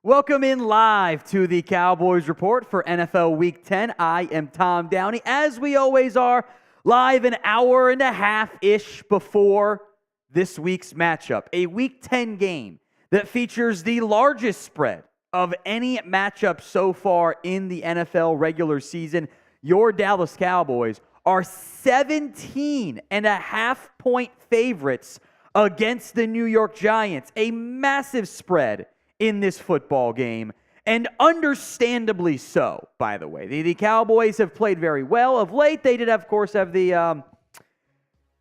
Welcome in live to the Cowboys Report for NFL Week 10. I am Tom Downey, as we always are, live an hour and a half-ish before this week's matchup. A Week 10 game that features the largest spread of any matchup so far in the NFL regular season. Your Dallas Cowboys are 17.5-point favorites against the New York Giants. A massive spread in this football game, and understandably so, by the way. The Cowboys have played very well of late. They did, of course, have the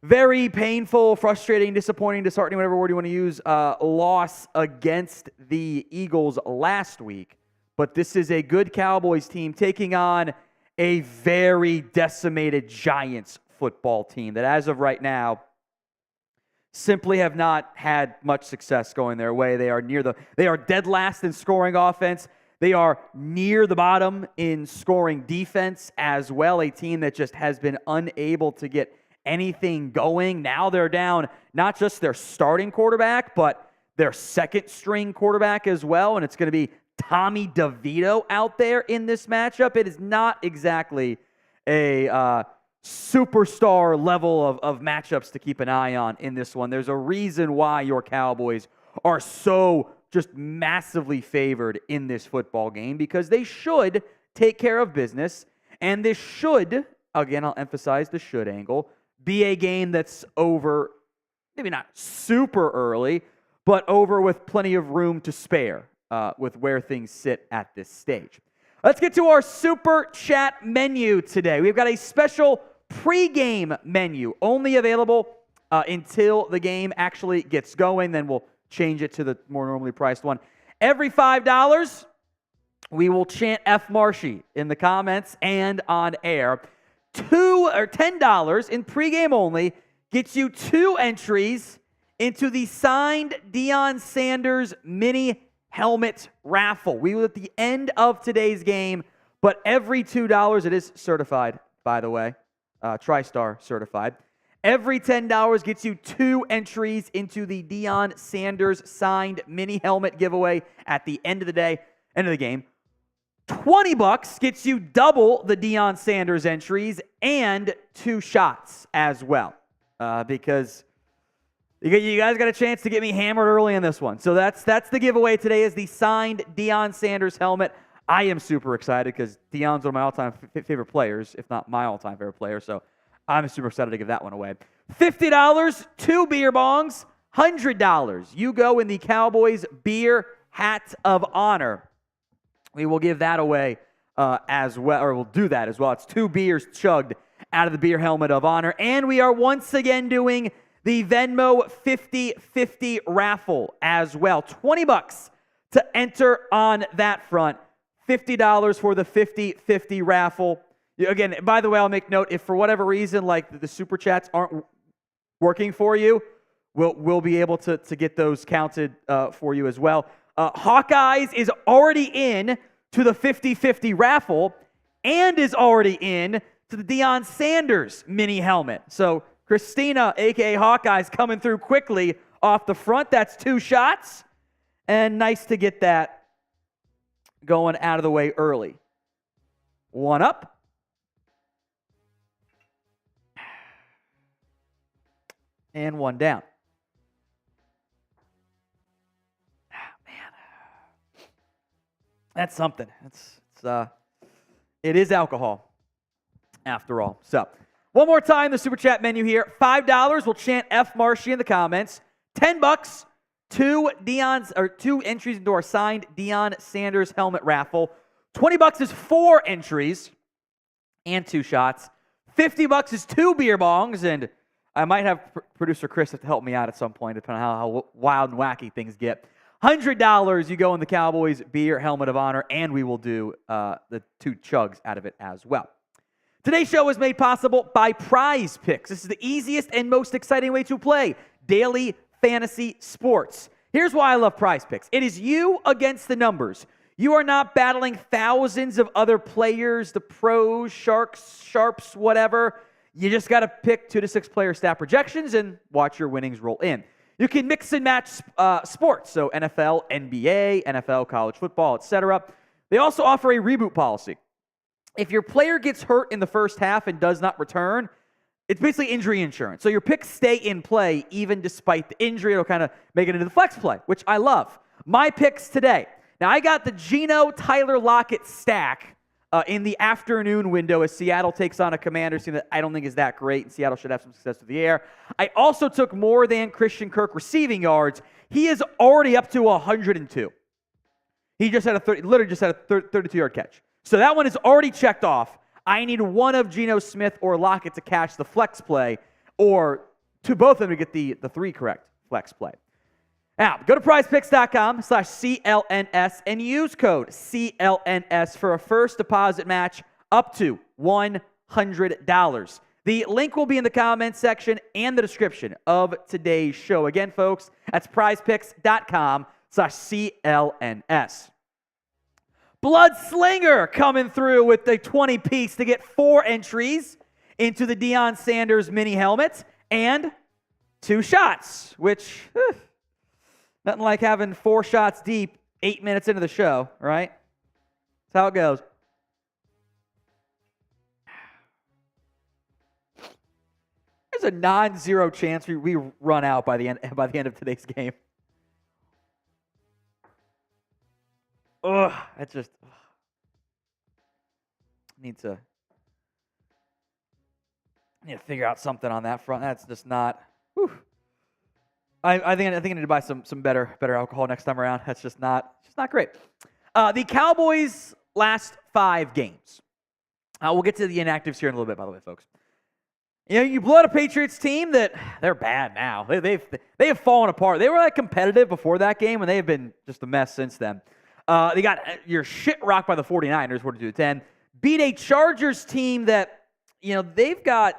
very painful, frustrating, disappointing, disheartening, whatever word you want to use, loss against the Eagles last week. But this is a good Cowboys team taking on a very decimated Giants football team that, as of right now, simply have not had much success going their way. They are dead last in scoring offense. They are near the bottom in scoring defense as well. A team that just has been unable to get anything going. Now they're down not just their starting quarterback, but their second string quarterback as well. And it's going to be Tommy DeVito out there in this matchup. It is not exactly a superstar level of matchups to keep an eye on in this one. There's a reason why your Cowboys are so just massively favored in this football game, because they should take care of business, and this should, again, I'll emphasize the should angle, be a game that's over, maybe not super early, but over with plenty of room to spare with where things sit at this stage. Let's get to our Super Chat menu today. We've got a special pregame menu, only available until the game actually gets going. Then we'll change it to the more normally priced one. Every $5, we will chant F Marshy in the comments and on air. $10 in pregame only gets you 2 entries into the signed Deion Sanders mini helmet raffle. We will at the end of today's game, but every $2, it is certified, by the way, TriStar certified. Every $10 gets you 2 entries into the Deion Sanders signed mini helmet giveaway at the end of the day, end of the game. $20 gets you double the Deion Sanders entries and 2 shots as well, because you guys got a chance to get me hammered early in this one. So that's the giveaway today, is the signed Deion Sanders helmet. I am super excited because Deion's one of my all-time favorite players, if not my all-time favorite player. So I'm super excited to give that one away. $50, 2 beer bongs. $100, you go in the Cowboys beer hat of honor. We will give that away as well, or we'll do that as well. It's 2 beers chugged out of the beer helmet of honor. And we are once again doing the Venmo 50-50 raffle as well. $20 to enter on that front. $50 for the 50-50 raffle. Again, by the way, I'll make note, if for whatever reason, like the super chats aren't working for you, we'll be able to get those counted for you as well. Hawkeyes is already in to the 50-50 raffle and is already in to the Deion Sanders mini helmet. So Christina, a.k.a. Hawkeyes, coming through quickly off the front. That's 2 shots. And nice to get that going out of the way early. 1 up. And 1 down. Man. That's something. It is alcohol, after all. So, one more time, the Super Chat menu here. $5, we'll chant F Marshy in the comments. $10, 2 entries into our signed Deion Sanders helmet raffle. $20 is 4 entries and 2 shots. $50 is 2 beer bongs, and I might have producer Chris have to help me out at some point, depending on how wild and wacky things get. $100, you go in the Cowboys beer helmet of honor, and we will do the 2 chugs out of it as well. Today's show is made possible by Prize Picks. This is the easiest and most exciting way to play daily fantasy sports. Here's why I love Prize Picks. It is you against the numbers. You are not battling thousands of other players, the pros, sharps, whatever. You just got to pick 2 to 6 player stat projections and watch your winnings roll in. You can mix and match sports, so NFL, NBA, NFL, college football, etc. They also offer a reboot policy. If your player gets hurt in the first half and does not return, it's basically injury insurance. So your picks stay in play even despite the injury. It'll kind of make it into the flex play, which I love. My picks today. Now, I got the Geno Tyler Lockett stack in the afternoon window as Seattle takes on a Commanders team that I don't think is that great, and Seattle should have some success through the air. I also took more than Christian Kirk receiving yards. He is already up to 102. He just had literally just had a 32-yard catch. So that one is already checked off. I need one of Geno Smith or Lockett to catch the flex play, or to both of them to get the 3 correct flex play. Now, go to prizepicks.com/CLNS and use code CLNS for a first deposit match up to $100. The link will be in the comments section and the description of today's show. Again, folks, that's prizepicks.com/CLNS. Blood Slinger coming through with the 20-piece to get 4 entries into the Deion Sanders mini helmet and 2 shots, which... nothing like having 4 shots deep 8 minutes into the show, right? That's how it goes. There's a non-zero chance we run out by the end of today's game. Ugh, that's just... I need to figure out something on that front. That's just not... Whew. I think I need to buy some better alcohol next time around. That's just not great. The Cowboys' last 5 games. We'll get to the inactives here in a little bit, by the way, folks. You know, you blow out a Patriots team that they're bad now. They have fallen apart. They were like competitive before that game, and they have been just a mess since then. They got your shit rocked by the 49ers, 42-10. Beat a Chargers team that, you know, they've got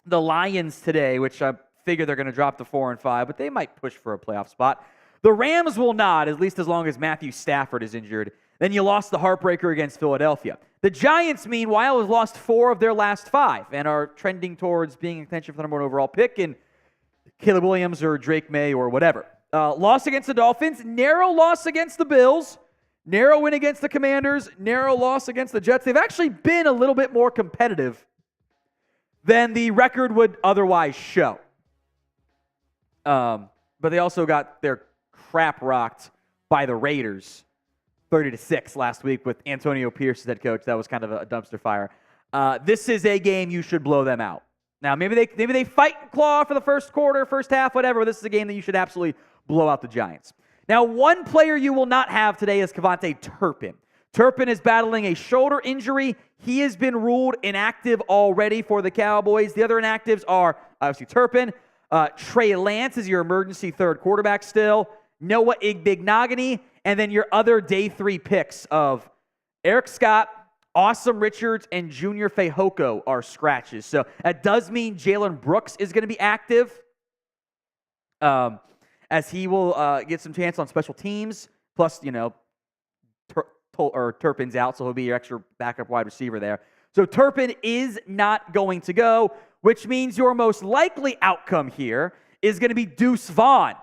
the Lions today, which I figure they're going to drop to 4 and 5, but they might push for a playoff spot. The Rams will not, at least as long as Matthew Stafford is injured. Then you lost the heartbreaker against Philadelphia. The Giants, meanwhile, have lost 4 of their last 5 and are trending towards being in contention for the number 1 overall pick in Caleb Williams or Drake May or whatever. Loss against the Dolphins, narrow loss against the Bills, narrow win against the Commanders, narrow loss against the Jets. They've actually been a little bit more competitive than the record would otherwise show. But they also got their crap rocked by the Raiders 30-6 last week with Antonio Pierce as head coach. That was kind of a dumpster fire. This is a game you should blow them out. Now, maybe they fight and claw for the first quarter, first half, whatever. This is a game that you should absolutely blow out the Giants. Now, one player you will not have today is Kevontae Turpin. Turpin is battling a shoulder injury. He has been ruled inactive already for the Cowboys. The other inactives are obviously Turpin. Trey Lance is your emergency third quarterback still. Noah Igbinoghene, and then your other day 3 picks of Eric Scott, Awesome Richards, and Junior Fehoko are scratches. So that does mean Jalen Brooks is going to be active, as he will get some chance on special teams. Plus, you know, Turpin's out, so he'll be your extra backup wide receiver there. So Turpin is not going to go, which means your most likely outcome here is going to be Deuce Vaughn.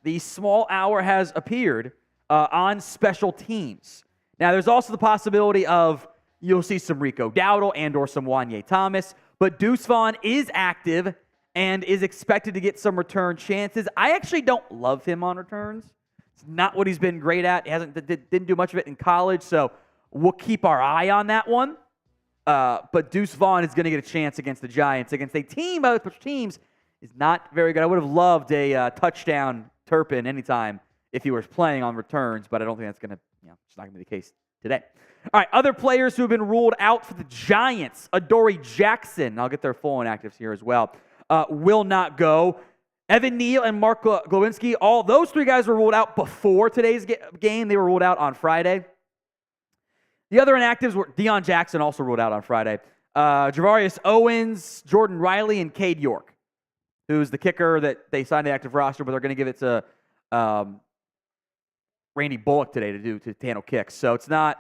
The small hour has appeared on special teams. Now, there's also the possibility of you'll see some Rico Dowdle and or some Wanye Thomas, but Deuce Vaughn is active and is expected to get some return chances. I actually don't love him on returns. It's not what he's been great at. He didn't do much of it in college, so we'll keep our eye on that one. But Deuce Vaughn is going to get a chance against the Giants. Against a team by special teams is not very good. I would have loved a touchdown Turpin anytime if he was playing on returns, but I don't think that's going to, it's not going to be the case today. All right, other players who have been ruled out for the Giants, Adoree Jackson, I'll get their full inactives here as well, will not go. Evan Neal and Mark Glowinski, all those 3 guys were ruled out before today's game. They were ruled out on Friday. The other inactives were Deion Jackson, also ruled out on Friday. Javarius Owens, Jordan Riley, and Cade York, who's the kicker that they signed the active roster, but they're going to give it to Randy Bullock today to handle kicks. So it's not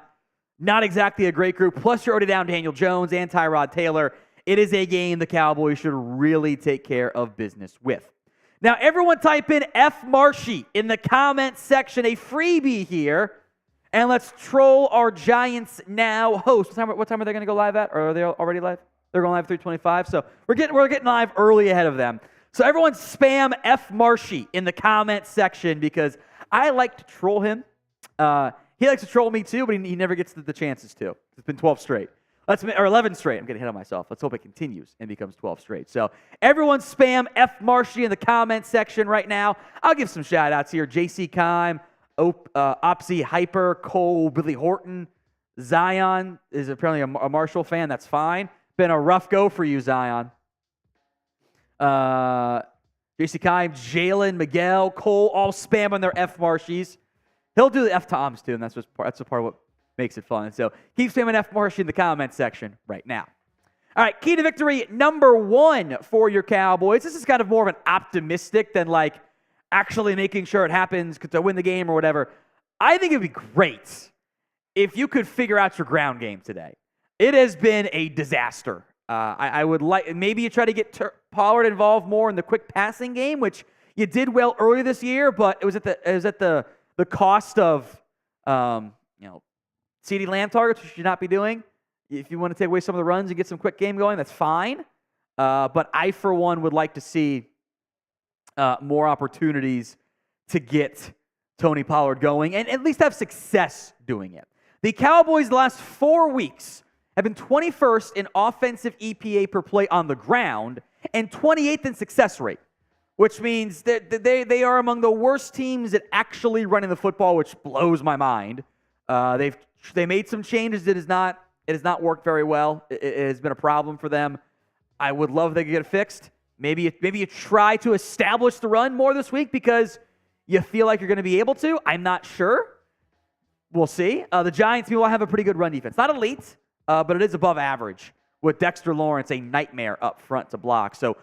exactly a great group. Plus, you're already down Daniel Jones and Tyrod Taylor. It is a game the Cowboys should really take care of business with. Now, everyone type in F Marshy in the comment section, a freebie here. And let's troll our Giants Now host. What time are they going to go live at? Or are they already live? They're going live at 3:25. So we're getting live early ahead of them. So everyone spam F Marshy in the comment section because I like to troll him. He likes to troll me too, but he never gets the chances to. It's been 12 straight. Or 11 straight. I'm getting ahead of myself. Let's hope it continues and becomes 12 straight. So everyone spam F Marshy in the comment section right now. I'll give some shout outs here. JC Kime, Opsy Hyper, Cole, Billy Horton, Zion is apparently a Marshall fan. That's fine. Been a rough go for you, Zion. JC Kime, Jalen, Miguel, Cole, all spamming their F Marshies. He'll do the F Toms too, and that's a part of what makes it fun. So keep spamming F Marshy in the comment section right now. All right, key to victory number 1 for your Cowboys. This is kind of more of an optimistic than like actually making sure it happens to win the game or whatever. I think it'd be great if you could figure out your ground game today. It has been a disaster. I would like, maybe you try to get Pollard involved more in the quick passing game, which you did well earlier this year, but it was at the cost of CeeDee Lamb targets, which you should not be doing. If you want to take away some of the runs and get some quick game going, that's fine. But I, for one, would like to see more opportunities to get Tony Pollard going and at least have success doing it. The Cowboys the last 4 weeks have been 21st in offensive EPA per play on the ground and 28th in success rate, which means that they are among the worst teams at actually running the football, which blows my mind. They made some changes. It has not worked very well. It has been a problem for them. I would love if they could get it fixed. Maybe you try to establish the run more this week because you feel like you're going to be able to. I'm not sure. We'll see. The Giants will have a pretty good run defense. Not elite, but it is above average with Dexter Lawrence a nightmare up front to block. So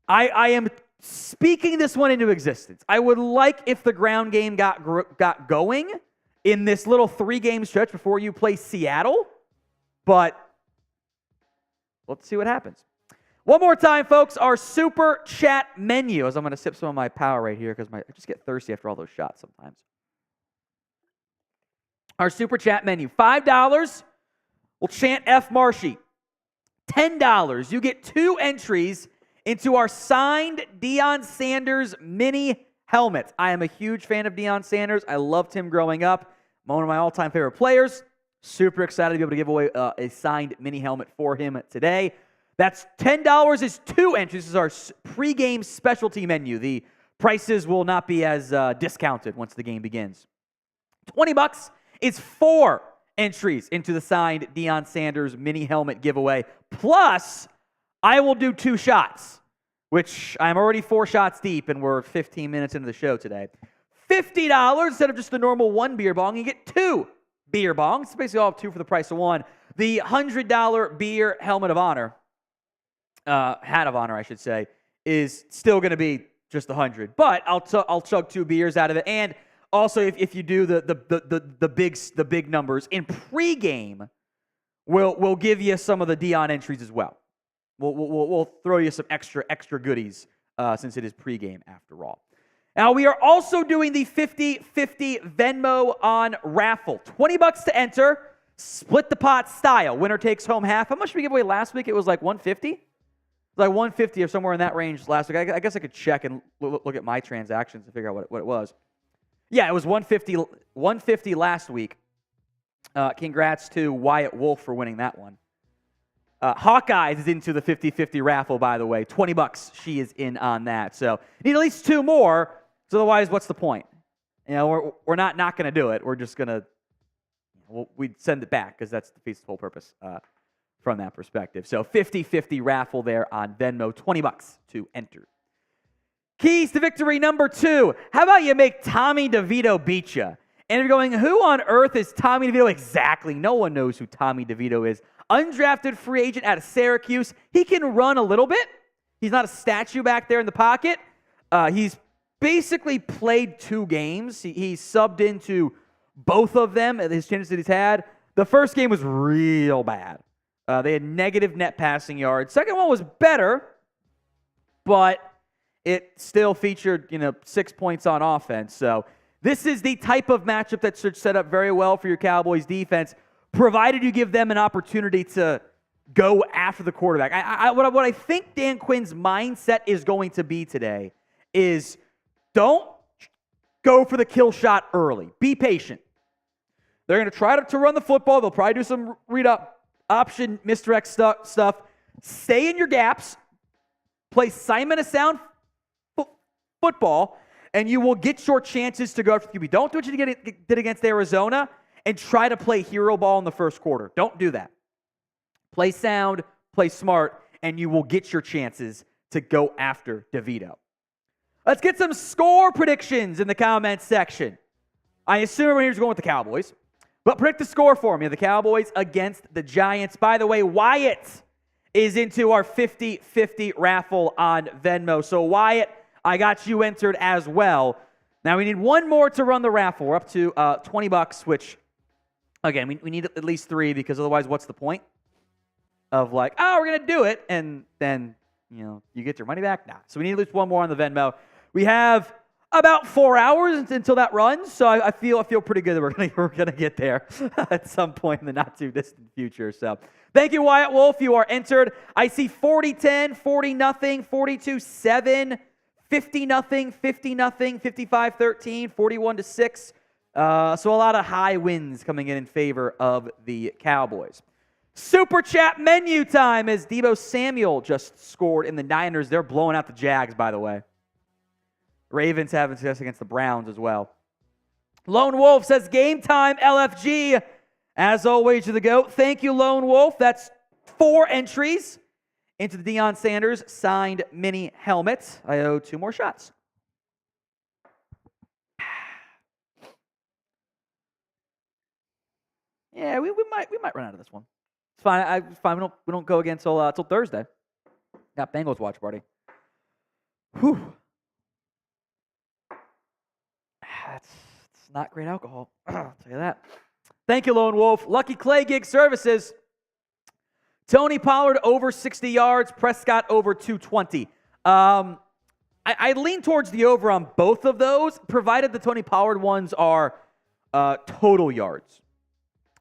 I am speaking this one into existence. I would like if the ground game got going in this little 3-game stretch before you play Seattle, but let's see what happens. One more time, folks, our super chat menu, as I'm going to sip some of my power right here because I just get thirsty after all those shots sometimes. Our super chat menu, $5, we'll chant F Marshy. $10, you get 2 entries into our signed Deion Sanders mini helmet. I am a huge fan of Deion Sanders. I loved him growing up. One of my all-time favorite players. Super excited to be able to give away a signed mini helmet for him today. That's $10 is 2 entries. This is our pregame specialty menu. The prices will not be as discounted once the game begins. $20 is 4 entries into the signed Deion Sanders mini helmet giveaway. Plus, I will do 2 shots, which I'm already 4 shots deep, and we're 15 minutes into the show today. $50 instead of just the normal 1 beer bong, you get 2 beer bongs. Basically, I'll have 2 for the price of 1. The $100 beer helmet of honor, hat of honor, I should say, is still going to be just 100. But I'll chug 2 beers out of it. And also, if you do the big numbers in pregame, we'll give you some of the Deion entries as well. We'll throw you some extra goodies since it is pregame after all. Now, we are also doing the 50-50 Venmo on raffle. $20 to enter, split the pot style. Winner takes home half. How much did we give away last week? It was like $150? Like $150 or somewhere in that range last week. I guess I could check and look at my transactions to figure out what it was. Yeah, it was $150 last week. Congrats to Wyatt Wolf for winning that one. Hawkeyes is into the 50-50 raffle, by the way. $20, she is in on that. So need at least 2 more. So otherwise, what's the point? We're not going to do it. We're just going to, we'd send it back because that's defeats the whole purpose from that perspective. So 50-50 raffle there on Venmo, $20 to enter. Keys to victory number 2. How about you make Tommy DeVito beat you? And you're going, who on earth is Tommy DeVito? Exactly. No one knows who Tommy DeVito is. Undrafted free agent out of Syracuse. He can run a little bit. He's not a statue back there in the pocket. He's basically played 2 games. He subbed into both of them at his chances that he's had. The first game was real bad. They had negative net passing yards. Second one was better, but it still featured, 6 points on offense. So this is the type of matchup that should set up very well for your Cowboys defense, provided you give them an opportunity to go after the quarterback. What I think Dan Quinn's mindset is going to be today is don't go for the kill shot early. Be patient. They're going to try to run the football. They'll probably do some read up option misdirect stuff. Stay in your gaps. Play Simon a sound football, and you will get your chances to go after the QB. Don't do what you did against Arizona and try to play hero ball in the first quarter. Don't do that. Play sound, play smart, and you will get your chances to go after DeVito. Let's get some score predictions in the comments section. I assume everyone here's going with the Cowboys. But predict the score for me. The Cowboys against the Giants. By the way, Wyatt is into our 50-50 raffle on Venmo. So Wyatt, I got you entered as well. Now we need one more to run the raffle. We're up to $20, which, again, we need at least 3 because otherwise what's the point of we're going to do it, and then, you get your money back? Nah. So we need at least one more on the Venmo. We have about 4 hours until that runs, so I feel pretty good that we're gonna get there at some point in the not too distant future. So thank you, Wyatt Wolf. You are entered. I see 40-10, 40-0, 42-7, 50-0, 50-0, 55-13, 41-6. So a lot of high wins coming in favor of the Cowboys. Super chat menu time as Deebo Samuel just scored in the Niners. They're blowing out the Jags, by the way. Ravens having success against the Browns as well. Lone Wolf says, game time, LFG. As always, you're the GOAT. Thank you, Lone Wolf. That's 4 entries into the Deion Sanders signed mini helmet. I owe 2 more shots. Yeah, we might run out of this one. It's fine. It's fine. We don't go again till Thursday. Got Bengals watch party. Whew. It's not great alcohol. I'll tell you that. Thank you, Lone Wolf. Lucky Clay Gig Services. Tony Pollard over 60 yards. Prescott over 220. I lean towards the over on both of those, provided the Tony Pollard ones are total yards.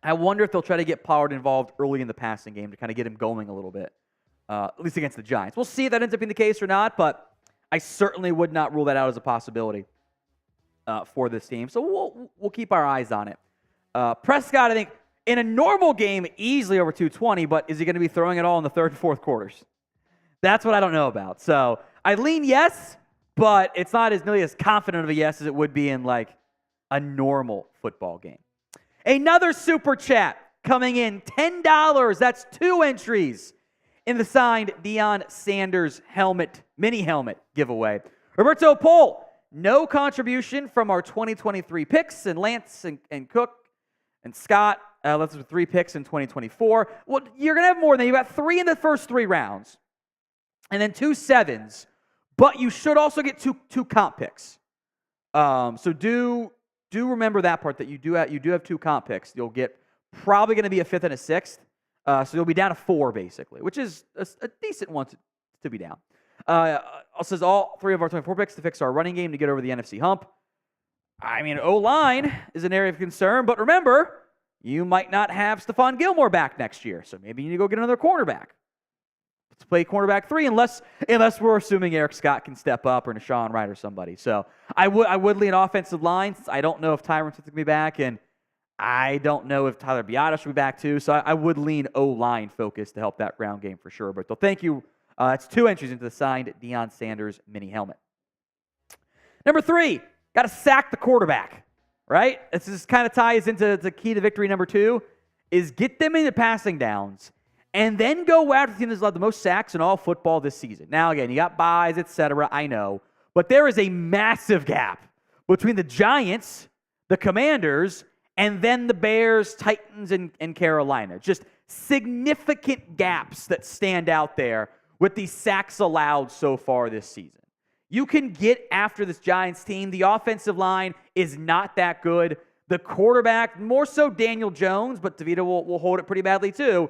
I wonder if they'll try to get Pollard involved early in the passing game to kind of get him going a little bit, at least against the Giants. We'll see if that ends up being the case or not, but I certainly would not rule that out as a possibility for this team. So we'll keep our eyes on it. Prescott, I think, in a normal game, easily over 220, but is he going to be throwing it all in the third and fourth quarters? That's what I don't know about. So I lean yes, but it's not as nearly as confident of a yes as it would be in like a normal football game. Another super chat coming in, $10. That's 2 entries in the signed Deion Sanders mini helmet giveaway. Roberto Pohl, no contribution from our 2023 picks, and Lance and Cook and Scott, that's 3 picks in 2024. Well, you're going to have more than that. You got 3 in the first 3 rounds, and then 2 sevens, but you should also get two comp picks. So do remember that part, that you do have 2 comp picks. You'll get probably going to be a 5th and a 6th. So you'll be down to 4 basically, which is a decent one to be down. Says all 3 of our 24 picks to fix our running game to get over the NFC hump. I mean, O-line is an area of concern, but remember, you might not have Stephon Gilmore back next year, so maybe you need to go get another cornerback. Let's play cornerback 3, unless we're assuming Eric Scott can step up, or Nashawn Wright or somebody. So I would lean offensive line, since I don't know if Tyron Smith can be back, and I don't know if Tyler Biadasz should be back too. So I would lean O-line focus to help that ground game for sure. But thank you. It's 2 entries into the signed Deion Sanders mini helmet. Number 3, got to sack the quarterback, right? This kind of ties into the key to victory number 2, is get them into passing downs and then go after the team that's allowed the most sacks in all football this season. Now, again, you got buys, etc., I know. But there is a massive gap between the Giants, the Commanders, and then the Bears, Titans, and Carolina. Just significant gaps that stand out there with the sacks allowed so far this season. You can get after this Giants team. The offensive line is not that good. The quarterback, more so Daniel Jones, but DeVito will hold it pretty badly too.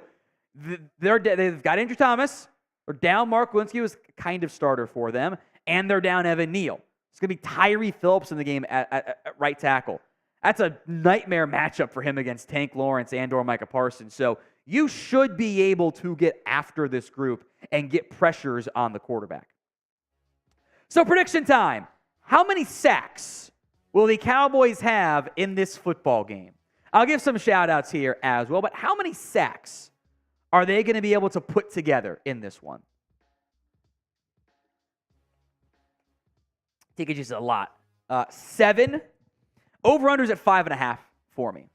They've got Andrew Thomas, or down Mark Lewinsky was kind of starter for them, and they're down Evan Neal. It's going to be Tyree Phillips in the game at right tackle. That's a nightmare matchup for him against Tank Lawrence and/or Micah Parsons. So you should be able to get after this group and get pressures on the quarterback. So prediction time. How many sacks will the Cowboys have in this football game? I'll give some shout-outs here as well, but how many sacks are they going to be able to put together in this one? I think it's just a lot. 7. Over-under's at 5.5 for me.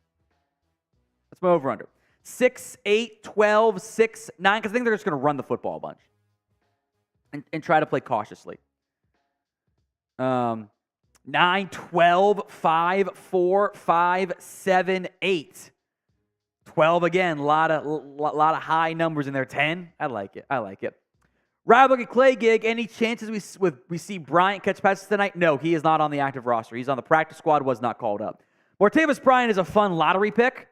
That's my over-under. 6, 8, 12, 6, 9, because I think they're just going to run the football a bunch and try to play cautiously. 9, 12, 5, 4, 5, 7, 8. 12 again, a lot of high numbers in there. 10, I like it. Rob, look at Clay Gig. Any chances we see Bryant catch passes tonight? No, he is not on the active roster. He's on the practice squad, was not called up. Martavis Bryant is a fun lottery pick,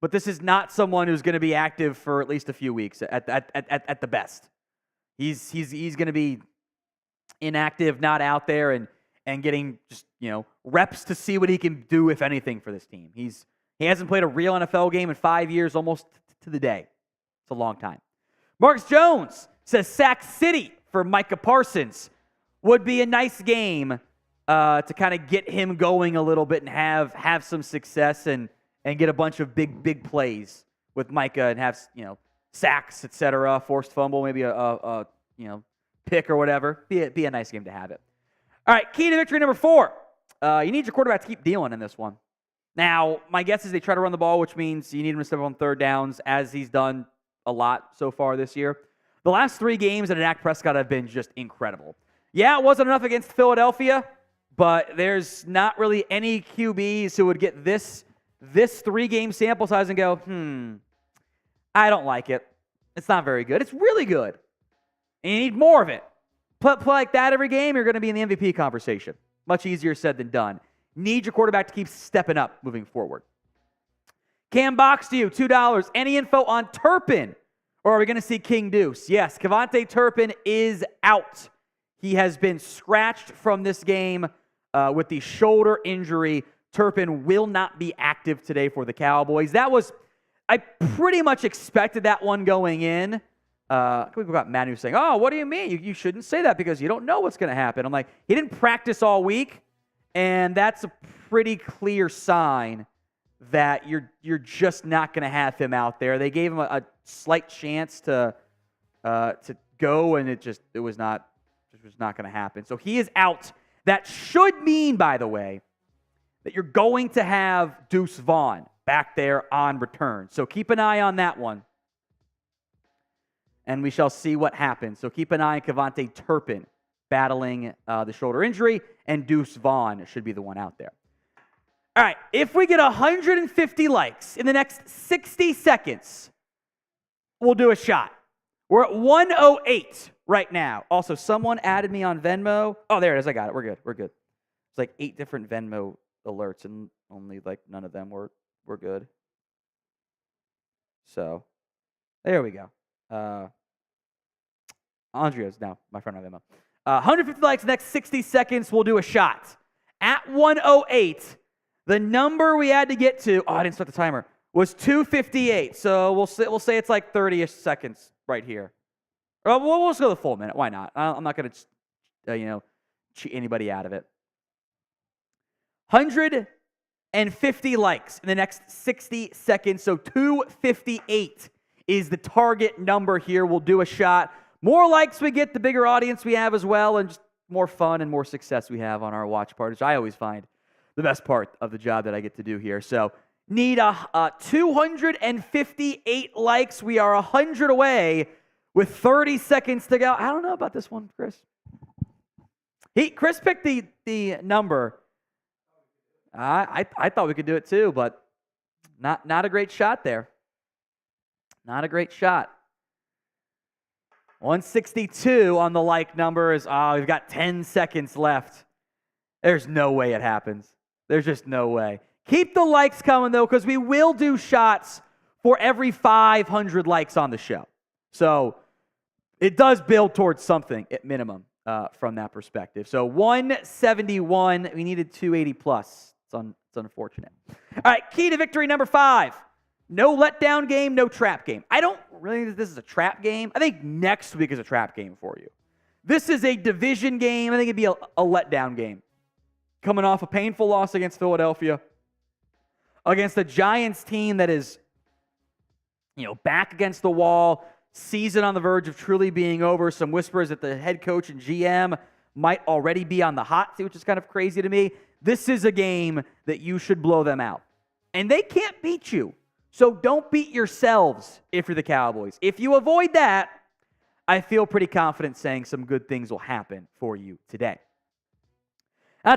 but this is not someone who's going to be active for at least a few weeks at the best. He's going to be inactive, not out there, and getting just reps to see what he can do, if anything, for this team. He hasn't played a real NFL game in 5 years, almost to the day. It's a long time. Marcus Jones says Sack City for Micah Parsons would be a nice game to kind of get him going a little bit and have some success and get a bunch of big plays with Micah and have sacks, etc., forced fumble, maybe a pick or whatever. Be a nice game to have it. All right, key to victory number 4. You need your quarterback to keep dealing in this one. Now, my guess is they try to run the ball, which means you need him to step on third downs, as he's done a lot so far this year. The last 3 games at Dak Prescott have been just incredible. Yeah, it wasn't enough against Philadelphia, but there's not really any QBs who would get this 3-game sample size and go, I don't like it. It's not very good. It's really good. And you need more of it. Play like that every game, you're going to be in the MVP conversation. Much easier said than done. Need your quarterback to keep stepping up moving forward. Cam Box to you, $2. Any info on Turpin? Or are we going to see King Deuce? Yes, Kevontae Turpin is out. He has been scratched from this game with the shoulder injury. Turpin will not be active today for the Cowboys. I pretty much expected that one going in. We've got Manu saying, oh, what do you mean? You shouldn't say that because you don't know what's going to happen. I'm like, he didn't practice all week, and that's a pretty clear sign that you're just not going to have him out there. They gave him a slight chance to go, and it was not going to happen. So he is out. That should mean, by the way, that you're going to have Deuce Vaughn back there on return. So keep an eye on that one, and we shall see what happens. So keep an eye on Kevontae Turpin battling the shoulder injury, and Deuce Vaughn should be the one out there. All right, if we get 150 likes in the next 60 seconds, we'll do a shot. We're at 108 right now. Also, someone added me on Venmo. Oh, there it is. I got it. We're good. It's like 8 different Venmo alerts, and only none of them were good. So, there we go. Andrea's now my friend on Venmo. 150 likes in the next 60 seconds. We'll do a shot. At 108, the number we had to get to, I didn't start the timer, was 2:58. So we'll say it's like 30-ish seconds right here. We'll just go the full minute. Why not? I'm not going to, cheat anybody out of it. 150 likes in the next 60 seconds. So 2:58 is the target number here. We'll do a shot. More likes we get, the bigger audience we have as well, and just more fun and more success we have on our watch party, which I always find the best part of the job that I get to do here. So need 258 likes. We are 100 away with 30 seconds to go. I don't know about this one, Chris. Chris picked the number. I thought we could do it too, but not a great shot there. Not a great shot. 162 on the like number is, we've got 10 seconds left. There's no way it happens. There's just no way. Keep the likes coming, though, because we will do shots for every 500 likes on the show. So it does build towards something at minimum. from that perspective. So 171. We needed 280 plus. It's unfortunate. All right, key to victory number 5. No letdown game, no trap game. I don't really think this is a trap game. I think next week is a trap game for you. This is a division game. I think it'd be a letdown game. Coming off a painful loss against Philadelphia, against a Giants team that is, back against the wall, season on the verge of truly being over. Some whispers that the head coach and GM might already be on the hot seat, which is kind of crazy to me. This is a game that you should blow them out. And they can't beat you. So don't beat yourselves if you're the Cowboys. If you avoid that, I feel pretty confident saying some good things will happen for you today.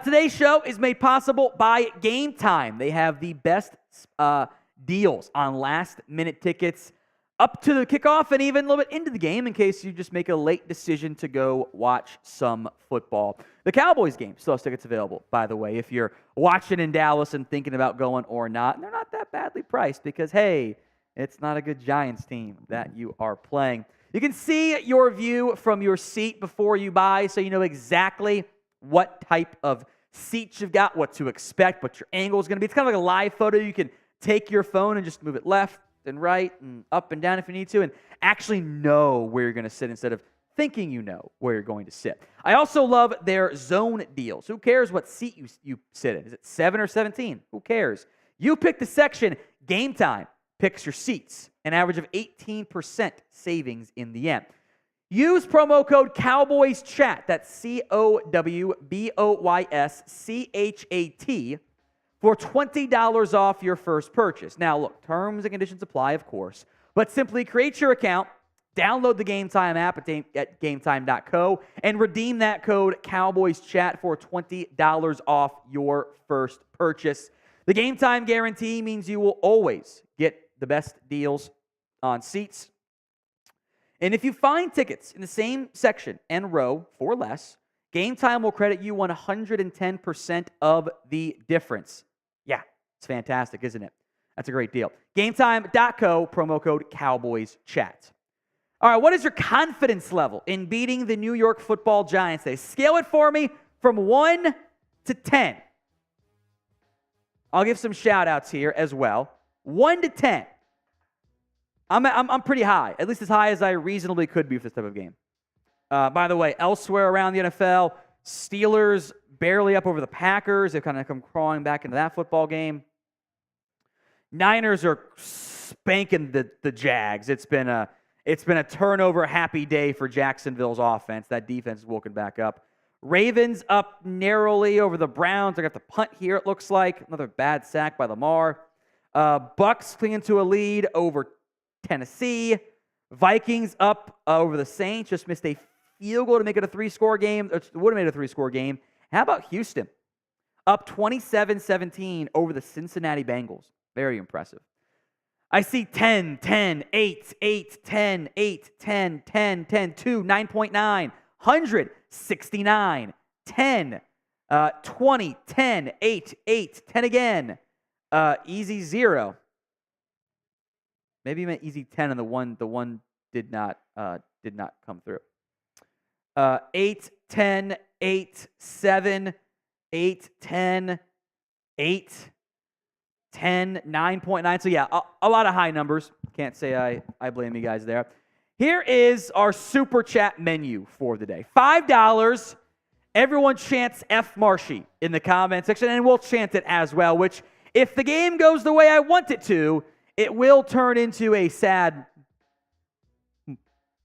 Today's show is made possible by Game Time. They have the best deals on last-minute tickets up to the kickoff and even a little bit into the game in case you just make a late decision to go watch some football. The Cowboys game still has tickets available, by the way, if you're watching in Dallas and thinking about going or not. And they're not that badly priced because, hey, it's not a good Giants team that you are playing. You can see your view from your seat before you buy so you know exactly what type of seats you've got, what to expect, what your angle is going to be. It's kind of like a live photo. You can take your phone and just move it left and right and up and down if you need to and actually know where you're going to sit instead of thinking you know where you're going to sit. I also love their zone deals. Who cares what seat you sit in? Is it 7 or 17? Who cares? You pick the section. Game Time picks your seats. An average of 18% savings in the end. Use promo code CowboysChat, that's COWBOYSCHAT, for $20 off your first purchase. Now, look, terms and conditions apply, of course, but simply create your account, download the Game Time app at gametime.co, and redeem that code CowboysChat for $20 off your first purchase. The Game Time guarantee means you will always get the best deals on seats. And if you find tickets in the same section and row for less, Game Time will credit you 110% of the difference. Yeah, it's fantastic, isn't it? That's a great deal. GameTime.co, promo code CowboysChat. All right, what is your confidence level in beating the New York Football Giants today? Scale it for me from 1 to 10. I'll give some shout-outs here as well. 1 to 10. I'm pretty high, at least as high as I reasonably could be for this type of game. By the way, elsewhere around the NFL, Steelers barely up over the Packers. They've kind of come crawling back into that football game. Niners are spanking the Jags. It's been a turnover happy day for Jacksonville's offense. That defense is woken back up. Ravens up narrowly over the Browns. They got the punt here, it looks like. Another bad sack by Lamar. Bucks clinging to a lead over Tennessee. Vikings up over the Saints. Just missed a field goal to make it a 3-score game. It would have made it a 3-score game. How about Houston? Up 27-17 over the Cincinnati Bengals. Very impressive. I see 10, 10, 8, 8, 10, 8, 10, 10, 10, 2, 9.9, 100, 69, 10, 20, 10, 8, 8, 10 again. Easy 0. Maybe you meant easy 10 and the one did not come through. 8, 10, 8, 7, 8, 10, 8, 10, 9.9. So yeah, a lot of high numbers. Can't say I blame you guys there. Here is our super chat menu for the day. $5. Everyone chants F Marshy in the comment section, and we'll chant it as well, which if the game goes the way I want it to, it will turn into a sad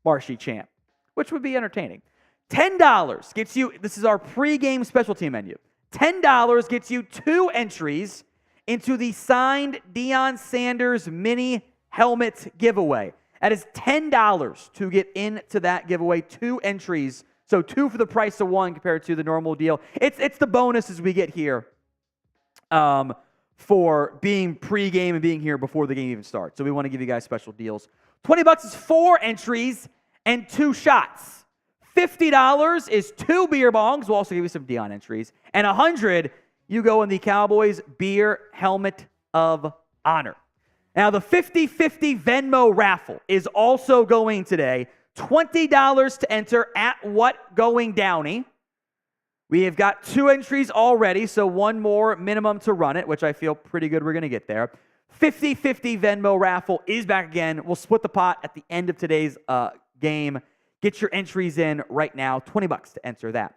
Marshy chant, which would be entertaining. $10 gets you, this is our pregame specialty menu. $10 gets you 2 entries into the signed Deion Sanders mini helmet giveaway. That is $10 to get into that giveaway. 2 entries, so 2 for the price of 1 compared to the normal deal. It's the bonuses we get here for being pregame and being here before the game even starts. So we want to give you guys special deals. $20 is 4 entries and 2 shots. $50 is 2 beer bongs. We'll also give you some Deion entries. And $100, you go in the Cowboys Beer Helmet of Honor. Now, the 50-50 Venmo raffle is also going today. $20 to enter at What Going Downey. We have got 2 entries already, so 1 more minimum to run it, which I feel pretty good we're going to get there. 50-50 Venmo raffle is back again. We'll split the pot at the end of today's game. Get your entries in right now. $20 to enter that.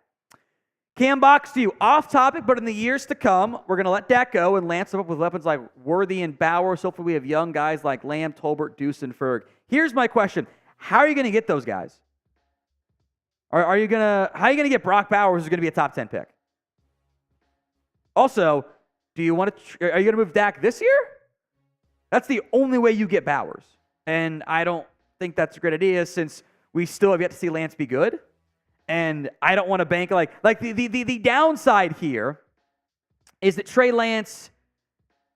Cam, box to you. Off topic, but in the years to come, we're going to let Dak go and lance him up with weapons like Worthy and Bowers. Hopefully we have young guys like Lamb, Tolbert, Deuce, and Ferg. Here's my question. How are you going to get those guys? How are you gonna get Brock Bowers, who's going to be a top 10 pick? Also, are you going to move Dak this year? That's the only way you get Bowers. And I don't think that's a great idea since we still have yet to see Lance be good. And I don't want to bank like the downside here is that Trey Lance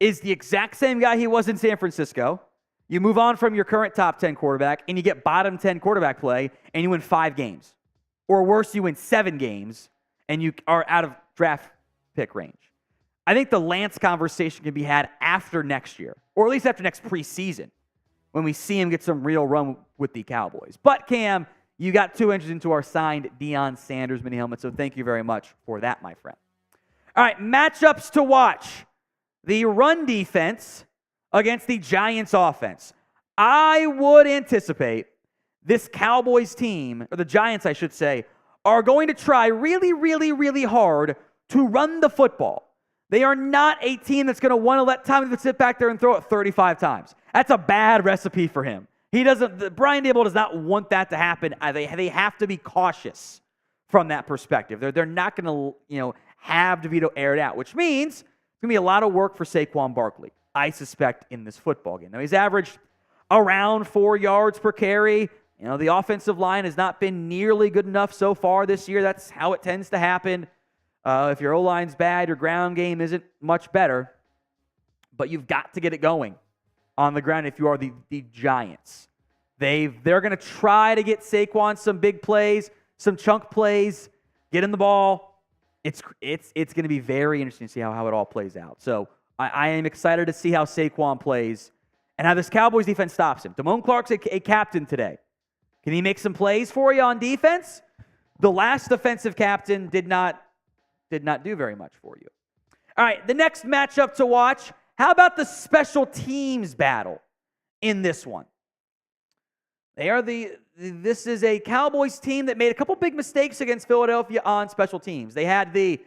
is the exact same guy he was in San Francisco. You move on from your current top 10 quarterback and you get bottom 10 quarterback play and you win 5 games. Or worse, you win 7 games and you are out of draft pick range. I think the Lance conversation can be had after next year, or at least after next preseason, when we see him get some real run with the Cowboys. But Cam, you got 2 entries into our signed Deion Sanders mini helmet, so thank you very much for that, my friend. All right, matchups to watch. The run defense against the Giants offense. I would anticipate this Cowboys team, or the Giants, I should say, are going to try really, really, really hard to run the football. They are not a team that's going to want to let Tommy sit back there and throw it 35 times. That's a bad recipe for him. Brian Daboll does not want that to happen. They have to be cautious from that perspective. They're not going to, have DeVito air it out, which means it's going to be a lot of work for Saquon Barkley, I suspect, in this football game. Now, he's averaged around 4 yards per carry. The offensive line has not been nearly good enough so far this year. That's how it tends to happen. If your O-line's bad, your ground game isn't much better. But you've got to get it going on the ground if you are the Giants. They're going to try to get Saquon some big plays, some chunk plays, get in the ball. It's going to be very interesting to see how it all plays out. So I am excited to see how Saquon plays and how this Cowboys defense stops him. Damone Clark's a captain today. Can he make some plays for you on defense? The last defensive captain did not do very much for you. All right, the next matchup to watch. How about the special teams battle in this one? This is a Cowboys team that made a couple big mistakes against Philadelphia on special teams. They had the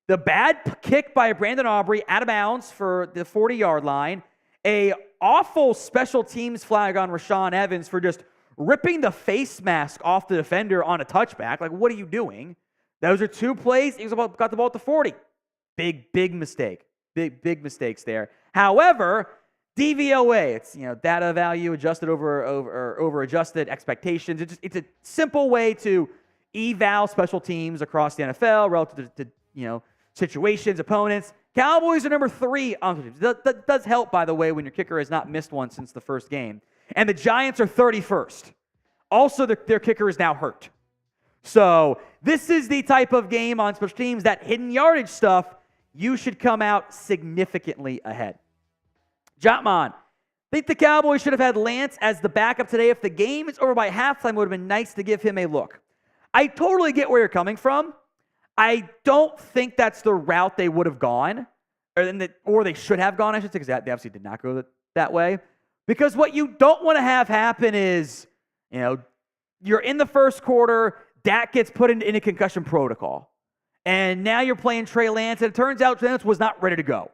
bad kick by Brandon Aubrey out of bounds for the 40-yard line, a awful special teams flag on Rashaan Evans for just ripping the face mask off the defender on a touchback. Like, what are you doing? Those are 2 plays. He got the ball at the 40. Big mistake. Big mistakes there. However, DVOA, it's data value adjusted over adjusted expectations. It's a simple way to eval special teams across the NFL relative to situations, opponents. Cowboys are number 3 on special teams. That does help, by the way, when your kicker has not missed one since the first game. And the Giants are 31st. Also, their kicker is now hurt. So this is the type of game on special teams, that hidden yardage stuff, you should come out significantly ahead. Jotman, think the Cowboys should have had Lance as the backup today. If the game is over by halftime, it would have been nice to give him a look. I totally get where you're coming from. I don't think that's the route they would have gone, or they should have gone, I should say, because they obviously did not go that way. Because what you don't want to have happen is, you're in the first quarter, Dak gets put into a concussion protocol. And now you're playing Trey Lance, and it turns out Trey Lance was not ready to go.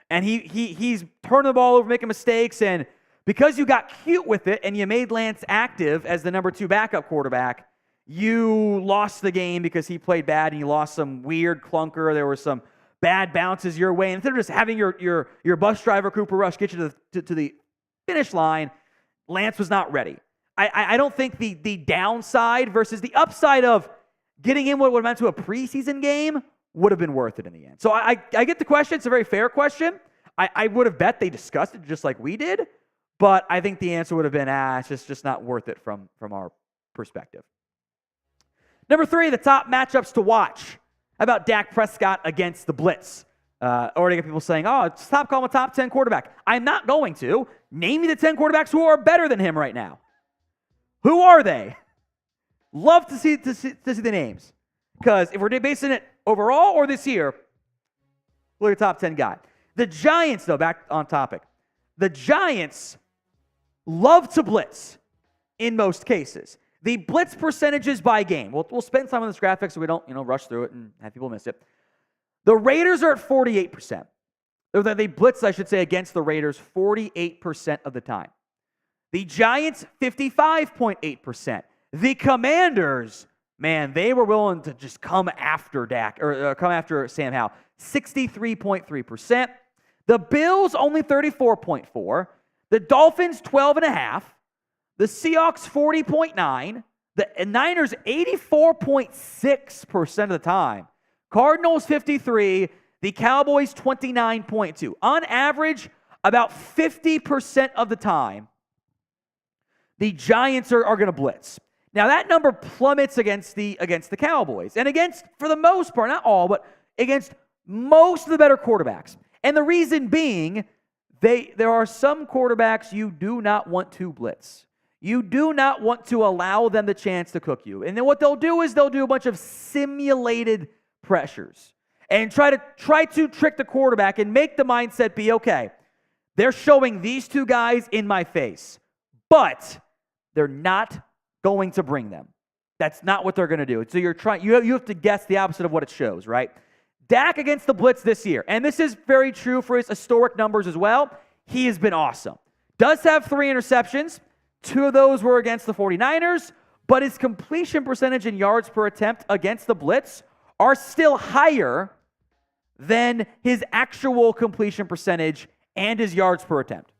And he's turning the ball over, making mistakes, and because you got cute with it and you made Lance active as the number 2 backup quarterback, you lost the game because he played bad and you lost some weird clunker. There were some bad bounces your way. And instead of just having your bus driver, Cooper Rush, get you to the finish line, Lance was not ready. I don't think the downside versus the upside of getting in what would have meant to a preseason game would have been worth it in the end. So I get the question. It's a very fair question. I would have bet they discussed it just like we did, but I think the answer would have been, it's just not worth it from our perspective. Number 3, the top matchups to watch. How about Dak Prescott against the Blitz? Already got people saying, stop calling him a top 10 quarterback. I'm not going to. Name me the 10 quarterbacks who are better than him right now. Who are they? Love to see the names. Because if we're basing it overall or this year, look at top 10 guy. The Giants, though, back on topic. The Giants love to blitz in most cases. The blitz percentages by game. We'll spend time on this graphic so we don't rush through it and have people miss it. The Raiders are at 48%. They blitz, I should say, against the Raiders 48% of the time. The Giants, 55.8%. The Commanders, man, they were willing to just come after Dak, or come after Sam Howell. 63.3%. The Bills, only 34.4%. The Dolphins, 12.5%. The Seahawks, 40.9%. The Niners, 84.6% of the time. Cardinals, 53%. The Cowboys, 29.2%. On average, about 50% of the time, the Giants are going to blitz. Now, that number plummets against the Cowboys. And against, for the most part, not all, but against most of the better quarterbacks. And the reason being, there are some quarterbacks you do not want to blitz. You do not want to allow them the chance to cook you. And then what they'll do is they'll do a bunch of simulated pressures and try to trick the quarterback and make the mindset be, okay, they're showing these two guys in my face, but they're not going to bring them. That's not what they're going to do. So you have to guess the opposite of what it shows, right? Dak against the blitz this year, and this is very true for his historic numbers as well, he has been awesome. Does have 3 interceptions. 2 of those were against the 49ers, but his completion percentage and yards per attempt against the blitz are still higher than his actual completion percentage and his yards per attempt.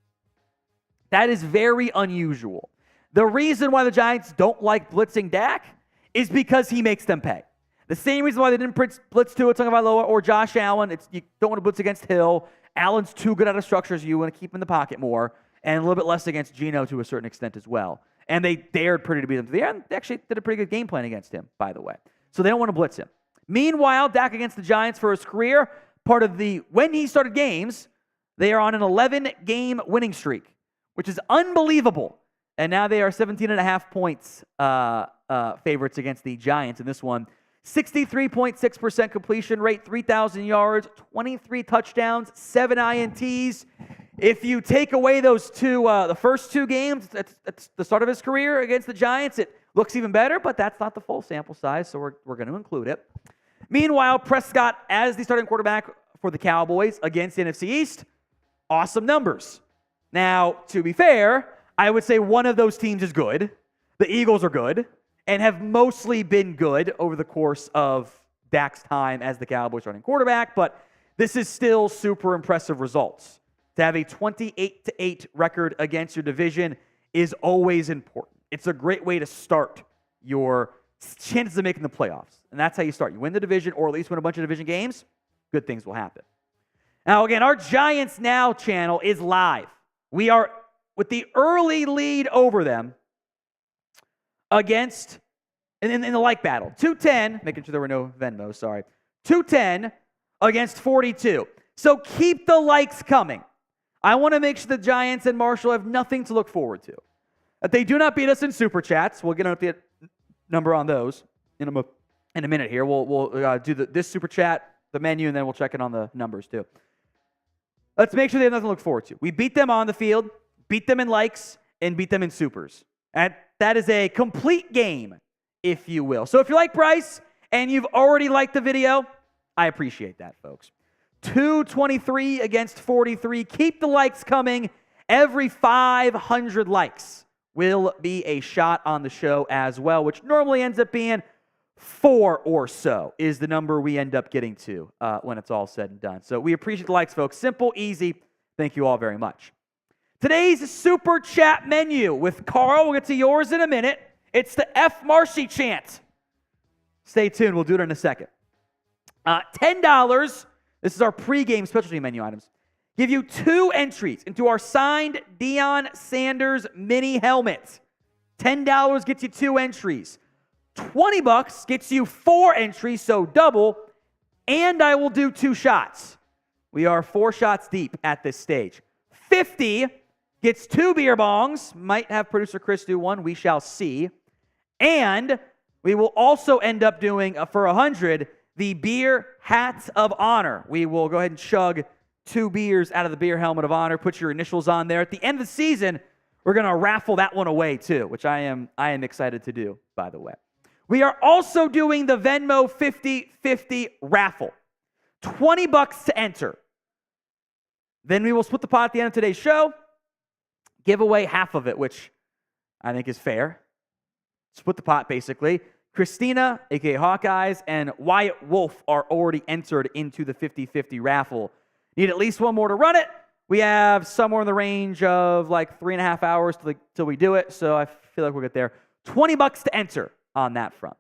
That is very unusual. The reason why the Giants don't like blitzing Dak is because he makes them pay. The same reason why they didn't blitz Tua Tagovailoa or Josh Allen. You don't want to blitz against Hill. Allen's too good out of structures. You want to keep him in the pocket more. And a little bit less against Geno to a certain extent as well. And they dared Purdy to beat him to the end. They actually did a pretty good game plan against him, by the way. So they don't want to blitz him. Meanwhile, Dak against the Giants for his career, when he started games, they are on an 11-game winning streak, which is unbelievable. And now they are 17.5 points favorites against the Giants in this one. 63.6% completion rate, 3,000 yards, 23 touchdowns, 7 INTs. If you take away those the first 2 games, that's the start of his career against the Giants, it looks even better, but that's not the full sample size, so we're going to include it. Meanwhile, Prescott, as the starting quarterback for the Cowboys against the NFC East, awesome numbers. Now, to be fair, I would say one of those teams is good. The Eagles are good and have mostly been good over the course of Dak's time as the Cowboys starting quarterback, but this is still super impressive results. To have a 28-8 record against your division is always important. It's a great way to start your chances of making the playoffs. And that's how you start. You win the division or at least win a bunch of division games, good things will happen. Now, again, our Giants Now channel is live. We are with the early lead over them against, in the like battle, 210, making sure there were no Venmos, sorry, 210 against 42. So keep the likes coming. I want to make sure the Giants and Marshall have nothing to look forward to. That they do not beat us in Super Chats. We'll get an update number on those in a minute here. We'll do this Super Chat, the menu, and then we'll check in on the numbers too. Let's make sure they have nothing to look forward to. We beat them on the field, beat them in likes, and beat them in supers. And that is a complete game, if you will. So if you like Bryce and you've already liked the video, I appreciate that, folks. 223 against 43. Keep the likes coming. Every 500 likes will be a shot on the show as well, which normally ends up being 4 or so is the number we end up getting to when it's all said and done. So we appreciate the likes, folks. Simple, easy. Thank you all very much. Today's Super Chat menu with Carl. We'll get to yours in a minute. It's the F. Marcy chant. Stay tuned. We'll do it in a second. $10. This is our pregame specialty menu items. Give you 2 entries into our signed Deion Sanders mini helmet. $10 gets you 2 entries. $20 gets you 4 entries, so double. And I will do 2 shots. We are 4 shots deep at this stage. $50 gets 2 beer bongs. Might have producer Chris do one. We shall see. And we will also end up doing, for 100, the Beer Hat of Honor. We will go ahead and chug 2 beers out of the Beer Helmet of Honor, put your initials on there. At the end of the season, we're going to raffle that one away too, which I am excited to do, by the way. We are also doing the Venmo 50-50 raffle. $20 to enter. Then we will split the pot at the end of today's show, give away half of it, which I think is fair. Split the pot, basically. Christina, a.k.a. Hawkeyes, and Wyatt Wolf are already entered into the 50-50 raffle. Need at least one more to run it. We have somewhere in the range of like 3.5 hours till we do it, so I feel like we'll get there. $20 to enter on that front.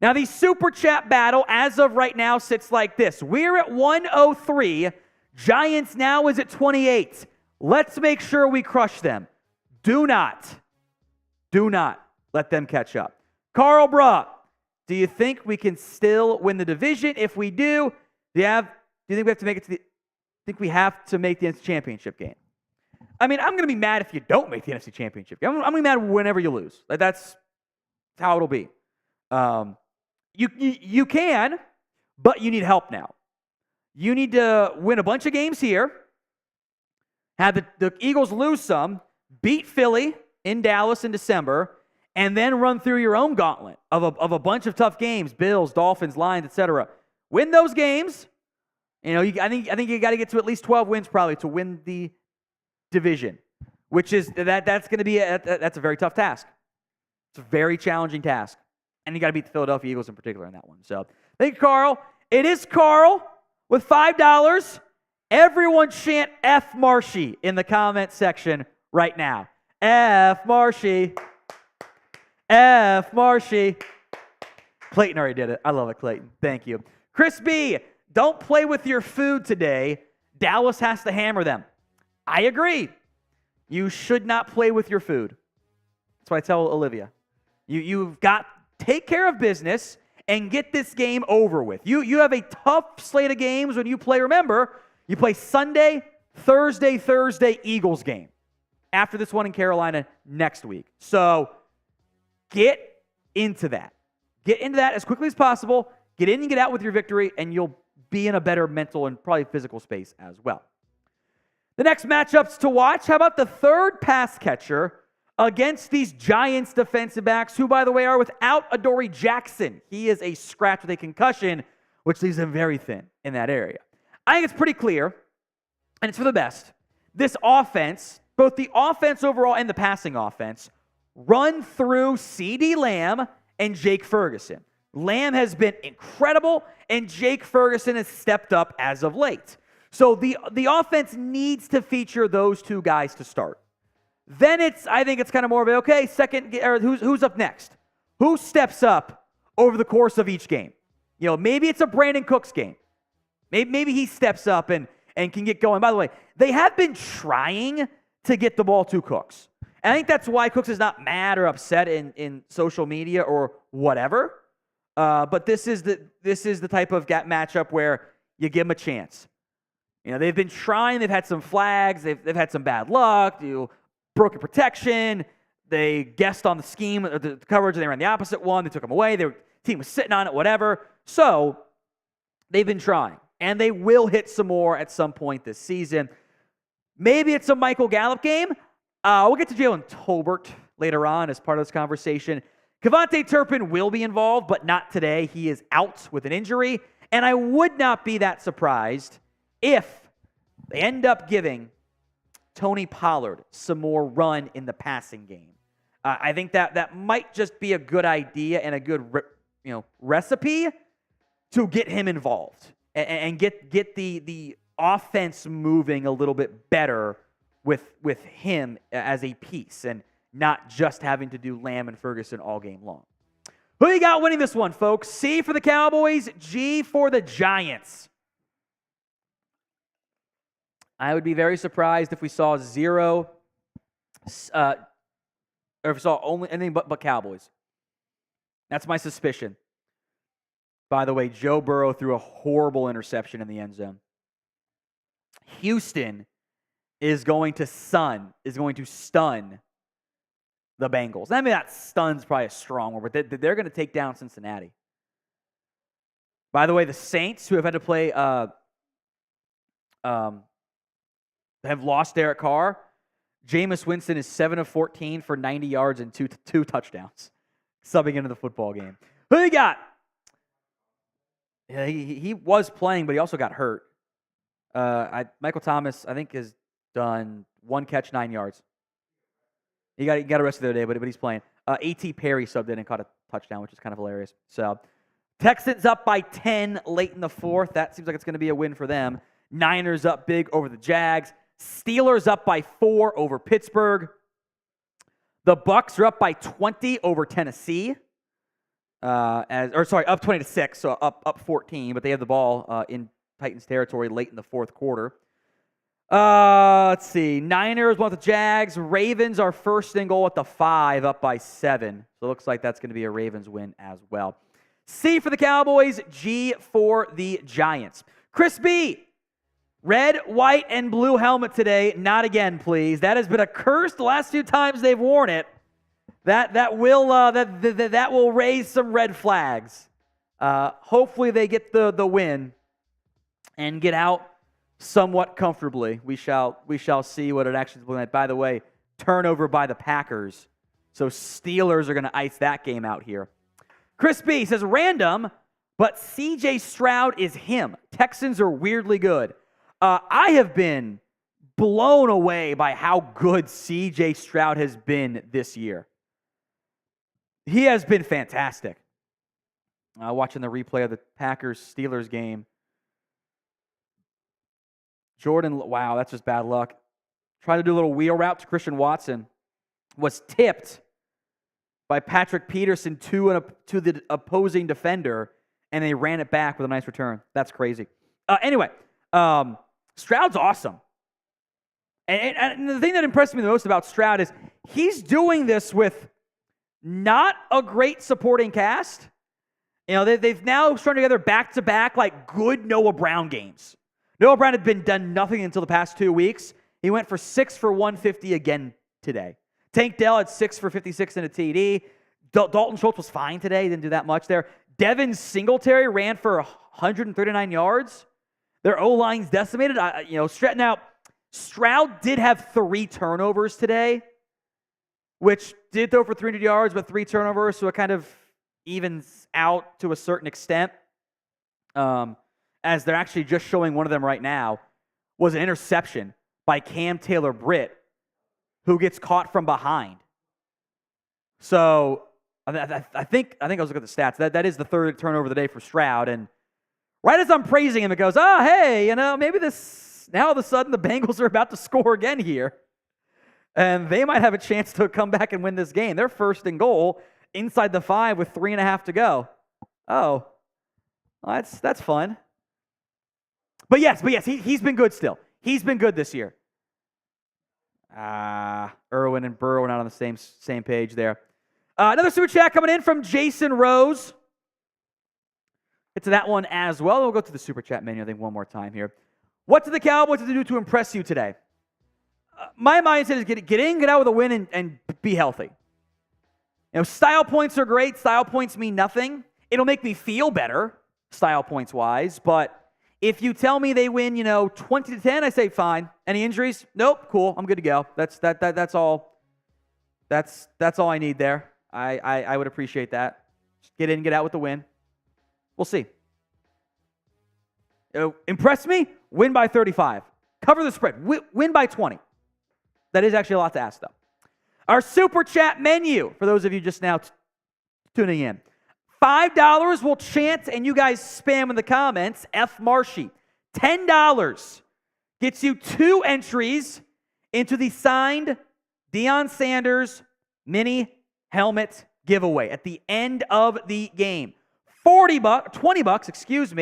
Now, the Super Chat battle, as of right now, sits like this. We're at 103. Giants now is at 28. Let's make sure we crush them. Do not let them catch up. Carl Bruh, do you think we can still win the division? If we do, do you think we have to make it to the NFC Championship game? I mean, I'm going to be mad if you don't make the NFC Championship game. I'm going to be mad whenever you lose. That's how it'll be. You can, but you need help now. You need to win a bunch of games here, have the Eagles lose some, beat Philly in Dallas in December, and then run through your own gauntlet of a bunch of tough games, Bills, Dolphins, Lions, etc. Win those games. I think you got to get to at least 12 wins probably to win the division, which is that's going to be that's a very tough task. It's a very challenging task, and you got to beat the Philadelphia Eagles in particular in that one. So thank you, Carl. It is Carl with $5. Everyone chant F Marshy in the comment section right now. F Marshy. F Marshy. Clayton already did it. I love it, Clayton. Thank you. Chris B, don't play with your food today. Dallas has to hammer them. I agree. You should not play with your food. That's what I tell Olivia. You've got to take care of business and get this game over with. You have a tough slate of games when you play. Remember, you play Sunday, Thursday, Eagles game. After this one in Carolina next week. So get into that. Get into that as quickly as possible. Get in and get out with your victory, and you'll be in a better mental and probably physical space as well. The next matchups to watch. How about the third pass catcher against these Giants defensive backs, who, by the way, are without Adoree Jackson. He is a scratch with a concussion, which leaves him very thin in that area. I think it's pretty clear, and it's for the best. This offense, both the offense overall and the passing offense, run through CeeDee Lamb and Jake Ferguson. Lamb has been incredible, and Jake Ferguson has stepped up as of late. So the offense needs to feature those two guys to start. Then I think it's kind of more of who's up next? Who steps up over the course of each game? Maybe it's a Brandon Cooks game. Maybe he steps up and can get going. By the way, they have been trying to get the ball to Cooks. And I think that's why Cooks is not mad or upset in social media or whatever. But this is the type of matchup where you give him a chance. They've been trying. They've had some flags. They've had some bad luck. Broken protection. They guessed on the scheme, the coverage, and they ran the opposite one. They took them away. Their team was sitting on it, whatever. So they've been trying, and they will hit some more at some point this season. Maybe it's a Michael Gallup game. We'll get to Jalen Tolbert later on as part of this conversation. Kevontae Turpin will be involved, but not today. He is out with an injury, and I would not be that surprised if they end up giving Tony Pollard some more run in the passing game. I think that might just be a good idea and a good recipe to get him involved and get the offense moving a little bit better with him as a piece and not just having to do Lamb and Ferguson all game long. Who you got winning this one, folks? C for the Cowboys, G for the Giants. I would be very surprised if we saw or if we saw only anything but Cowboys. That's my suspicion. By the way, Joe Burrow threw a horrible interception in the end zone. Houston is going to stun the Bengals. I mean, that stun's probably a strong word, but they're going to take down Cincinnati. By the way, the Saints, who have had to play, have lost Derek Carr. Jameis Winston is 7 of 14 for 90 yards and two touchdowns, subbing into the football game. Who do you got? Yeah, he was playing, but he also got hurt. Michael Thomas, I think, has done 1 catch, 9 yards. He got arrested the other day, but he's playing. A.T. Perry subbed in and caught a touchdown, which is kind of hilarious. So, Texans up by 10 late in the fourth. That seems like it's going to be a win for them. Niners up big over the Jags. Steelers up by 4 over Pittsburgh. The Bucs are up by 20 over Tennessee. Up 20-6, so up 14, but they have the ball in Titans territory late in the fourth quarter. Let's see. Niners won with the Jags. Ravens are first and goal at the 5, up by 7. So it looks like that's going to be a Ravens win as well. C for the Cowboys, G for the Giants. Chris B, red, white, and blue helmet today. Not again, please. That has been a curse the last 2 times they've worn it. That will raise some red flags. Hopefully they get the win and get out somewhat comfortably. We shall see what it actually is like. By the way, turnover by the Packers. So Steelers are going to ice that game out here. Chris B says, random, but C.J. Stroud is him. Texans are weirdly good. I have been blown away by how good C.J. Stroud has been this year. He has been fantastic. Watching the replay of the Packers-Steelers game. Jordan, wow, that's just bad luck. Tried to do a little wheel route to Christian Watson. Was tipped by Patrick Peterson to the opposing defender, and they ran it back with a nice return. That's crazy. Anyway, Stroud's awesome. And the thing that impressed me the most about Stroud is he's doing this with not a great supporting cast. You know, they've now strung together back-to-back, like, good Noah Brown games. Noah Brown had done nothing until the past 2 weeks. He went for 6 for 150 again today. Tank Dell had 6 for 56 and a TD. Dalton Schultz was fine today. He didn't do that much there. Devin Singletary ran for 139 yards. Their O-line's decimated. Now, Stroud did have 3 turnovers today, which did throw for 300 yards, but 3 turnovers, so it kind of evens out to a certain extent. As they're actually just showing one of them right now, was an interception by Cam Taylor-Britt, who gets caught from behind. So I think I was looking at the stats. That is the 3rd turnover of the day for Stroud. And right as I'm praising him, it goes, oh, hey, maybe now all of a sudden the Bengals are about to score again here. And they might have a chance to come back and win this game. They're first and goal inside the 5 with 3.5 to go. Oh, well, that's fun. But yes, he's been good still. He's been good this year. Irwin and Burrow are not on the same page there. Another super chat coming in from Jason Rose. Get to that one as well. We'll go to the super chat menu, I think, one more time here. What did the Cowboys do to impress you today? My mindset is get in, get out with a win, and be healthy. Style points are great. Style points mean nothing. It'll make me feel better, style points wise, but if you tell me they win, 20-10, I say fine. Any injuries? Nope. Cool. I'm good to go. That's all. That's all I need there. I would appreciate that. Just get in, get out with the win. We'll see. Impress me? Win by 35. Cover the spread. Win by 20. That is actually a lot to ask, though. Our super chat menu, for those of you just now tuning in. $5 will chant, and you guys spam in the comments, F. Marshy. $10 gets you 2 entries into the signed Deion Sanders mini helmet giveaway at the end of the game. $20,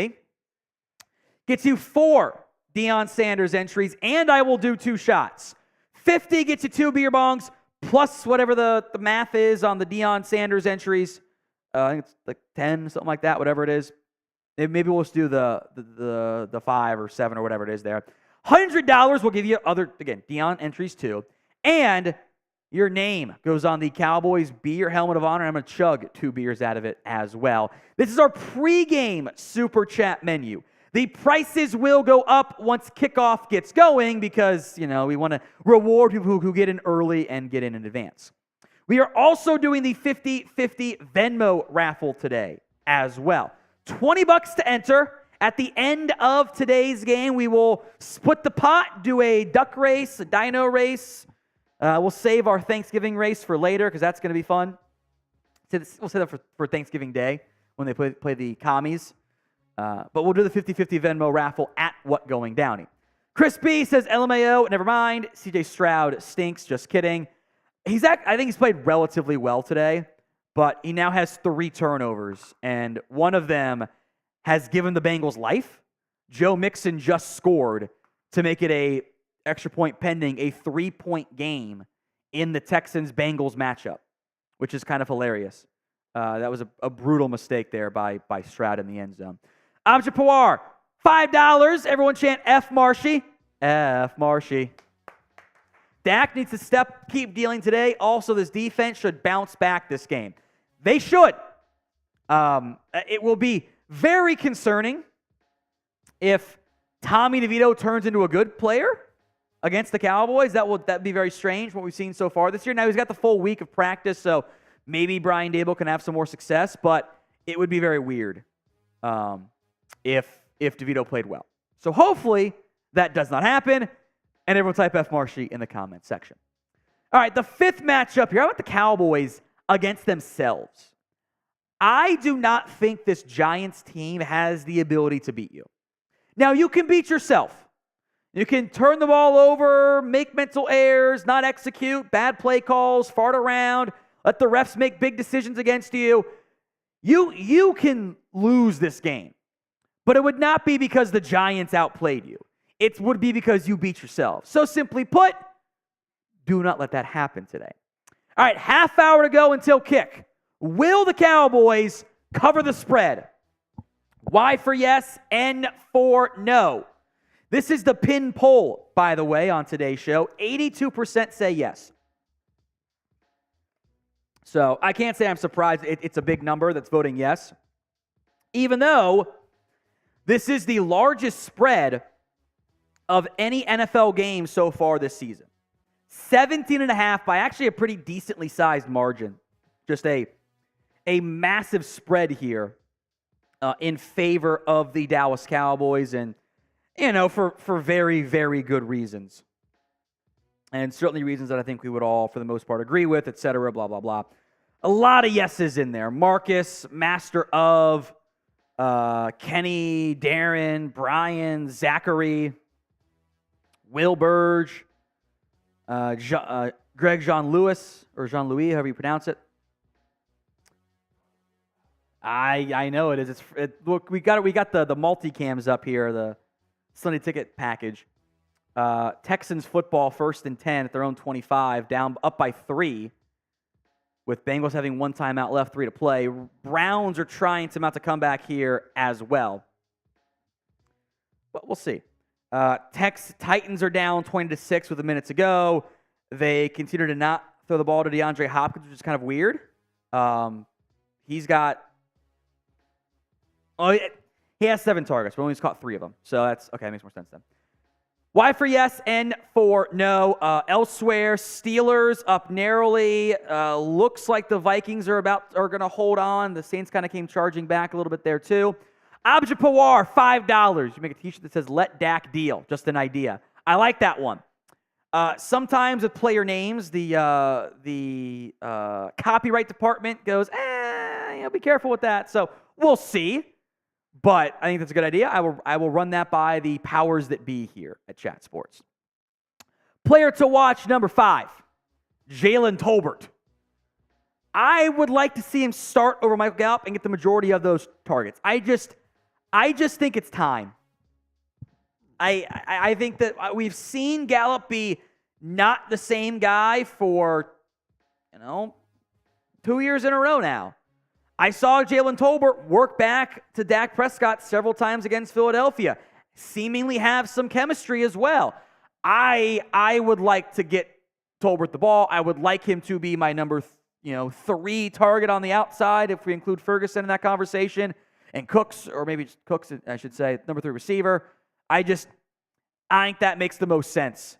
gets you 4 Deion Sanders entries, and I will do 2 shots. $50 gets you 2 beer bongs, plus whatever the math is on the Deion Sanders entries. I think it's like 10, something like that, whatever it is. Maybe we'll just do the 5 or 7 or whatever it is there. $100 will give you other, again, Deion entries too. And Your name goes on the Cowboys Beer Helmet of Honor. I'm going to chug 2 beers out of it as well. This is our pregame Super Chat menu. The prices will go up once kickoff gets going because, we want to reward people who get in early and get in advance. We are also doing the 50-50 Venmo raffle today as well. $20 to enter. At the end of today's game, we will split the pot, do a duck race, a dino race. We'll save our Thanksgiving race for later because that's going to be fun. We'll save that for Thanksgiving Day when they play the commies. But we'll do the 50-50 Venmo raffle at What Going Downey. Chris B says, LMAO, never mind. CJ Stroud stinks. Just kidding. I think he's played relatively well today, but he now has 3 turnovers, and one of them has given the Bengals life. Joe Mixon just scored to make it a extra point pending, a 3-point game in the Texans-Bengals matchup, which is kind of hilarious. That was a brutal mistake there by Stroud in the end zone. Object Pawar, $5. Everyone chant F Marshy. F Marshy. Dak needs to keep dealing today. Also, this defense should bounce back this game. They should. It will be very concerning if Tommy DeVito turns into a good player against the Cowboys. That'd be very strange, what we've seen so far this year. Now, he's got the full week of practice, so maybe Brian Daboll can have some more success, but it would be very weird if DeVito played well. So hopefully that does not happen. And everyone type F Marshy in the comments section. All right, the 5th matchup here. How about the Cowboys against themselves? I do not think this Giants team has the ability to beat you. Now, you can beat yourself. You can turn the ball over, make mental errors, not execute, bad play calls, fart around, let the refs make big decisions against you. You can lose this game. But it would not be because the Giants outplayed you. It would be because you beat yourself. So simply put, do not let that happen today. All right, half hour to go until kick. Will the Cowboys cover the spread? Y for yes, N for no. This is the pin poll, by the way, on today's show. 82% say yes. So I can't say I'm surprised it's a big number that's voting yes. Even though this is the largest spread of any NFL game so far this season. 17.5 by actually a pretty decently sized margin. Just a massive spread here in favor of the Dallas Cowboys, and, for very, very good reasons. And certainly reasons that I think we would all, for the most part, agree with, et cetera, blah, blah, blah. A lot of yeses in there. Marcus, Master of, Kenny, Darren, Brian, Zachary, Will Burge, Greg Jean-Louis, or Jean-Louis, however you pronounce it. I know it is. Look, we got the multi-cams up here, the Sunday ticket package. Texans football 1st and 10 at their own 25, up by 3, with Bengals having 1 timeout left, 3 to play. Browns are trying to mount a comeback here as well. But we'll see. Titans are down 20-6 with a minute to go. They continue to not throw the ball to DeAndre Hopkins, which is kind of weird. He has 7 targets, but only caught 3 of them. So that's okay. Makes more sense then. Y for yes, N for no. Elsewhere, Steelers up narrowly. Looks like the Vikings are going to hold on. The Saints kind of came charging back a little bit there too. Object Pawar, $5. You make a t-shirt that says "Let Dak Deal." Just an idea. I like that one. Sometimes with player names, the copyright department goes, be careful with that. So we'll see. But I think that's a good idea. I will run that by the powers that be here at Chat Sports. Player to watch, number 5, Jalen Tolbert. I would like to see him start over Michael Gallup and get the majority of those targets. I just think it's time. I think that we've seen Gallup be not the same guy for, 2 years in a row now. I saw Jalen Tolbert work back to Dak Prescott several times against Philadelphia, seemingly have some chemistry as well. I would like to get Tolbert the ball. I would like him to be my number 3 target on the outside if we include Ferguson in that conversation, and Cooks, or maybe just Cooks, I should say, number 3 receiver. I think that makes the most sense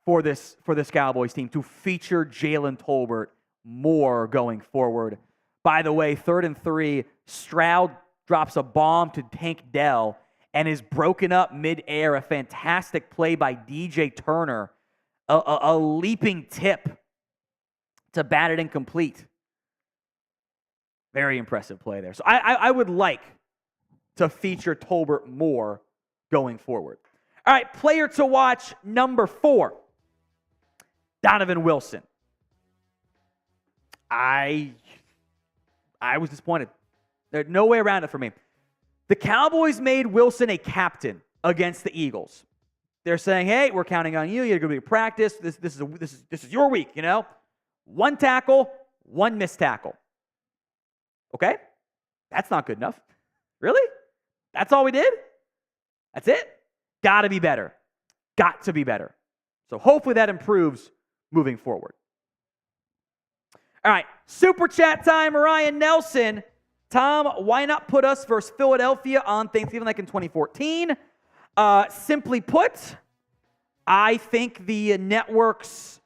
for this Cowboys team to feature Jalen Tolbert more going forward. By the way, 3rd and 3, Stroud drops a bomb to Tank Dell and is broken up midair. A fantastic play by DJ Turner. A leaping tip to bat it incomplete. Very impressive play there. So I would like to feature Tolbert more going forward. All right, player to watch number 4, Donovan Wilson. I was disappointed. There's no way around it for me. The Cowboys made Wilson a captain against the Eagles. They're saying, "Hey, we're counting on you. You're going to be practice. This is your week. 1 tackle, 1 missed tackle." Okay, that's not good enough. Really? That's all we did? That's it? Got to be better. Got to be better. So hopefully that improves moving forward. All right, Super Chat time, Ryan Nelson. Tom, why not put us versus Philadelphia on Thanksgiving like in 2014? Simply put, I think the networks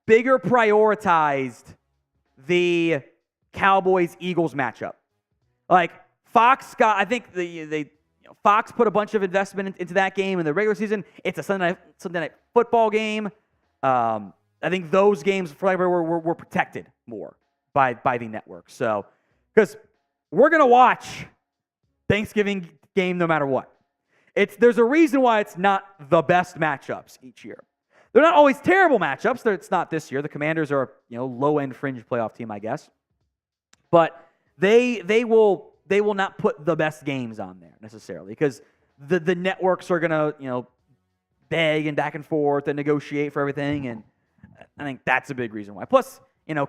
bigger prioritized the Cowboys-Eagles matchup. Like Fox I think Fox put a bunch of investment into that game in the regular season. It's a Sunday night football game. I think those games were protected more by the network. So, because we're going to watch Thanksgiving game no matter what. There's a reason why it's not the best matchups each year. They're not always terrible matchups. It's not this year. The Commanders are low-end fringe playoff team, I guess. But they will not put the best games on there necessarily because the networks are going to beg and back and forth and negotiate for everything, and I think that's a big reason why. Plus,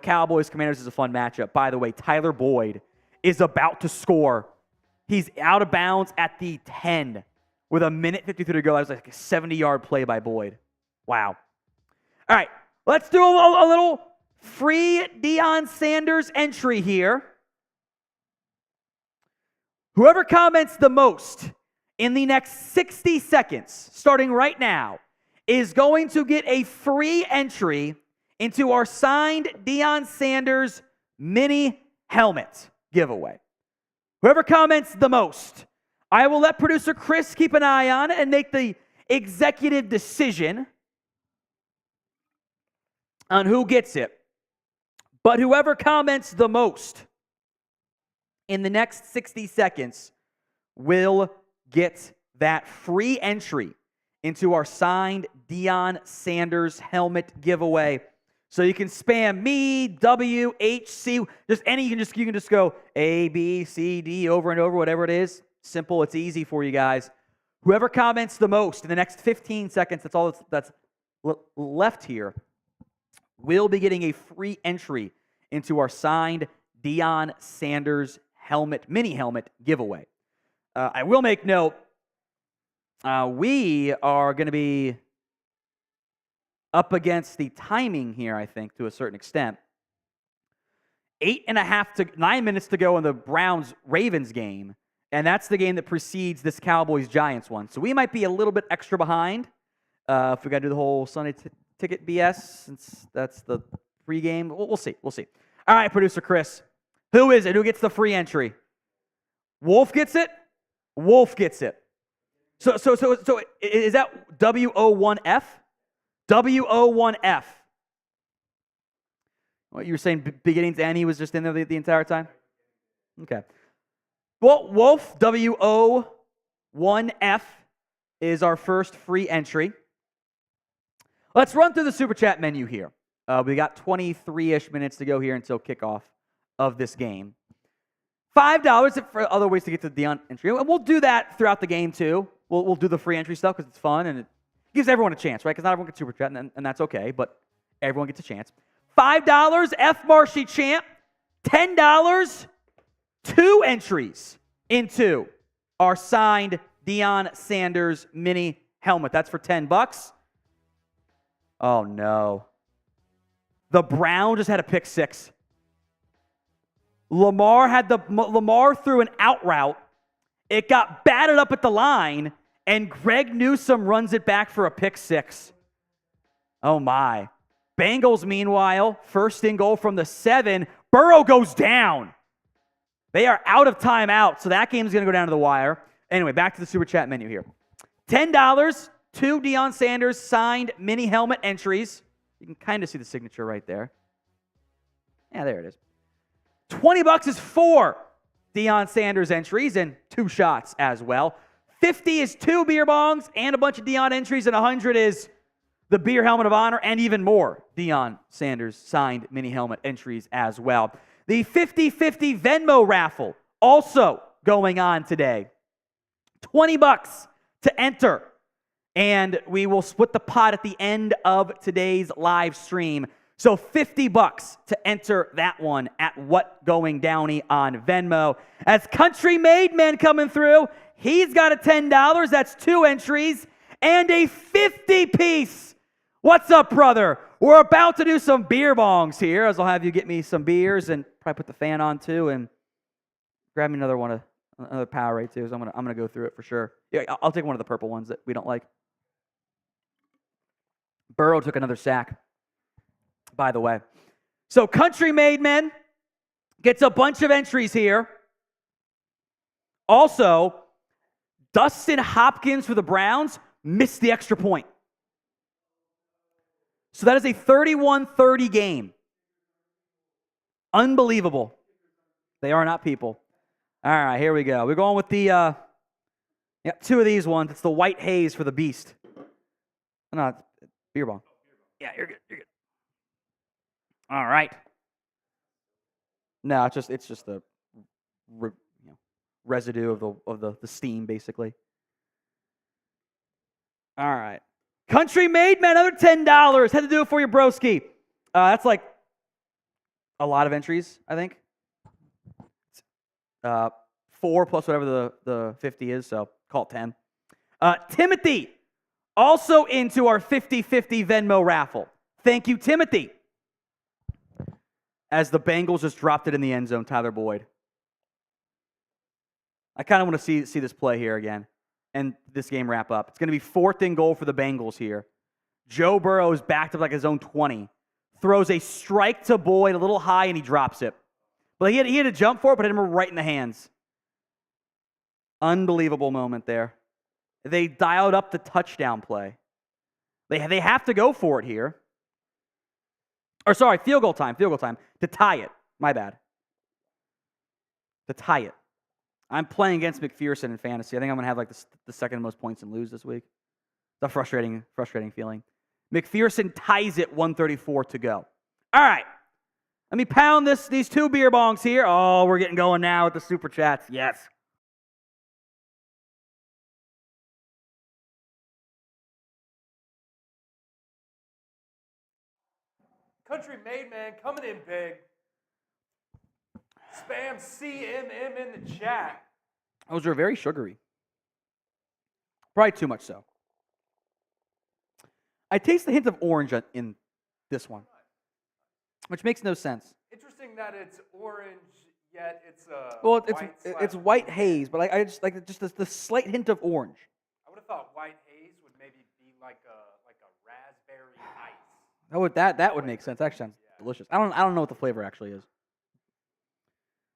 Cowboys Commanders is a fun matchup. By the way, Tyler Boyd is about to score. He's out of bounds at the 10 with 1:53 to go. That was like a 70-yard play by Boyd. Wow. All right, let's do a little free Deion Sanders entry here. Whoever comments the most in the next 60 seconds, starting right now, is going to get a free entry into our signed Deion Sanders mini helmet giveaway. Whoever comments the most, I will let producer Chris keep an eye on it and make the executive decision on who gets it. But whoever comments the most in the next 60 seconds will get that free entry into our signed Deion Sanders helmet giveaway. So you can spam me, W, H, C, just any, you can just go A, B, C, D over and over, whatever it is. Simple, it's easy for you guys. Whoever comments the most in the next 15 seconds, that's all that's left here, will be getting a free entry into our signed Deion Sanders helmet, mini helmet giveaway. I will make note, we are going to be up against the timing here, I think, to a certain extent. 8.5 to 9 minutes to go in the Browns-Ravens game, and that's the game that precedes this Cowboys-Giants one. So we might be a little bit extra behind if we got to do the whole Sunday ticket BS, since that's the pregame. We'll see. We'll see. All right, producer Chris, who is it? Who gets the free entry? Wolf gets it? Wolf gets it. So is that WO1F? WO1F. What you were saying, beginnings, and he was just in there the entire time? Okay. Well, Wolf, WO1F, is our first free entry. Let's run through the Super Chat menu here. We got 23-ish minutes to go here until kickoff of this game. $5 for other ways to get to the entry. And we'll do that throughout the game, too. We'll do the free entry stuff because it's fun and it gives everyone a chance, right? Because not everyone gets Super Chat, and that's okay, but everyone gets a chance. $5, F. Marshy Champ. $10, 2 entries into our signed Deion Sanders mini helmet. That's for $10. Oh, no. The Browns just had a pick six. Lamar threw an out route. It got batted up at the line, and Greg Newsome runs it back for a pick six. Oh, my. Bengals, meanwhile, first and goal from the 7. Burrow goes down. They are out of timeout, so that game's going to go down to the wire. Anyway, back to the Super Chat menu here. $10, 2 Deion Sanders signed mini helmet entries. You can kind of see the signature right there. Yeah, there it is. $20 is 4 Deion Sanders entries and 2 shots as well. $50 is 2 beer bongs and a bunch of Deion entries, and $100 is the beer helmet of honor and even more Deion Sanders signed mini helmet entries as well. The 50-50 Venmo raffle also going on today. $20 to enter. And we will split the pot at the end of today's live stream. So $50 to enter that one at What Going Downey on Venmo. As Country Made Man coming through, he's got a $10. That's 2 entries and a 50-piece. What's up, brother? We're about to do some beer bongs here, as I'll have you get me some beers and probably put the fan on too and grab me another one, another Powerade too. So I'm gonna go through it for sure. Yeah, I'll take one of the purple ones that we don't like. Burrow took another sack, by the way. So Country Made Men gets a bunch of entries here. Also, Dustin Hopkins for the Browns missed the extra point. So that is a 31-30 game. Unbelievable. They are not people. All right, here we go. We're going with the 2 of these ones. It's the White Haze for the Beast. No, it's beer bong. Yeah, you're good. You're good. All right. No, it's just the residue of the steam, basically. All right. Country Made Man, another $10. Had to do it for your broski. That's like a lot of entries, I think. 4 plus whatever the 50 is, so call it 10. Timothy, also into our 50-50 Venmo raffle. Thank you, Timothy. As the Bengals just dropped it in the end zone, Tyler Boyd. I kind of want to see this play here again and this game wrap up. It's going to be 4th and goal for the Bengals here. Joe Burrow is backed up like his own 20. Throws a strike to Boyd a little high, and he drops it. But he had to jump for it, but hit him right in the hands. Unbelievable moment there. They dialed up the touchdown play. They have to go for it here. Or sorry, field goal time to tie it. My bad. To tie it. I'm playing against McPherson in fantasy. I think I'm going to have like the second most points and lose this week. It's a frustrating feeling. McPherson ties it 1:34 to go. All right. Let me pound these 2 beer bongs here. Oh, we're getting going now with the Super Chats. Yes. Country Made Man coming in big. Spam CMM in the chat. Those are very sugary. Probably too much so. I taste the hint of orange in this one, which makes no sense. Interesting that it's orange, yet it's it's white haze, but I just like just the slight hint of orange. I would have thought white haze would maybe be like a raspberry ice. That would make sense. That actually sounds delicious. I don't know what the flavor actually is.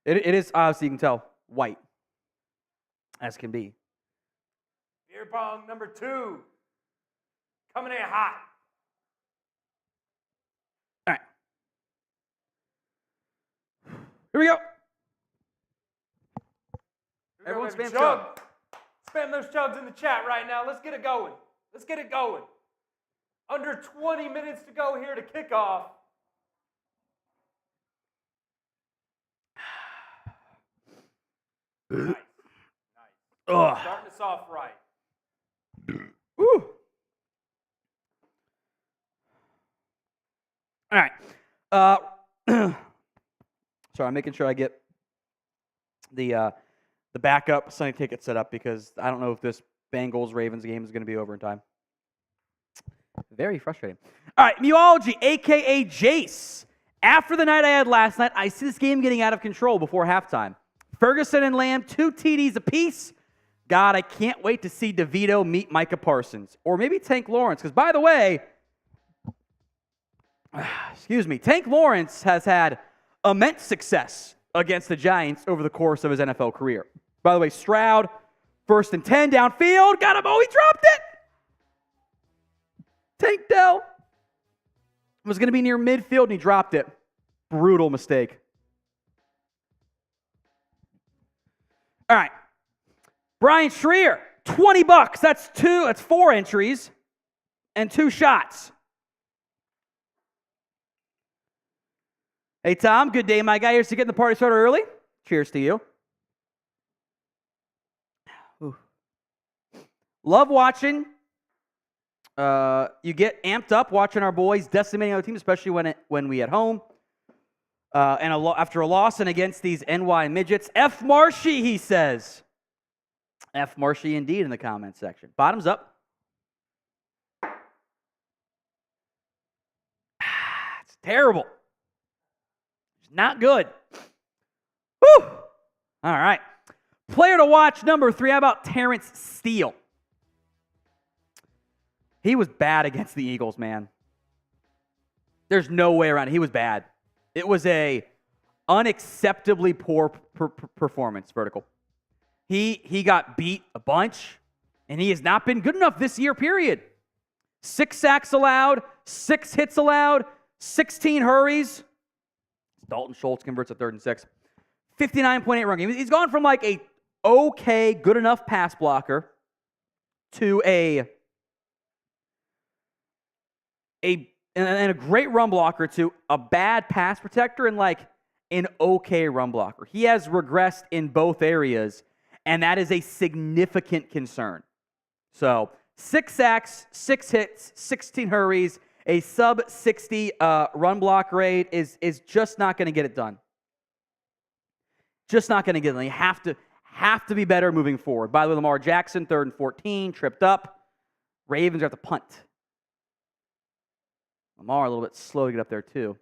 It is obviously you can tell white as can be. Beer bong number 2 coming in hot. All right, here we go. Everyone spam chug. Spam those chugs in the chat right now. Let's get it going. Under 20 minutes to go here to kick off. Nice. Starting us off right. Ooh. All right. Sorry, I'm making sure I get the backup Sunday ticket set up because I don't know if this Bengals-Ravens game is going to be over in time. Very frustrating. All right, Muology, a.k.a. Jace. After the night I had last night, I see this game getting out of control before halftime. Ferguson and Lamb, 2 TDs apiece. God, I can't wait to see DeVito meet Micah Parsons. Or maybe Tank Lawrence, because by the way, Tank Lawrence has had immense success against the Giants over the course of his NFL career. By the way, Stroud, 1st and 10, downfield, got him, oh, he dropped it! Tank Dell was going to be near midfield, and he dropped it. Brutal mistake. All right. Brian Schreier, $20. That's 4 entries and 2 shots. Hey, Tom, good day, my guy. Here's to getting the party started early. Cheers to you. Ooh. Love watching. You get amped up watching our boys decimating other teams, especially when we at home. And after a loss and against these NY midgets. F. Marshy, he says. F. Marshy indeed in the comments section. Bottoms up. It's terrible. It's not good. Whew. All right. Player to watch, number 3. How about Terrence Steele? He was bad against the Eagles, man. There's no way around it. He was bad. It was a unacceptably poor performance, vertical. He got beat a bunch, and he has not been good enough this year, period. 6 sacks allowed, 6 hits allowed, 16 hurries. Dalton Schultz converts a 3rd and 6. 59.8 run game. He's gone from like a okay, good enough pass blocker to a great run blocker to a bad pass protector and like an okay run blocker. He has regressed in both areas, and that is a significant concern. So 6 sacks, 6 hits, 16 hurries, a sub-60 run block rate is just not going to get it done. Just not going to get it done. You have to be better moving forward. By the way, Lamar Jackson, 3rd and 14, tripped up. Ravens are at the punt. Lamar a little bit slow to get up there too.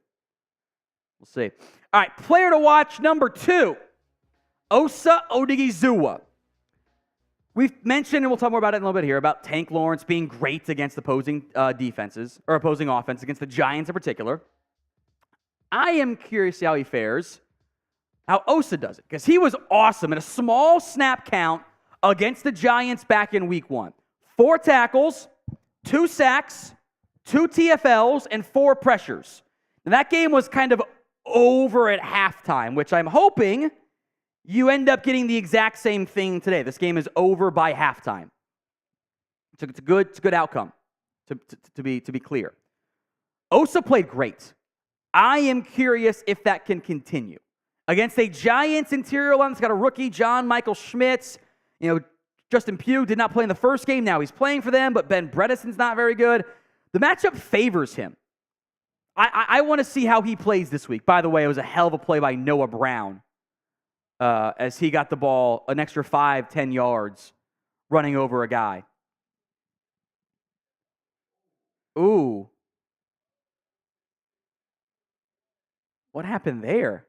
We'll see. All right, player to watch, number 2, Osa Odigizua. We've mentioned, and we'll talk more about it in a little bit here, about Tank Lawrence being great against opposing defenses, or opposing offense, against the Giants in particular. I am curious to see how he fares, how Osa does it, because he was awesome in a small snap count against the Giants back in week 1. 4 tackles, 2 sacks, 2 TFLs, and 4 pressures. Now, that game was kind of over at halftime, which I'm hoping you end up getting the exact same thing today. This game is over by halftime. It's a good outcome, to be clear. Osa played great. I am curious if that can continue. Against a Giants interior line that's got a rookie, John Michael Schmitz. Justin Pugh did not play in the first game. Now he's playing for them, but Ben Bredeson's not very good. The matchup favors him. I want to see how he plays this week. By the way, it was a hell of a play by Noah Brown as he got the ball an extra 5-10 yards running over a guy. Ooh. What happened there?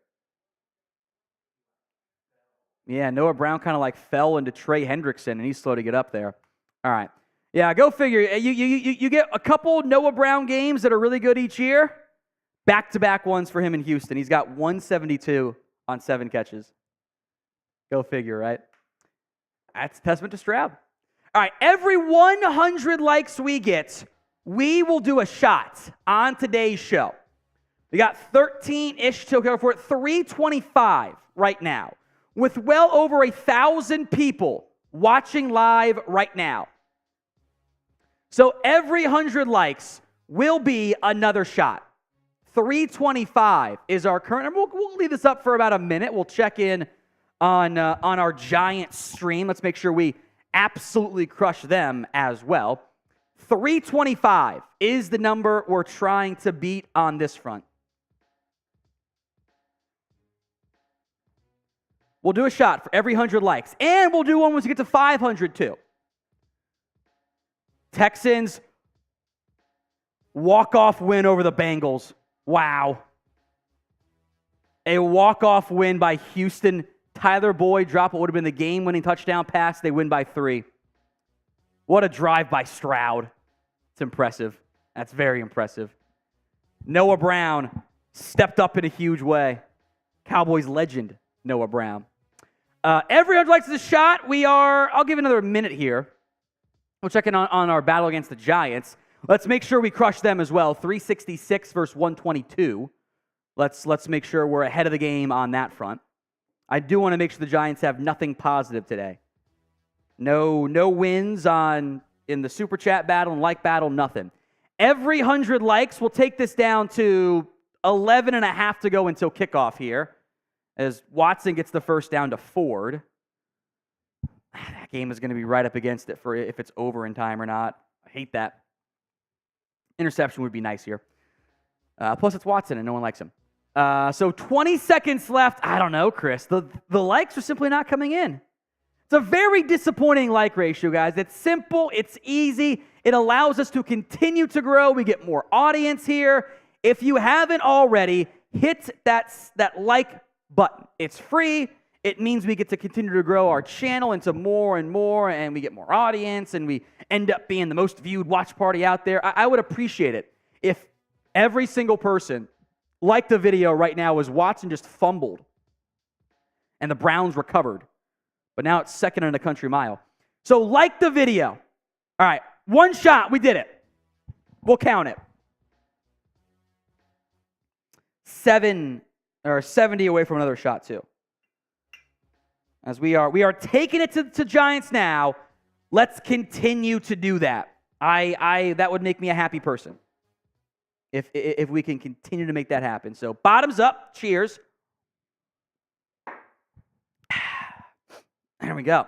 Yeah, Noah Brown kind of like fell into Trey Hendrickson, and he's slow to get up there. All right. Yeah, go figure. You get a couple Noah Brown games that are really good each year. Back-to-back ones for him in Houston. He's got 172 on 7 catches. Go figure, right? That's a testament to Stroud. All right, every 100 likes we get, we will do a shot on today's show. We got 13-ish to go for it, 325 right now, with well over 1,000 people watching live right now. So every 100 likes will be another shot. 325 is our current number. We'll leave this up for about a minute. We'll check in on our Giant stream. Let's make sure we absolutely crush them as well. 325 is the number we're trying to beat on this front. We'll do a shot for every 100 likes. And we'll do one once we get to 500 too. Texans walk-off win over the Bengals. Wow. A walk-off win by Houston. Tyler Boyd dropped what would have been the game-winning touchdown pass. They win by 3. What a drive by Stroud. It's impressive. That's very impressive. Noah Brown stepped up in a huge way. Cowboys legend, Noah Brown. Everyone likes the shot. I'll give another minute here. We'll check in on our battle against the Giants. Let's make sure we crush them as well. 366 versus 122. Let's make sure we're ahead of the game on that front. I do want to make sure the Giants have nothing positive today. No wins in the Super Chat battle and like battle, nothing. Every 100 likes will take this down to 11 and a half to go until kickoff here, as Watson gets the first down to Ford. That game is going to be right up against it for if it's over in time or not. I hate that. Interception would be nice here. Plus, it's Watson, and no one likes him. So 20 seconds left. I don't know, Chris. The likes are simply not coming in. It's a very disappointing like ratio, guys. It's simple. It's easy. It allows us to continue to grow. We get more audience here. If you haven't already, hit that like button. It's free. It means we get to continue to grow our channel into more and more, and we get more audience, and we end up being the most viewed watch party out there. I would appreciate it if every single person liked the video right now as Watson just fumbled and the Browns recovered. But now it's second in a country mile. So like the video. All right, one shot. We did it. We'll count it. 70 away from another shot too. As we are taking it to Giants now. Let's continue to do that. That would make me a happy person if we can continue to make that happen. So bottoms up. Cheers. There we go.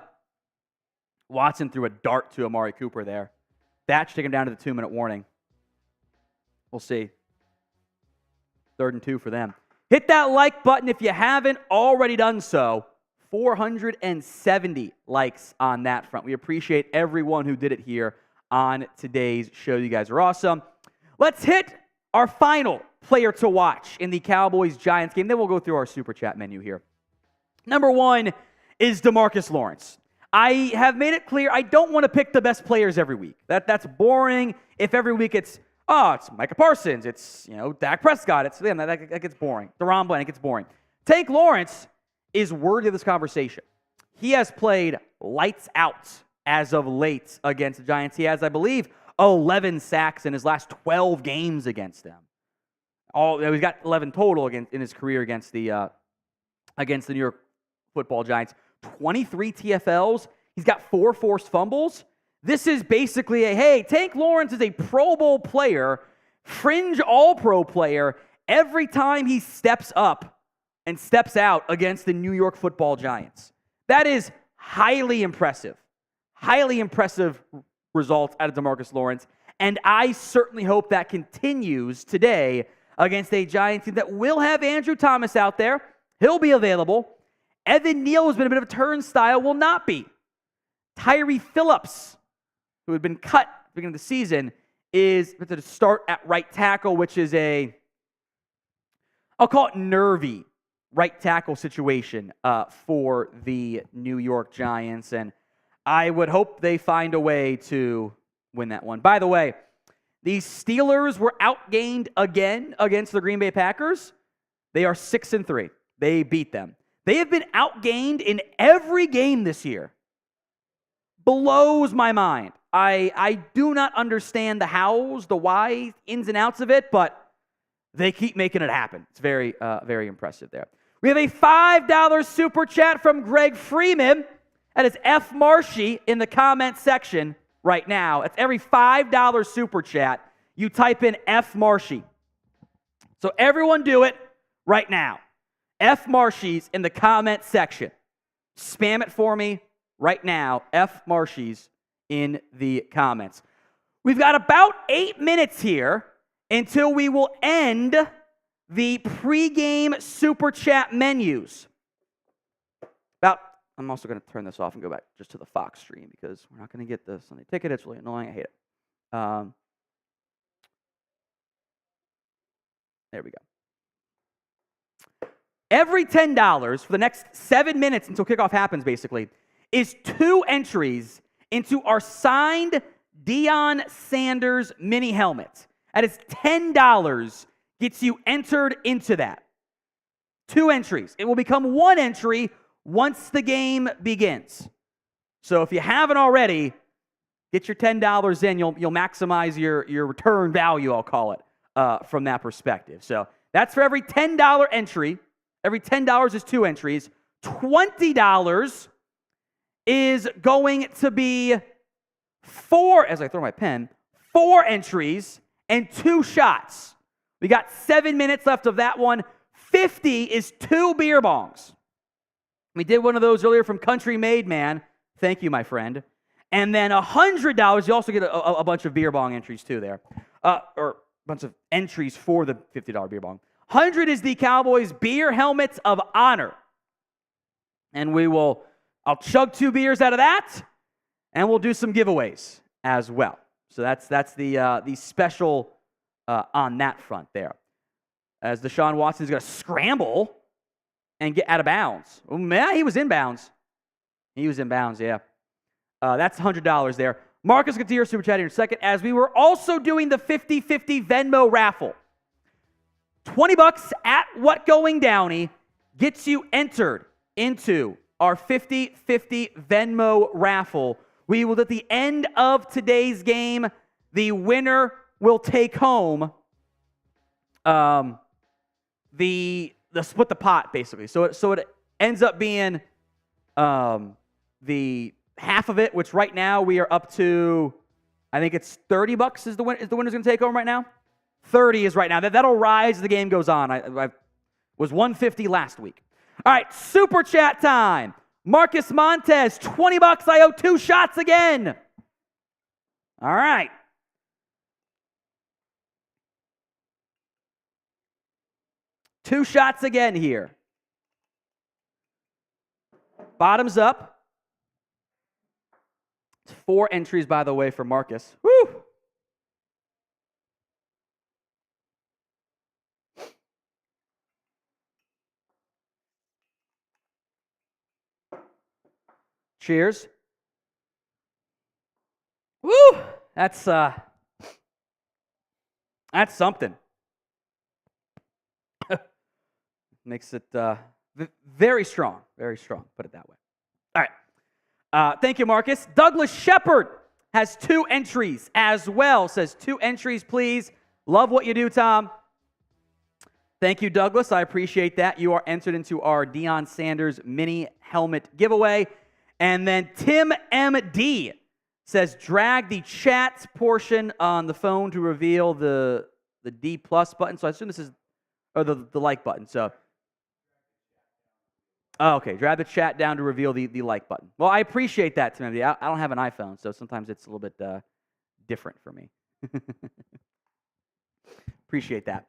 Watson threw a dart to Amari Cooper there. That should take him down to the 2-minute warning. We'll see. 3rd and 2 for them. Hit that like button if you haven't already done so. 470 likes on that front. We appreciate everyone who did it here on today's show. You guys are awesome. Let's hit our final player to watch in the Cowboys-Giants game. Then we'll go through our Super Chat menu here. Number 1 is DeMarcus Lawrence. I have made it clear I don't want to pick the best players every week. That's boring. If every week it's Micah Parsons, it's Dak Prescott, that gets boring. DeRon Bland, it gets boring. Tank Lawrence is worthy of this conversation. He has played lights out as of late against the Giants. He has, I believe, 11 sacks in his last 12 games against them. He's got 11 total in his career against the New York Football Giants. 23 TFLs. He's got 4 forced fumbles. This is basically Tank Lawrence is a Pro Bowl player, fringe All-Pro player, every time he steps up and steps out against the New York Football Giants. That is highly impressive. Highly impressive results out of DeMarcus Lawrence, and I certainly hope that continues today against a Giants team that will have Andrew Thomas out there. He'll be available. Evan Neal has been a bit of a turnstile, will not be. Tyree Phillips, who had been cut at the beginning of the season, is to start at right tackle, which is I'll call it nervy right tackle situation for the New York Giants, and I would hope they find a way to win that one. By the way, the Steelers were outgained again against the Green Bay Packers. They are 6-3. They beat them. They have been outgained in every game this year. Blows my mind. I do not understand the hows, the whys, ins and outs of it, but they keep making it happen. It's very, very impressive there. We have a $5 super chat from Greg Freeman. That is F. Marshy in the comment section right now. It's every $5 super chat. You type in F. Marshy. So everyone do it right now. F. Marshy's in the comment section. Spam it for me right now. F. Marshy's in the comments. We've got about 8 minutes here until we will end the pregame super chat menus. I'm also going to turn this off and go back just to the Fox stream because we're not going to get the Sunday ticket. It's really annoying. I hate it. There we go. Every $10 for the next 7 minutes until kickoff happens, basically, is 2 entries into our signed Deion Sanders mini helmet. That is $10 gets you entered into that. 2 entries. It will become 1 entry once the game begins. So if you haven't already, get your $10 in. You'll maximize your return value, I'll call it, from that perspective. So that's for every $10 entry. Every $10 is 2 entries. $20 is going to be 4, as I throw my pen, 4 entries and 2 shots. We got 7 minutes left of that one. 50 is 2 beer bongs. We did one of those earlier from Country Made Man. Thank you, my friend. And then $100, you also get a bunch of beer bong entries too there. Or a bunch of entries for the $50 beer bong. 100 is the Cowboys beer helmets of honor. And I'll chug 2 beers out of that, and we'll do some giveaways as well. So that's the special on that front there. As Deshaun Watson's going to scramble and get out of bounds. Oh, man, he was in bounds. He was in bounds, yeah. That's $100 there. Marcus, get to your super chat here in a second, as we were also doing the 50-50 Venmo raffle. $20 at What Going Downey gets you entered into our 50-50 Venmo raffle. We will, at the end of today's game, the winner will take home the split the pot, basically. So it ends up being the half of it, which right now we are up to, I think it's $30 is the winner's going to take home right now. 30 is right now. That'll rise as the game goes on. I was 150 last week. All right, super chat time. Marcus Montez, $20. I owe 2 shots again. All right. Two shots again here. Bottoms up. 4 entries, by the way, for Marcus. Woo! Cheers. Woo! That's something. Makes it very strong. Very strong, put it that way. All right. Thank you, Marcus. Douglas Shepard has 2 entries as well. Says 2 entries, please. Love what you do, Tom. Thank you, Douglas. I appreciate that. You are entered into our Deion Sanders mini helmet giveaway. And then Tim M.D. says, drag the chat portion on the phone to reveal the D plus button. So I assume this is, or the like button. So, okay, drag the chat down to reveal the like button. Well, I appreciate that, Tim M.D. I don't have an iPhone, so sometimes it's a little bit different for me. Appreciate that.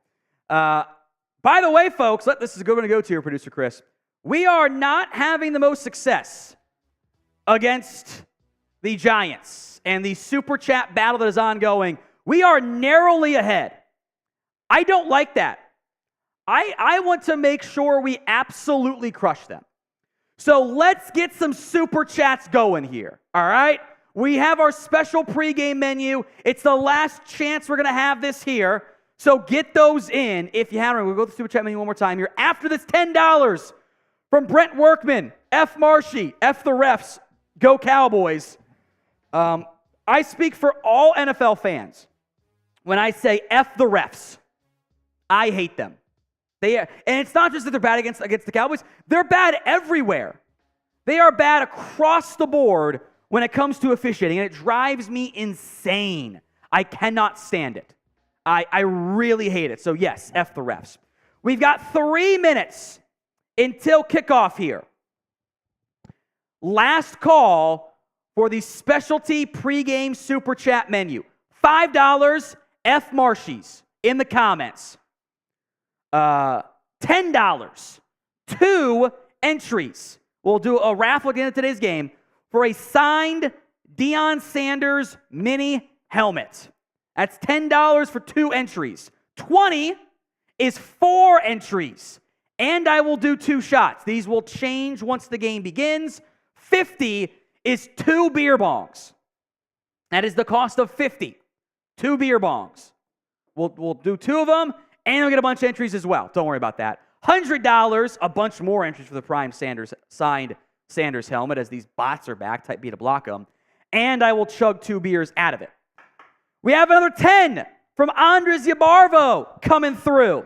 By the way, folks, this is a good one to go to here, Producer Chris. We are not having the most success against the Giants and the super chat battle that is ongoing. We are narrowly ahead. I don't like that. I want to make sure we absolutely crush them. So let's get some super chats going here, all right? We have our special pregame menu. It's the last chance we're going to have this here. So get those in if you haven't. We'll go to the super chat menu one more time here. After this, $10 from Brent Workman, F. Marshy, F the refs, go Cowboys. I speak for all NFL fans when I say F the refs. I hate them. And it's not just that they're bad against the Cowboys. They're bad everywhere. They are bad across the board when it comes to officiating, and it drives me insane. I cannot stand it. I really hate it. So yes, F the refs. We've got 3 minutes until kickoff here. Last call for the specialty pregame super chat menu. $5, F Marshies in the comments. $10, 2 entries. We'll do a raffle again in today's game for a signed Deion Sanders mini helmet. That's $10 for 2 entries. 20 is 4 entries. And I will do 2 shots. These will change once the game begins. 50 is 2 beer bongs. That is the cost of 50. 2 beer bongs. We'll do 2 of them, and we'll get a bunch of entries as well. Don't worry about that. $100, a bunch more entries for the Prime Sanders signed Sanders helmet, as these bots are back. Type B to block them. And I will chug 2 beers out of it. We have another 10 from Andres Yabarvo coming through.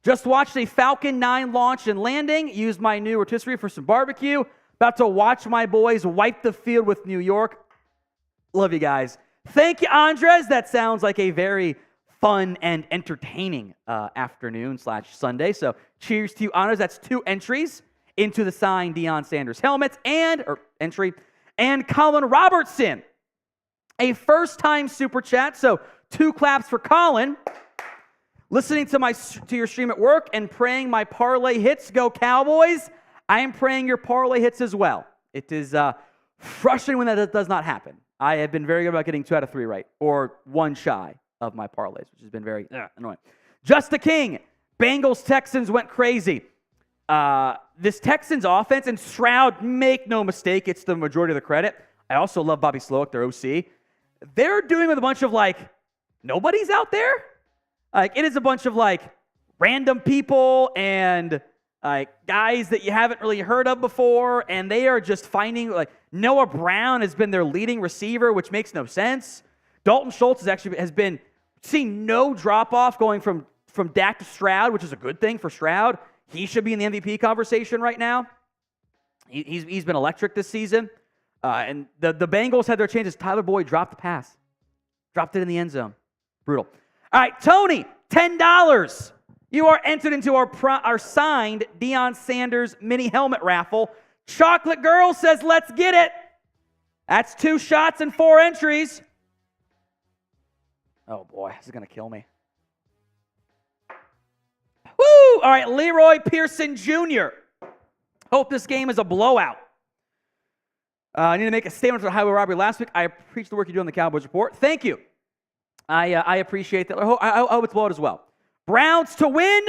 Just watched a Falcon 9 launch and landing. Used my new rotisserie for some barbecue. About to watch my boys wipe the field with New York. Love you guys. Thank you, Andres. That sounds like a very fun and entertaining afternoon/Sunday. So cheers to you, Andres. That's 2 entries into the signed Deion Sanders helmets entry. And Colin Robertson, a first-time super chat. So 2 claps for Colin. Listening to your stream at work and praying my parlay hits. Go Cowboys. I am praying your parlay hits as well. It is frustrating when that does not happen. I have been very good about getting 2 out of 3 right, or 1 shy of my parlays, which has been very annoying. Just the King. Bengals-Texans went crazy. This Texans offense, and Stroud, make no mistake, it's the majority of the credit. I also love Bobby Slowick, their OC. They're doing with a bunch of, nobodies out there. It is a bunch of, random people and, guys that you haven't really heard of before, and they are just finding, Noah Brown has been their leading receiver, which makes no sense. Dalton Schultz has been seeing no drop-off going from Dak to Stroud, which is a good thing for Stroud. He should be in the MVP conversation right now. He's been electric this season. And the Bengals had their chances. Tyler Boyd dropped the pass. Dropped it in the end zone. Brutal. All right, Tony, $10. You are entered into our signed Deion Sanders mini helmet raffle. Chocolate Girl says, let's get it. That's 2 shots and 4 entries. Oh, boy, this is going to kill me. Woo! All right, Leroy Pearson Jr. Hope this game is a blowout. I need to make a statement for the highway robbery last week. I appreciate the work you do on the Cowboys Report. Thank you. I appreciate that. I hope it's blowout as well. Browns to win.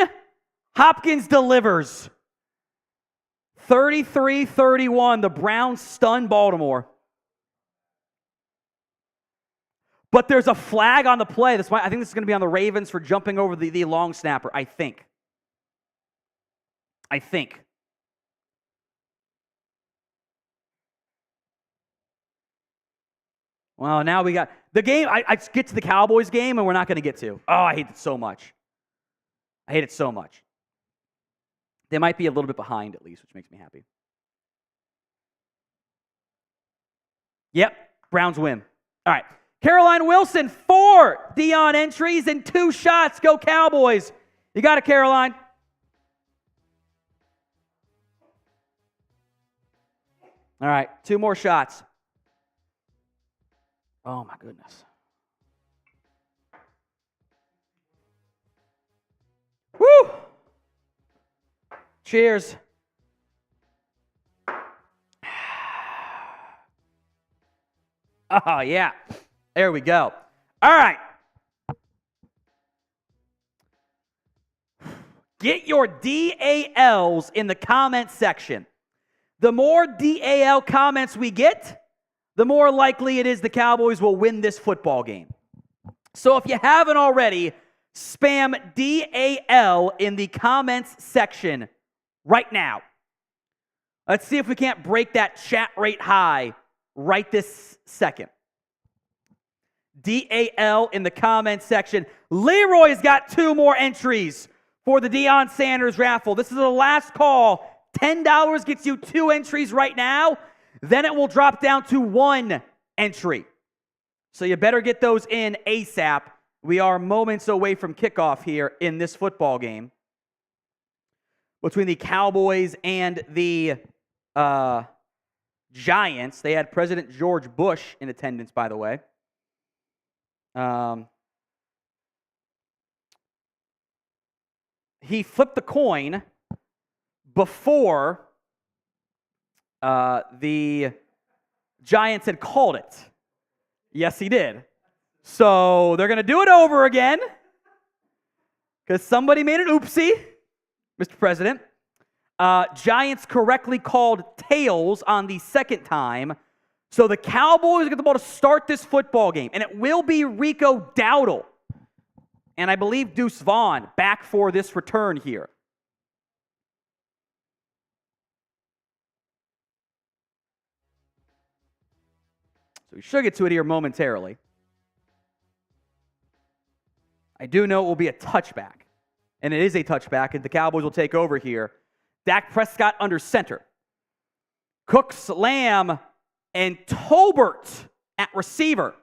Hopkins delivers. 33-31. The Browns stun Baltimore. But there's a flag on the play. I think this is going to be on the Ravens for jumping over the long snapper. I think. Well, now we got the game. I get to the Cowboys game, and we're not going to get to. Oh, I hate it so much. They might be a little bit behind at least, which makes me happy. Yep, Browns win. All right. Caroline Wilson, 4 Deion entries and 2 shots. Go Cowboys. You got it, Caroline. All right, 2 more shots. Oh, my goodness. Woo! Cheers. Oh, yeah. There we go. All right. Get your DALs in the comments section. The more DAL comments we get, the more likely it is the Cowboys will win this football game. So if you haven't already, spam DAL in the comments section right now. Let's see if we can't break that chat rate high right this second. DAL in the comments section. Leroy's got 2 more entries for the Deion Sanders raffle. This is the last call. $10 gets you 2 entries right now. Then it will drop down to 1 entry. So you better get those in ASAP. We are moments away from kickoff here in this football game between the Cowboys and the Giants. They had President George Bush in attendance, by the way. He flipped the coin before the Giants had called it. Yes, he did. So they're going to do it over again because somebody made an oopsie, Mr. President. Giants correctly called tails on the second time. So the Cowboys get the ball to start this football game. And it will be Rico Dowdle and I believe Deuce Vaughn back for this return here. So we should get to it here momentarily. I do know it will be a touchback. And it is a touchback, and the Cowboys will take over here. Dak Prescott under center. Cooks, Lamb, and Tolbert at receiver.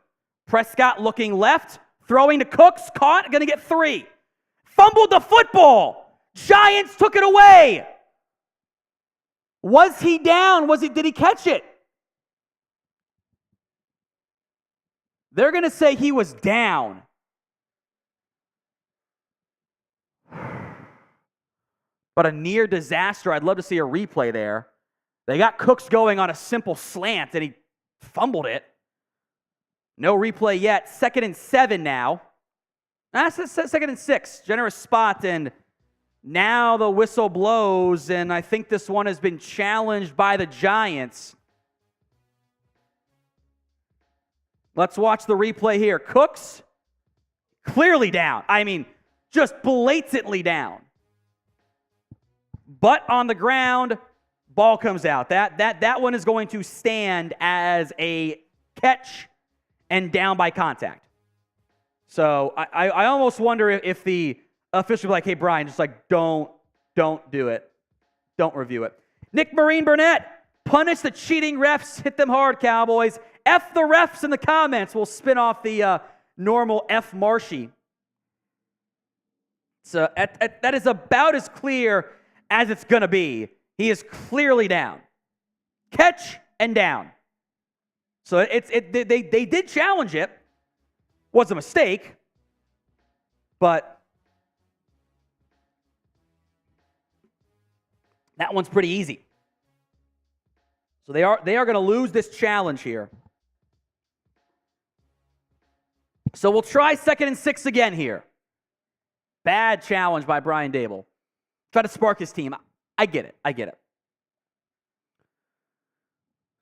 Prescott looking left, throwing to Cooks, caught, going to get 3. Fumbled the football. Giants took it away. Was he down? Did he catch it? They're going to say he was down. But a near disaster. I'd love to see a replay there. They got Cooks going on a simple slant, and he fumbled it. No replay yet. 2nd and 7 now. That's 2nd and 6. Generous spot, and now the whistle blows, and I think this one has been challenged by the Giants. Let's watch the replay here. Cooks, clearly down. I mean, just blatantly down. Butt on the ground, ball comes out. That one is going to stand as a catch and down by contact. So I almost wonder if the official will be like, hey, Brian, just like, don't do it. Don't review it. Nick Marine Burnett, punish the cheating refs. Hit them hard, Cowboys. F the refs in the comments. We'll spin off the normal F Marshy. So that is about as clear as it's going to be. He is clearly down. Catch and down. So they did challenge it. Was a mistake. But that one's pretty easy. So they are going to lose this challenge here. So we'll try 2nd and 6 again here. Bad challenge by Brian Dable. Try to spark his team. I get it.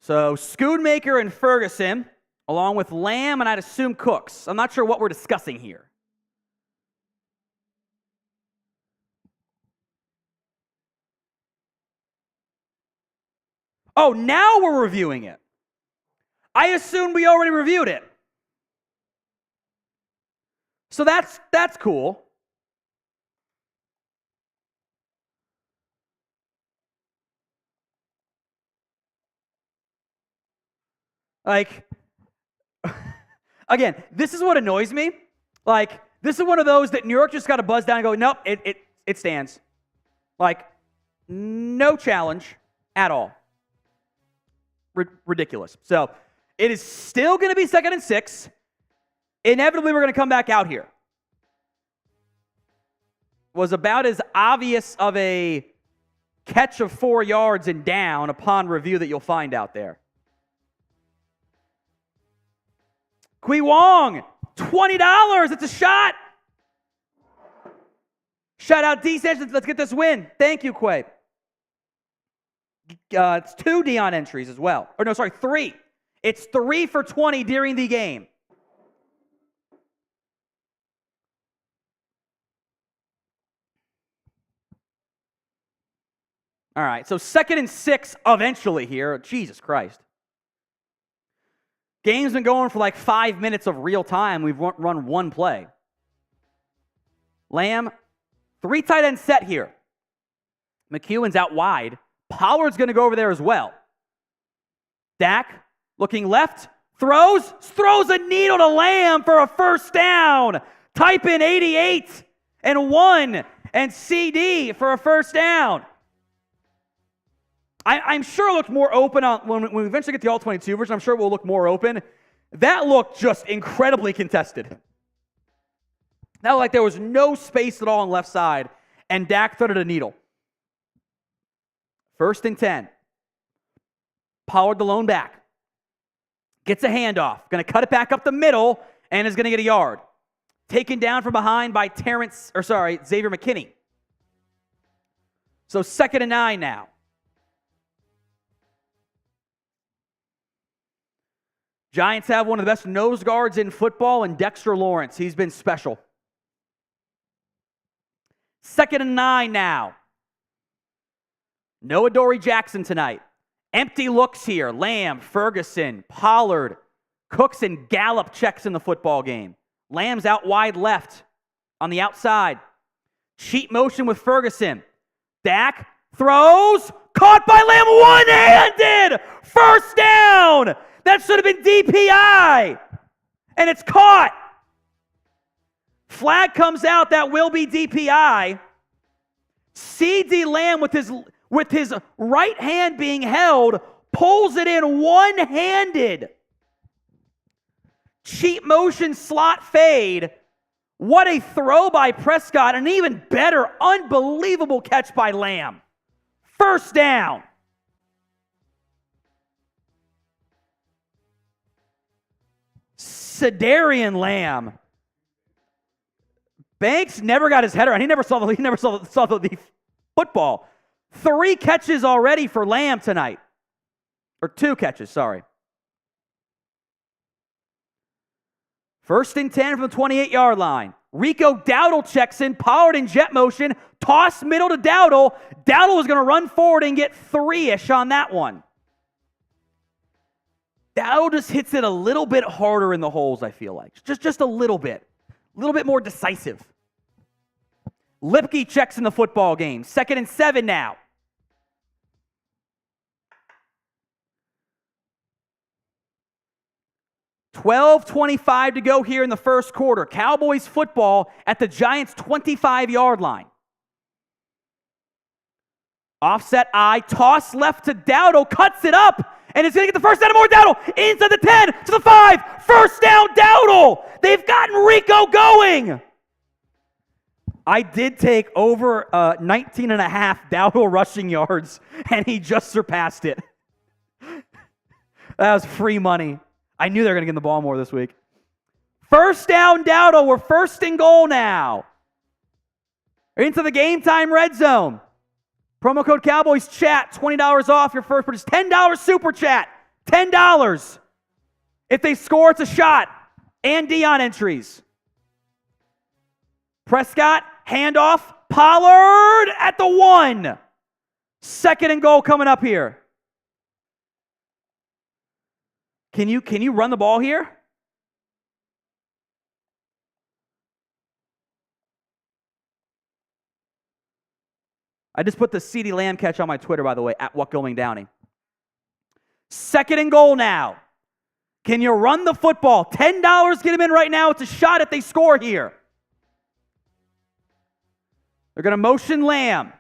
So Schoonmaker and Ferguson, along with Lamb and I'd assume Cooks. I'm not sure what we're discussing here. Oh, now we're reviewing it. I assumed we already reviewed it. So that's cool. Like, again, this is what annoys me. Like, this is one of those that New York just got to buzz down and go, nope, it stands. Like, no challenge at all. Ridiculous. So, it is still going to be 2nd and 6. Inevitably, we're going to come back out here. Was about as obvious of a catch of 4 yards and down upon review that you'll find out there. Kui Wong, $20. It's a shot. Shout out D Sanchez. Let's get this win. Thank you, Quay. It's 2 Dion entries as well. Or no, sorry, 3. It's 3 for 20 during the game. All right, so 2nd and 6 eventually here. Jesus Christ. Game's been going for like 5 minutes of real time. We've run one play. Lamb, 3 tight end set here. McEwen's out wide. Pollard's going to go over there as well. Dak looking left, throws a needle to Lamb for a first down. Type in 88 and 1 and CD for a first down. I'm sure it looked more open on when we eventually get the all-22 version. I'm sure it will look more open. That looked just incredibly contested. That looked like there was no space at all on the left side, and Dak threaded a needle. 1st and 10. Pollard the lone back. Gets a handoff. Going to cut it back up the middle, and is going to get a yard. taken down from behind by Xavier McKinney. So 2nd and 9 now. Giants have one of the best nose guards in football in Dexter Lawrence. He's been special. 2nd and 9 now. No Adoree Jackson tonight. Empty looks here. Lamb, Ferguson, Pollard, Cooks, and Gallup checks in the football game. Lamb's out wide left on the outside. Cheat motion with Ferguson. Dak throws. Caught by Lamb. One-handed. First down. That should have been DPI. And it's caught. Flag comes out. That will be DPI. C.D. Lamb with his right hand being held, pulls it in one-handed. Cheat motion slot fade. What a throw by Prescott. An even better, unbelievable catch by Lamb. First down. Cedarian Lamb. Banks never got his head around. He never saw the football. 3 catches already for Lamb tonight. Or 2 catches, sorry. 1st and 10 from the 28-yard line. Rico Dowdle checks in. Pollard in jet motion. Toss middle to Dowdle. Dowdle is going to run forward and get 3-ish on that one. Dowdle just hits it a little bit harder in the holes, I feel like. Just a little bit. A little bit more decisive. Lipke checks in the football game. 2nd and 7 now. $12:25 to go here in the first quarter. Cowboys football at the Giants' 25-yard line. Offset I, toss left to Dowdle, cuts it up, and it's going to get the first down. More Dowdle, inside the 10, to the 5, first down Dowdle. They've gotten Rico going. I did take over 19 and a half Dowdle rushing yards, and he just surpassed it. That was free money. I knew they were going to get the ball more this week. First down Dowdle. We're 1st and goal now. Into the game time red zone. Promo code Cowboys chat, $20 off your first purchase. $10 super chat, $10. If they score, it's a shot. And Dion entries. Prescott, handoff, Pollard at the 1. 2nd and goal coming up here. Can you run the ball here? I just put the C.D. Lamb catch on my Twitter, by the way, at Tom Downey. 2nd and goal now. Can you run the football? $10 get him in right now. It's a shot if they score here. They're going to motion Lamb.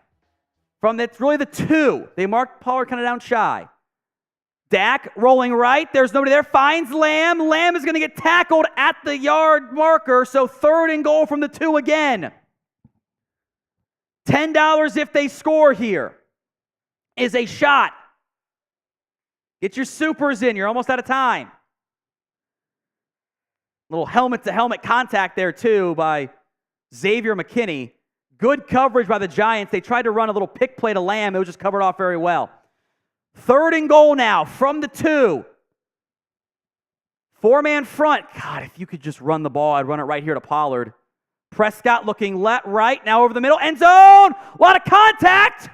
It's really the 2. They marked Pollard kind of down shy. Dak rolling right. There's nobody there. Finds Lamb. Lamb is going to get tackled at the yard marker. So 3rd and goal from the 2 again. $10 if they score here is a shot. Get your supers in. You're almost out of time. Little helmet-to-helmet contact there, too, by Xavier McKinney. Good coverage by the Giants. They tried to run a little pick play to Lamb. It was just covered off very well. 3rd and goal now from the 2. 4-man front. God, if you could just run the ball, I'd run it right here to Pollard. Prescott looking right, now over the middle. End zone! A lot of contact!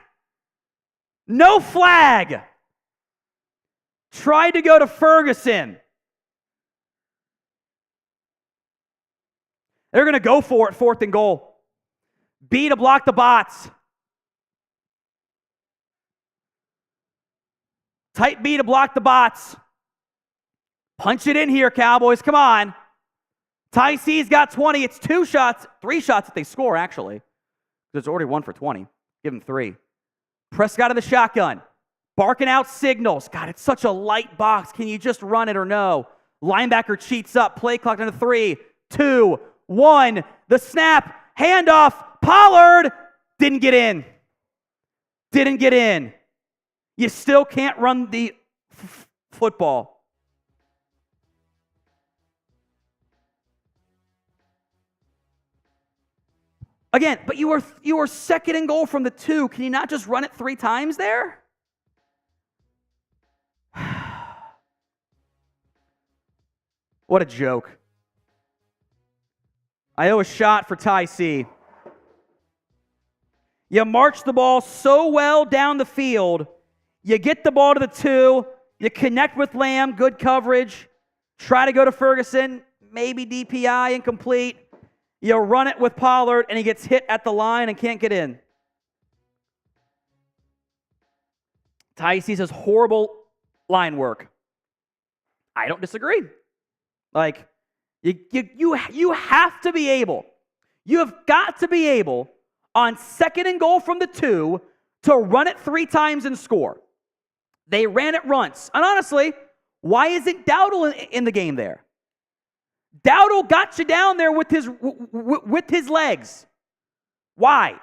No flag. Tried to go to Ferguson. They're going to go for it, 4th and goal. B to block the bots. Tight B to block the bots. Punch it in here, Cowboys. Come on. Ty C's got 20. It's 2 shots, 3 shots if they score, actually. There's already 1 for 20. Give him 3. Prescott of the shotgun. Barking out signals. God, it's such a light box. Can you just run it or no? Linebacker cheats up. Play clock into 3, 2, 1. The snap. Handoff. Pollard. Didn't get in. Didn't get in. You still can't run the football. Again, but you are second and goal from the 2. Can you not just run it 3 times there? What a joke. I owe a shot for Ty C. You march the ball so well down the field. You get the ball to the 2. You connect with Lamb, good coverage. Try to go to Ferguson, maybe DPI, incomplete. You run it with Pollard, and he gets hit at the line and can't get in. Ty C says horrible line work. I don't disagree. Like, you have to be able, you have got to be able on second and goal from the 2 to run it 3 times and score. They ran it once. And honestly, why isn't Dowdle in the game there? Dowdle got you down there with his legs. Why?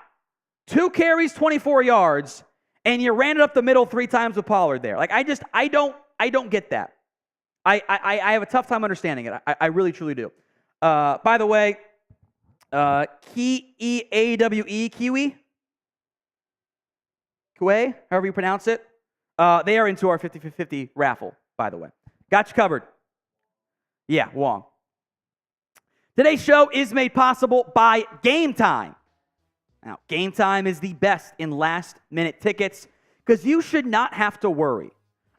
2 carries, 24 yards, and you ran it up the middle 3 times with Pollard there. Like, I don't get that. I have a tough time understanding it. I really, truly do. By the way, Kiwi, however you pronounce it, they are into our 50-50 raffle, by the way. Got you covered. Yeah, Wong. Today's show is made possible by Game Time. Now, Game Time is the best in last-minute tickets because you should not have to worry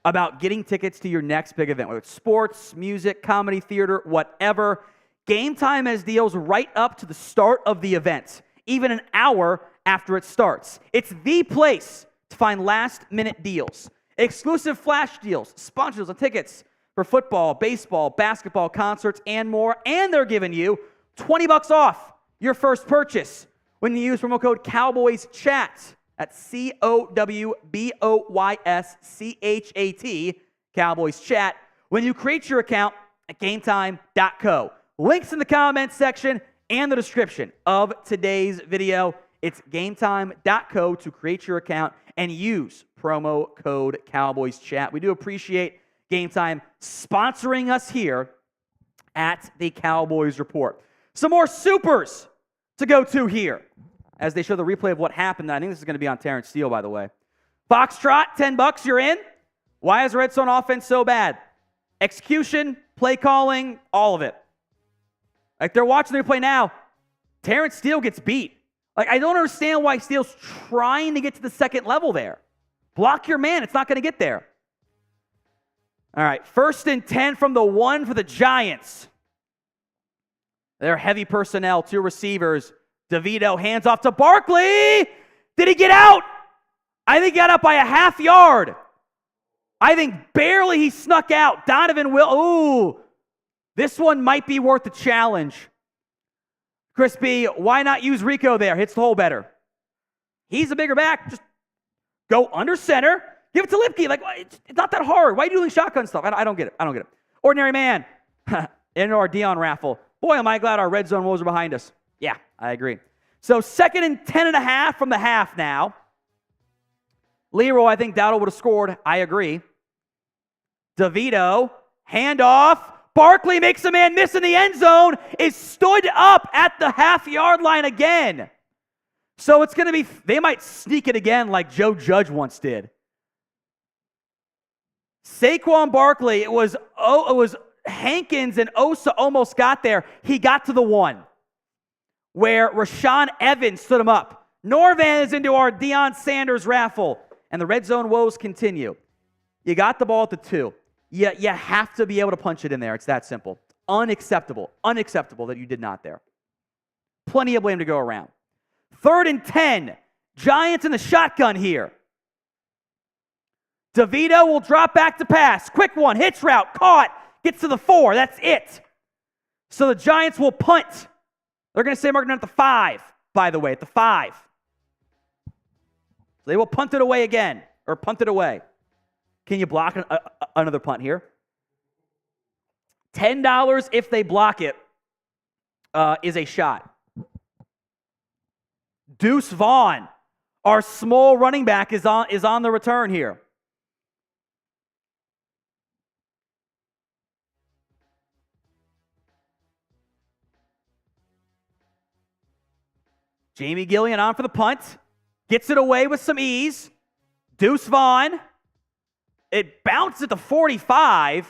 about getting tickets to your next big event, whether it's sports, music, comedy, theater, whatever. Game Time has deals right up to the start of the event, even an hour after it starts. It's the place to find last-minute deals, exclusive flash deals, sponsors on tickets for football, baseball, basketball, concerts, and more. And they're giving you $20 off your first purchase when you use promo code Cowboys Chat. That's COWBOYSCHAT, Cowboys Chat, when you create your account at GameTime.co. Links in the comments section and the description of today's video. It's GameTime.co to create your account and use promo code Cowboys Chat. We do appreciate Game Time sponsoring us here at the Cowboys Report. Some more supers to go to here as they show the replay of what happened. I think this is going to be on Terrence Steele, by the way. Foxtrot, $10, you're in. Why is Red Zone offense so bad? Execution, play calling, all of it. Like, they're watching the replay now. Terrence Steele gets beat. Like, I don't understand why Steele's trying to get to the second level there. Block your man. It's not going to get there. All right, 1st and 10 from the 1 for the Giants. They're heavy personnel, 2 receivers. DeVito hands off to Barkley. Did he get out? I think he got out by a half yard. I think barely he snuck out. Donovan will. Ooh, this one might be worth a challenge. Chris B, why not use Rico there? Hits the hole better. He's a bigger back. Just go under center. Give it to Lipke. Like, it's not that hard. Why are you doing shotgun stuff? I don't get it. I don't get it. Ordinary man. In our Dion raffle. Boy, am I glad our red zone woes are behind us. Yeah, I agree. So 2nd and 10.5 from the half now. Leroy, I think Dowdle would have scored. I agree. DeVito, handoff. Barkley makes a man miss in the end zone. Is stood up at the half-yard line again. So it's going to be, they might sneak it again like Joe Judge once did. Saquon Barkley, it was Hankins and Osa almost got there. He got to the 1 where Rashaan Evans stood him up. Norvan is into our Deion Sanders raffle, and the red zone woes continue. You got the ball at the 2. You have to be able to punch it in there. It's that simple. Unacceptable that you did not there. Plenty of blame to go around. 3rd and 10. Giants in the shotgun here. DeVito will drop back to pass. Quick one, hitch route, caught, gets to the 4. That's it. So the Giants will punt. They're going to say marking at the 5, by the way, at the 5. So they will punt it away again, or punt it away. Can you block another punt here? $10 if they block it is a shot. Deuce Vaughn, our small running back, is on the return here. Jamie Gillian on for the punt. Gets it away with some ease. Deuce Vaughn. It bounced at the 45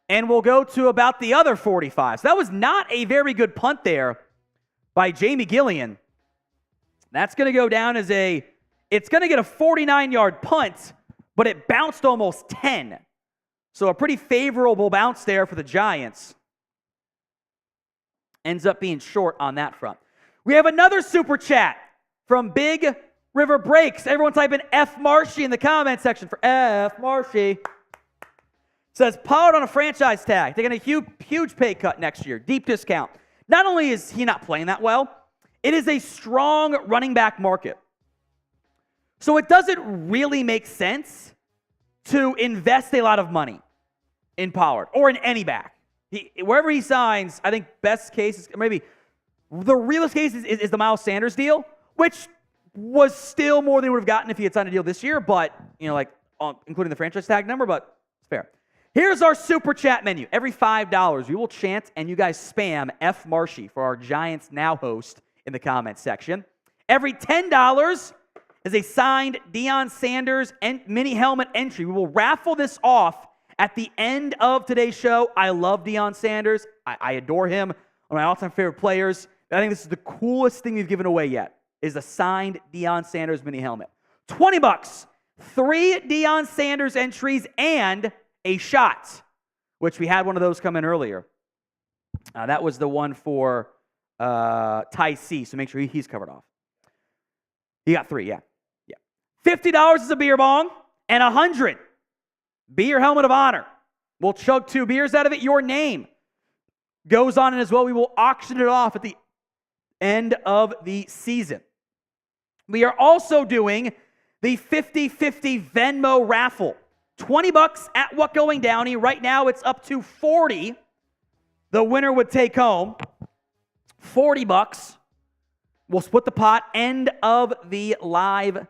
and will go to about the other 45. So that was not a very good punt there by Jamie Gillian. That's going to go down as it's going to get a 49-yard punt, but it bounced almost 10. So a pretty favorable bounce there for the Giants. Ends up being short on that front. We have another super chat from Big River Breaks. Everyone type in F Marshy in the comment section for F Marshy. Says, Pollard on a franchise tag, taking a huge pay cut next year, deep discount. Not only is he not playing that well, it is a strong running back market. So it doesn't really make sense to invest a lot of money in Pollard or in any back. Wherever he signs, I think best case is maybe the realest case is the Miles Sanders deal, which was still more than he would have gotten if he had signed a deal this year, but, including the franchise tag number, but it's fair. Here's our super chat menu. Every $5, we will chant and you guys spam F Marshy for our Giants Now host in the comments section. Every $10 is a signed Deion Sanders mini helmet entry. We will raffle this off at the end of today's show. I love Deion Sanders. I adore him. One of my all-time favorite players. I think this is the coolest thing we've given away yet, is a signed Deion Sanders mini helmet. $20. 3 Deion Sanders entries and a shot, which we had one of those come in earlier. That was the one for Ty C, so make sure he's covered off. He got 3, yeah. $50 is a beer bong, and $100. Beer helmet of honor. We'll chug 2 beers out of it. Your name goes on it as well. We will auction it off at the end of the season. We are also doing the 50-50 Venmo raffle. $20 at What Going Downey. Right now it's up to $40. The winner would take home $40. We'll split the pot. End of the live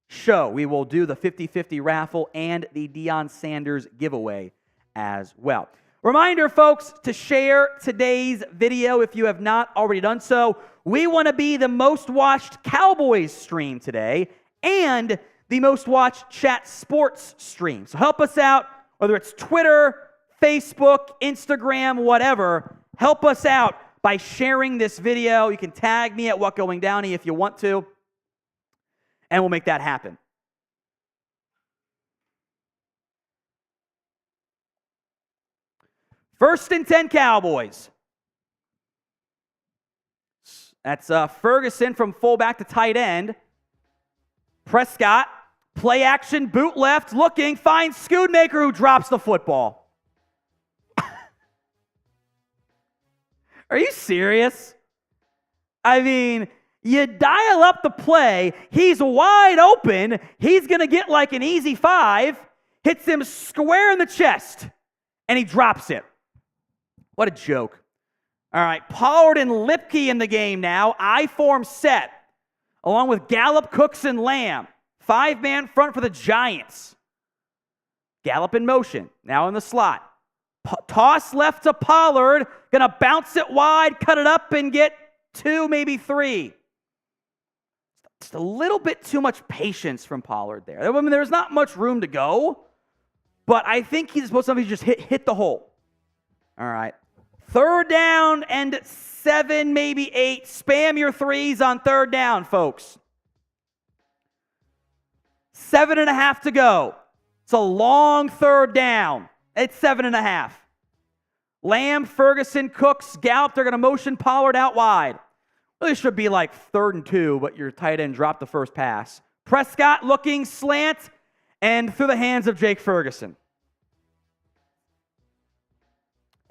show. We will do the 50-50 raffle and the Deion Sanders giveaway as well. Reminder, folks, to share today's video if you have not already done so. We want to be the most watched Cowboys stream today and the most watched Chat Sports stream. So help us out, whether it's Twitter, Facebook, Instagram, whatever. Help us out by sharing this video. You can tag me at What Going Downey if you want to, and we'll make that happen. First and 10 Cowboys. That's Ferguson from fullback to tight end. Prescott, play action, boot left, looking, finds Schoonmaker who drops the football. Are you serious? I mean, you dial up the play, he's wide open, he's going to get like an easy 5, hits him square in the chest, and he drops it. What a joke. All right, Pollard and Lipke in the game now. I-form set, along with Gallup, Cooks, and Lamb. 5-man front for the Giants. Gallup in motion, now in the slot. Toss left to Pollard, going to bounce it wide, cut it up, and get 2, maybe 3. Just a little bit too much patience from Pollard there. I mean, there's not much room to go, but I think he's supposed to just hit the hole. All right. 3rd down and 7, maybe 8. Spam your 3s on 3rd down, folks. 7.5 to go. It's a long 3rd down. It's 7.5. Lamb, Ferguson, Cooks, Gallup, they're going to motion Pollard out wide. Really should be like 3rd and 2, but your tight end dropped the first pass. Prescott looking, slant, and through the hands of Jake Ferguson.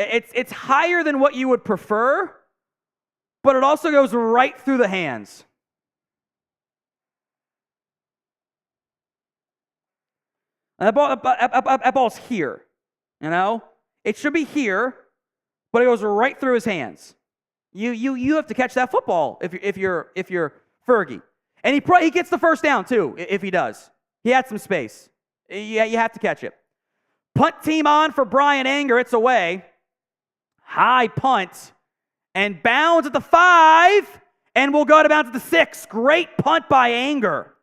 It's higher than what you would prefer, but it also goes right through the hands. And that ball's here, you know? It should be here, but it goes right through his hands. You have to catch that football if you're Fergie. And he gets the 1st down too, if he does. He had some space. Yeah, you have to catch it. Punt team on for Brian Anger. It's away. High punt and bounds at the 5, And we'll go to bounds at the 6. Great punt by Anger.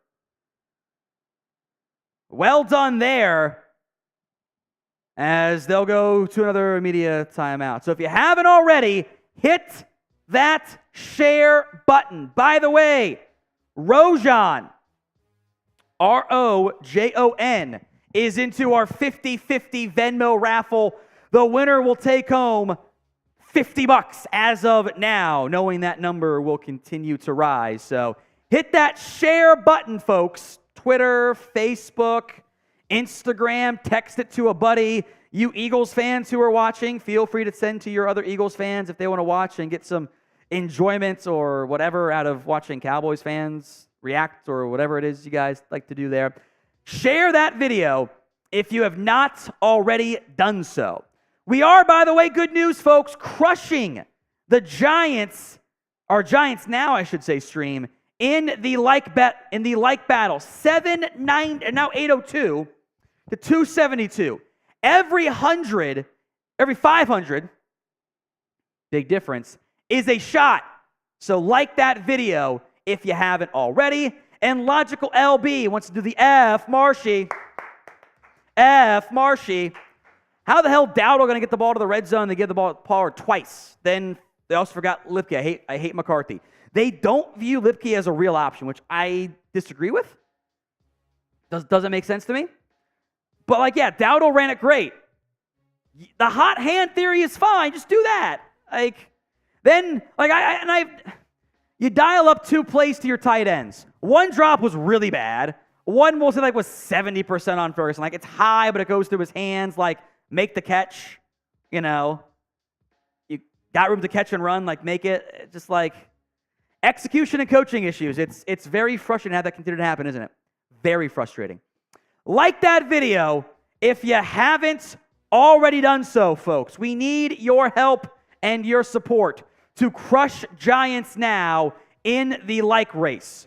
Well done there, as they'll go to another media timeout. So if you haven't already, hit that share button. By the way, Rojan, Rojon, is into our 50-50 Venmo raffle. The winner will take home $50 as of now, knowing that number will continue to rise. So hit that share button, folks. Twitter, Facebook, Instagram, text it to a buddy. You Eagles fans who are watching, feel free to send to your other Eagles fans if they want to watch and get some enjoyment or whatever out of watching Cowboys fans react or whatever it is you guys like to do there. Share that video if you have not already done so. We are, by the way, good news, folks, crushing the Giants, our Giants Now, I should say, stream in the like battle. 7-9 and now 802 to 272. Every 500, big difference, is a shot. So like that video if you haven't already. And Logical LB wants to do the F Marshy. F Marshy. How the hell Dowdle going to get the ball to the red zone? They give the ball to Pollard twice. Then they also forgot Lipke. I hate McCarthy. They don't view Lipke as a real option, which I disagree with. Doesn't make sense to me. But, Dowdle ran it great. The hot hand theory is fine. Just do that. You dial up 2 plays to your tight ends. One drop was really bad. One was 70% on Ferguson. It's high, but it goes through his hands. Make the catch. You got room to catch and run. Make it. Just execution and coaching issues. It's very frustrating to have that continue to happen, isn't it? Very frustrating. Like that video if you haven't already done so, folks. We need your help and your support to crush Giants Now in the like race.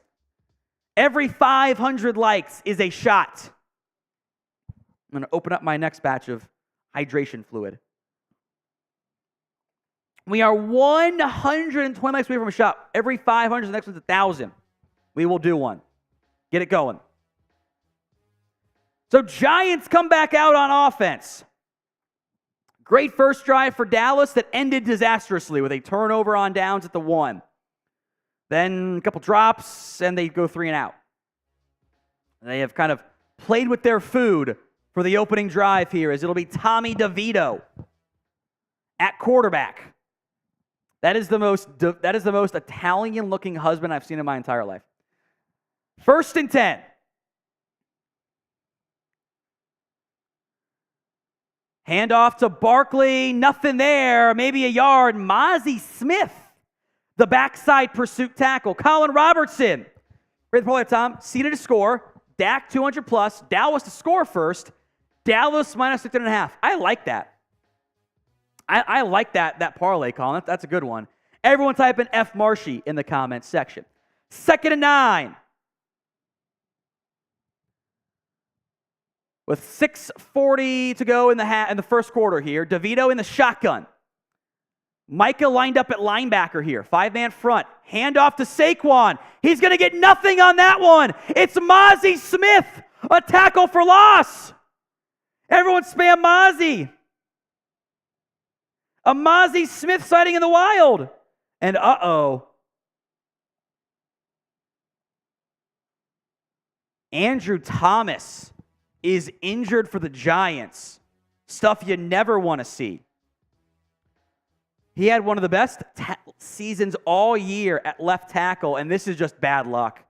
Every 500 likes is a shot. I'm going to open up my next batch of hydration fluid. We are 120 likes away from a shot. Every 500, the next one's 1,000. We will do one. Get it going. So Giants come back out on offense. Great first drive for Dallas that ended disastrously with a turnover on downs at the 1. Then a couple drops, and they go 3 and out. They have kind of played with their food for the opening drive here, as it'll be Tommy DeVito at quarterback. That is the most Italian-looking husband I've seen in my entire life. 1st and 10. Handoff to Barkley, nothing there, maybe a yard. Mozzie Smith, the backside pursuit tackle. Colin Robertson, great play, Tom. Seeded to score. Dak 200 plus. Dallas to score first. Dallas minus 15.5. I like that. I like that parlay, Colin. That's a good one. Everyone type in F Marshy in the comments section. 2nd and 9. With 6:40 to go in the first quarter here, DeVito in the shotgun. Micah lined up at linebacker here. 5-man front. Handoff to Saquon. He's going to get nothing on that one. It's Mozzie Smith. A tackle for loss. Everyone spam Mozzie. A Mozzie Smith sighting in the wild. And Andrew Thomas is injured for the Giants. Stuff you never want to see. He had one of the best seasons all year at left tackle, and this is just bad luck.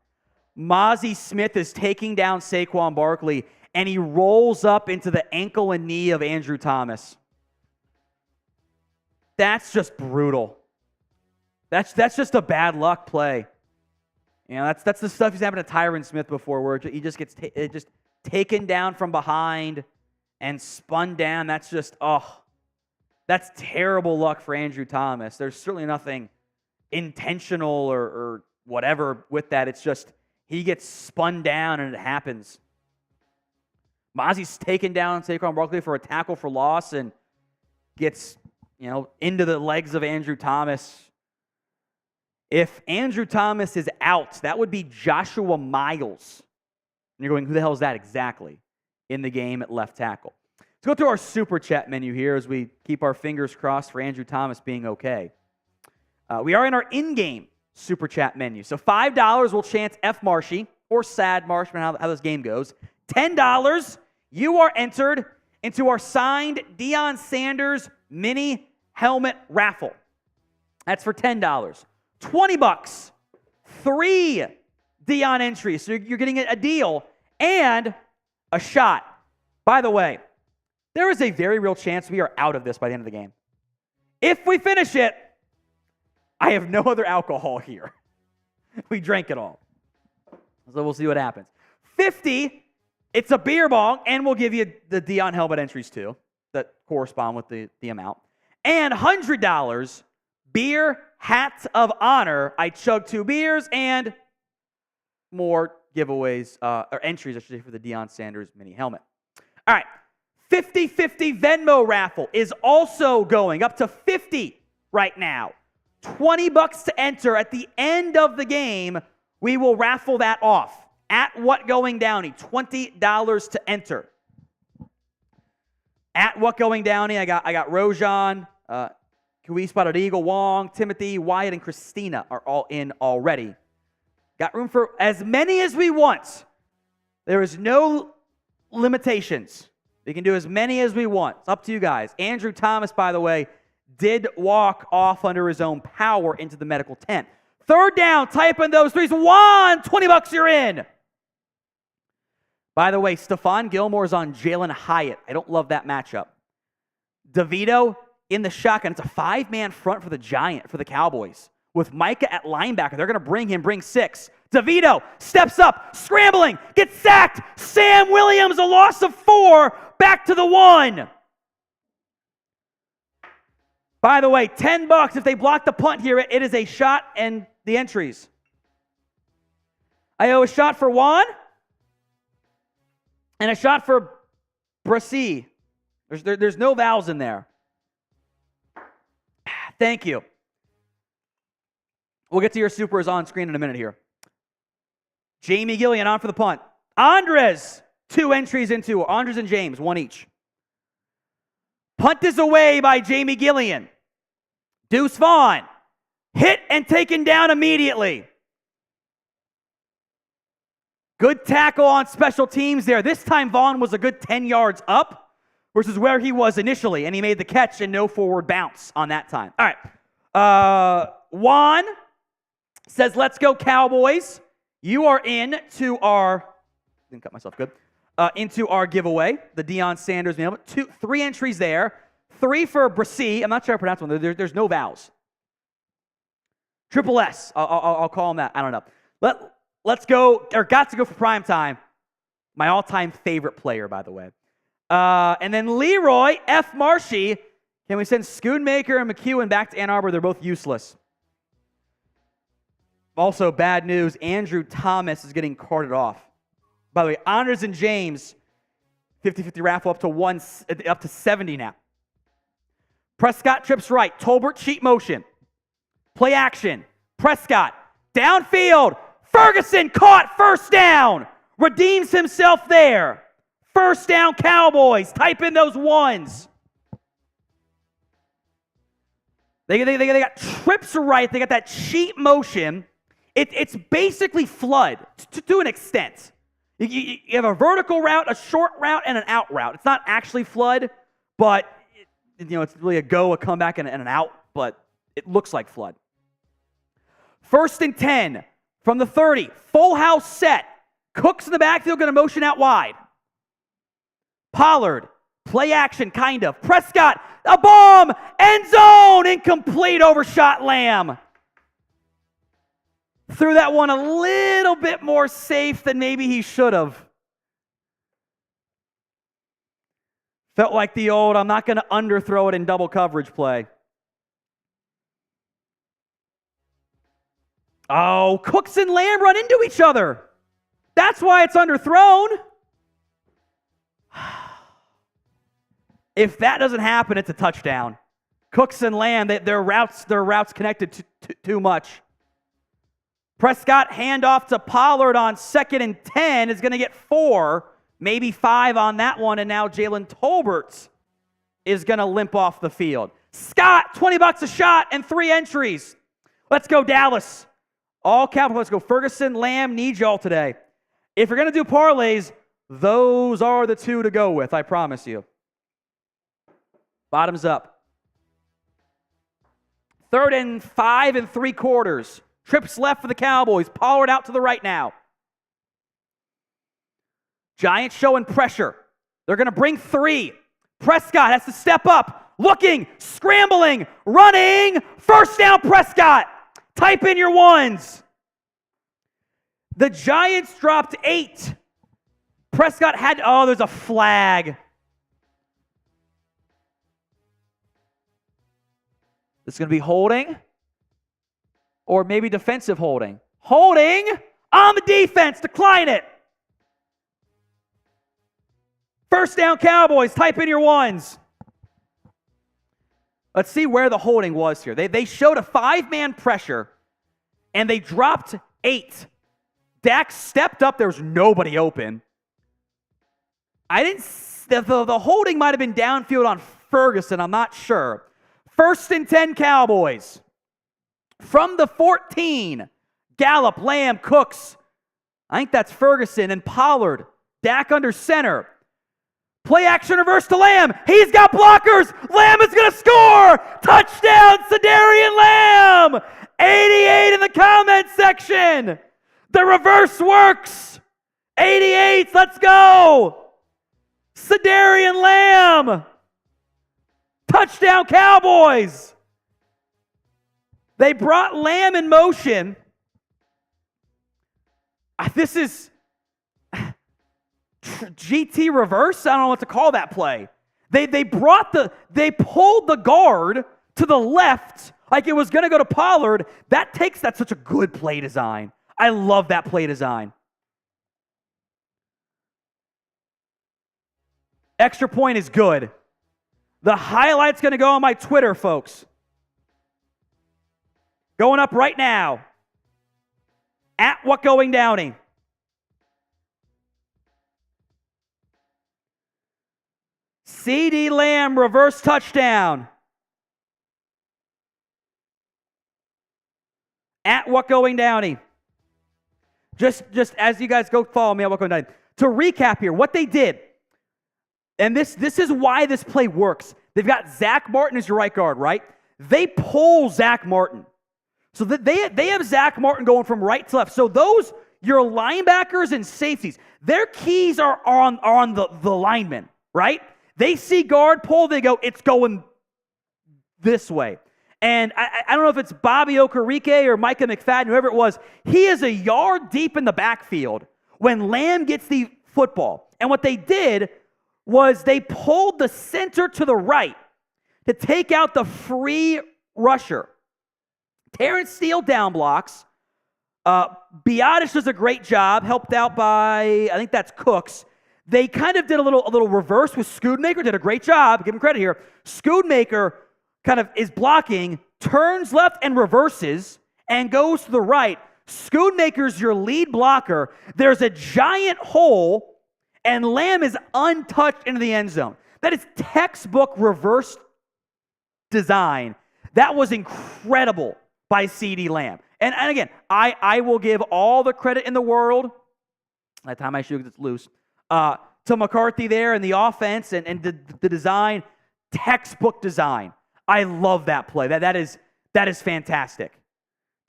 Mozzie Smith is taking down Saquon Barkley, and he rolls up into the ankle and knee of Andrew Thomas. That's just brutal. That's just a bad luck play. That's the stuff he's happened to Tyron Smith before, where he just gets taken down from behind and spun down. That's terrible luck for Andrew Thomas. There's certainly nothing intentional or whatever with that. It's just he gets spun down and it happens. Mozzie's taken down Saquon Barkley for a tackle for loss and gets into the legs of Andrew Thomas. If Andrew Thomas is out, that would be Joshua Miles. And you're going, who the hell is that exactly in the game at left tackle? Let's go through our super chat menu here as we keep our fingers crossed for Andrew Thomas being okay. We are in our in-game super chat menu. So $5 will chance F. Marshy or Sad Marsh, how this game goes. $10, you are entered into our signed Deion Sanders mini helmet raffle. That's for $10. $20, 3 Deion entries. So you're getting a deal and a shot. By the way, there is a very real chance we are out of this by the end of the game. If we finish it, I have no other alcohol here. We drank it all. So we'll see what happens. $50, it's a beer bong, and we'll give you the Deion helmet entries too that correspond with the amount. And $100, beer hats of honor. I chugged 2 beers and more giveaways, or entries, I should say, for the Deion Sanders mini helmet. All right, 50-50 Venmo raffle is also going up to 50 right now. $20 to enter. At the end of the game, we will raffle that off. At What Going Downey, $20 to enter. At What Going Downey, I got Rojan, We Spotted Eagle, Wong, Timothy, Wyatt, and Christina are all in already. Got room for as many as we want. There is no limitations. We can do as many as we want. It's up to you guys. Andrew Thomas, by the way, did walk off under his own power into the medical tent. Third down, type in those threes. Juan, $20, you're in. By the way, Stephon Gilmore's on Jalen Hyatt. I don't love that matchup. DeVito in the shotgun. It's a 5-man front for the Cowboys. With Micah at linebacker, they're going to bring 6. DeVito steps up, scrambling, gets sacked. Sam Williams, a loss of 4, back to the 1. By the way, $10 if they block the punt here. It is a shot and the entries. I owe a shot for Juan and a shot for Brassi. There's no vowels in there. Thank you. We'll get to your supers on screen in a minute here. Jamie Gillian on for the punt. Andres, 2 entries into Andres and James, 1 each. Punt is away by Jamie Gillian. Deuce Vaughn, hit and taken down immediately. Good tackle on special teams there. This time Vaughn was a good 10 yards up versus where he was initially, and he made the catch and no forward bounce on that time. All right. Juan says, let's go Cowboys. You are in to our, didn't cut myself good, into our giveaway, the Deion Sanders mail. 3 entries there. 3 for Brassi. I'm not sure I pronounced one. There's no vowels. Triple S. I'll call him that. I don't know. Let's go, or got to go for prime time. My all-time favorite player, by the way. And then Leroy F. Marshy. Can we send Schoonmaker and McEwen back to Ann Arbor? They're both useless. Also, bad news. Andrew Thomas is getting carted off. By the way, Honors and James, 50-50 raffle up to 70 now. Prescott trips right. Tolbert cheat motion. Play action. Prescott downfield. Ferguson caught. First down. Redeems himself there. First down Cowboys. Type in those 1s. They got trips right. They got that cheat motion. It's basically flood to an extent. You have a vertical route, a short route, and an out route. It's not actually flood, but it's really a go, a comeback, and an out, but it looks like flood. 1st and 10 from the 30. Full house set. Cooks in the backfield, going to motion out wide. Pollard, play action, kind of. Prescott, a bomb, end zone, incomplete, overshot Lamb. Threw that one a little bit more safe than maybe he should have. Felt like the old, I'm not going to underthrow it in double coverage play. Oh, Cooks and Lamb run into each other. That's why it's underthrown. If that doesn't happen, it's a touchdown. Cooks and Lamb, their routes connected too much. Prescott handoff to Pollard on 2nd and 10 is going to get 4, maybe 5 on that one, and now Jalen Tolbert is going to limp off the field. Scott, $20 a shot and 3 entries. Let's go, Dallas. All capital. Let's go. Ferguson, Lamb, need y'all today. If you're going to do parlays, those are the 2 to go with, I promise you. Bottoms up. 3rd and 5 3/4. Trips left for the Cowboys. Pollard out to the right now. Giants showing pressure. They're going to bring 3. Prescott has to step up. Looking, scrambling, running. First down, Prescott. Type in your ones. The Giants dropped 8. Prescott had, there's a flag. This is going to be holding or maybe defensive holding. Holding on the defense. Decline it. First down, Cowboys. Type in your ones. Let's see where the holding was here. They showed a 5-man pressure, and they dropped 8. Dak stepped up. There was nobody open. The holding might have been downfield on Ferguson. I'm not sure. 1st and 10 Cowboys. From the 14, Gallup, Lamb, Cooks. I think that's Ferguson and Pollard. Dak under center. Play action reverse to Lamb. He's got blockers. Lamb is going to score. Touchdown, Sedarian Lamb. 88 in the comment section. The reverse works. 88, let's go. Sedarian Lamb. Touchdown, Cowboys. They brought Lamb in motion. This is GT reverse? I don't know what to call that play. They pulled the guard to the left like it was going to go to Pollard. That's such a good play design. I love that play design. Extra point is good. The highlight's going to go on my Twitter, folks. Going up right now. At What Going Downey. CeeDee Lamb reverse touchdown. At What Going Downey. Just as you guys go follow me at What Going Downey. To recap here, what they did, and this is why this play works. They've got Zach Martin as your right guard, right? They pull Zach Martin. So they have Zach Martin going from right to left. So those, your linebackers and safeties, their keys are on the linemen, right? They see guard pull, they go, it's going this way. And I don't know if it's Bobby Okereke or Micah McFadden, whoever it was, he is a yard deep in the backfield when Lamb gets the football. And what they did was they pulled the center to the right to take out the free rusher. Terrence Steele down blocks. Biotish does a great job, helped out by, I think that's Cooks. They kind of did a little reverse with Schoonmaker, did a great job, give him credit here. Schoonmaker kind of is blocking, turns left and reverses, and goes to the right. Schoonmaker's your lead blocker. There's a giant hole, and Lamb is untouched into the end zone. That is textbook reverse design. That was incredible by CeeDee Lamb. And again, I will give all the credit in the world, by the time I shoot because it's loose, to McCarthy there and the offense and the design, textbook design. I love that play. That is fantastic.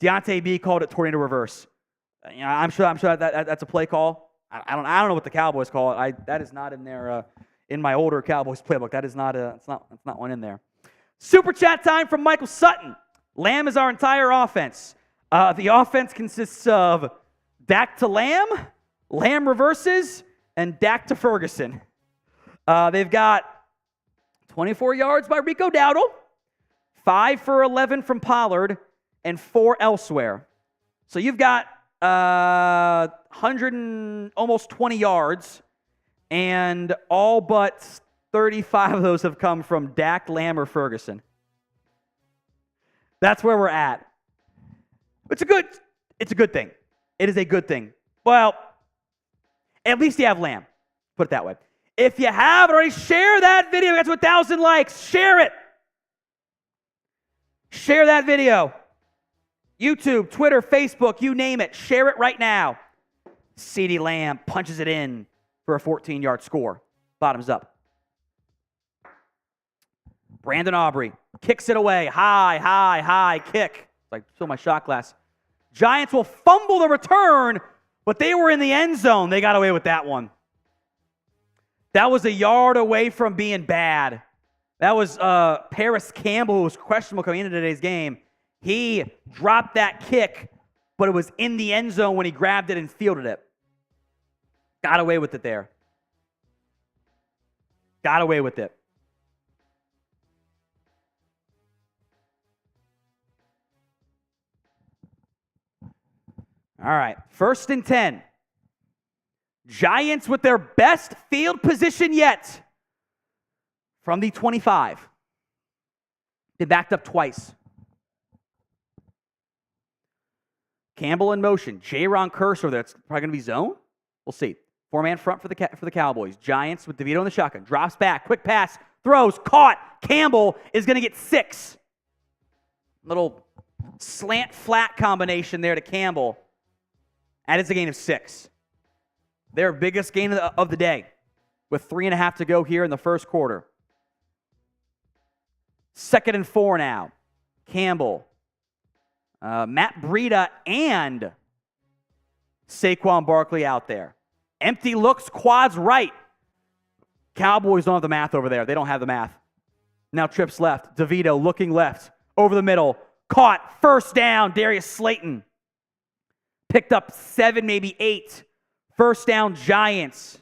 Deontay B called it tornado reverse. You know, I'm sure that's a play call. I don't know what the Cowboys call it. That is not in there in my older Cowboys playbook. That is not it's not one in there. Super chat time from Michael Sutton. Lamb is our entire offense. The offense consists of Dak to Lamb, Lamb reverses, and Dak to Ferguson. They've got 24 yards by Rico Dowdle, 5 for 11 from Pollard, and 4 elsewhere. So you've got 100 and almost 20 yards, and all but 35 of those have come from Dak, Lamb, or Ferguson. That's where we're at. It's a good, It's a good thing. It is a good thing. Well, at least you have Lamb. Put it that way. If you haven't already, share that video. We got to 1,000 likes. Share it. Share that video. YouTube, Twitter, Facebook, you name it. Share it right now. CeeDee Lamb punches it in for a 14-yard score. Bottoms up. Brandon Aubrey kicks it away. High kick. Like, fill my shot glass. Giants will fumble the return, but they were in the end zone. They got away with that one. That was a yard away from being bad. That was Paris Campbell, who was questionable coming into today's game. He dropped that kick, but it was in the end zone when he grabbed it and fielded it. Got away with it there. Got away with it. All right, 1st and 10. Giants with their best field position yet from the 25. They backed up twice. Campbell in motion. J-Ron Cursor, that's probably going to be zone. We'll see. 4-man front for the Cowboys. Giants with DeVito in the shotgun. Drops back. Quick pass. Throws. Caught. Campbell is going to get 6. Little slant flat combination there to Campbell. And it's a gain of 6. Their biggest gain of the day with 3.5 to go here in the first quarter. 2nd and 4 now. Campbell. Matt Breida and Saquon Barkley out there. Empty looks, quads right. Cowboys don't have the math over there. They don't have the math. Now trips left. DeVito looking left. Over the middle. Caught. 1st down. Darius Slayton. Picked up 7, maybe 8. 1st down, Giants.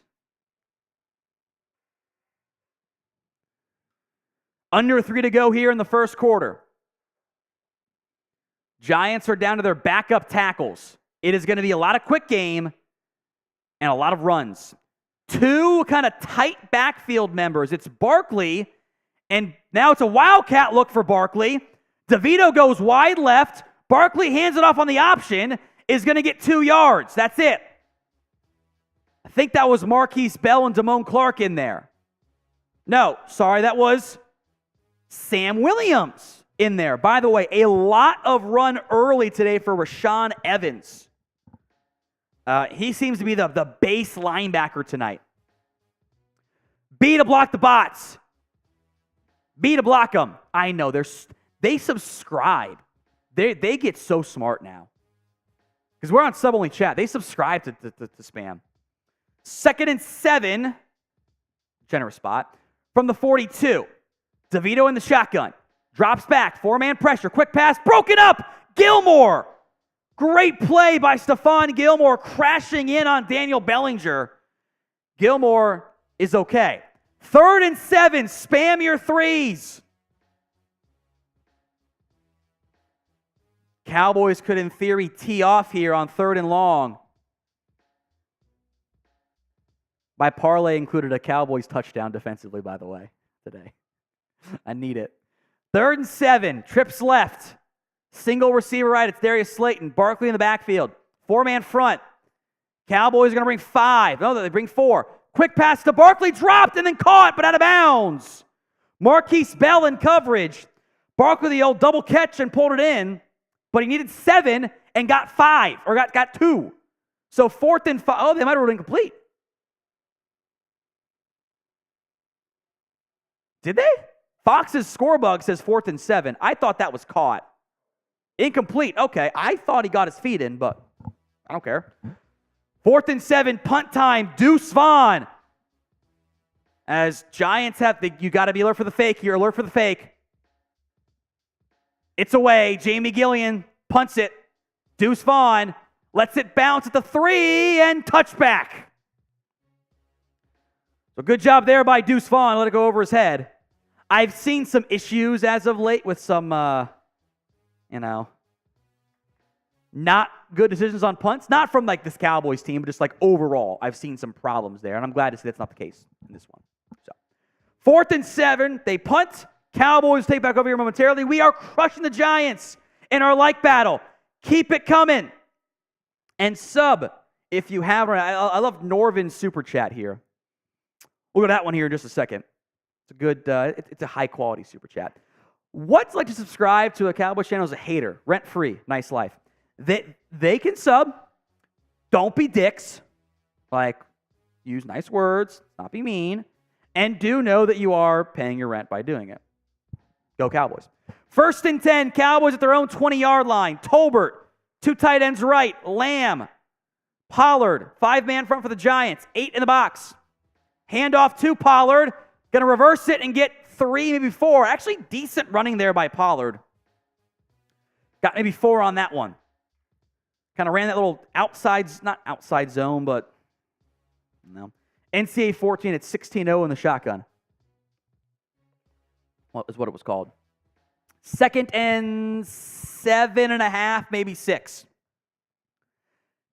Under 3 to go here in the first quarter. Giants are down to their backup tackles. It is going to be a lot of quick game and a lot of runs. 2 kind of tight backfield members. It's Barkley, and now it's a wildcat look for Barkley. DeVito goes wide left. Barkley hands it off on the option, is going to get 2 yards. That's it. I think that was Marquise Bell and Damone Clark in there. No, sorry, that was Sam Williams in there. By the way, a lot of run early today for Rashaan Evans. He seems to be the base linebacker tonight. B to block the bots. B to block them. I know, they subscribe. They get so smart now. Because we're on sub-only chat. They subscribe to spam. 2nd and 7. Generous spot. From the 42. DeVito in the shotgun. Drops back. 4-man pressure. Quick pass. Broken up. Gilmore. Great play by Stephon Gilmore crashing in on Daniel Bellinger. Gilmore is okay. 3rd and 7. Spam your 3s. Cowboys could, in theory, tee off here on 3rd and long. My parlay included a Cowboys touchdown defensively, by the way, today. I need it. 3rd and 7. Trips left. Single receiver right. It's Darius Slayton. Barkley in the backfield. 4-man front. Cowboys are going to bring 5. No, they bring 4. Quick pass to Barkley. Dropped and then caught, but out of bounds. Marquise Bell in coverage. Barkley the old double catch and pulled it in. But he needed 7 and got 5, or got 2. So 4th and 5. Oh, they might have ruled incomplete. Did they? Fox's scorebug says 4th and 7. I thought that was caught. Incomplete. Okay, I thought he got his feet in, but I don't care. 4th and 7, punt time. Deuce Vaughn. As Giants have, you got to be alert for the fake here. Alert for the fake. It's away. Jamie Gillian punts it. Deuce Vaughn lets it bounce at the 3 and touchback. So good job there by Deuce Vaughn. Let it go over his head. I've seen some issues as of late with some, not good decisions on punts. Not from like this Cowboys team, but just like overall, I've seen some problems there. And I'm glad to see that's not the case in this one. So 4th and 7, they punt. Cowboys take back over here momentarily. We are crushing the Giants in our like battle. Keep it coming. And sub if you have. I love Norvin's super chat here. We'll go to that one here in just a second. It's a good, it's a high-quality super chat. What's like to subscribe to a Cowboys channel as a hater? Rent-free, nice life. They can sub. Don't be dicks. Like, use nice words, not be mean. And do know that you are paying your rent by doing it. Go Cowboys. 1st and 10, Cowboys at their own 20-yard line. Tolbert, 2 tight ends right. Lamb, Pollard, 5-man front for the Giants. 8 in the box. Handoff to Pollard. Going to reverse it and get 3, maybe 4. Actually, decent running there by Pollard. Got maybe 4 on that one. Kind of ran that little not outside zone, but no. NCAA 14 at 16-0 in the shotgun. What is what it was called. 2nd and 7.5, maybe 6.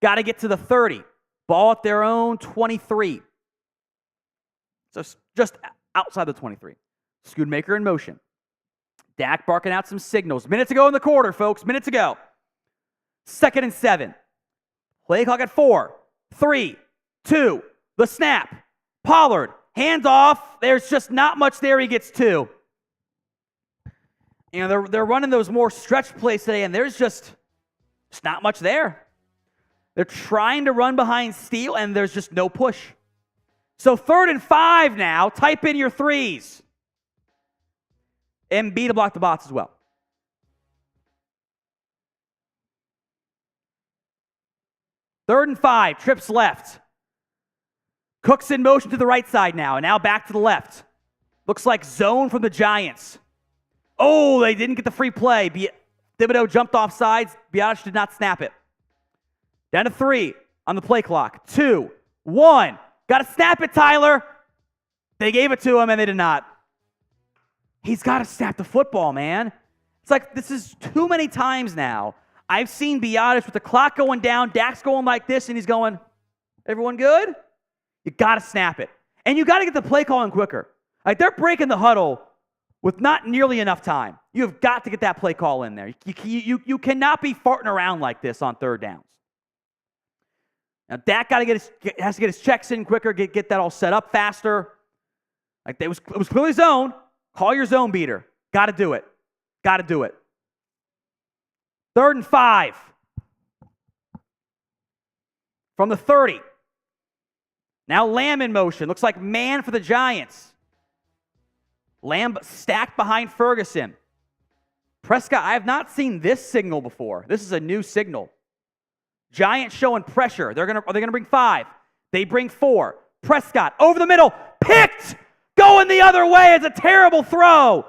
Got to get to the 30. Ball at their own 23. So just outside the 23. Schoonmaker in motion. Dak barking out some signals. Minute to go in the quarter, folks. Minute to go. 2nd and 7. Play clock at 4, 3, 2. The snap. Pollard. Hands off. There's just not much there. He gets 2. You know, they're running those more stretch plays today, and there's just not much there. They're trying to run behind Steele, and there's just no push. So 3rd and 5 now. Type in your 3s. MB to block the bots as well. Third and 5. Trips left. Cook's in motion to the right side now. And now back to the left. Looks like zone from the Giants. Oh, they didn't get the free play. Thibodeau jumped off sides. Biotish did not snap it. Down to 3 on the play clock. 2, 1. Got to snap it, Tyler. They gave it to him, and they did not. He's got to snap the football, man. It's like this is too many times now. I've seen Biotish with the clock going down, Dak's going like this, and he's going, everyone good? You got to snap it. And you got to get the play calling quicker. Like they're breaking the huddle with not nearly enough time. You have got to get that play call in there. You cannot be farting around like this on 3rd downs. Now, Dak has to get his checks in quicker, get that all set up faster. Like it was clearly zone. Call your zone beater. Got to do it. Got to do it. 3rd and 5. From the 30. Now Lamb in motion. Looks like man for the Giants. Lamb stacked behind Ferguson. Prescott, I have not seen this signal before. This is a new signal. Giants showing pressure. Are they gonna bring 5? They bring 4. Prescott over the middle. Picked! Going the other way. It's a terrible throw.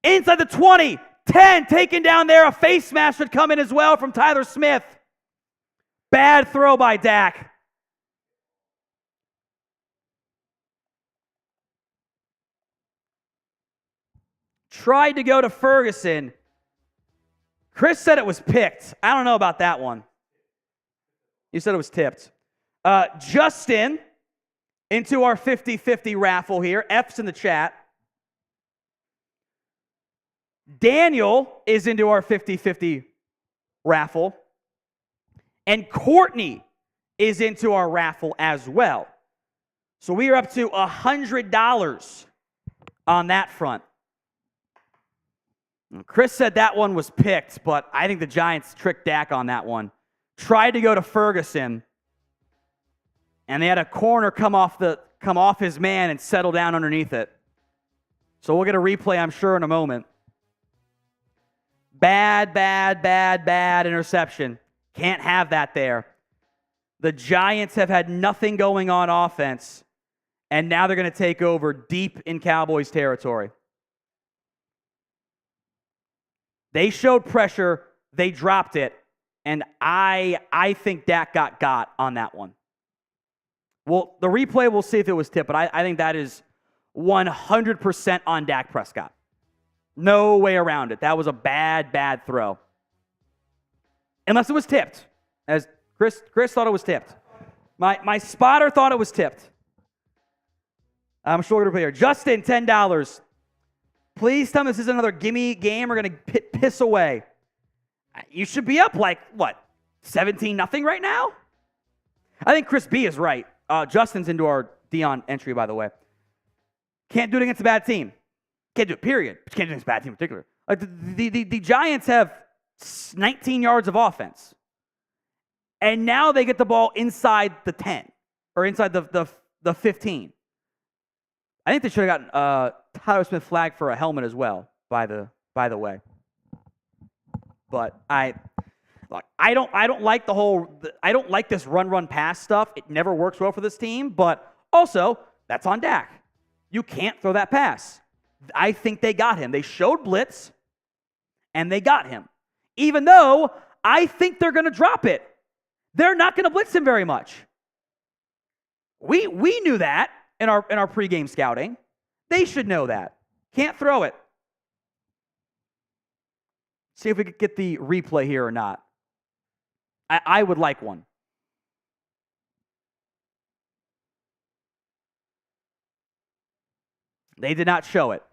Inside the 20. 10 taken down there. A face mask should come in as well from Tyler Smith. Bad throw by Dak. Tried to go to Ferguson. Chris said it was picked. I don't know about that one. You said it was tipped. Justin into our 50-50 raffle here. F's in the chat. Daniel is into our 50-50 raffle. And Courtney is into our raffle as well. So we are up to $100 on that front. Chris said that one was picked, but I think the Giants tricked Dak on that one. Tried to go to Ferguson, and they had a corner come off his man and settle down underneath it. So we'll get a replay, I'm sure, in a moment. Bad interception. Can't have that there. The Giants have had nothing going on offense, and now they're going to take over deep in Cowboys territory. They showed pressure. They dropped it. And I think Dak got on that one. Well, the replay, we'll see if it was tipped, but I think that is 100% on Dak Prescott. No way around it. That was a bad throw. Unless it was tipped. As Chris thought it was tipped. My spotter thought it was tipped. I'm sure we're going to play here. Justin, $10. Please tell me this is another gimme game. We're going to piss away. You should be up like, what, 17-0 right now? I think Chris B is right. Justin's into our Dion entry, by the way. Can't do it against a bad team. Can't do it, period. But you can't do it against a bad team in particular. Like the Giants have 19 yards of offense. And now they get the ball inside the 10 or inside the 15. I think they should have gotten Tyler Smith flagged for a helmet as well, by the way. But I don't like I don't like this run pass stuff. It never works well for this team, but also that's on Dak. You can't throw that pass. I think they got him. They showed blitz and they got him. Even though I think they're going to drop it. They're not going to blitz him very much. We knew that in our pregame scouting. They should know that. Can't throw it. See if we could get the replay here or not. I would like one. They did not show it.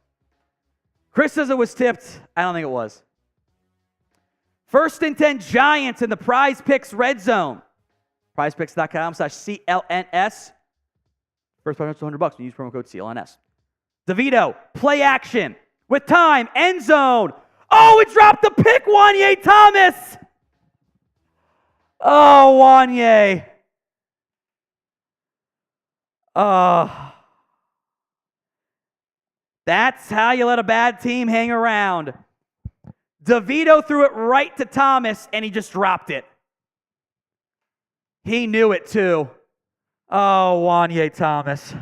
Chris says it was tipped. I don't think it was. 1st and 10 Giants in the Prize Picks red zone. PrizePicks.com/CLNS. First prize $100 when you use promo code CLNS. DeVito, play action with time, end zone. Oh, it dropped the pick, Wanye Thomas. Oh, Wanye. That's how you let a bad team hang around. DeVito threw it right to Thomas, and he just dropped it. He knew it, too. Oh, Wanye Thomas.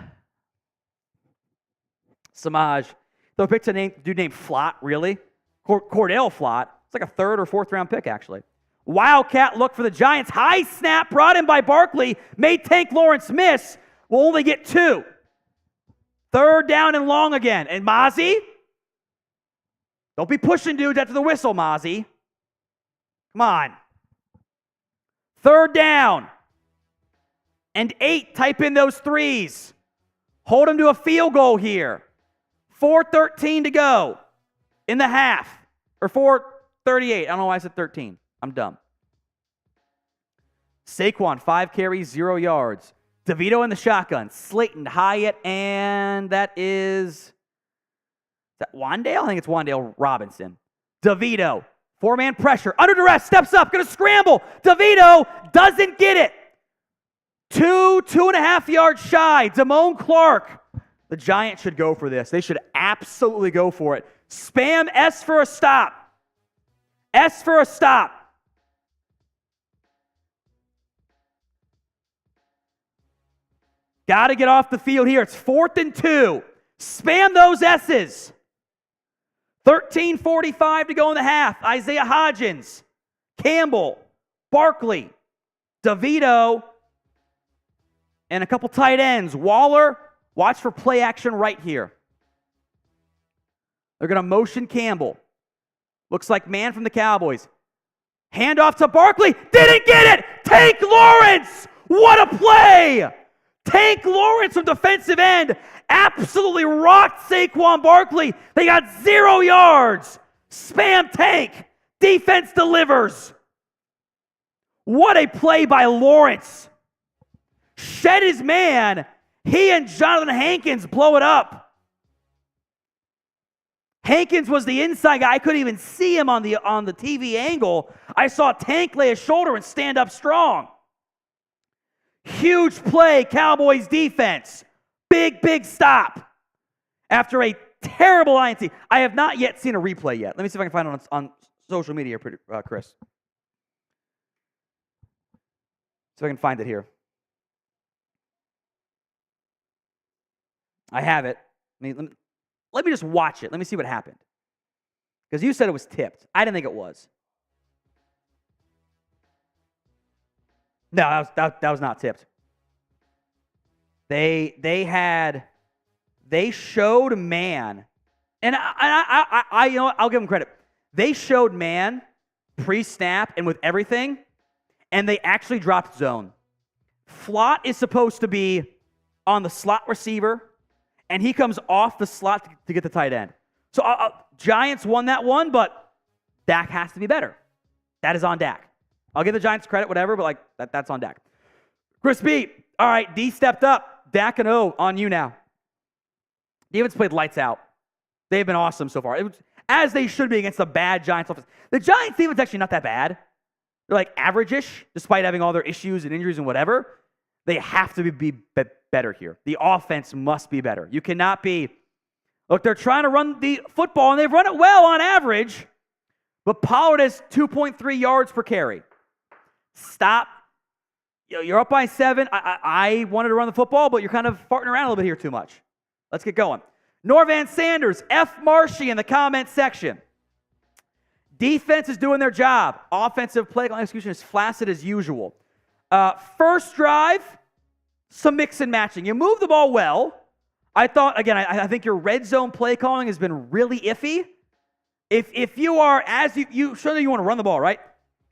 Samaj. They'll pick a dude named Flott, really? Cordell Flott. It's like a 3rd or 4th round pick, actually. Wildcat look for the Giants. High snap brought in by Barkley. Made Tank Lawrence miss. Will only get 2. 3rd down and long again. And Mozzie? Don't be pushing dudes after the whistle, Mozzie. Come on. 3rd down. And 8. Type in those 3s. Hold them to a field goal here. 4:13 to go in the half. Or 4:38. I don't know why I said 13. I'm dumb. Saquon, 5 carries, 0 yards. DeVito in the shotgun. Slayton, Hyatt, and is that Wandale? I think it's Wandale Robinson. DeVito, 4-man pressure. Under duress, steps up, going to scramble. DeVito doesn't get it. 2.5 yards shy. Damone Clark. The Giants should go for this. They should absolutely go for it. Spam S for a stop. S for a stop. Got to get off the field here. It's 4th and 2. Spam those S's. 13:45 to go in the half. Isaiah Hodgins, Campbell, Barkley, DeVito, and a couple tight ends. Waller, watch for play action right here. They're going to motion Campbell. Looks like man from the Cowboys. Handoff to Barkley. Didn't get it. Tank Lawrence. What a play. Tank Lawrence from defensive end absolutely rocked Saquon Barkley. They got 0 yards. Spam Tank. Defense delivers. What a play by Lawrence. Shed his man. He and Jonathan Hankins blow it up. Hankins was the inside guy. I couldn't even see him on the TV angle. I saw Tank lay his shoulder and stand up strong. Huge play, Cowboys defense. Big stop. After a terrible INT. I have not yet seen a replay yet. Let me see if I can find it on social media, Chris. See if I can find it here. I have it. Let me just watch it. Let me see what happened. Because you said it was tipped. I didn't think it was. No, that was not tipped. They showed man, and I you know what, I'll give them credit. They showed man pre-snap and with everything, and they actually dropped zone. Flott is supposed to be on the slot receiver, and he comes off the slot to get the tight end. So Giants won that one, but Dak has to be better. That is on Dak. I'll give the Giants credit, whatever, but like that's on Dak. Chris B. All right, D stepped up. Dak and O on you now. Defense played lights out. They've been awesome so far. It was, as they should be against the bad Giants offense. The Giants defense is actually not that bad. They're like average-ish, despite having all their issues and injuries and whatever. They have to be better here. The offense must be better. You cannot be, look, they're trying to run the football, and they've run it well on average, but Pollard has 2.3 yards per carry. Stop. You're up by 7. I wanted to run the football, but you're kind of farting around a little bit here too much. Let's get going. Norvan Sanders, F. Marshy in the comment section. Defense is doing their job. Offensive play execution is flaccid as usual. First drive, some mix and matching. You move the ball well. I thought, again, I think your red zone play calling has been really iffy. If you are, as you show that you want to run the ball, right?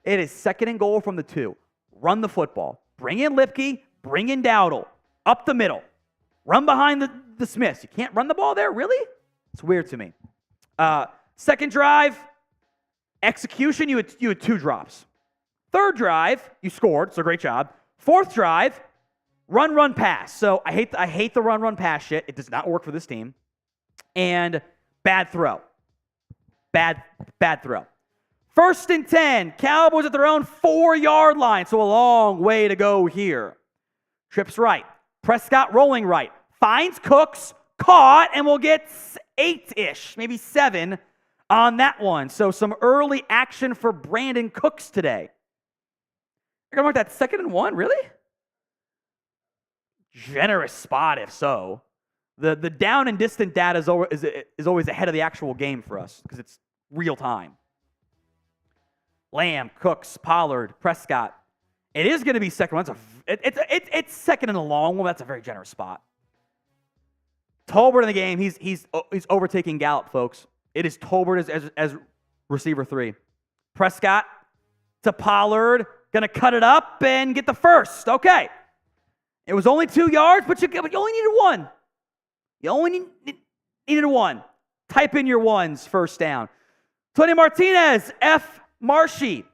It is 2nd and goal from the 2. Run the football. Bring in Lipke. Bring in Dowdle. Up the middle. Run behind the Smiths. You can't run the ball there? Really? It's weird to me. Second drive, execution, you had 2 drops. Third drive, you scored, so great job. Fourth drive, run, pass. So I hate the run, pass shit. It does not work for this team. And bad throw. Bad throw. 1st and 10, Cowboys at their own 4-yard line, so a long way to go here. Trips right. Prescott rolling right. Finds Cooks, caught, and we'll get 8-ish, maybe 7 on that one. So some early action for Brandon Cooks today. You're going to mark that 2nd and 1, really? Generous spot, if so. The down and distant data is always ahead of the actual game for us because it's real time. Lamb, Cooks, Pollard, Prescott. It is going to be 2nd one. It's 2nd and a long one. That's a very generous spot. Tolbert in the game. He's overtaking Gallup, folks. It is Tolbert as receiver 3. Prescott to Pollard. Going to cut it up and get the first. Okay. It was only 2 yards, but you only needed 1. You only needed 1. Type in your ones, first down. Tony Martinez, F. Marshy.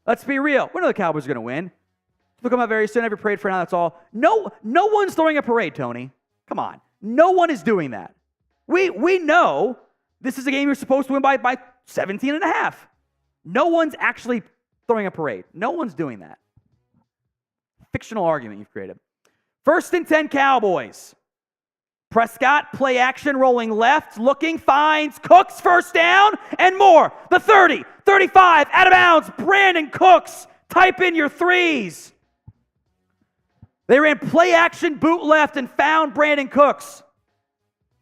Let's be real. We know the Cowboys are going to win. They'll come out very soon. Have your parade for now. That's all. No one's throwing a parade, Tony. Come on. No one is doing that. We know this is a game you're supposed to win by 17 and a half. No one's actually throwing a parade. No one's doing that. Fictional argument you've created. 1st and 10 Cowboys. Prescott, play action, rolling left, looking, finds Cooks, first down, and more. The 30, 35, out of bounds, Brandon Cooks. Type in your 3s. They ran play action, boot left, and found Brandon Cooks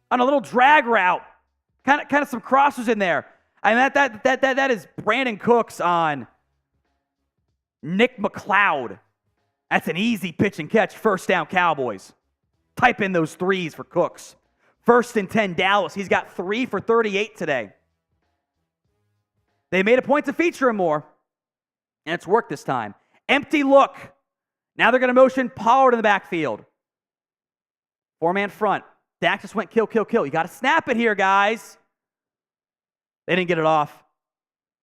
on a little drag route. Kind of some crosses in there. And that is Brandon Cooks on Nick McLeod. That's an easy pitch and catch, first down Cowboys. Type in those 3s for Cooks. 1st and 10 Dallas. He's got 3 for 38 today. They made a point to feature him more, and it's worked this time. Empty look. Now they're going to motion Pollard in the backfield. 4-man front. Dak just went kill. You got to snap it here, guys. They didn't get it off.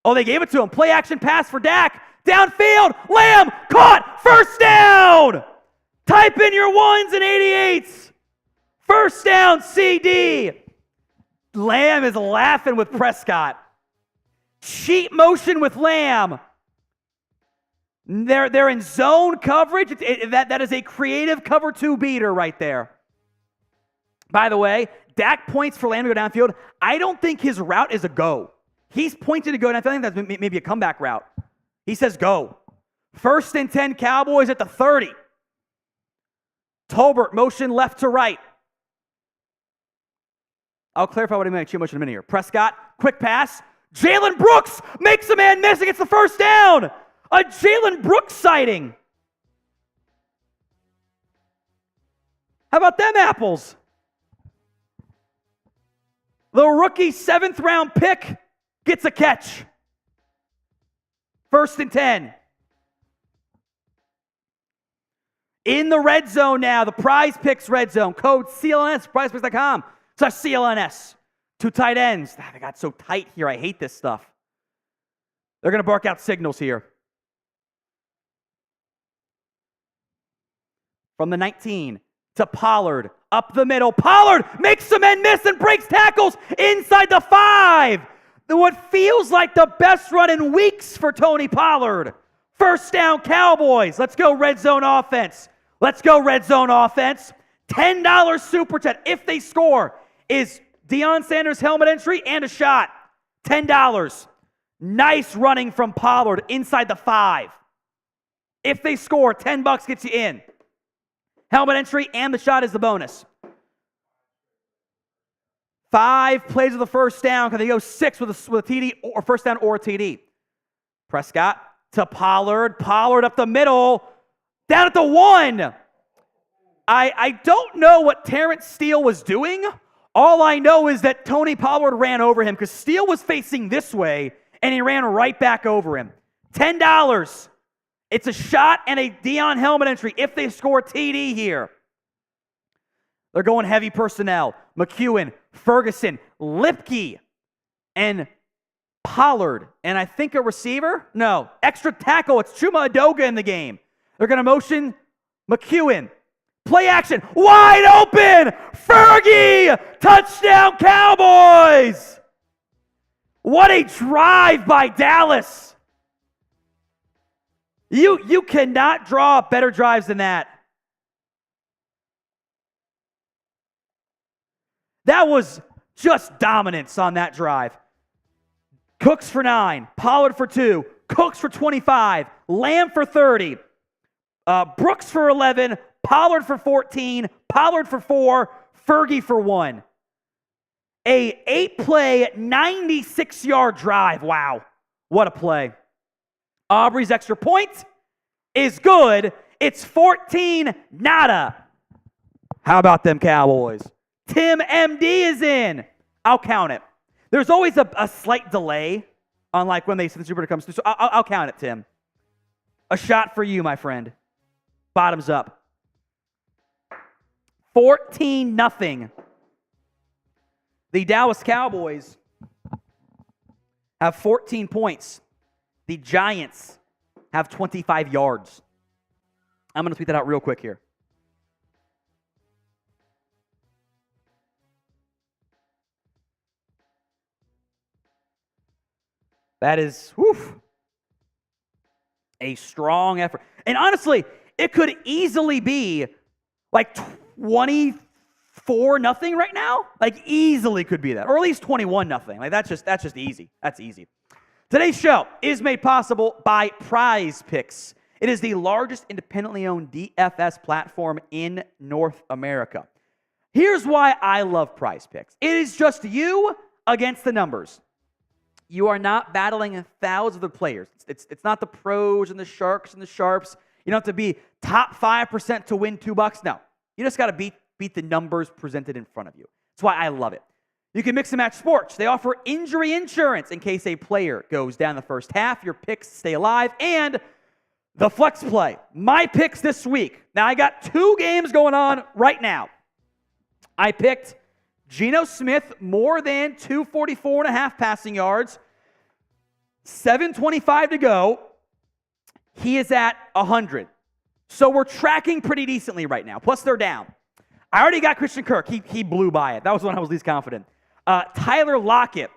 Oh, they gave it to him. Play action pass for Dak. Downfield. Lamb caught. First down. Type in your 1s and 88s. First down, CD. Lamb is laughing with Prescott. Cheat motion with Lamb. They're in zone coverage. That is a creative cover 2 beater right there. By the way, Dak points for Lamb to go downfield. I don't think his route is a go. He's pointed to go downfield. I think that's maybe a comeback route. He says go. 1st and 10 Cowboys at the 30. Tolbert, motion left to right. I'll clarify what I meant too much in a minute here. Prescott, quick pass. Jalen Brooks makes a man miss and gets the first down. A Jalen Brooks sighting. How about them apples? The rookie 7th round pick gets a catch. 1st and 10. In the red zone now, the Prize Picks red zone. Code CLNS, prizepicks.com/CLNS. 2 tight ends. They got so tight here. I hate this stuff. They're going to bark out signals here. from the 19 to Pollard, up the middle. Pollard makes some men miss and breaks tackles inside the 5. What feels like the best run in weeks for Tony Pollard. First down, Cowboys. Let's go red zone offense. Let's go red zone offense. $10 super chat if they score is Deion Sanders helmet entry and a shot. $10. Nice running from Pollard inside the 5. If they score, $10 gets you in. Helmet entry and the shot is the bonus. 5 plays of the first down. Can they go 6 with a TD or first down or a TD? Prescott to Pollard. Pollard up the middle. Down at the 1. I don't know what Terrence Steele was doing. All I know is that Tony Pollard ran over him because Steele was facing this way, and he ran right back over him. $10. It's a shot and a Deion helmet entry if they score TD here. They're going heavy personnel. McEwen, Ferguson, Lipke, and Pollard. And I think a receiver? No. Extra tackle. It's Chuma Adoga in the game. They're going to motion McEwen. Play action. Wide open. Fergie. Touchdown Cowboys. What a drive by Dallas. You cannot draw up better drives than that. That was just dominance on that drive. Cooks for 9. Pollard for 2. Cooks for 25. Lamb for 30. Brooks for 11. Pollard for 14. Pollard for 4. Fergie for 1. A 8-play, 96-yard drive. Wow. What a play. Aubrey's extra point is good. It's 14, nada. How about them Cowboys? Tim MD is in. I'll count it. There's always a slight delay on like when the distributor comes through, so I'll count it, Tim. A shot for you, my friend. Bottoms up. 14-0. The Dallas Cowboys have 14 points. The Giants have 25 yards. I'm going to tweet that out real quick here. That is a strong effort. And honestly, it could easily be like 24-0 right now. Like easily could be that. Or at least 21-0. Like that's just easy. That's easy. Today's show is made possible by Prize Picks. It is the largest independently owned DFS platform in North America. Here's why I love Prize Picks. It is just you against the numbers. You are not battling thousands of players. It's not the pros and the sharks and the sharps. You don't have to be top 5% to win $2. No, you just got to beat the numbers presented in front of you. That's why I love it. You can mix and match sports. They offer injury insurance in case a player goes down the first half. Your picks stay alive. And the flex play. My picks this week. Now, I got 2 games going on right now. I picked Geno Smith more than 244.5 passing yards. 7:25 to go. He is at 100. So we're tracking pretty decently right now. Plus, they're down. I already got Christian Kirk. He blew by it. That was when I was least confident. Tyler Lockett,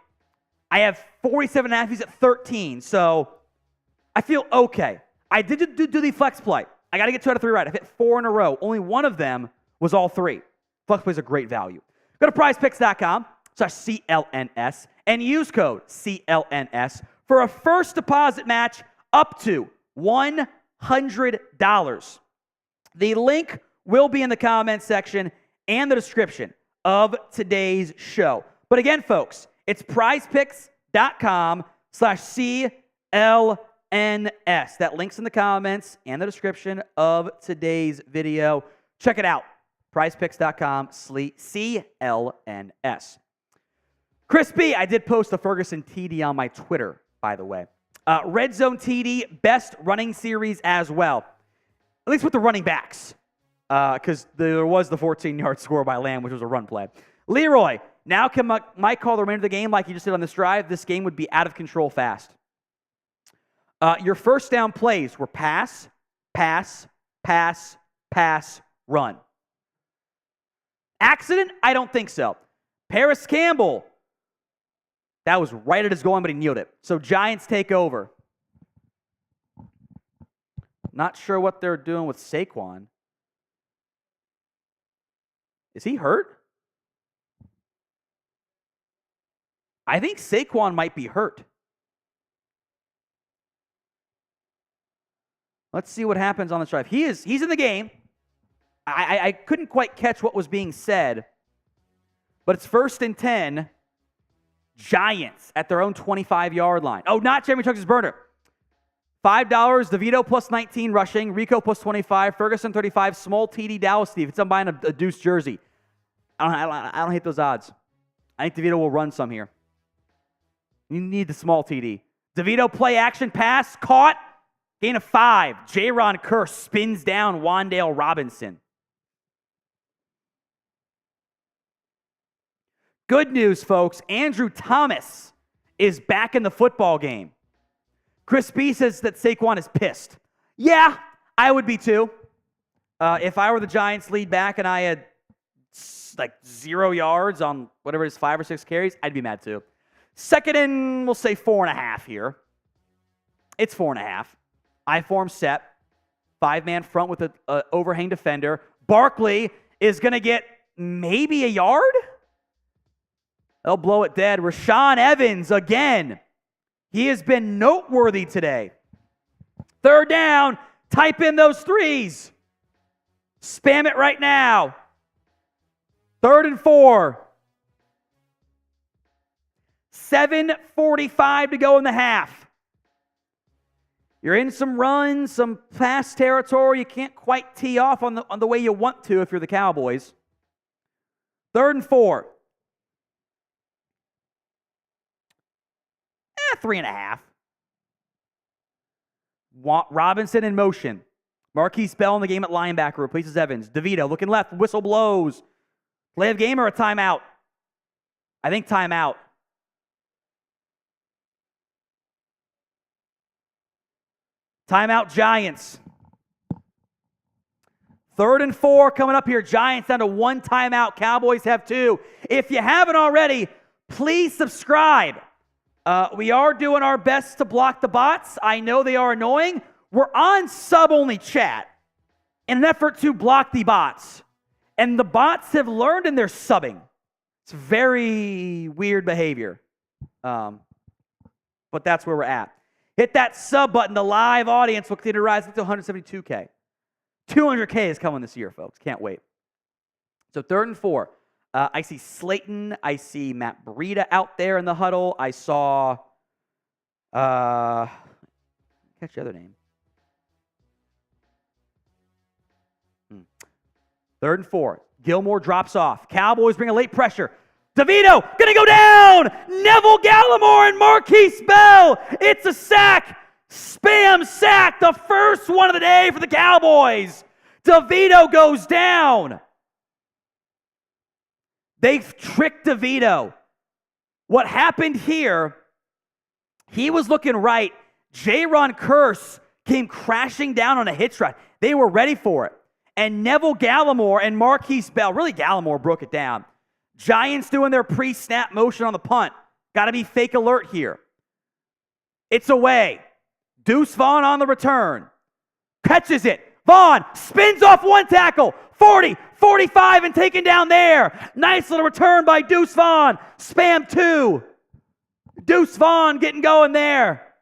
I have 47.5. He's at 13. So I feel okay. I did do the flex play. I got to get 2 out of 3 right. I've hit 4 in a row. Only one of them was all 3. Flex play is a great value. Go to prizepicks.com/CLNS and use code CLNS for a first deposit match up to $100. The link will be in the comment section and the description of today's show. But again, folks, it's prizepicks.com/CLNS. That link's in the comments and the description of today's video. Check it out. prizepicks.com/CLNS. Chris B, I did post the Ferguson TD on my Twitter, by the way. Red Zone TD, best running series as well. At least with the running backs. Because there was the 14-yard score by Lamb, which was a run play. Leroy, now can Mike call the remainder of the game like he just did on this drive? This game would be out of control fast. Your first down plays were pass, pass, pass, pass, run. Accident? I don't think so. Paris Campbell. That was right at his goal line, but he kneeled it. So Giants take over. Not sure what they're doing with Saquon. Is he hurt? I think Saquon might be hurt. Let's see what happens on this drive. He's in the game. I couldn't quite catch what was being said, but it's 1st and 10. Giants at their own 25-yard line. Oh, not Jeremy Chugs' burner. $5, DeVito plus 19 rushing, Rico plus 25, Ferguson 35, small TD Dallas Steve. It's I'm buying a Deuce jersey. I don't hate those odds. I think DeVito will run some here. You need the small TD. DeVito play action pass, caught, gain of 5. J-Ron Kerr spins down Wan'Dale Robinson. Good news, folks. Andrew Thomas is back in the football game. Chris B says that Saquon is pissed. Yeah, I would be too. If I were the Giants lead back and I had like 0 yards on whatever it is, 5 or 6 carries, I'd be mad too. 2nd and we'll say 4.5 here. It's 4.5. I-form set. 5-man front with an overhang defender. Barkley is going to get maybe a yard? They'll blow it dead. Rashaan Evans again. He has been noteworthy today. 3rd down. Type in those 3s. Spam it right now. 3rd and 4. 7:45 to go in the half. You're in some runs, some pass territory. You can't quite tee off on the way you want to if you're the Cowboys. 3rd and 4. 3.5. Robinson in motion. Marquise Bell in the game at linebacker replaces Evans. DeVito looking left. Whistle blows. Play of game or a timeout? I think timeout. Timeout Giants. 3rd and 4 coming up here. Giants down to 1 timeout. Cowboys have 2. If you haven't already, please subscribe. We are doing our best to block the bots. I know they are annoying. We're on sub-only chat in an effort to block the bots. And the bots have learned and they're subbing. It's very weird behavior. But that's where we're at. Hit that sub button. The live audience will continue to rise to 172K. 200K is coming this year, folks. Can't wait. So 3rd and 4. I see Slayton. I see Matt Breida out there in the huddle. I saw, catch the other name. 3rd and 4. Gilmore drops off. Cowboys bring a late pressure. DeVito gonna go down. Neville Gallimore and Marquise Bell. It's a sack. Spam sack. The first one of the day for the Cowboys. DeVito goes down. They've tricked DeVito. What happened here, he was looking right. J-Ron Kerr came crashing down on a hitch ride. They were ready for it. And Neville Gallimore and Marquise Bell, really Gallimore broke it down. Giants doing their pre-snap motion on the punt. Got to be fake alert here. It's away. Deuce Vaughn on the return. Catches it. Vaughn spins off 1 tackle. 40, 45, and taken down there. Nice little return by Deuce Vaughn. Spam 2. Deuce Vaughn getting going there.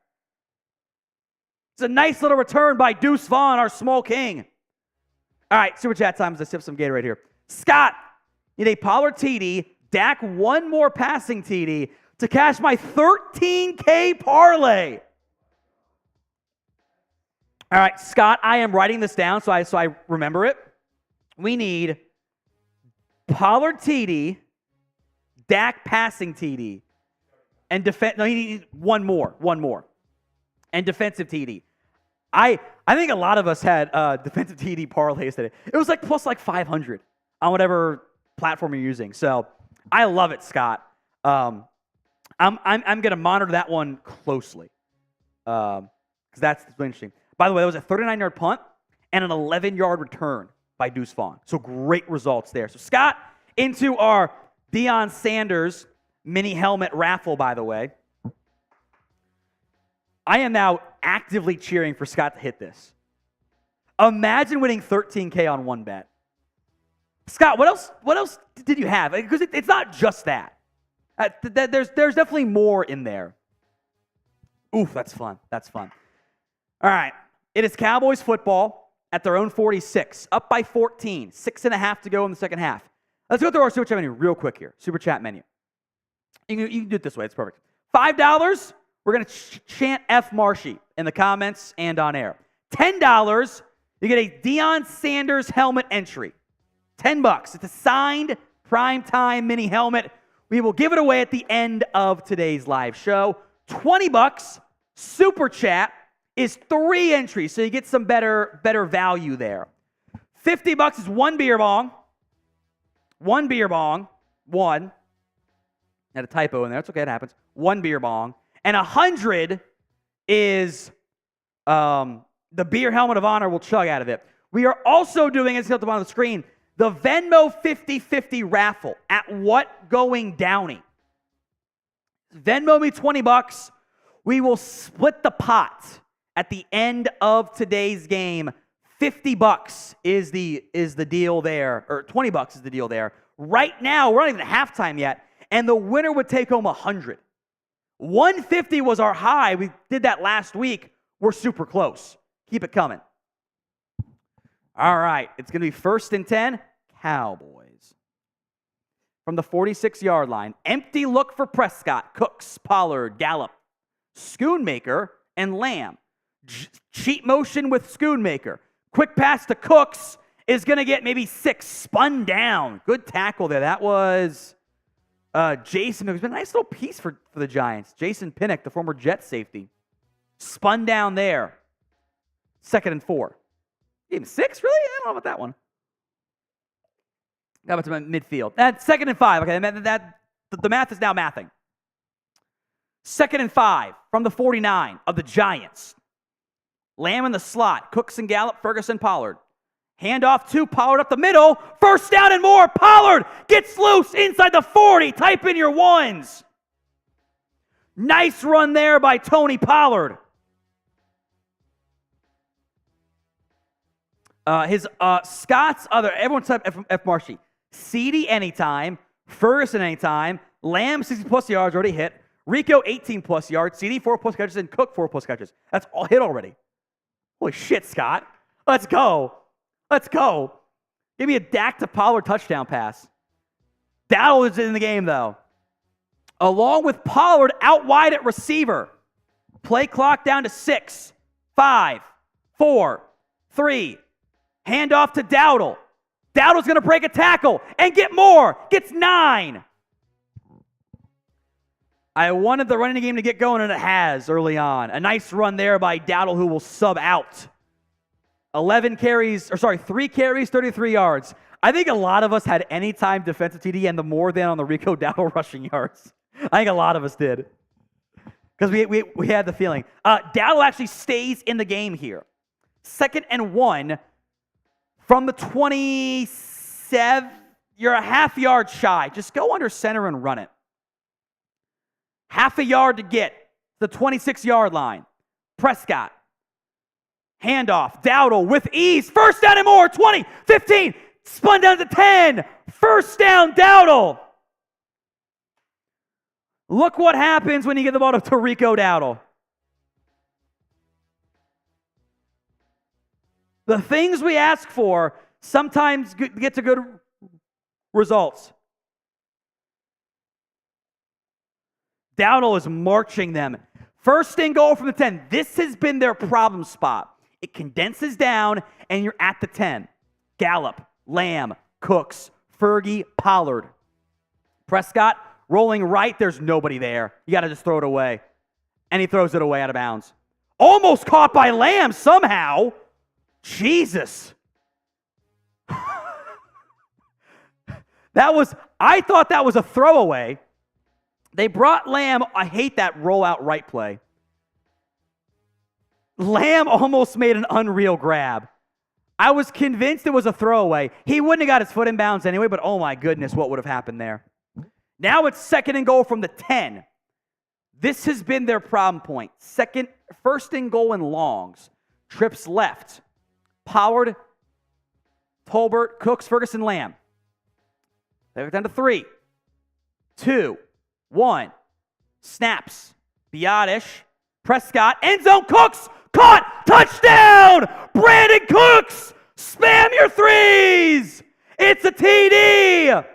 It's a nice little return by Deuce Vaughn, our small king. All right, super chat time as I sip some Gatorade here. Scott, need a Pollard TD. Dak 1 more passing TD to cash my 13K parlay. All right, Scott, I am writing this down so I remember it. We need Pollard TD, Dak passing TD, and he needs one more, and defensive TD. I think a lot of us had defensive TD parlays today. It was like plus like 500 on whatever platform you're using. So I love it, Scott. I'm going to monitor that one closely because that's interesting. By the way, that was a 39-yard punt and an 11-yard return. by Deuce Vaughn. So great results there. So Scott, into our Deion Sanders mini helmet raffle, by the way. I am now actively cheering for Scott to hit this. Imagine winning $13K on one bet. Scott, what else did you have? Because it's not just that. There's definitely more in there. Oof, that's fun. That's fun. All right. It is Cowboys football at their own 46, up by 14, 6.5 to go in the second half. Let's go through our Super Chat menu real quick here. Super Chat menu. You can do it this way. It's perfect. $5, we're going to chant F Marshy in the comments and on air. $10, you get a Deion Sanders helmet entry. $10. It's a signed primetime mini helmet. We will give it away at the end of today's live show. $20, Super Chat, is 3 entries, so you get some better value there. $50 is one beer bong. One beer bong. One. Had a typo in there. It's okay, it happens. One beer bong. And 100 is the beer helmet of honor we'll chug out of it. We are also doing, as you see at the bottom of the screen, the Venmo 50-50 raffle at What Going Downey. Venmo me $20. We will split the pot at the end of today's game. $50 is the deal there, or $20 is the deal there. Right now, we're not even at halftime yet, and the winner would take home 100. 150 was our high. We did that last week. We're super close. Keep it coming. All right, it's going to be 1st and 10, Cowboys. From the 46-yard line, empty look for Prescott, Cooks, Pollard, Gallup, Schoonmaker, and Lamb. Cheat motion with Schoonmaker. Quick pass to Cooks is going to get maybe 6. Spun down. Good tackle there. That was Jason. It was a nice little piece for the Giants. Jason Pinnock, the former Jet safety. Spun down there. 2nd and 4. Even 6, really? I don't know about that one. Got to midfield. That's 2nd and 5. Okay, the math is now mathing. 2nd and 5 from the 49 of the Giants. Lamb in the slot. Cooks and Gallup, Ferguson, Pollard. Handoff to Pollard up the middle. 1st down and more. Pollard gets loose inside the 40. Type in your ones. Nice run there by Tony Pollard. Scott's other, everyone said F Marshy. CD anytime. Ferguson anytime. Lamb 60+ yards already hit. Rico 18+ yards. CD 4+ catches and Cook 4+ catches. That's all hit already. Holy shit, Scott. Let's go. Let's go. Give me a Dak to Pollard touchdown pass. Dowdle is in the game, though. Along with Pollard out wide at receiver. Play clock down to 6, 5, 4, 3. Handoff to Dowdle. Dowdle's going to break a tackle and get more. Gets 9. I wanted the running game to get going, and it has early on. A nice run there by Dowdle, who will sub out. 3 carries, 33 yards. I think a lot of us had anytime defensive TD and the more than on the Rico Dowdle rushing yards. I think a lot of us did. Because we had the feeling. Dowdle actually stays in the game here. 2nd and 1 from the 27. You're a half yard shy. Just go under center and run it. Half a yard to get the 26-yard line. Prescott. Handoff. Dowdle with ease. 1st down and more. 20, 15. Spun down to 10. 1st down, Dowdle. Look what happens when you get the ball to Rico Dowdle. The things we ask for sometimes get to good results. Dowdle is marching them. 1st and goal from the 10. This has been their problem spot. It condenses down, and you're at the 10. Gallup, Lamb, Cooks, Fergie, Pollard. Prescott rolling right. There's nobody there. You got to just throw it away. And he throws it away out of bounds. Almost caught by Lamb somehow. Jesus. I thought that was a throwaway. They brought Lamb. I hate that rollout right play. Lamb almost made an unreal grab. I was convinced it was a throwaway. He wouldn't have got his foot in bounds anyway, but oh my goodness, what would have happened there? Now it's 2nd and goal from the 10. This has been their problem point. 1st and goal and longs. Trips left. Pollard, Tolbert, Cooks, Ferguson, Lamb. They're down to 3, 2, 1. Snaps. Biotish. Prescott. End zone. Cooks. Caught. Touchdown. Brandon Cooks. Spam your threes. It's a TD.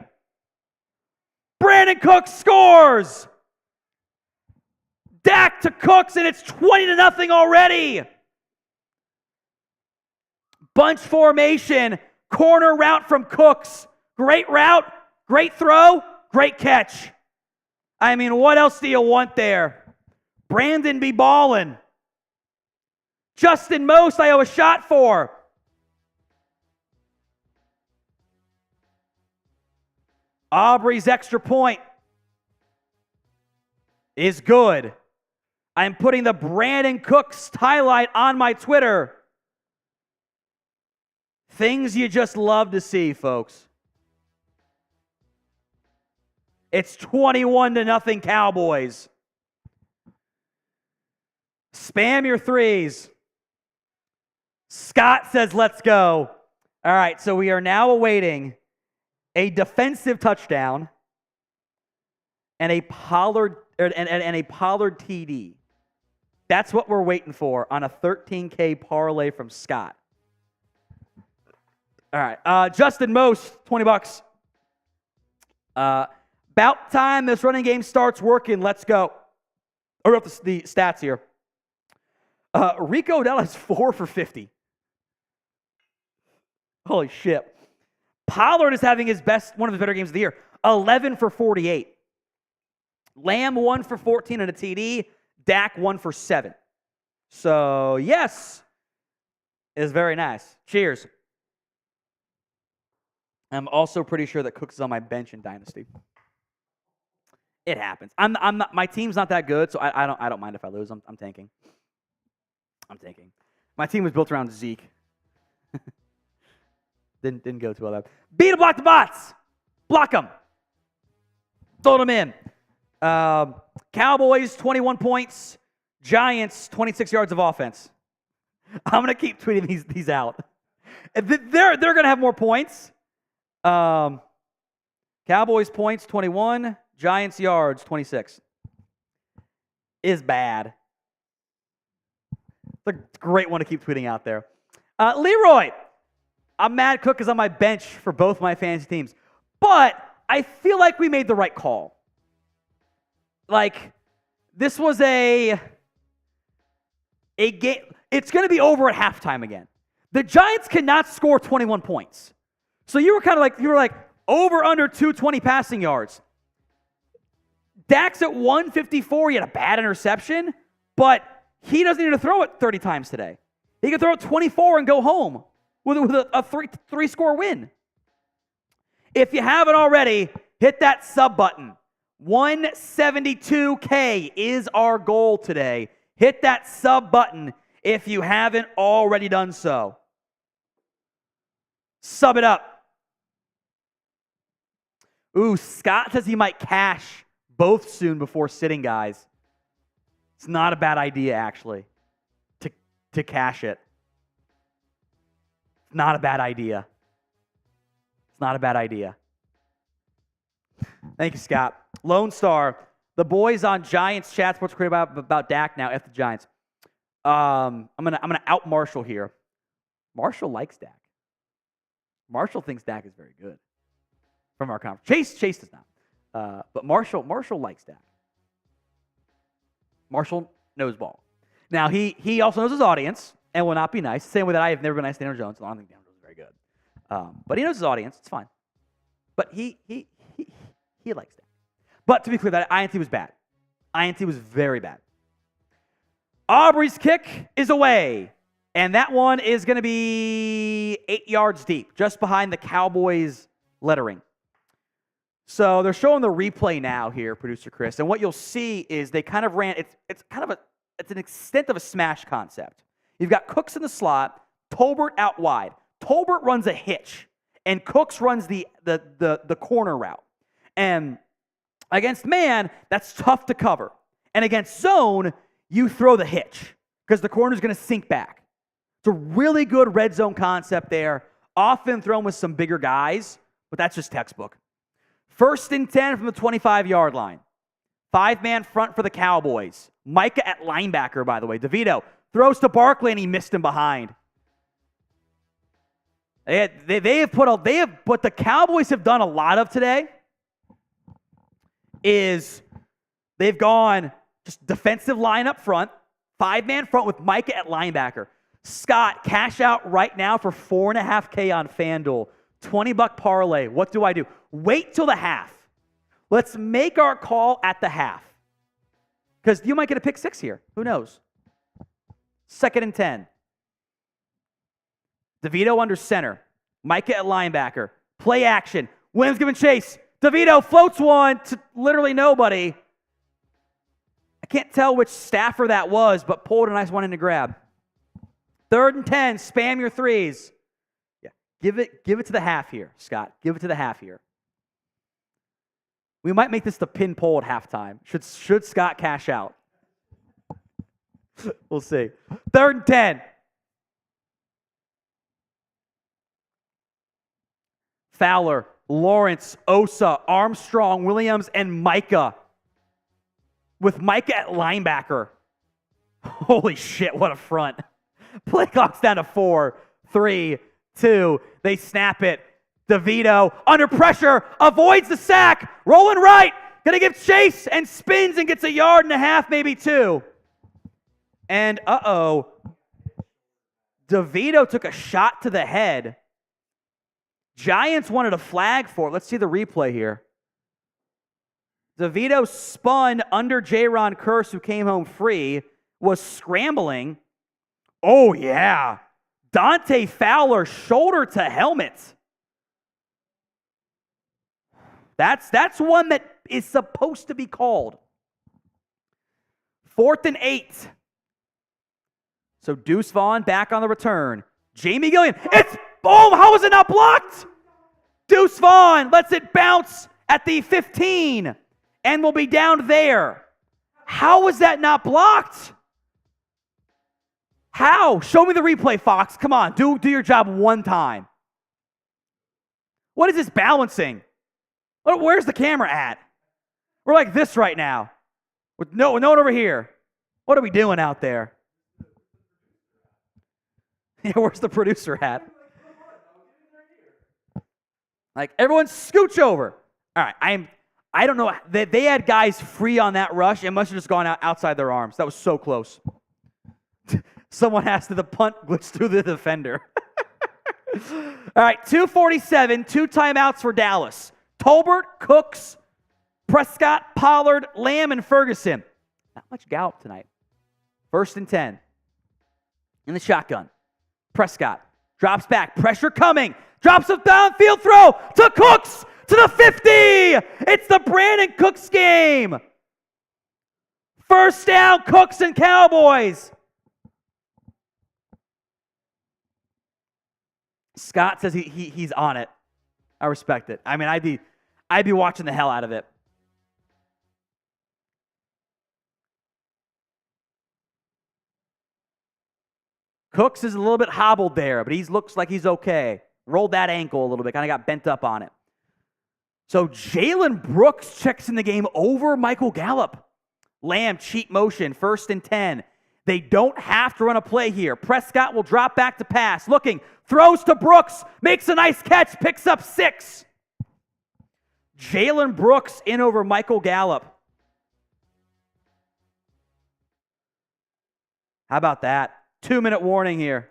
Brandon Cooks scores. Dak to Cooks, and it's 20-0 already. Bunch formation. Corner route from Cooks. Great route. Great throw. Great catch. I mean, what else do you want there? Brandon be ballin'. Justin Most, I owe a shot for. Aubrey's extra point is good. I'm putting the Brandon Cooks highlight on my Twitter. Things you just love to see, folks. It's 21-0 Cowboys. Spam your threes. Scott says, let's go. All right, so we are now awaiting a defensive touchdown and a Pollard TD. That's what we're waiting for on a 13K parlay from Scott. All right, Justin Most, $20. About time this running game starts working. Let's go. I wrote the stats here. Rico Dell is 4 for 50. Holy shit. Pollard is having one of his better games of the year. 11 for 48. Lamb 1 for 14 and a TD. Dak 1 for 7. So, yes, is very nice. Cheers. I'm also pretty sure that Cooks is on my bench in Dynasty. It happens. I'm not. My team's not that good, so I don't mind if I lose. I'm tanking. I'm tanking. My team was built around Zeke. Didn't go too well. Beat or block the bots. Block them. Throw them in. Cowboys 21 points. Giants 26 yards of offense. I'm gonna keep tweeting these out. They're gonna have more points. Cowboys points 21. Giants yards 26. Is bad. It's a great one to keep tweeting out there. Leroy. I'm mad Cook is on my bench for both my fantasy teams. But I feel like we made the right call. Like, this was a game. It's going to be over at halftime again. The Giants cannot score 21 points. So you were like, over under 220 passing yards. Dak's at 154. He had a bad interception, but he doesn't need to throw it 30 times today. He can throw it 24 and go home with a three-score win. If you haven't already, hit that sub button. 172K is our goal today. Hit that sub button if you haven't already done so. Sub it up. Ooh, Scott says he might cash both soon before sitting, guys. It's not a bad idea, actually, to cash it. It's not a bad idea. It's not a bad idea. Thank you, Scott. Lone Star. The boys on Giants chat sports create about Dak now. F the Giants. I'm gonna out Marshall here. Marshall likes Dak. Marshall thinks Dak is very good. From our conference, Chase does not. But Marshall likes Dak. Marshall knows ball. Now he also knows his audience and will not be nice. Same way that I have never been nice to Daniel Jones. So I don't think Daniel Jones is very good. But he knows his audience. It's fine. But he likes Dak. But to be clear, that INT was bad. INT was very bad. Aubrey's kick is away. And that one is going to be 8 yards deep, just behind the Cowboys lettering. So they're showing the replay now here, producer Chris. And what you'll see is they kind of ran, it's an extent of a smash concept. You've got Cooks in the slot, Tolbert out wide. Tolbert runs a hitch, and Cooks runs the corner route. And against man, that's tough to cover. And against zone, you throw the hitch because the corner's going to sink back. It's a really good red zone concept there. Often thrown with some bigger guys, but that's just textbook. 1st and 10 from the 25-yard line. 5-man front for the Cowboys. Micah at linebacker, by the way. DeVito throws to Barkley, and he missed him behind. What the Cowboys have done a lot of today is they've gone just defensive line up front, 5-man front with Micah at linebacker. Scott, cash out right now for $4.5K on FanDuel. $20 parlay. What do I do? Wait till the half. Let's make our call at the half. Because you might get a pick 6 here. Who knows? 2nd and 10. DeVito under center. Micah at linebacker. Play action. Williams giving chase. DeVito floats one to literally nobody. I can't tell which staffer that was, but pulled a nice one in to grab. 3rd and 10. Spam your threes. Yeah, give it to the half here, Scott. Give it to the half here. We might make this the pin poll at halftime. Should Scott cash out? We'll see. 3rd and 10. Fowler, Lawrence, Osa, Armstrong, Williams, and Micah. With Micah at linebacker. Holy shit, what a front. Play clock's down to 4, 3, 2. They snap it. DeVito, under pressure, avoids the sack. Rolling right. Gonna give chase and spins and gets a yard and a half, maybe 2. And DeVito took a shot to the head. Giants wanted a flag for it. Let's see the replay here. DeVito spun under Jaron Kearse, who came home free, was scrambling. Oh, yeah. Dante Fowler, shoulder to helmet. That's one that is supposed to be called. 4th and 8. So Deuce Vaughn back on the return. Jamie Gillian. It's boom! How was it not blocked? Deuce Vaughn lets it bounce at the 15 and will be down there. How was that not blocked? How? Show me the replay, Fox. Come on, do your job one time. What is this balancing? Where's the camera at? We're like this right now. With no one over here. What are we doing out there? Yeah, where's the producer at? Like, everyone scooch over. All right, I don't know. They had guys free on that rush. It must have just gone outside their arms. That was so close. Someone has to, the punt glitched through the defender. All right, 2:47, 2 timeouts for Dallas. Tolbert, Cooks, Prescott, Pollard, Lamb, and Ferguson. Not much Gallup tonight. 1st and 10. In the shotgun. Prescott drops back. Pressure coming. Drops a downfield throw to Cooks to the 50. It's the Brandon Cooks game. 1st down, Cooks and Cowboys. Scott says he's on it. I respect it. I mean, I'd be watching the hell out of it. Cooks is a little bit hobbled there, but he looks like he's okay. Rolled that ankle a little bit, kind of got bent up on it. So Jalen Brooks checks in the game over Michael Gallup. Lamb, cheat motion, 1st and 10. They don't have to run a play here. Prescott will drop back to pass. Looking, throws to Brooks, makes a nice catch, picks up 6. Jalen Brooks in over Michael Gallup. How about that? 2-minute warning here.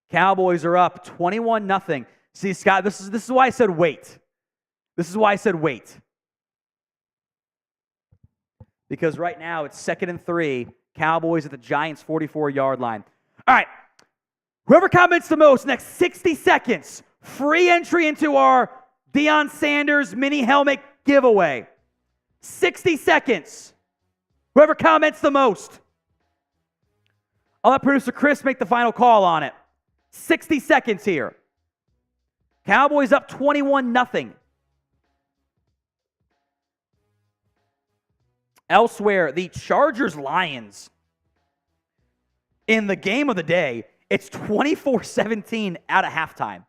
Cowboys are up 21-0. See, Scott, this is why I said wait. This is why I said wait. Because right now it's 2nd and 3. Cowboys at the Giants' 44-yard line. All right. Whoever comments the most, next 60 seconds, free entry into our Deion Sanders mini helmet giveaway. 60 seconds. Whoever comments the most. I'll let producer Chris make the final call on it. 60 seconds here. Cowboys up 21-0. Elsewhere, the Chargers-Lions. In the game of the day, it's 24-17 out of halftime.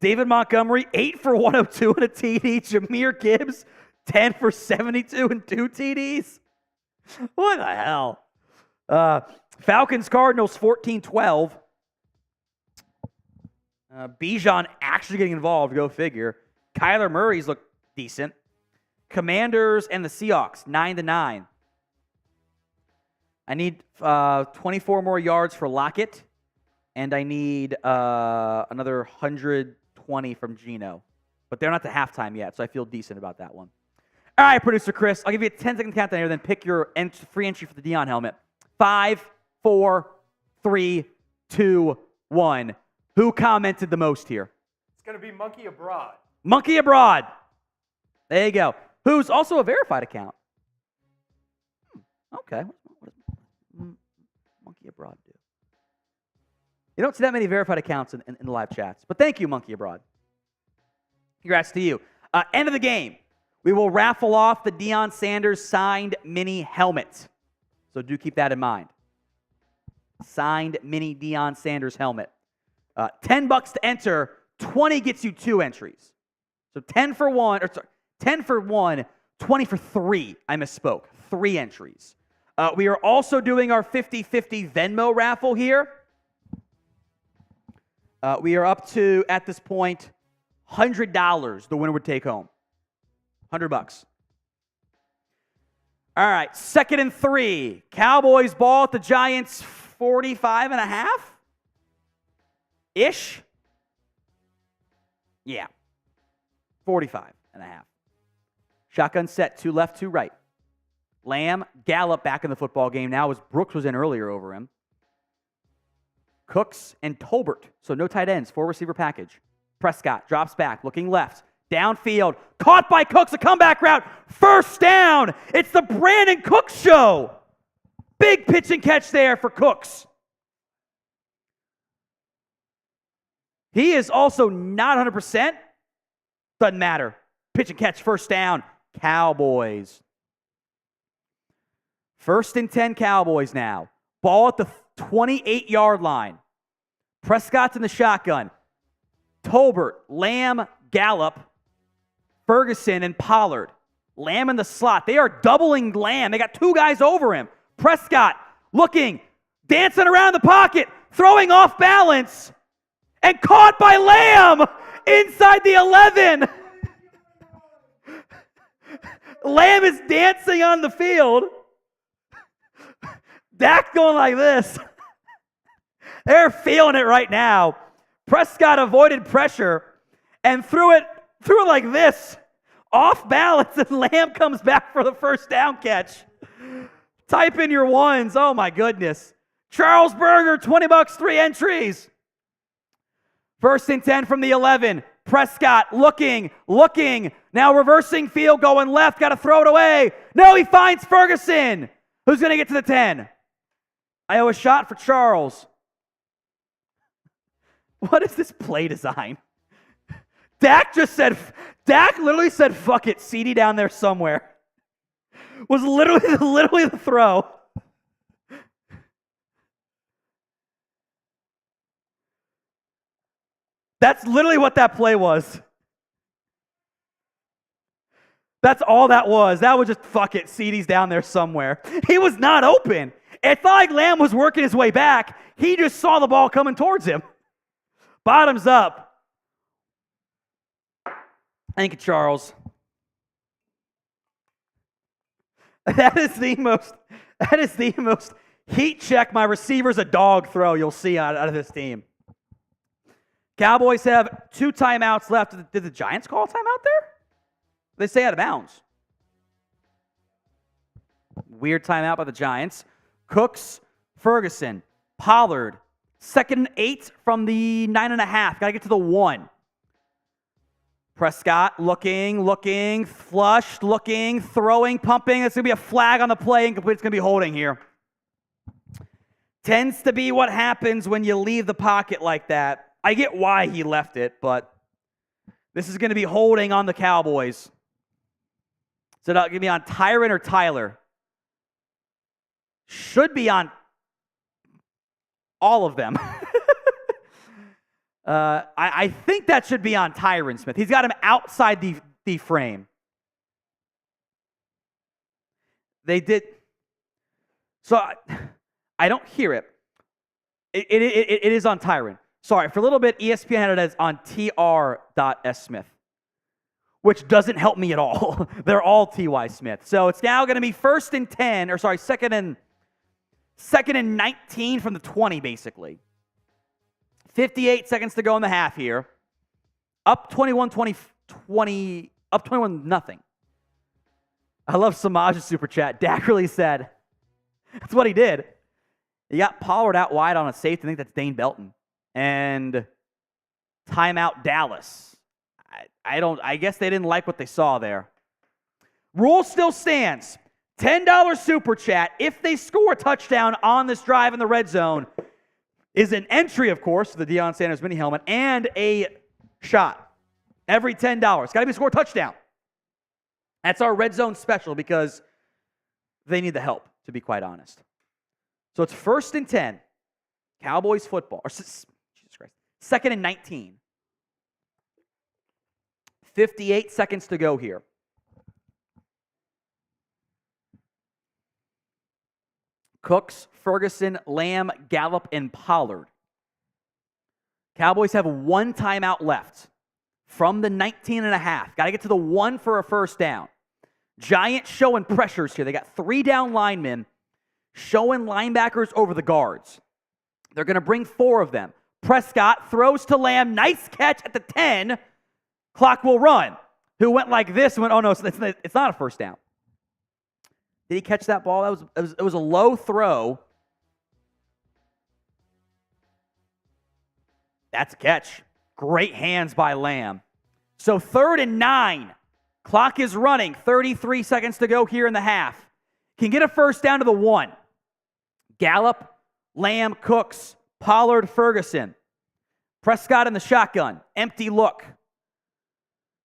David Montgomery, 8 for 102 and a TD. Jahmyr Gibbs, 10 for 72 and 2 TDs. What the hell? Falcons-Cardinals, 14-12. Bijan actually getting involved, go figure. Kyler Murray's looked decent. Commanders and the Seahawks, 9-9. I need 24 more yards for Lockett, and I need another 120 from Geno. But they're not to halftime yet, so I feel decent about that one. All right, producer Chris, I'll give you a 10-second countdown here, then pick your free entry for the Deion helmet. 5, 4, 3, 2, 1. Who commented the most here? It's going to be Monkey Abroad. Monkey Abroad. There you go. Who's also a verified account. Okay. What does Monkey Abroad do? You don't see that many verified accounts in the live chats. But thank you, Monkey Abroad. Congrats to you. End of the game. We will raffle off the Deion Sanders signed mini helmet. So do keep that in mind. Signed mini Deion Sanders helmet. $10 to enter. 20 gets you 2 entries. So 10 for 1, 20 for 3. I misspoke. 3 entries. We are also doing our 50-50 Venmo raffle here. We are up to, at this point, $100 the winner would take home. $100. All right, 2nd and 3. Cowboys ball at the Giants 45.5-ish. Yeah, 45.5. Shotgun set, 2 left, 2 right. Lamb, Gallup back in the football game now as Brooks was in earlier over him. Cooks and Tolbert, so no tight ends, 4-receiver package. Prescott drops back, looking left. Downfield, caught by Cooks, a comeback route. First down. It's the Brandon Cooks show. Big pitch and catch there for Cooks. He is also not 100%. Doesn't matter. Pitch and catch, first down. Cowboys. 1st and 10 Cowboys now. Ball at the 28-yard line. Prescott's in the shotgun. Tolbert, Lamb, Gallup, Ferguson, and Pollard. Lamb in the slot. They are doubling Lamb. They got 2 guys over him. Prescott looking, dancing around the pocket, throwing off balance, and caught by Lamb inside the 11. Lamb is dancing on the field. Dak going like this. They're feeling it right now. Prescott avoided pressure and threw it like this. Off balance, and Lamb comes back for the first down catch. Type in your ones. Oh, my goodness. Charles Berger, $20, 3 entries. 1st and 10 from the 11. Prescott looking. Now reversing field, going left. Got to throw it away. No, he finds Ferguson. Who's going to get to the 10? I owe a shot for Charles. What is this play design? Dak literally said, fuck it, CD down there somewhere. Was literally the throw. That's literally what that play was. That's all that was. That was just, fuck it, CD's down there somewhere. He was not open. It's not like Lamb was working his way back. He just saw the ball coming towards him. Bottoms up. Thank you, Charles. That is the most heat check my receiver's a dog throw you'll see out of this team. Cowboys have 2 timeouts left. Did the Giants call a timeout there? They say out of bounds. Weird timeout by the Giants. Cooks, Ferguson, Pollard. 2nd and 8 from the 9.5. Got to get to the 1. Prescott looking, flushed, throwing, pumping. It's going to be a flag on the play. Incomplete. It's going to be holding here. Tends to be what happens when you leave the pocket like that. I get why he left it, but this is going to be holding on the Cowboys. So it's going to be on Tyron or Tyler. Should be on all of them. I think that should be on Tyron Smith. He's got him outside the frame. They did. So I don't hear it. It is on Tyron. Sorry, for a little bit, ESPN had it as on TR.S. Smith, which doesn't help me at all. They're all TY Smith. So it's now going to be second and 19 from the 20, basically. 58 seconds to go in the half here. Up 21-20, up 21-0. I love Samaj's super chat. Dak really said. That's what he did. He got Pollard out wide on a safety. I think that's Dane Belton. And timeout Dallas. I guess they didn't like what they saw there. Rule still stands. $10 super chat. If they score a touchdown on this drive in the red zone, is an entry, of course, to the Deion Sanders mini helmet and a shot. Every $10. Got to be score a touchdown. That's our red zone special because they need the help, to be quite honest. So it's 1st and 10. Cowboys football. Or, Jesus Christ. 2nd and 19. 58 seconds to go here. Cooks, Ferguson, Lamb, Gallup, and Pollard. Cowboys have one timeout left from the 19.5. Got to get to the 1 for a first down. Giants showing pressures here. They got 3 down linemen showing linebackers over the guards. They're going to bring 4 of them. Prescott throws to Lamb. Nice catch at the 10. Clock will run. Who went like this and went, oh no, it's not a first down. Did he catch that ball? It was a low throw. That's a catch. Great hands by Lamb. So 3rd and 9. Clock is running. 33 seconds to go here in the half. Can get a first down to the 1. Gallup, Lamb, Cooks, Pollard, Ferguson. Prescott in the shotgun. Empty look.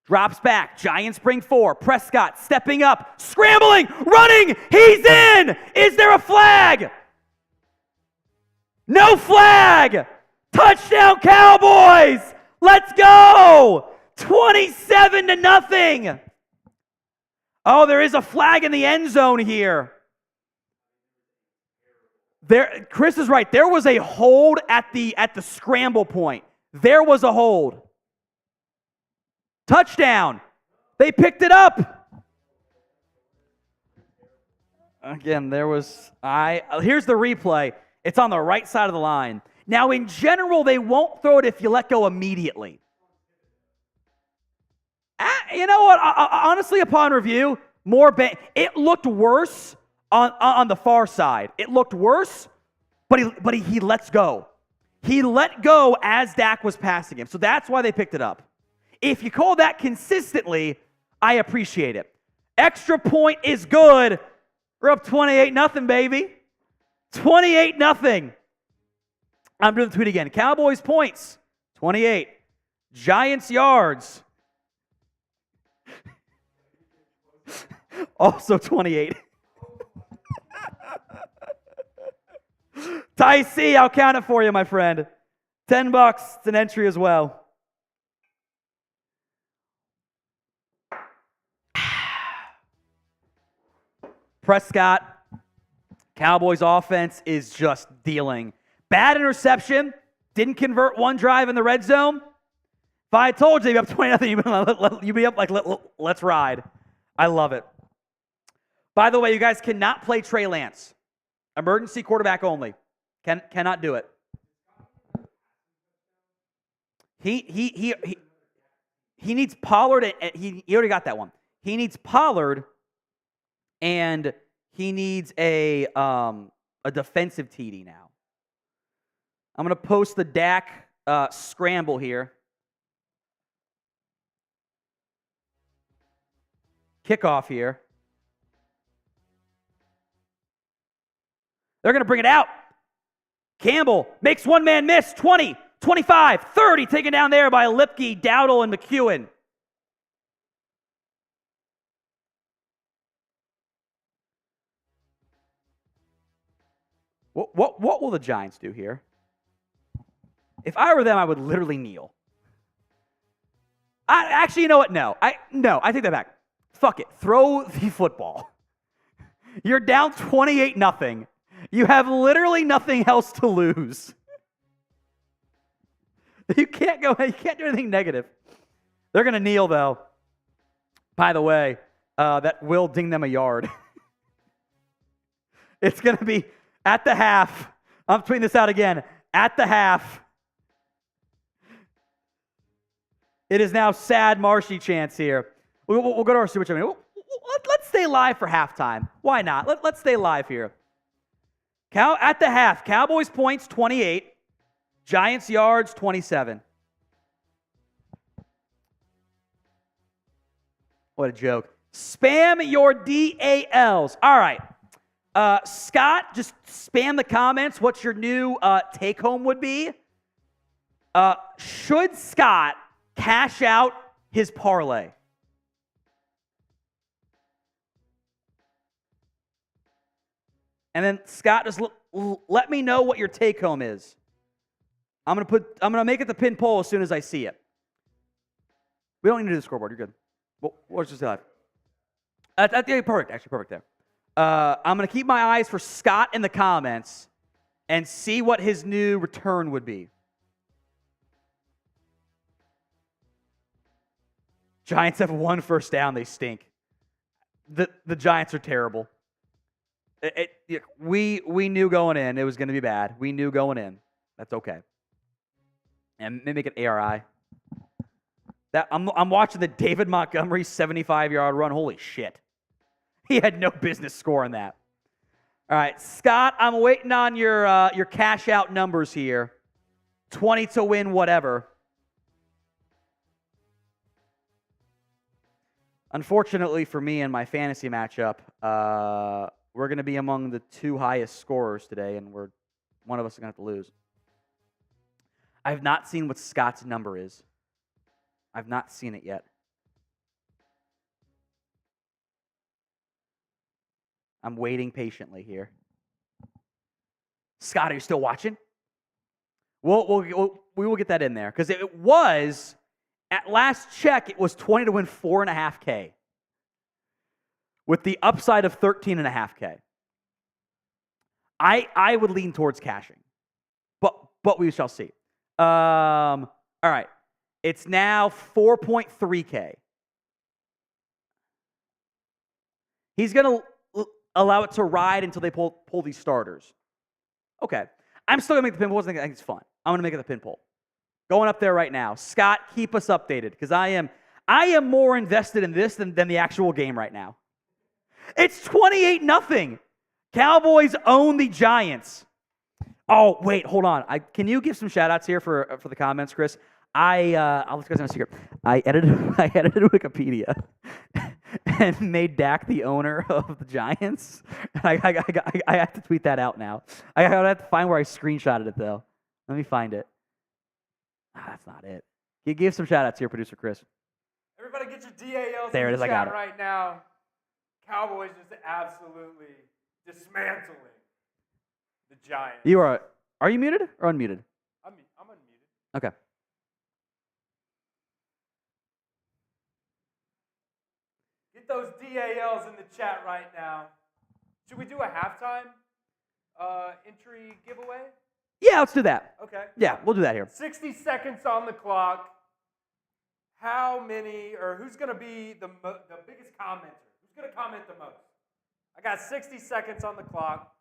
Drops back. Giants bring 4. Prescott stepping up. Scrambling. Running. He's in. Is there a flag? No flag. Touchdown Cowboys. Let's go. 27-0. Oh, there is a flag in the end zone here. There, Chris is right. There was a hold at the scramble point. There was a hold. Touchdown. They picked it up. Again, here's the replay. It's on the right side of the line. Now, in general, they won't throw it if you let go immediately. You know what? Honestly, upon review, it looked worse on the far side. It looked worse, but he lets go. He let go as Dak was passing him. So that's why they picked it up. If you call that consistently, I appreciate it. Extra point is good. We're up 28-0, baby. 28-0. I'm doing the tweet again. Cowboys points, 28. Giants yards, also 28. Ty C, I'll count it for you, my friend. $10. It's an entry as well. Prescott, Cowboys offense is just dealing. Bad interception. Didn't convert one drive in the red zone. If I told you you'd be up 20-0, you'd be up like, let's ride. I love it. By the way, you guys cannot play Trey Lance. Emergency quarterback only. Cannot do it. He needs Pollard. He already got that one. He needs Pollard, and he needs a defensive TD now. I'm going to post the Dak scramble here. Kickoff here. They're going to bring it out. Campbell makes one man miss. 20, 25, 30. Taken down there by Lipke, Dowdle, and McEwen. What will the Giants do here? If I were them, I would literally kneel. Actually, you know what? No, I take that back. Fuck it. Throw the football. You're down 28-0. You have literally nothing else to lose. You can't do anything negative. They're going to kneel, though. By the way, that will ding them a yard. It's going to be at the half. I'm tweeting this out again. At the half. It is now sad Marshy chance here. We'll go to our super chat. Let's stay live for halftime. Why not? Let's stay live here. At the half, Cowboys points 28, Giants yards 27. What a joke. Spam your DALs. All right. Scott, just spam the comments. What your new take home would be? Should Scott cash out his parlay? And then Scott, just let me know what your take home is. I'm gonna make it the pin poll as soon as I see it. We don't need to do the scoreboard. You're good. We'll just do live. Perfect. Actually, perfect there. I'm gonna keep my eyes for Scott in the comments and see what his new return would be. Giants have one first down. They stink. The Giants are terrible. We knew going in it was going to be bad. We knew going in. That's okay. And maybe make it ARI. I'm watching the David Montgomery 75-yard run. Holy shit. He had no business scoring that. All right, Scott, I'm waiting on your cash out numbers here. 20 to win whatever. Unfortunately for me in my fantasy matchup, we're going to be among the two highest scorers today, and one of us is going to have to lose. I have not seen what Scott's number is. I've not seen it yet. I'm waiting patiently here. Scott, are you still watching? We will get that in there, because it was, at last check, it was 20 to win 4.5K. With the upside of 13.5K. I would lean towards cashing. But we shall see. All right. It's now 4.3K. He's going to allow it to ride until they pull these starters. Okay. I'm still going to make the pin poll. I think it's fun. I'm going to make it the pin poll. Going up there right now. Scott, keep us updated, because I am more invested in this than the actual game right now. It's 28-0. Cowboys own the Giants. Oh, wait, hold on. Can you give some shout-outs here for the comments, Chris? I'll let you guys know a secret. I edited Wikipedia and made Dak the owner of the Giants. I have to tweet that out now. I have to find where I screenshotted it, though. Let me find it. That's not it. Give some shout-outs here, producer Chris. Everybody get your DALs there in it is. the I got chat it. right now. Cowboys just absolutely dismantling the Giants. Are you muted or unmuted? I'm unmuted. Okay. Get those DALs in the chat right now. Should we do a halftime entry giveaway? Yeah, let's do that. Okay. Yeah, we'll do that here. 60 seconds on the clock. Who's going to be the biggest commenter? Who's going to comment the most? I got 60 seconds on the clock.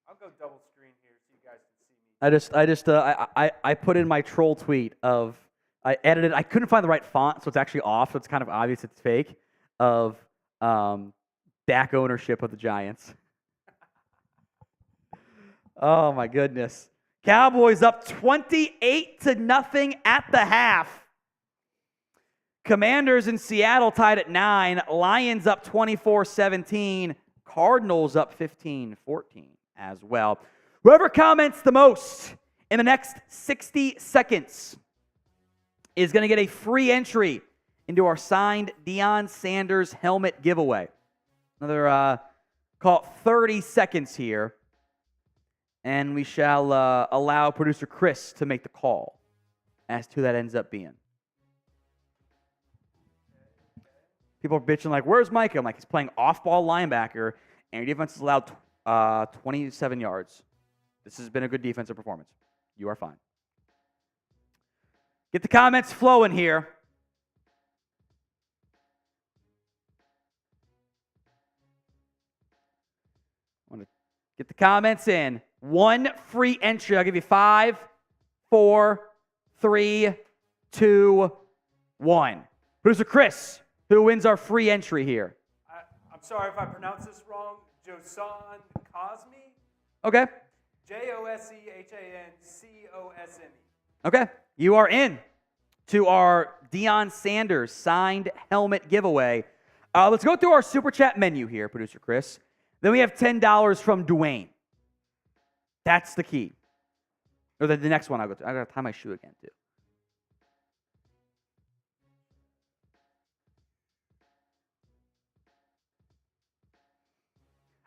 I'll go double screen here so you guys can see me. I put in my troll tweet of, I edited, I couldn't find the right font, so it's actually off, so it's kind of obvious it's fake, of Dak ownership of the Giants. Oh my goodness. Cowboys up 28-0 at the half. Commanders in Seattle tied at 9. Lions up 24-17. Cardinals up 15-14 as well. Whoever comments the most in the next 60 seconds is going to get a free entry into our signed Deion Sanders helmet giveaway. Another, call it 30 seconds here. And we shall allow producer Chris to make the call as to who that ends up being. People are bitching like, where's Micah? I'm like, he's playing off-ball linebacker, and your defense is allowed 27 yards. This has been a good defensive performance. You are fine. Get the comments flowing here. I want to get the comments in. One free entry. I'll give you 5, 4, 3, 2, 1. Producer Chris, who wins our free entry here? I'm sorry if I pronounce this wrong. Josan Cosme? Okay. Josehancosme. Okay. You are in to our Deion Sanders signed helmet giveaway. Let's go through our Super Chat menu here, Producer Chris. Then we have $10 from Dwayne. That's the key. Or the next one I'll go through. I got to tie my shoe again, too.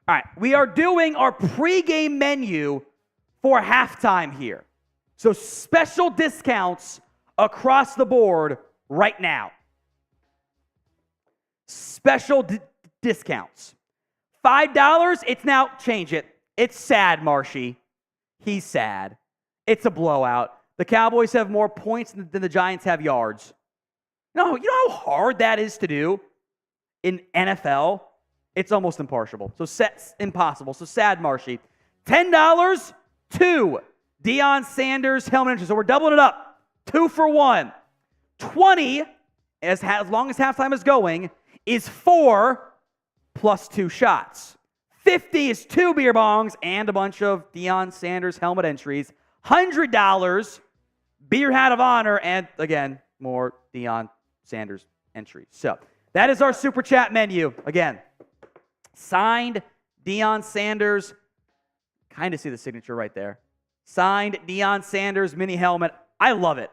All right, we are doing our pregame menu for halftime here. So special discounts across the board right now. Special discounts. $5, it's now, change it. It's sad, Marshy. He's sad. It's a blowout. The Cowboys have more points than the Giants have yards. You know how hard that is to do in NFL? It's almost impossible. Impossible. So sad, Marshy. $10, 2 Deion Sanders helmet entries. So we're doubling it up. 2 for 1. 20, as long as halftime is going, is 4 plus 2 shots. 50 is 2 beer bongs and a bunch of Deion Sanders helmet entries. $100, beer hat of honor, and again, more Deion Sanders entries. So that is our Super Chat menu. Again, signed Deion Sanders. Kind of see the signature right there. Signed Deion Sanders mini helmet. I love it.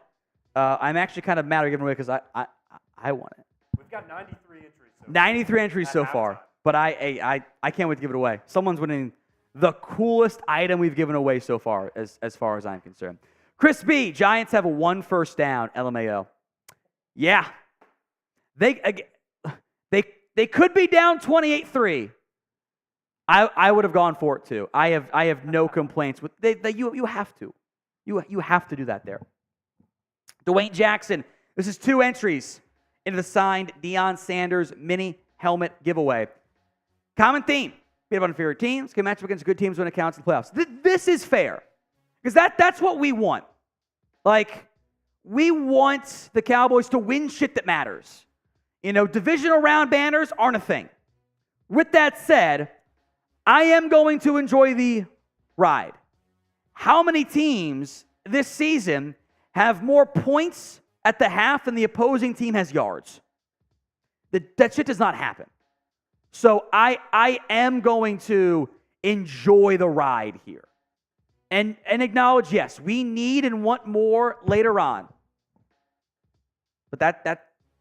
I'm actually kind of mad at giving away because I want it. We've got 93 entries. 93 entries so far. But I can't wait to give it away. Someone's winning the coolest item we've given away so far, as far as I'm concerned. Chris B, Giants have a 1 first down, LMAO. Yeah. They could be down 28-3. I would have gone for it too. I have no complaints with you have to. You have to do that there. Dwayne Jackson, this is 2 entries into the signed Deion Sanders mini helmet giveaway. Common theme. Beat up on inferior teams, can match up against good teams when it counts in the playoffs. This is fair. Because that's what we want. Like, we want the Cowboys to win shit that matters. You know, divisional round banners aren't a thing. With that said, I am going to enjoy the ride. How many teams this season have more points at the half than the opposing team has yards? That shit does not happen. So I am going to enjoy the ride here. And acknowledge, yes, we need and want more later on. But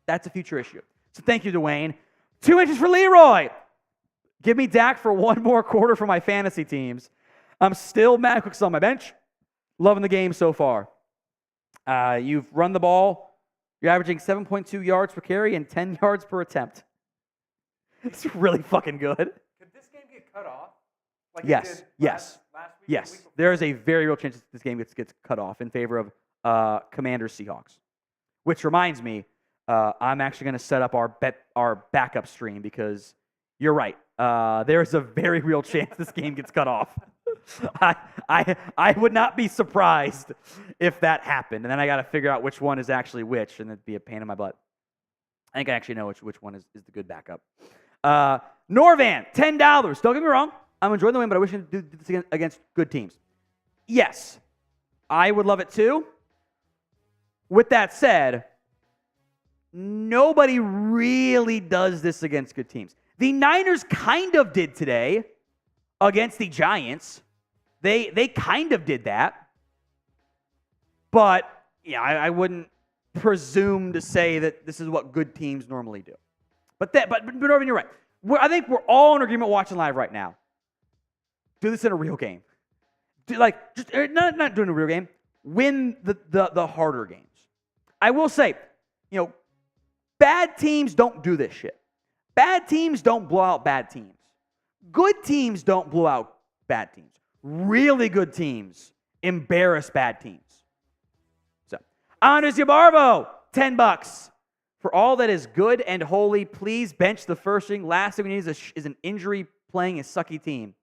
that's a future issue. So thank you, Dwayne. 2 inches for Leroy. Give me Dak for 1 more quarter for my fantasy teams. I'm still mad Cook's on my bench. Loving the game so far. You've run the ball. You're averaging 7.2 yards per carry and 10 yards per attempt. It's really fucking good. Could this game get cut off? Like yes. It did Yes. Last week, Yes. the week before? There is a very real chance this game gets cut off in favor of Commanders Seahawks. Which reminds me, I'm actually going to set up our backup stream because you're right. There is a very real chance this game gets cut off. I would not be surprised if that happened. And then I got to figure out which one is actually which, and it'd be a pain in my butt. I think I actually know which one is the good backup. Norvan, $10. Don't get me wrong. I'm enjoying the win, but I wish I could do this against good teams. Yes, I would love it too. With that said, nobody really does this against good teams. The Niners kind of did today against the Giants. They kind of did that. But, yeah, I wouldn't presume to say that this is what good teams normally do. But Norman, you're right. I think we're all in agreement watching live right now. Do this in a real game. Not doing a real game. Win the harder games. I will say, bad teams don't do this shit. Bad teams don't blow out bad teams. Good teams don't blow out bad teams. Really good teams embarrass bad teams. So, Andres Yabarvo, $10. For all that is good and holy, please bench the first string. Last thing we need is an injury playing a sucky team.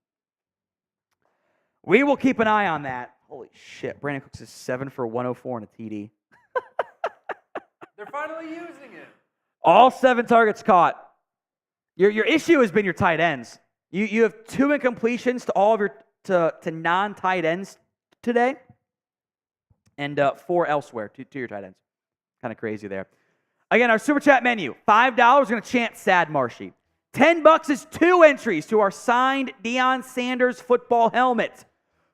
We will keep an eye on that. Holy shit. Brandon Cooks is 7 for 104 and a TD. They're finally using it. All 7 targets caught. Your issue has been your tight ends. You have 2 incompletions to all of your to non-tight ends today, and 4 elsewhere to your tight ends. Kind of crazy there. Again, our Super Chat menu, $5. We're going to chant Sad Marshy. $10 is 2 entries to our signed Deion Sanders football helmet.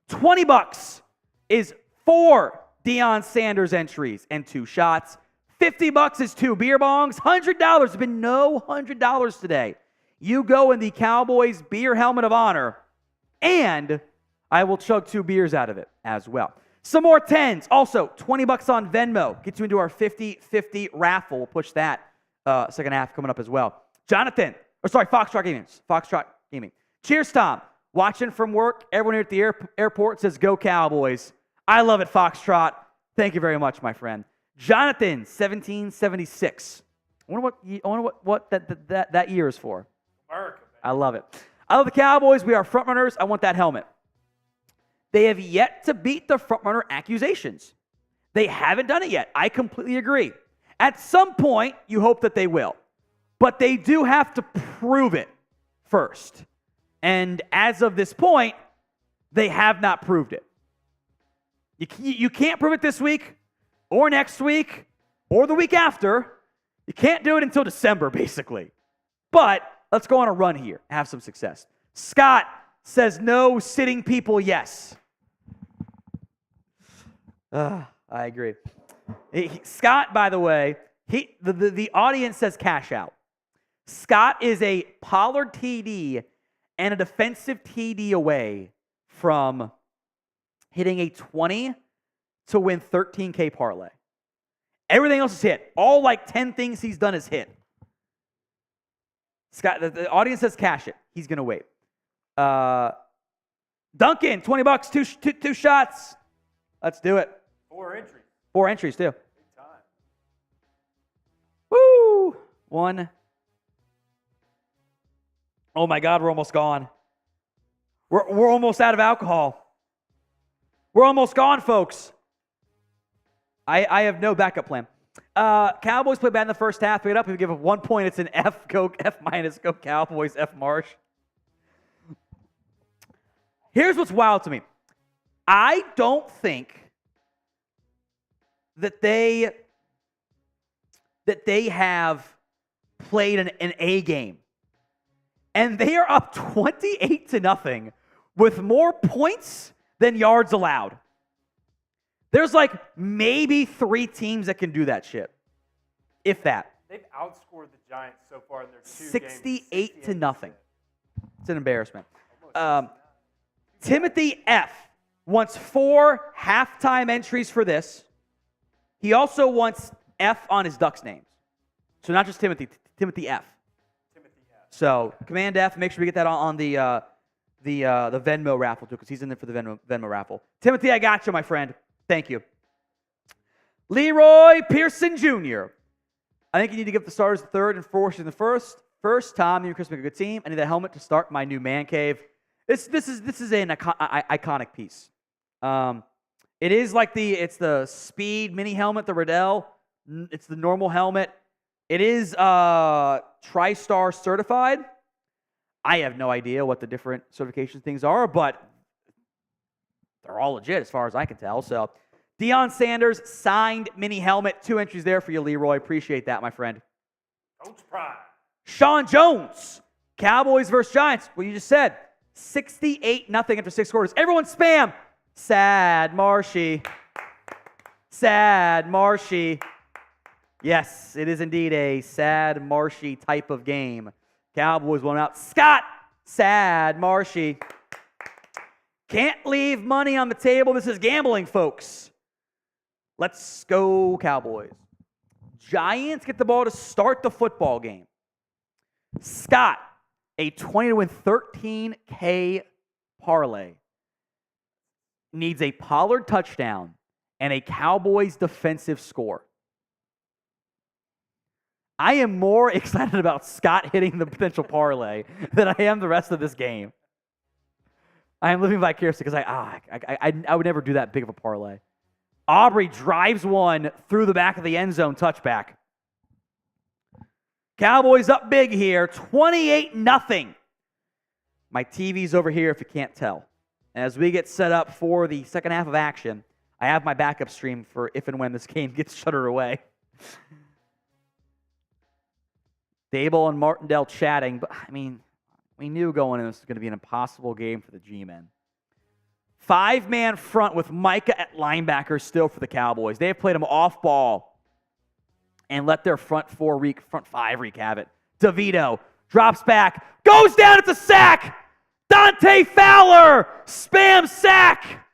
$20 is 4 Deion Sanders entries and 2 shots. $50 is 2 beer bongs. $100 has been no $100 today. You go in the Cowboys beer helmet of honor, and I will chug 2 beers out of it as well. Some more 10s. Also, $20 on Venmo. Gets you into our 50-50 raffle. We'll push that second half coming up as well. Jonathan, Foxtrot Gaming. Foxtrot Gaming. Cheers, Tom. Watching from work. Everyone here at the airport says, go Cowboys. I love it, Foxtrot. Thank you very much, my friend. Jonathan, 1776. I wonder what that year is for. America, man. I love it. I love the Cowboys. We are frontrunners. I want that helmet. They have yet to beat the frontrunner accusations. They haven't done it yet. I completely agree. At some point, you hope that they will. But they do have to prove it first. And as of this point, they have not proved it. You can't prove it this week or next week or the week after. You can't do it until December, basically. But let's go on a run here and have some success. Scott says no, sitting people, yes. I agree. Scott, by the way, the audience says cash out. Scott is a Pollard TD and a defensive TD away from hitting a 20 to win $13K parlay. Everything else is hit. All 10 things he's done is hit. Scott, the audience says cash it. He's going to wait. Duncan, $20, two shots. Let's do it. 4 entries. 4 entries, too. Big time. Woo! 1. Oh, my God, we're almost gone. We're almost out of alcohol. We're almost gone, folks. I have no backup plan. Cowboys play bad in the first half. Pick it up. If we give it 1 point, it's an F. Go F minus. Go Cowboys. F Marsh. Here's what's wild to me. I don't think that they have played an A game. And they are up 28-0 with more points than yards allowed. There's maybe 3 teams that can do that shit. If that. They've outscored the Giants so far in their 2 68 games. to nothing. It's an embarrassment. Timothy F. wants 4 halftime entries for this. He also wants F on his Ducks names. So not just Timothy F. So Command F, make sure we get that on the Venmo raffle too, because he's in there for the Venmo raffle. Timothy, I got you, my friend. Thank you. Leroy Pearson Jr. I think you need to give the starters the 3rd and 4th in the first. First, Tom, you and Chris make a good team. I need that helmet to start my new man cave. This is an iconic piece. It is it's the Speed mini helmet, the Riddell. It's the normal helmet. It is TriStar certified. I have no idea what the different certification things are, but they're all legit as far as I can tell. So, Deion Sanders signed mini helmet. 2 entries there for you, Leroy. Appreciate that, my friend. Coach Pride. Sean Jones, Cowboys versus Giants. What you just said. 68-0 after 6 quarters. Everyone spam. Sad Marshy. Sad Marshy. Yes, it is indeed a sad Marshy type of game. Cowboys won out. Scott. Sad Marshy. Can't leave money on the table. This is gambling, folks. Let's go, Cowboys. Giants get the ball to start the football game. Scott, a 20-win 13K parlay, needs a Pollard touchdown and a Cowboys defensive score. I am more excited about Scott hitting the potential parlay than I am the rest of this game. I am living vicariously because I would never do that big of a parlay. Aubrey drives one through the back of the end zone, touchback. Cowboys up big here, 28-0. My TV's over here if you can't tell. As we get set up for the second half of action, I have my backup stream for if and when this game gets shuttered away. Dable and Martindale chatting, but I mean, we knew going in this was going to be an impossible game for the G-men. 5-man front with Micah at linebacker still for the Cowboys. They have played him off ball and let their front five wreak havoc. DeVito drops back, goes down, it's a sack. Dante Fowler, spam sack.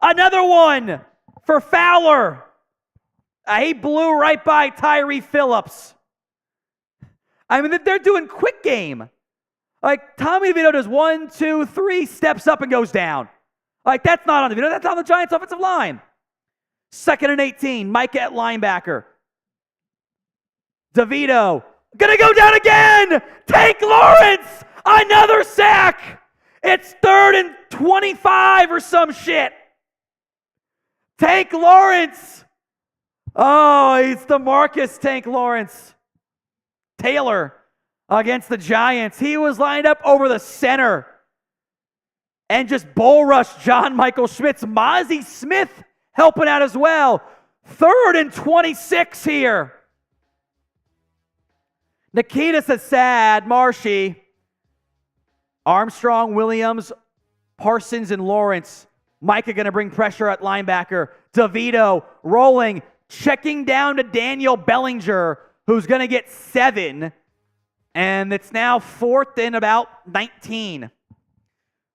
Another one for Fowler. He blew right by Tyree Phillips. I mean, they're doing quick game. Like, Tommy DeVito does 1, 2, 3, steps up and goes down. Like, that's not on DeVito. That's on the Giants' offensive line. 2nd and 18, Micah at linebacker. DeVito, gonna go down again! Tank Lawrence! Another sack! It's 3rd and 25 or some shit. Tank Lawrence! Oh, it's the Marcus Tank Lawrence. Taylor against the Giants. He was lined up over the center and just bull rushed John Michael Schmitz. Mozzie Smith helping out as well. 3rd and 26 here. Nikita says sad. Marshy. Armstrong, Williams, Parsons, and Lawrence. Micah going to bring pressure at linebacker. DeVito rolling, checking down to Daniel Bellinger, who's going to get 7. And it's now 4th and about 19.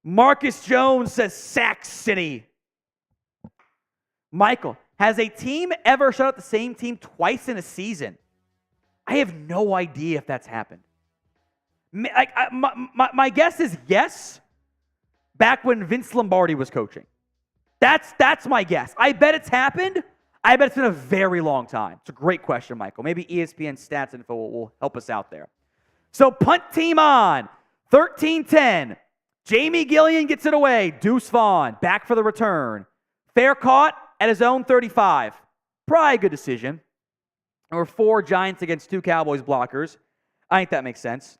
Marcus Jones says Sack City. Michael, has a team ever shut out the same team twice in a season? I have no idea if that's happened. My guess is yes, back when Vince Lombardi was coaching. That's my guess. I bet it's happened. I bet it's been a very long time. It's a great question, Michael. Maybe ESPN Stats Info will help us out there. So punt team on. 13-10. Jamie Gillian gets it away. Deuce Vaughn back for the return. Fair caught at his own 35. Probably a good decision. There were 4 Giants against 2 Cowboys blockers. I think that makes sense.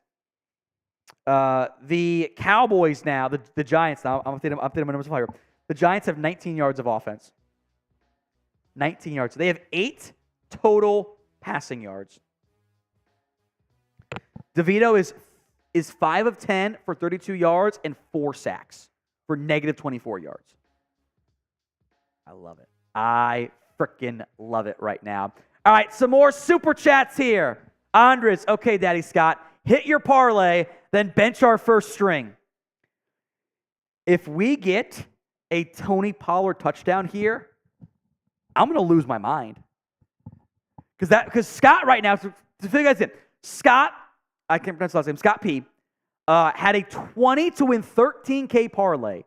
The Cowboys now, the Giants now, I'm updating my numbers here. The Giants have 19 yards of offense. 19 yards. They have 8 total passing yards. DeVito is 5 of 10 for 32 yards and 4 sacks for negative 24 yards. I love it. I freaking love it right now. All right, some more super chats here. Andres, okay, Daddy Scott, hit your parlay, then bench our first string. If we get a Tony Pollard touchdown here, I'm going to lose my mind. Because Scott right now, to fill you guys in, Scott, I can't pronounce his last name, Scott P, had a 20 to win 13K parlay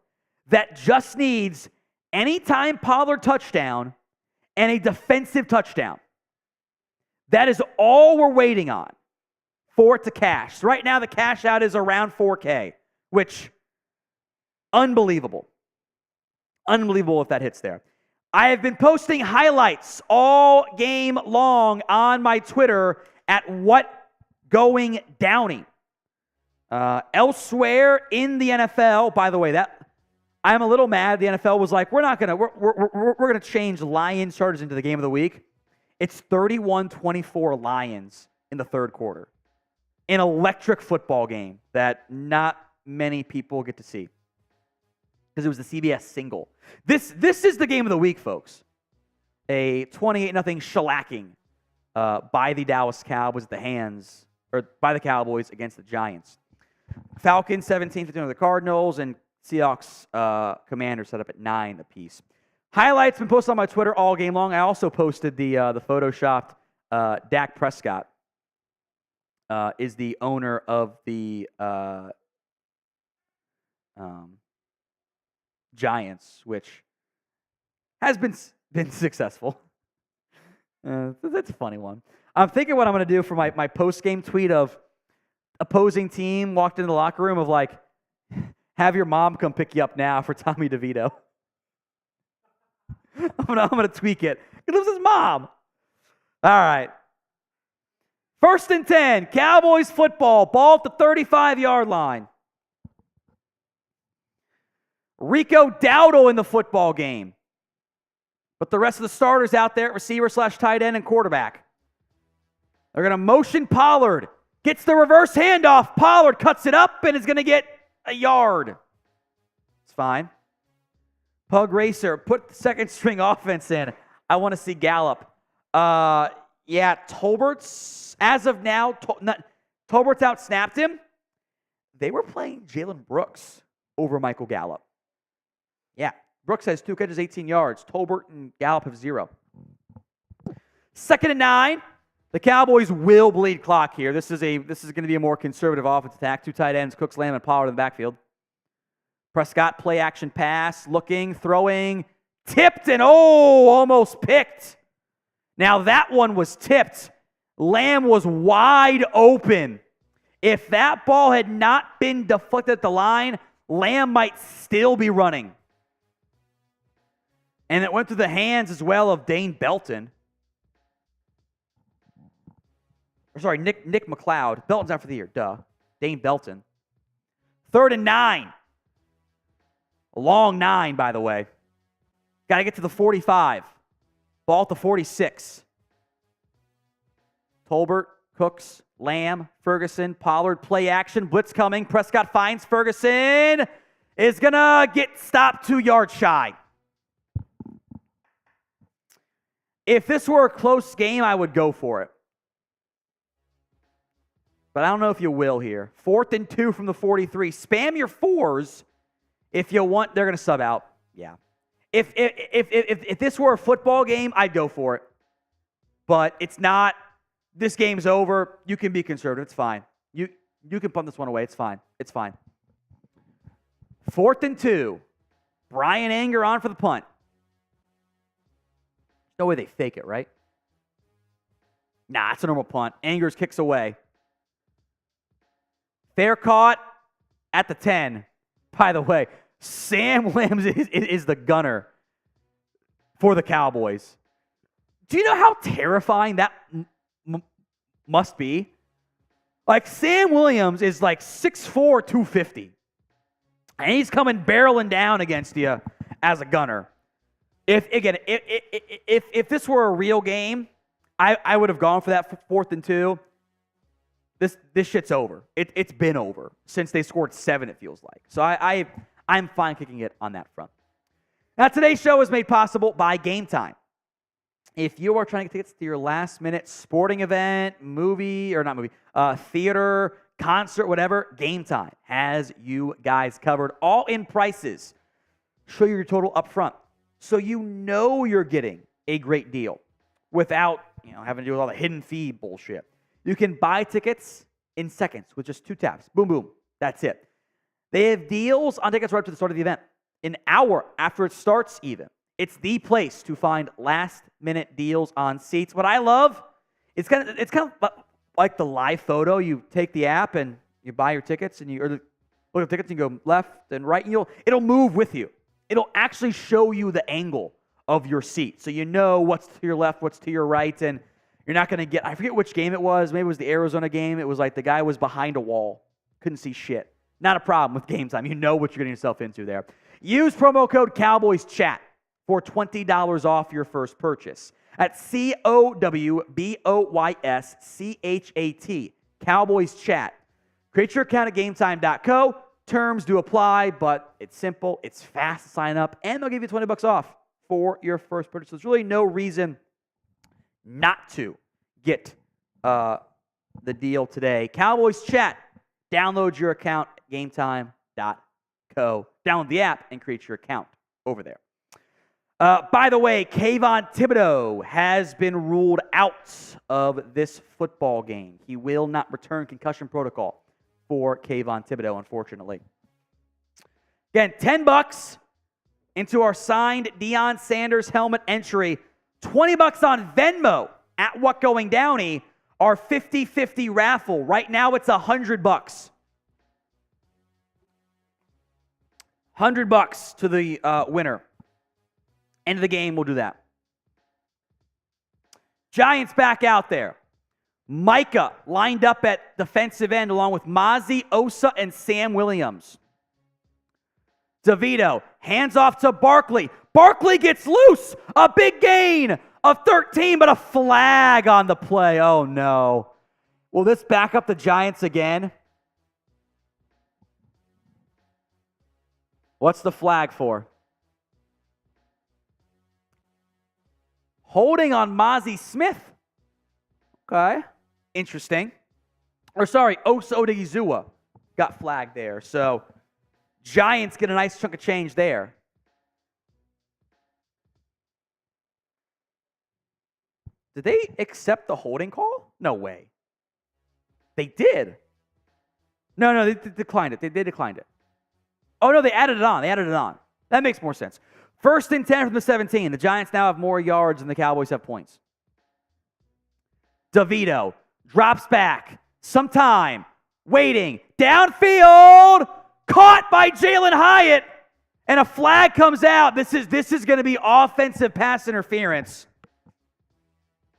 that just needs anytime Pollard touchdown and a defensive touchdown. That is all we're waiting on for it to cash. So right now the cash out is around 4K, which unbelievable. Unbelievable if that hits there. I have been posting highlights all game long on my Twitter at @WhatGoingDowney. Elsewhere in the NFL, by the way, that I'm a little mad. The NFL was like, we're gonna change Lions Chargers into the game of the week. It's 31-24 Lions in the third quarter. An electric football game that not many people get to see because it was the CBS single. This is the game of the week, folks. A 28-0 shellacking by the Dallas Cowboys at the hands, or by the Cowboys against the Giants. Falcons 17-15 over the Cardinals, and Seahawks Commanders set up at 9 apiece. Highlights been posted on my Twitter all game long. I also posted the photoshopped Dak Prescott is the owner of the Giants, which has been successful. That's a funny one. I'm thinking what I'm going to do for my post-game tweet of opposing team walked into the locker room of like, have your mom come pick you up now for Tommy DeVito. I'm gonna tweak it. It was his mom. All right. 1st and 10. Cowboys football. Ball at the 35-yard line. Rico Dowdle in the football game. But the rest of the starters out there at receiver/tight end and quarterback. They're going to motion Pollard. Gets the reverse handoff. Pollard cuts it up and is going to get a yard. It's fine. Pug Racer, put the second string offense in. I want to see Gallup. Yeah, Tolbert's, as of now, Tolbert's out-snapped him. They were playing Jalen Brooks over Michael Gallup. Yeah, Brooks has 2 catches, 18 yards. Tolbert and Gallup have 0. 2nd and 9. The Cowboys will bleed clock here. This is going to be a more conservative offensive attack. 2 tight ends, Cooks, Lamb, and Pollard in the backfield. Prescott, play action pass, looking, throwing, tipped, and almost picked. Now that one was tipped. Lamb was wide open. If that ball had not been deflected at the line, Lamb might still be running. And it went through the hands as well of Dane Belton. Sorry, Nick McLeod. Belton's out for the year, duh. Dane Belton. 3rd and 9. A long 9, by the way. Got to get to the 45. Ball at the 46. Tolbert, Cooks, Lamb, Ferguson, Pollard, play action, blitz coming. Prescott finds Ferguson. Is going to get stopped 2 yards shy. If this were a close game, I would go for it. But I don't know if you will here. 4th and 2 from the 43. Spam your 4s if you want. They're going to sub out. Yeah. If this were a football game, I'd go for it. But it's not. This game's over. You can be conservative. It's fine. You can punt this one away. It's fine. It's fine. 4th and 2. Brian Anger on for the punt. No way they fake it, right? Nah, it's a normal punt. Angers kicks away. Fair caught at the 10. By the way, Sam Lambs is the gunner for the Cowboys. Do you know how terrifying that must be? Like, Sam Williams is like 6'4", 250. And he's coming barreling down against you as a gunner. If this were a real game, I would have gone for that 4th and 2. This shit's over. It's been over since they scored 7, it feels like. So I'm fine kicking it on that front. Now, today's show is made possible by Game Time. If you are trying to get tickets to your last-minute sporting event, theater, concert, whatever, Game Time has you guys covered. All in prices. Show you your total up front, so you know you're getting a great deal without having to deal with all the hidden fee bullshit. You can buy tickets in seconds with just 2 taps. Boom, boom. That's it. They have deals on tickets right up to the start of the event. An hour after it starts even. It's the place to find last-minute deals on seats. What I love, it's kind of like the live photo. You take the app and you buy your tickets, and you look at the tickets and you go left and right, and it'll move with you. It'll actually show you the angle of your seat, so you know what's to your left, what's to your right, and you're not going to get, I forget which game it was. Maybe it was the Arizona game. It was like the guy was behind a wall. Couldn't see shit. Not a problem with Game Time. You know what you're getting yourself into there. Use promo code CowboysChat for $20 off your first purchase at COWBOYSCHAT, Cowboys Chat. Create your account at GameTime.co. Terms do apply, but it's simple, it's fast to sign up, and they'll give you $20 off for your first purchase. There's really no reason not to get the deal today. Cowboys Chat. Download your account at gametime.co. Download the app and create your account over there. By the way, Kayvon Thibodeau has been ruled out of this football game. He will not return. Concussion protocol for Kayvon Thibodeau, unfortunately. Again, $10 into our signed Deion Sanders helmet entry. $20 on Venmo at What Going Downey, our 50-50 raffle. Right now it's $100. $100 to the winner. End of the game, we'll do that. Giants back out there. Micah lined up at defensive end along with Mozzie, Osa, and Sam Williams. DeVito hands off to Barkley. Barkley gets loose. A big gain of 13, but a flag on the play. Oh, no. Will this back up the Giants again? What's the flag for? Holding on Mozzie Smith. Okay. Interesting. Or sorry, Osa Odigizua got flagged there. So Giants get a nice chunk of change there. Did they accept the holding call? No way. They did. No, they declined it. They declined it. Oh, no, they added it on. That makes more sense. 1st and 10 from the 17. The Giants now have more yards than the Cowboys have points. DeVito drops back. Some time. Waiting. Downfield. Caught by Jalen Hyatt. And a flag comes out. This is going to be offensive pass interference.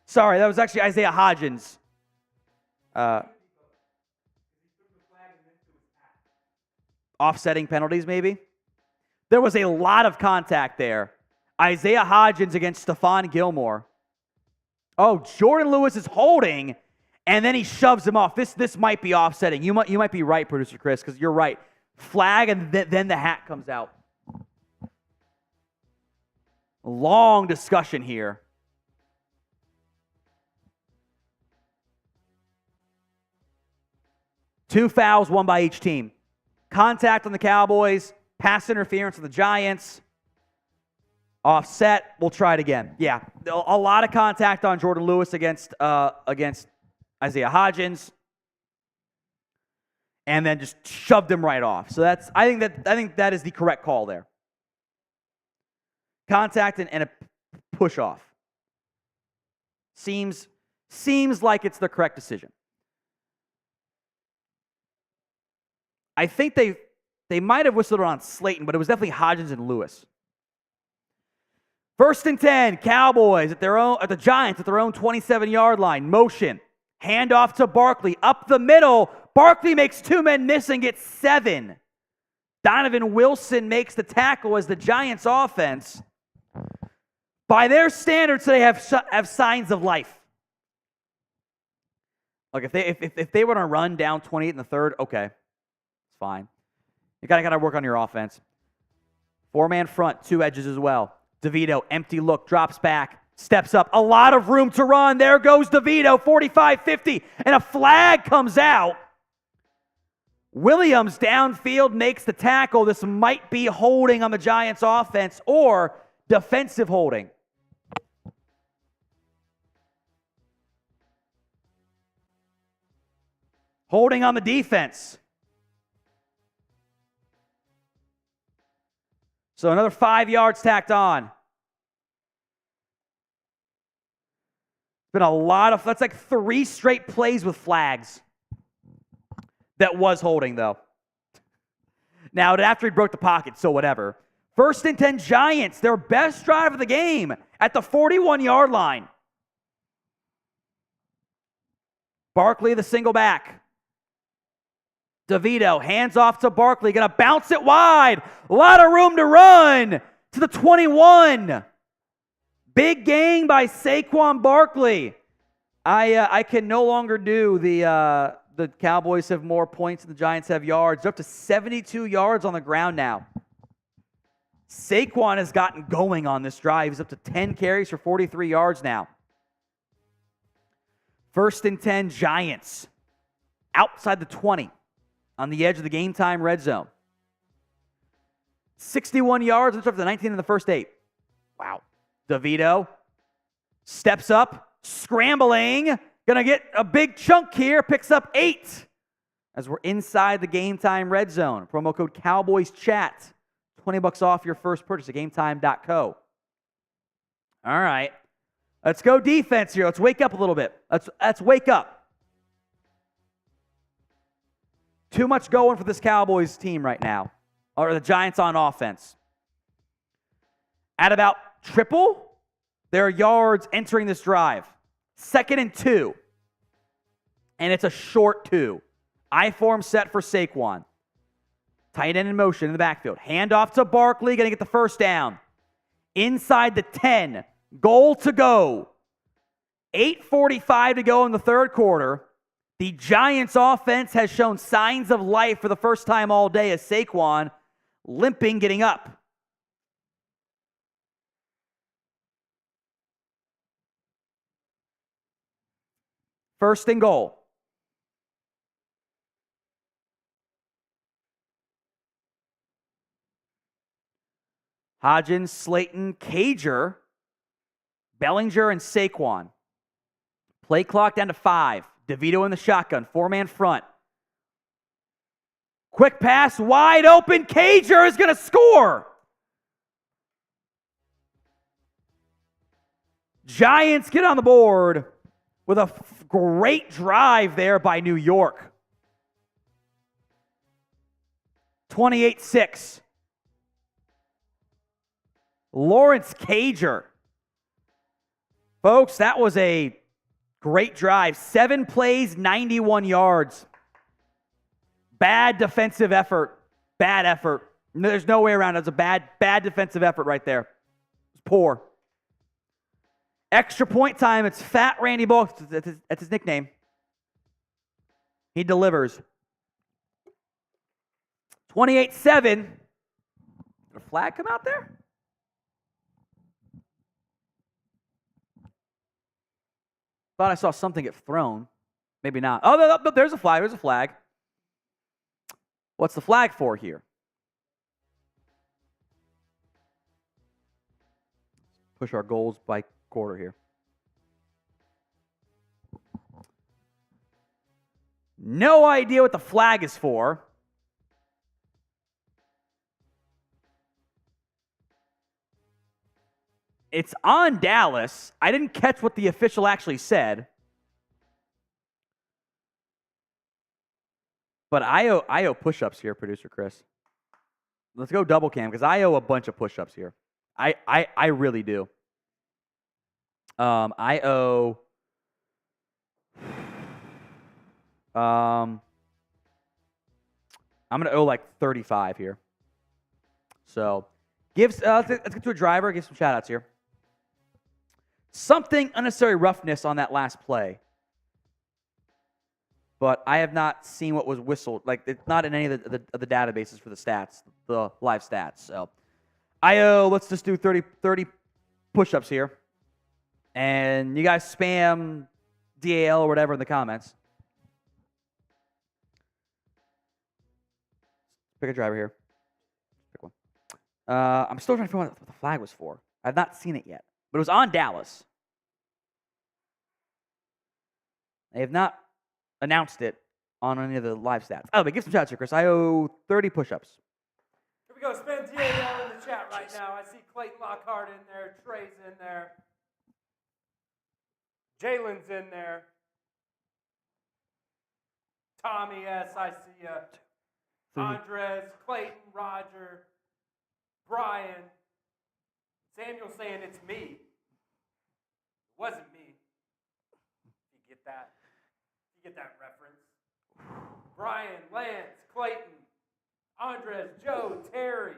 Sorry, that was actually Isaiah Hodgins. Offsetting penalties, maybe? There was a lot of contact there. Isaiah Hodgins against Stephon Gilmore. Oh, Jordan Lewis is holding, and then he shoves him off. This might be offsetting. You might be right, Producer Chris, because you're right. Flag, and then the hat comes out. Long discussion here. Two fouls, one by each team. Contact on the Cowboys. Pass interference on the Giants. Offset. We'll try it again. Yeah, a lot of contact on Jordan Lewis against Isaiah Hodgins, and then just shoved him right off. So I think that is the correct call there. Contact and a push off. Seems like it's the correct decision. I think they might have whistled on Slayton, but it was definitely Hodgins and Lewis. 1st and 10, Cowboys at the Giants at their own 27-yard line. Motion. Handoff to Barkley. Up the middle. Barkley makes 2 men miss and gets 7. Donovan Wilson makes the tackle as the Giants offense, by their standards, they have signs of life. Like if they were to run down 28 in the third, okay. It's fine. You got to work on your offense. 4-man front, 2 edges as well. DeVito, empty look, drops back, steps up. A lot of room to run. There goes DeVito, 45-50, and a flag comes out. Williams downfield makes the tackle. This might be holding on the Giants' offense or defensive holding. Holding on the defense. So another 5 yards tacked on. It's been a lot of, that's like 3 straight plays with flags. That was holding, though. Now, after he broke the pocket, so whatever. 1st and 10 Giants, their best drive of the game at the 41-yard line. Barkley, the single back. DeVito, hands off to Barkley, going to bounce it wide. A lot of room to run to the 21. Big gain by Saquon Barkley. I can no longer do the The Cowboys have more points than the Giants have yards. They're up to 72 yards on the ground now. Saquon has gotten going on this drive. He's up to 10 carries for 43 yards now. 1st and 10, Giants. Outside the 20. On the edge of the game time red zone. 61 yards. Let's up to 19 in the first 8. Wow. DeVito steps up, scrambling. Gonna get a big chunk here. Picks up 8 as we're inside the game time red zone. Promo code Cowboys Chat. $20 off your first purchase at gametime.co. All right. Let's go defense here. Let's wake up a little bit. Let's wake up. Too much going for this Cowboys team right now. Or the Giants on offense. At about triple their yards entering this drive. 2nd and 2. And it's a short 2. I-form set for Saquon. Tight end in motion in the backfield. Handoff to Barkley. Going to get the first down. Inside the 10. Goal to go. 8:45 to go in the third quarter. The Giants offense has shown signs of life for the first time all day as Saquon limping getting up. First and goal. Hodgins, Slayton, Cager, Bellinger, and Saquon. Play clock down to 5. DeVito in the shotgun. 4-man front. Quick pass, wide open. Cager is going to score. Giants get on the board with a great drive there by New York. 28-6. Lawrence Cager. Folks, that was a great drive. 7 plays, 91 yards. Bad defensive effort. Bad effort. There's no way around it. It's a bad defensive effort right there. It's poor. Extra point time. It's Fat Randy Bullock. That's his nickname. He delivers. 28-7. Did a flag come out there? Thought I saw something get thrown. Maybe not. Oh, there's a flag. There's a flag. What's the flag for here? Push our goals by quarter here. No idea what the flag is for. It's on Dallas. I didn't catch what the official actually said. But I owe push-ups here, producer Chris. Let's go double cam because I owe a bunch of push-ups here. I really do. I owe I'm gonna owe like 35 here. So let's get to a driver, give some shout outs here. Something unnecessary roughness on that last play. But I have not seen what was whistled. Like, it's not in any of the databases for the stats, the live stats. So let's just do 30 push-ups here. And you guys spam DAL or whatever in the comments. Pick a driver here. Pick one. I'm still trying to figure out what the flag was for. I've not seen it yet. But it was on Dallas. They have not announced it on any of the live stats. Oh, but give some shout outs here, Chris. I owe 30 push-ups. Here we go. Spam DAL in the chat right now. I see Clayton Lockhart in there. Trey's in there. Jalen's in there. Tommy S. I see ya. Andres, Clayton, Roger, Brian. Samuel saying it's me. It wasn't me. You get that? You get that reference? Brian, Lance, Clayton, Andres, Joe, Terry.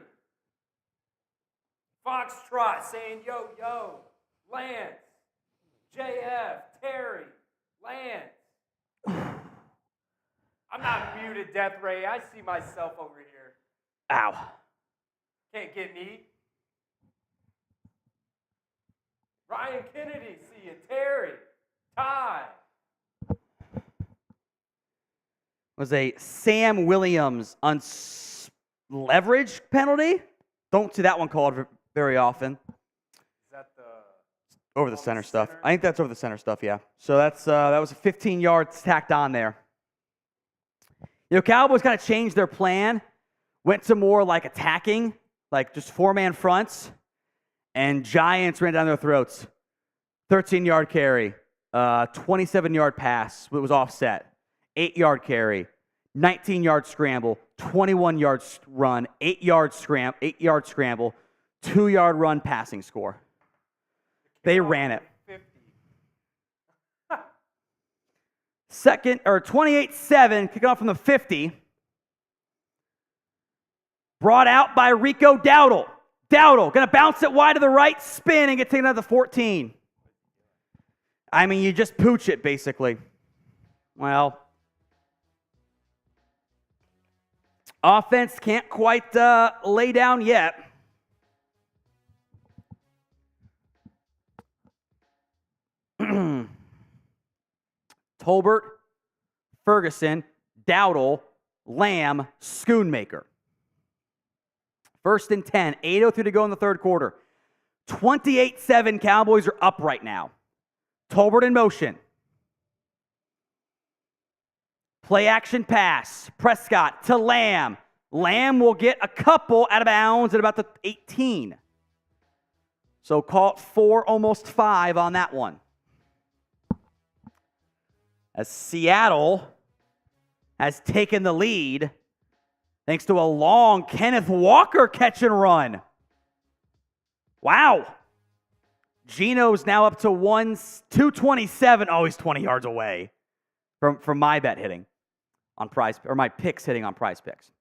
Foxtrot saying yo, yo. Lance, JF, Terry, Lance. I'm not muted, Death Ray. I see myself over here. Ow. Can't get me. Ryan Kennedy, see you. Terry. Ty. Was a Sam Williams leverage penalty. Don't see that one called very often. Is that the over the center stuff? I think that's over the center stuff, yeah. So that was a 15 yards tacked on there. You know, Cowboys kind of changed their plan, went to more like attacking, like just four-man fronts, and Giants ran down their throats. 13-yard carry, 27-yard pass, it was offset. 8-yard carry, 19-yard scramble, 21-yard run, 8-yard scramble, 2-yard run passing score. They ran it. 50. Second, or 28-7, kicking off from the 50. Brought out by Rico Dowdle. Dowdle, going to bounce it wide to the right, spin, and get taken out of the 14. I mean, you just pooch it, basically. Well, offense can't quite lay down yet. Tolbert, Ferguson, Dowdle, Lamb, Schoonmaker. First and 10, 8:03 to go in the third quarter. 28-7, Cowboys are up right now. Tolbert in motion. Play action pass. Prescott to Lamb. Lamb will get a couple out of bounds at about the 18. So call it 4, almost 5 on that one. As Seattle has taken the lead thanks to a long Kenneth Walker catch and run. Wow. Geno's now up to 227. Oh, he's 20 yards away from my bet hitting on Prize, or my picks hitting on Prize Picks.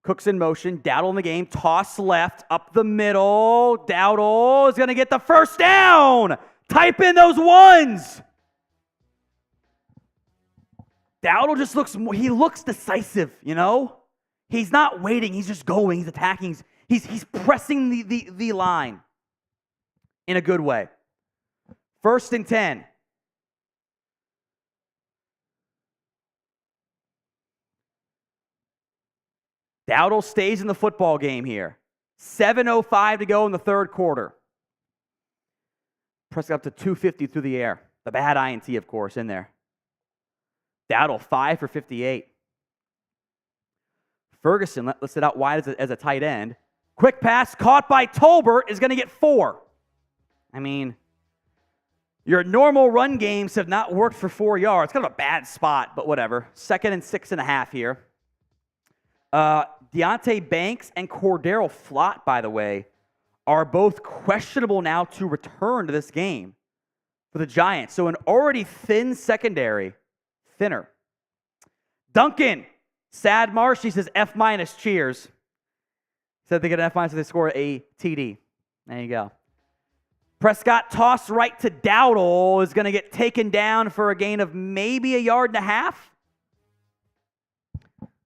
Cook's in motion. Dowdle in the game. Toss left, up the middle. Dowdle is going to get the first down. Type in those ones. Dowdle just looks decisive, you know? He's not waiting. He's just going. He's attacking. He's pressing the line in a good way. First and 10. Dowdle stays in the football game here. 7:05 to go in the third quarter. Prescott up to 250 through the air. The bad INT, of course, in there. Dowdle, 5 for 58. Ferguson lets it out wide as a tight end. Quick pass caught by Tolbert is going to get 4. I mean, your normal run games have not worked for 4 yards. Kind of a bad spot, but whatever. 2nd and 6.5 here. Deonte Banks and Cordero Flott, by the way, are both questionable now to return to this game for the Giants. So an already thin secondary, thinner. Duncan, Sad Marsh, he says F- cheers. Said they get an F- if they score a TD. There you go. Prescott toss right to Dowdle is going to get taken down for a gain of maybe 1.5 yards.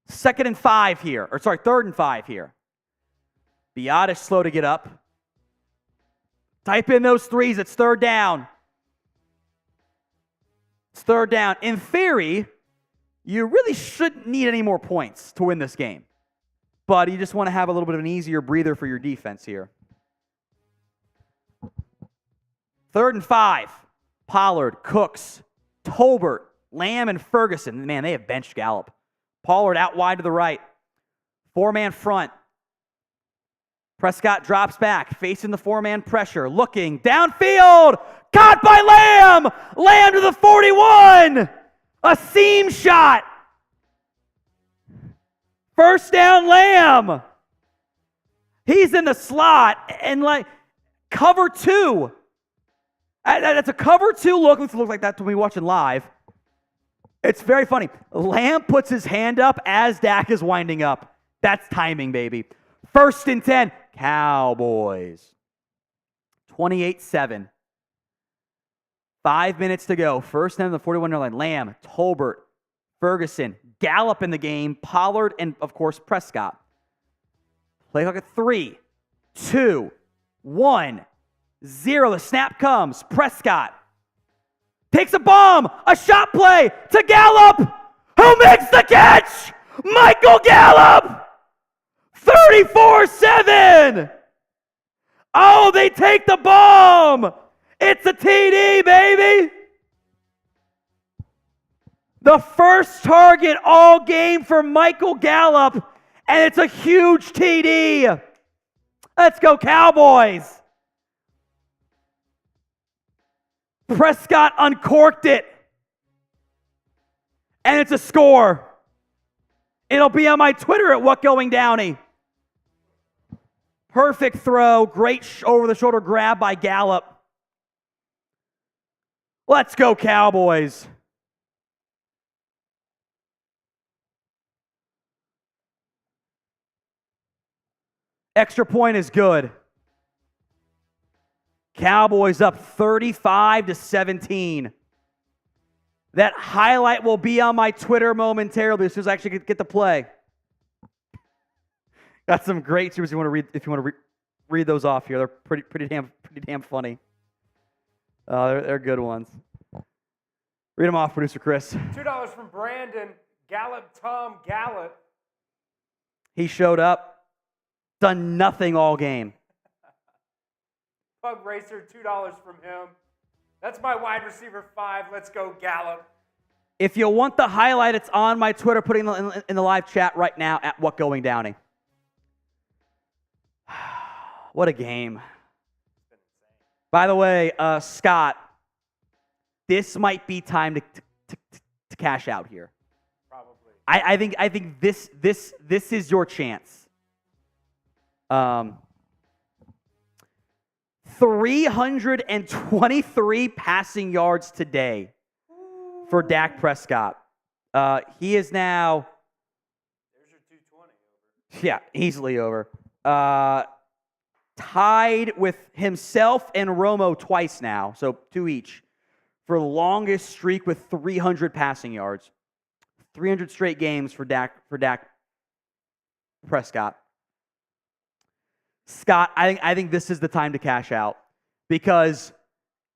2nd and 5 here. Or sorry, 3rd and 5 here. Biotish slow to get up. Type in those threes. It's 3rd down. It's 3rd down. In theory, you really shouldn't need any more points to win this game. But you just want to have a little bit of an easier breather for your defense here. 3rd and 5. Pollard, Cooks, Tolbert, Lamb, and Ferguson. Man, they have benched Gallup. Pollard out wide to the right. 4-man front. Prescott drops back, facing the 4-man pressure. Looking downfield. Caught by Lamb. Lamb to the 41. A seam shot. First down, Lamb. He's in the slot and like cover 2. That's a cover 2 look. Let's look like that when we watching live. It's very funny. Lamb puts his hand up as Dak is winding up. That's timing, baby. 1st and 10. Cowboys. 28-7. 5 minutes to go. First down to the 41-yard line. Lamb, Tolbert, Ferguson, Gallup in the game, Pollard, and, of course, Prescott. Play clock at 3, 2, 1, 0. The snap comes. Prescott takes a bomb. A shot play to Gallup, who makes the catch. Michael Gallup, 34-7. Oh, they take the bomb. It's a TD, baby. The first target all game for Michael Gallup, and it's a huge TD. Let's go, Cowboys. Prescott uncorked it, and it's a score. It'll be on my Twitter at WhatGoingDowney. Perfect throw, great over-the-shoulder grab by Gallup. Let's go, Cowboys. Extra point is good. Cowboys up 35-17. That highlight will be on my Twitter momentarily as soon as I actually get to play. Got some great tweets if you want to read those off here. They're pretty damn funny. They're good ones. Read them off, producer Chris. $2 from Brandon. Tom Gallup. He showed up. Done nothing all game. Pug Racer, $2 from him. That's my wide receiver 5. Let's go, Gallup. If you want the highlight, it's on my Twitter, putting it in the live chat right now at WhatGoingDowney. What a game. By the way, Scott, this might be time to cash out here. Probably. I think this is your chance. 323 passing yards today for Dak Prescott. He is now... There's your 220 over. Yeah, easily over. Tied with himself and Romo twice now, so 2 each, for the longest streak with 300 passing yards. 300 straight games for Dak Prescott. Scott, I think this is the time to cash out, because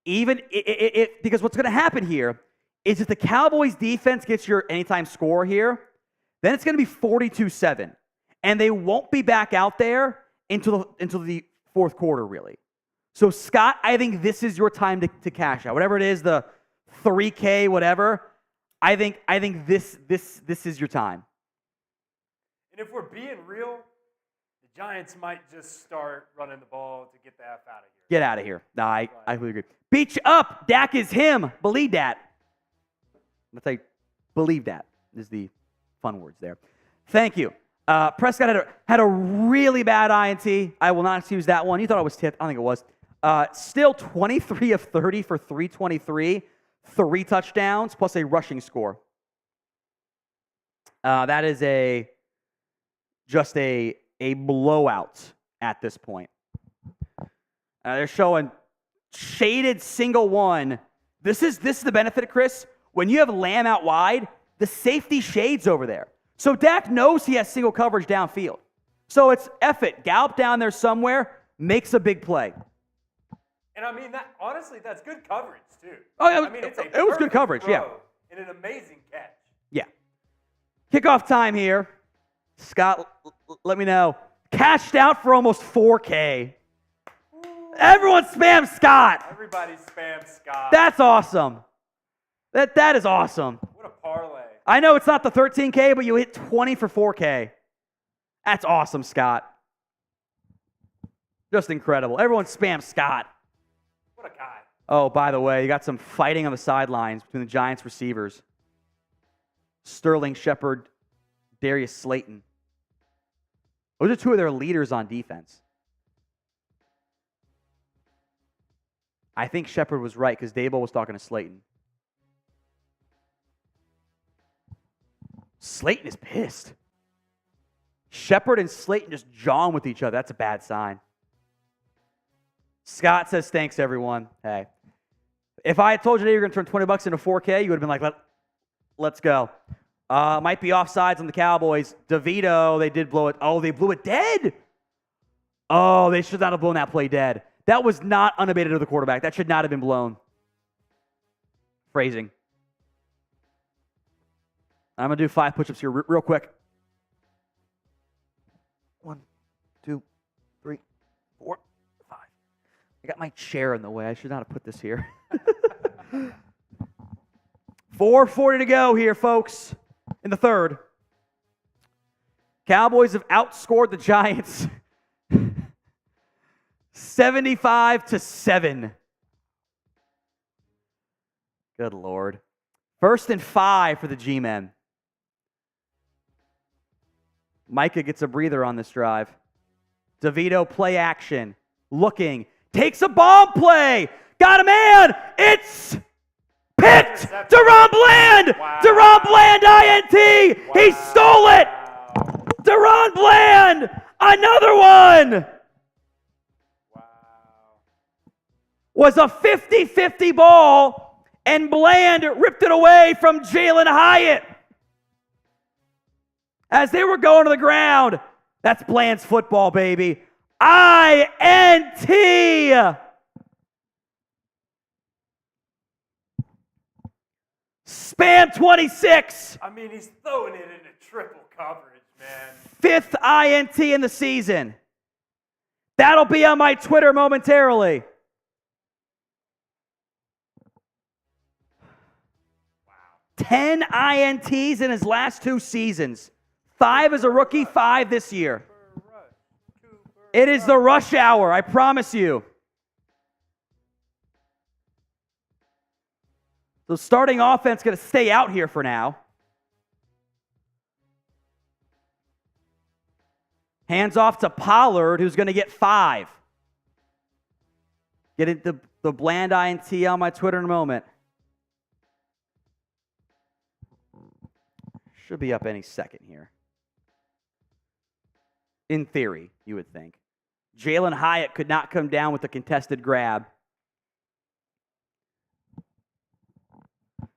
because what's going to happen here is if the Cowboys defense gets your anytime score here, then it's going to be 42-7, and they won't be back out there until the fourth quarter, really. So Scott, I think this is your time to cash out. Whatever it is, the 3K, whatever. I think this is your time. And if we're being real, the Giants might just start running the ball to get the F out of here. Get out of here. No, I completely agree. Beat you up. Dak is him. Believe that. Let's say, believe that is the fun words there. Thank you. Prescott had a really bad INT. I will not excuse that one. You thought it was tipped. I don't think it was. Still 23 of 30 for 323, 3 touchdowns, plus a rushing score. That is just a blowout at this point. They're showing shaded single one. This is the benefit, Chris. When you have Lamb out wide, the safety shades over there. So Dak knows he has single coverage downfield. So it's F it. Gallup down there somewhere, makes a big play. And I mean, honestly, that's good coverage, too. Oh, yeah, It was good coverage, yeah. And an amazing catch. Yeah. Kickoff time here. Scott, let me know. Cashed out for almost 4K. Everyone spam Scott. Everybody spam Scott. That's awesome. That is awesome. What a parlay. I know it's not the 13K, but you hit 20 for 4K. That's awesome, Scott. Just incredible. Everyone spam Scott. What a guy. Oh, by the way, you got some fighting on the sidelines between the Giants receivers. Sterling Shepard, Darius Slayton. Those are 2 of their leaders on defense. I think Shepard was right because Dable was talking to Slayton. Slayton is pissed. Shepard and Slayton just jawing with each other. That's a bad sign. Scott says, thanks, everyone. Hey. If I had told you that you were going to turn $20 into 4K, you would have been like, let's go. Might be offsides on the Cowboys. DeVito, they did blow it. Oh, they blew it dead. Oh, they should not have blown that play dead. That was not unabated to the quarterback. That should not have been blown. Phrasing. I'm going to do 5 push-ups here real quick. 1, 2, 3, 4, 5. I got my chair in the way. I should not have put this here. 4:40 to go here, folks, in the third. Cowboys have outscored the Giants 75-7. Good Lord. 1st and 5 for the G-men. Micah gets a breather on this drive. DeVito play action. Looking. Takes a bomb play. Got a man. It's picked. Deron Bland. Wow. Deron Bland, INT. Wow. He stole it. Deron Bland. Another one. Wow. Was a 50-50 ball, and Bland ripped it away from Jalen Hyatt. As they were going to the ground, that's Bland's football, baby. INT! Span 26. I mean, he's throwing it into triple coverage, man. 5th INT in the season. That'll be on my Twitter momentarily. Wow. 10 INTs in his last 2 seasons. 5 as a rookie, 5 this year. It is the rush hour, I promise you. The starting offense going to stay out here for now. Hands off to Pollard, who's going to get 5. Get it the Bland INT on my Twitter in a moment. Should be up any second here. In theory, you would think. Jalen Hyatt could not come down with a contested grab. I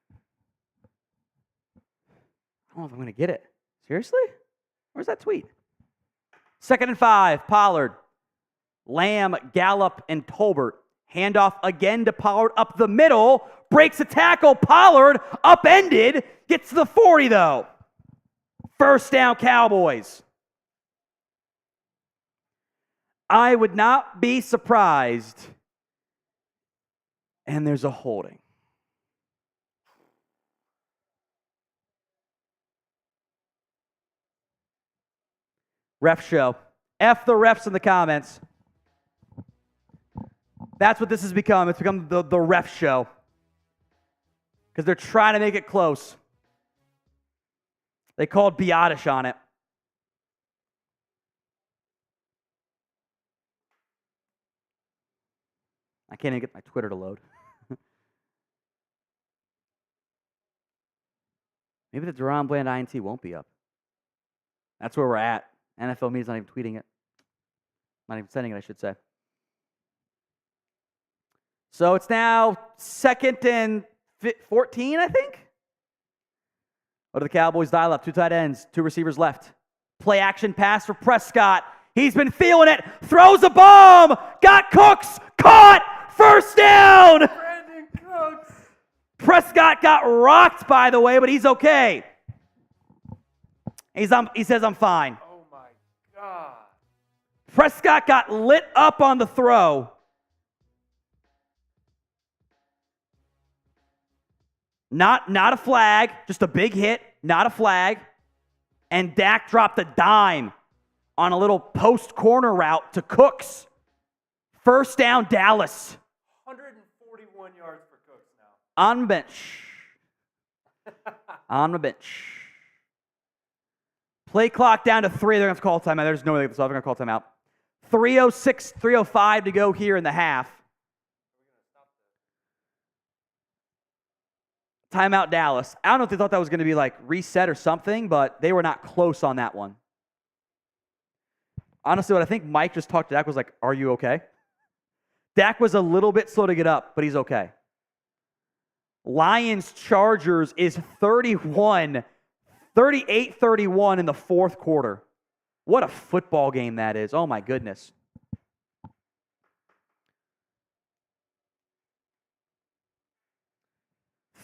don't know if I'm going to get it. Seriously? Where's that tweet? 2nd and 5, Pollard. Lamb, Gallup, and Tolbert. Handoff again to Pollard up the middle. Breaks a tackle. Pollard upended. Gets to the 40, though. 1st down, Cowboys. I would not be surprised. And there's a holding. Ref show. F the refs in the comments. That's what this has become. It's become the ref show. Because they're trying to make it close. They called Biotish on it. I can't even get my Twitter to load. Maybe the Deron Bland INT won't be up. That's where we're at. NFL Media's not even tweeting it. Not even sending it, I should say. So it's now 2nd and 14, I think. What do the Cowboys dial up? 2 tight ends, 2 receivers left. Play action pass for Prescott. He's been feeling it. Throws a bomb. Got Cooks. Caught. 1st down. Brandon Cooks. Prescott got rocked, by the way, but he's okay. He says, I'm fine. Oh, my God. Prescott got lit up on the throw. Not a flag, just a big hit, not a flag. And Dak dropped a dime on a little post corner route to Cooks. 1st down, Dallas. 141 yards for Cooks now. On the bench. On the bench. Play clock down to 3. They're going to call timeout. There's no way they're going to call timeout. 3:06, 3:05 to go here in the half. Timeout, Dallas. I don't know if they thought that was going to be like reset or something, but they were not close on that one. Honestly, what I think Mike just talked to Dak was like, are you okay? Dak was a little bit slow to get up, but he's okay. Lions-Chargers is 31-13. 38-31 in the fourth quarter. What a football game that is. Oh, my goodness.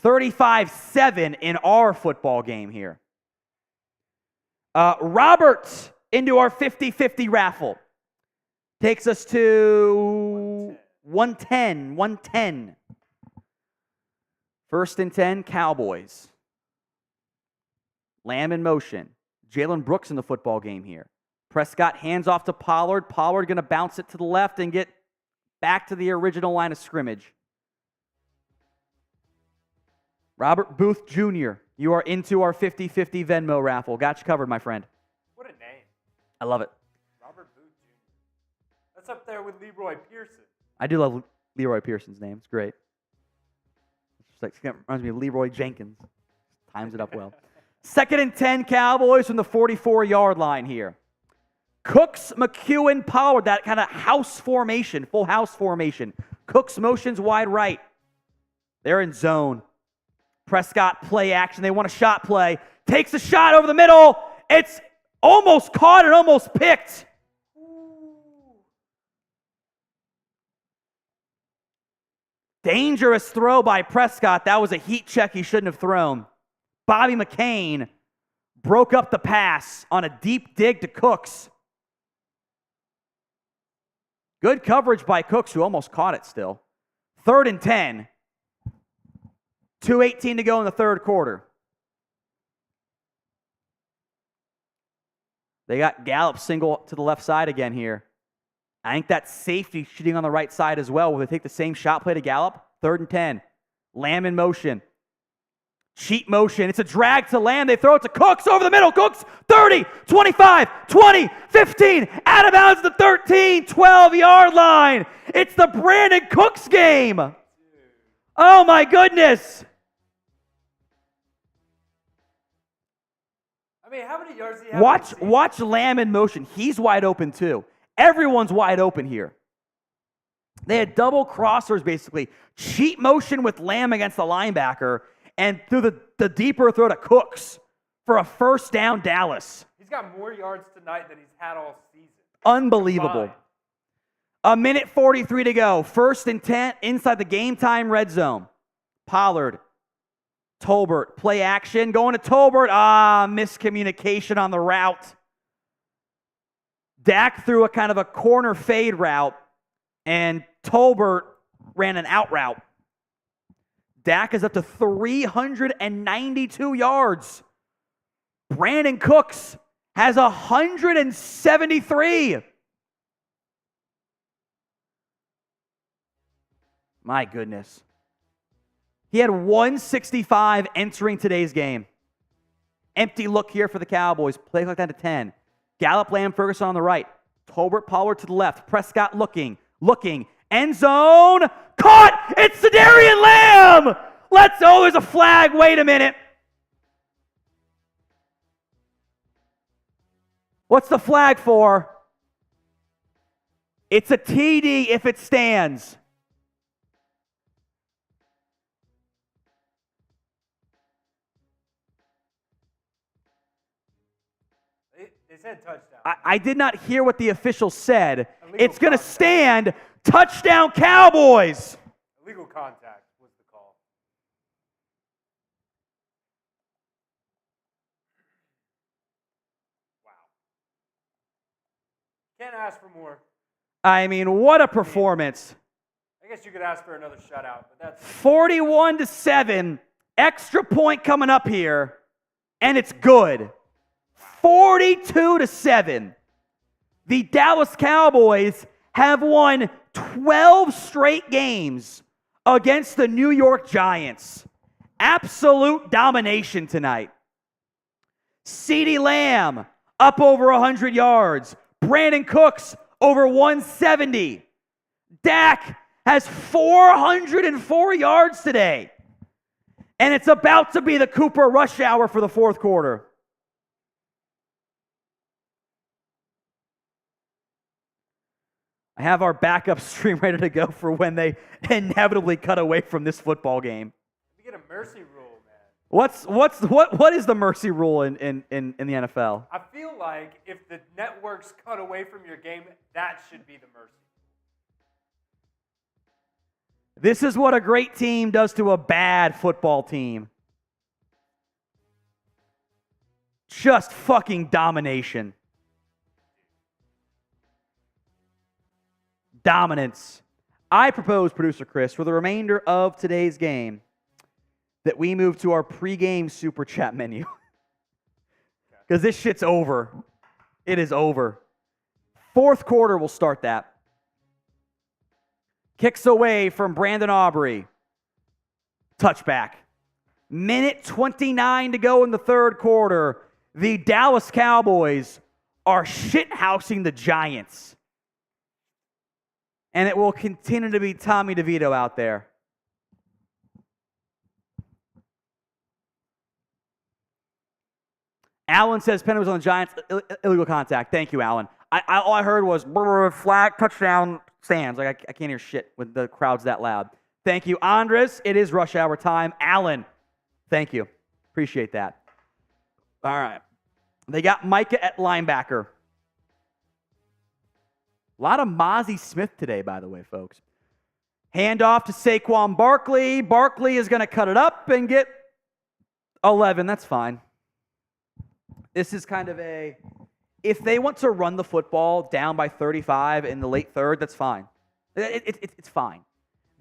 $35-7 in our football game here. Robert into our 50-50 raffle. Takes us to 110. First and 10, Cowboys. Lamb in motion. Jalen Brooks in the football game here. Prescott hands off to Pollard. Pollard going to bounce it to the left and get back to the original line of scrimmage. Robert Booth Jr., you are into our 50-50 Venmo raffle. Got you covered, my friend. What a name. I love it. Robert Booth Jr. That's up there with Leroy Pearson. I do love Leroy Pearson's name. It's great. It's like, it reminds me of Leroy Jenkins. Times it up well. Second and 10, Cowboys from the 44-yard line here. Cooks, McEwen, Pollard, that kind of house formation, full house formation. Cooks motions wide right. They're in zone. Prescott play action. They want a shot play. Takes a shot over the middle. It's almost caught and almost picked. Dangerous throw by Prescott. That was a heat check he shouldn't have thrown. Bobby McCain broke up the pass on a deep dig to Cooks. Good coverage by Cooks, who almost caught it still. Third and 10. 2:18 to go in the third quarter. They got Gallup single to the left side again here. I think that safety shooting on the right side as well. Will they take the same shot play to Gallup? Third and 10. Lamb in motion. Cheat motion. It's a drag to Lamb. They throw it to Cooks over the middle. Cooks, 30, 25, 20, 15. Out of bounds to the 13, 12-yard line. It's the Brandon Cooks game. Oh, my goodness. I mean, how many yards do you have? Watch Lamb in motion. He's wide open too. Everyone's wide open here. They had double crossers basically. Cheat motion with Lamb against the linebacker and through the deeper throw to Cooks for a first down Dallas. He's got more yards tonight than he's had all season. Unbelievable. A minute 43 to go. First and 10 inside the game time red zone. Pollard. Tolbert, play action, going to Tolbert. Miscommunication on the route. Dak threw a kind of a corner fade route, and Tolbert ran an out route. Dak is up to 392 yards. Brandon Cooks has 173. My goodness. He had 165 entering today's game. Empty look here for the Cowboys. Play like that to 10. Gallup, Lamb, Ferguson on the right. Tolbert, Pollard to the left. Prescott looking. End zone. Caught! It's Cedarian Lamb! There's a flag. Wait a minute. What's the flag for? It's a TD if it stands. They said touchdown. I did not hear what the official said. It's going to stand. Touchdown, Cowboys. Illegal contact was the call. Wow. Can't ask for more. I mean, what a performance. I guess you could ask for another shutout, but that's 41-7. Extra point coming up here, and it's good. 42-7. The Dallas Cowboys have won 12 straight games against the New York Giants. Absolute domination tonight. CeeDee Lamb up over 100 yards. Brandon Cooks over 170. Dak has 404 yards today. And it's about to be the Cooper rush hour for the fourth quarter. I have our backup stream ready to go for when they inevitably cut away from this football game. We get a mercy rule, man. What is the mercy rule in the NFL? I feel like if the networks cut away from your game, that should be the mercy. This is what a great team does to a bad football team. Just fucking domination. Dominance. I propose, Producer Chris, for the remainder of today's game, that we move to our pregame super chat menu. Because this shit's over. It is over. Fourth quarter, we'll start that. Kicks away from Brandon Aubrey. Touchback. Minute 29 to go in the third quarter. The Dallas Cowboys are shithousing the Giants. And it will continue to be Tommy DeVito out there. Allen says penalty was on the Giants. Illegal contact. Thank you, Allen. All I heard was flag, touchdown, stands. Like I can't hear shit when the crowd's that loud. Thank you, Andres. It is rush hour time. Allen, thank you. Appreciate that. All right. They got Micah at linebacker. A lot of Mozzie Smith today, by the way, folks. Handoff to Saquon Barkley. Barkley is going to cut it up and get 11. That's fine. This is kind of if they want to run the football down by 35 in the late third, that's fine. It's fine.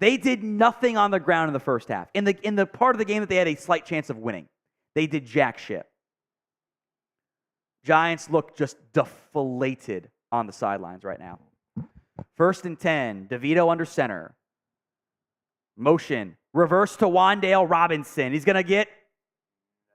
They did nothing on the ground in the first half. In the part of the game that they had a slight chance of winning, they did jack shit. Giants look just deflated on the sidelines right now. 1st and 10. DeVito under center. Motion. Reverse to Wan'Dale Robinson. He's going to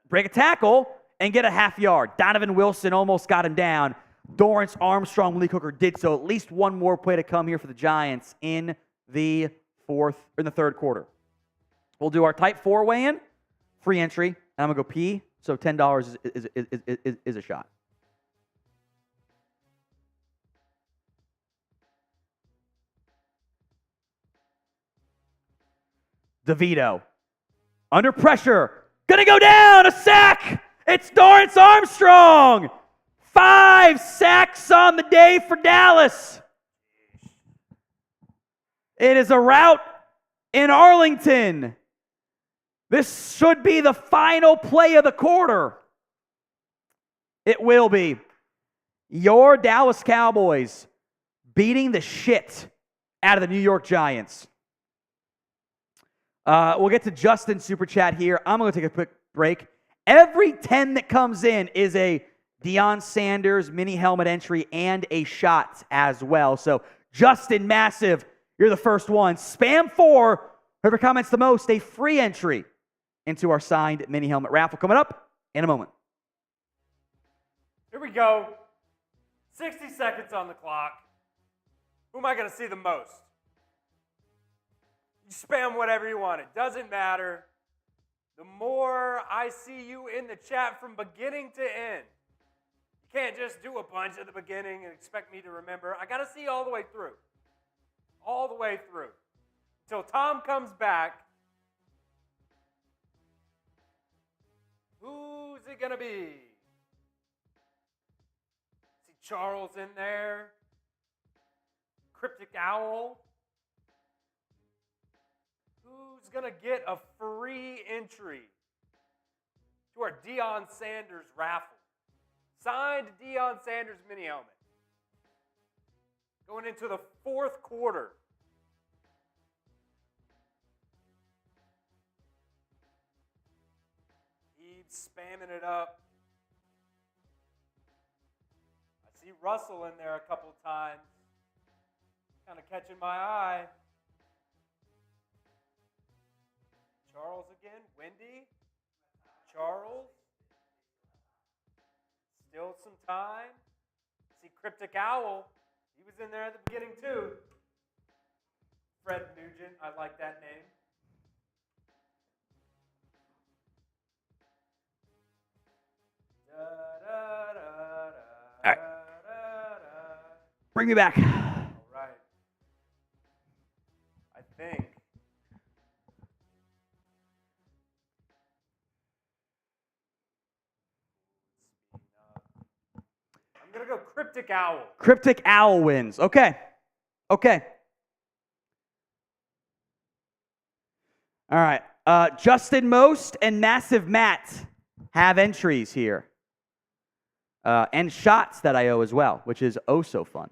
break a tackle and get a half yard. Donovan Wilson almost got him down. Dorrance Armstrong, Lee Cooker did so. At least one more play to come here for the Giants in the third quarter. We'll do our type 4 weigh-in, free entry, and I'm going to go pee, so $10 is a shot. DeVito, under pressure, gonna go down, a sack! It's Dorrance Armstrong! 5 sacks on the day for Dallas. It is a rout in Arlington. This should be the final play of the quarter. It will be. Your Dallas Cowboys beating the shit out of the New York Giants. We'll get to Justin's super chat here. I'm going to take a quick break. Every 10 that comes in is a Deion Sanders mini helmet entry and a shot as well. So, Justin, massive. You're the first one. Spam 4. Whoever comments the most, a free entry into our signed mini helmet raffle. Coming up in a moment. Here we go. 60 seconds on the clock. Who am I going to see the most? You spam whatever you want. It doesn't matter. The more I see you in the chat from beginning to end. You can't just do a bunch at the beginning and expect me to remember. I got to see all the way through. All the way through. Until Tom comes back. Who's it going to be? See Charles in there. Cryptic Owl. Who's going to get a free entry to our Deion Sanders raffle? Signed Deion Sanders mini helmet. Going into the fourth quarter. Keep spamming it up. I see Russell in there a couple times. Kind of catching my eye. Charles again. Wendy. Charles. Still some time. See Cryptic Owl. He was in there at the beginning too. Fred Nugent. I like that name. All right. Bring me back. All right. I think I'm going to go Cryptic Owl. Cryptic Owl wins. Okay. Okay. All right. Justin Most and Massive Matt have entries here. And shots that I owe as well, which is oh so fun.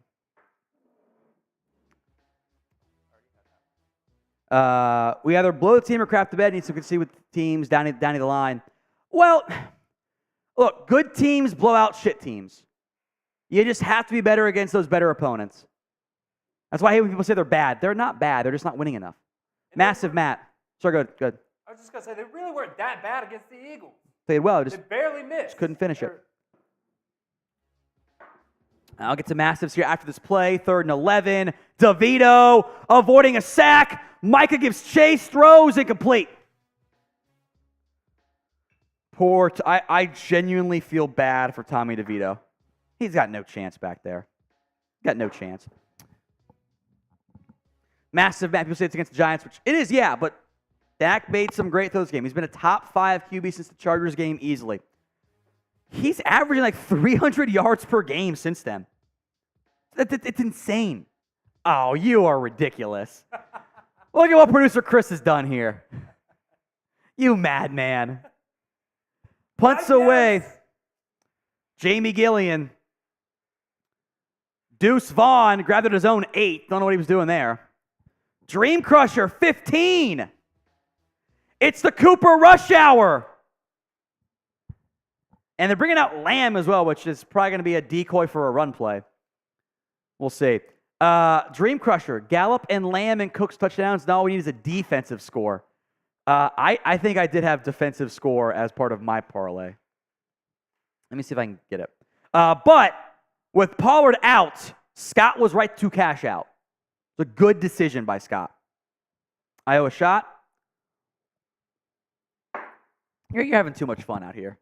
We either blow the team or crap the bed. Need some consistency with teams down the line. Well, look, good teams blow out shit teams. You just have to be better against those better opponents. That's why I hate when people say they're bad. They're not bad. They're just not winning enough. Massive Matt. Sorry, good. I was just going to say, they really weren't that bad against the Eagles. Played well. They barely missed. Just couldn't finish it. I'll get to Massives here after this play. 3rd and 11. DeVito avoiding a sack. Micah gives chase. Throws incomplete. I genuinely feel bad for Tommy DeVito. He's got no chance back there. Got no chance. Massive Matt. People say it's against the Giants, which it is, yeah, but Dak made some great throws game. He's been a top 5 QB since the Chargers game easily. He's averaging like 300 yards per game since then. It's insane. Oh, you are ridiculous. Look at what producer Chris has done here. You madman. Punts away. Jamie Gillian. Deuce Vaughn grabbed it at his own 8. Don't know what he was doing there. Dream Crusher, 15. It's the Cooper Rush Hour. And they're bringing out Lamb as well, which is probably going to be a decoy for a run play. We'll see. Dream Crusher, Gallup and Lamb and Cook's touchdowns. Now all we need is a defensive score. I think I did have defensive score as part of my parlay. Let me see if I can get it. But with Pollard out, Scott was right to cash out. It's a good decision by Scott. I owe a shot. You're having too much fun out here.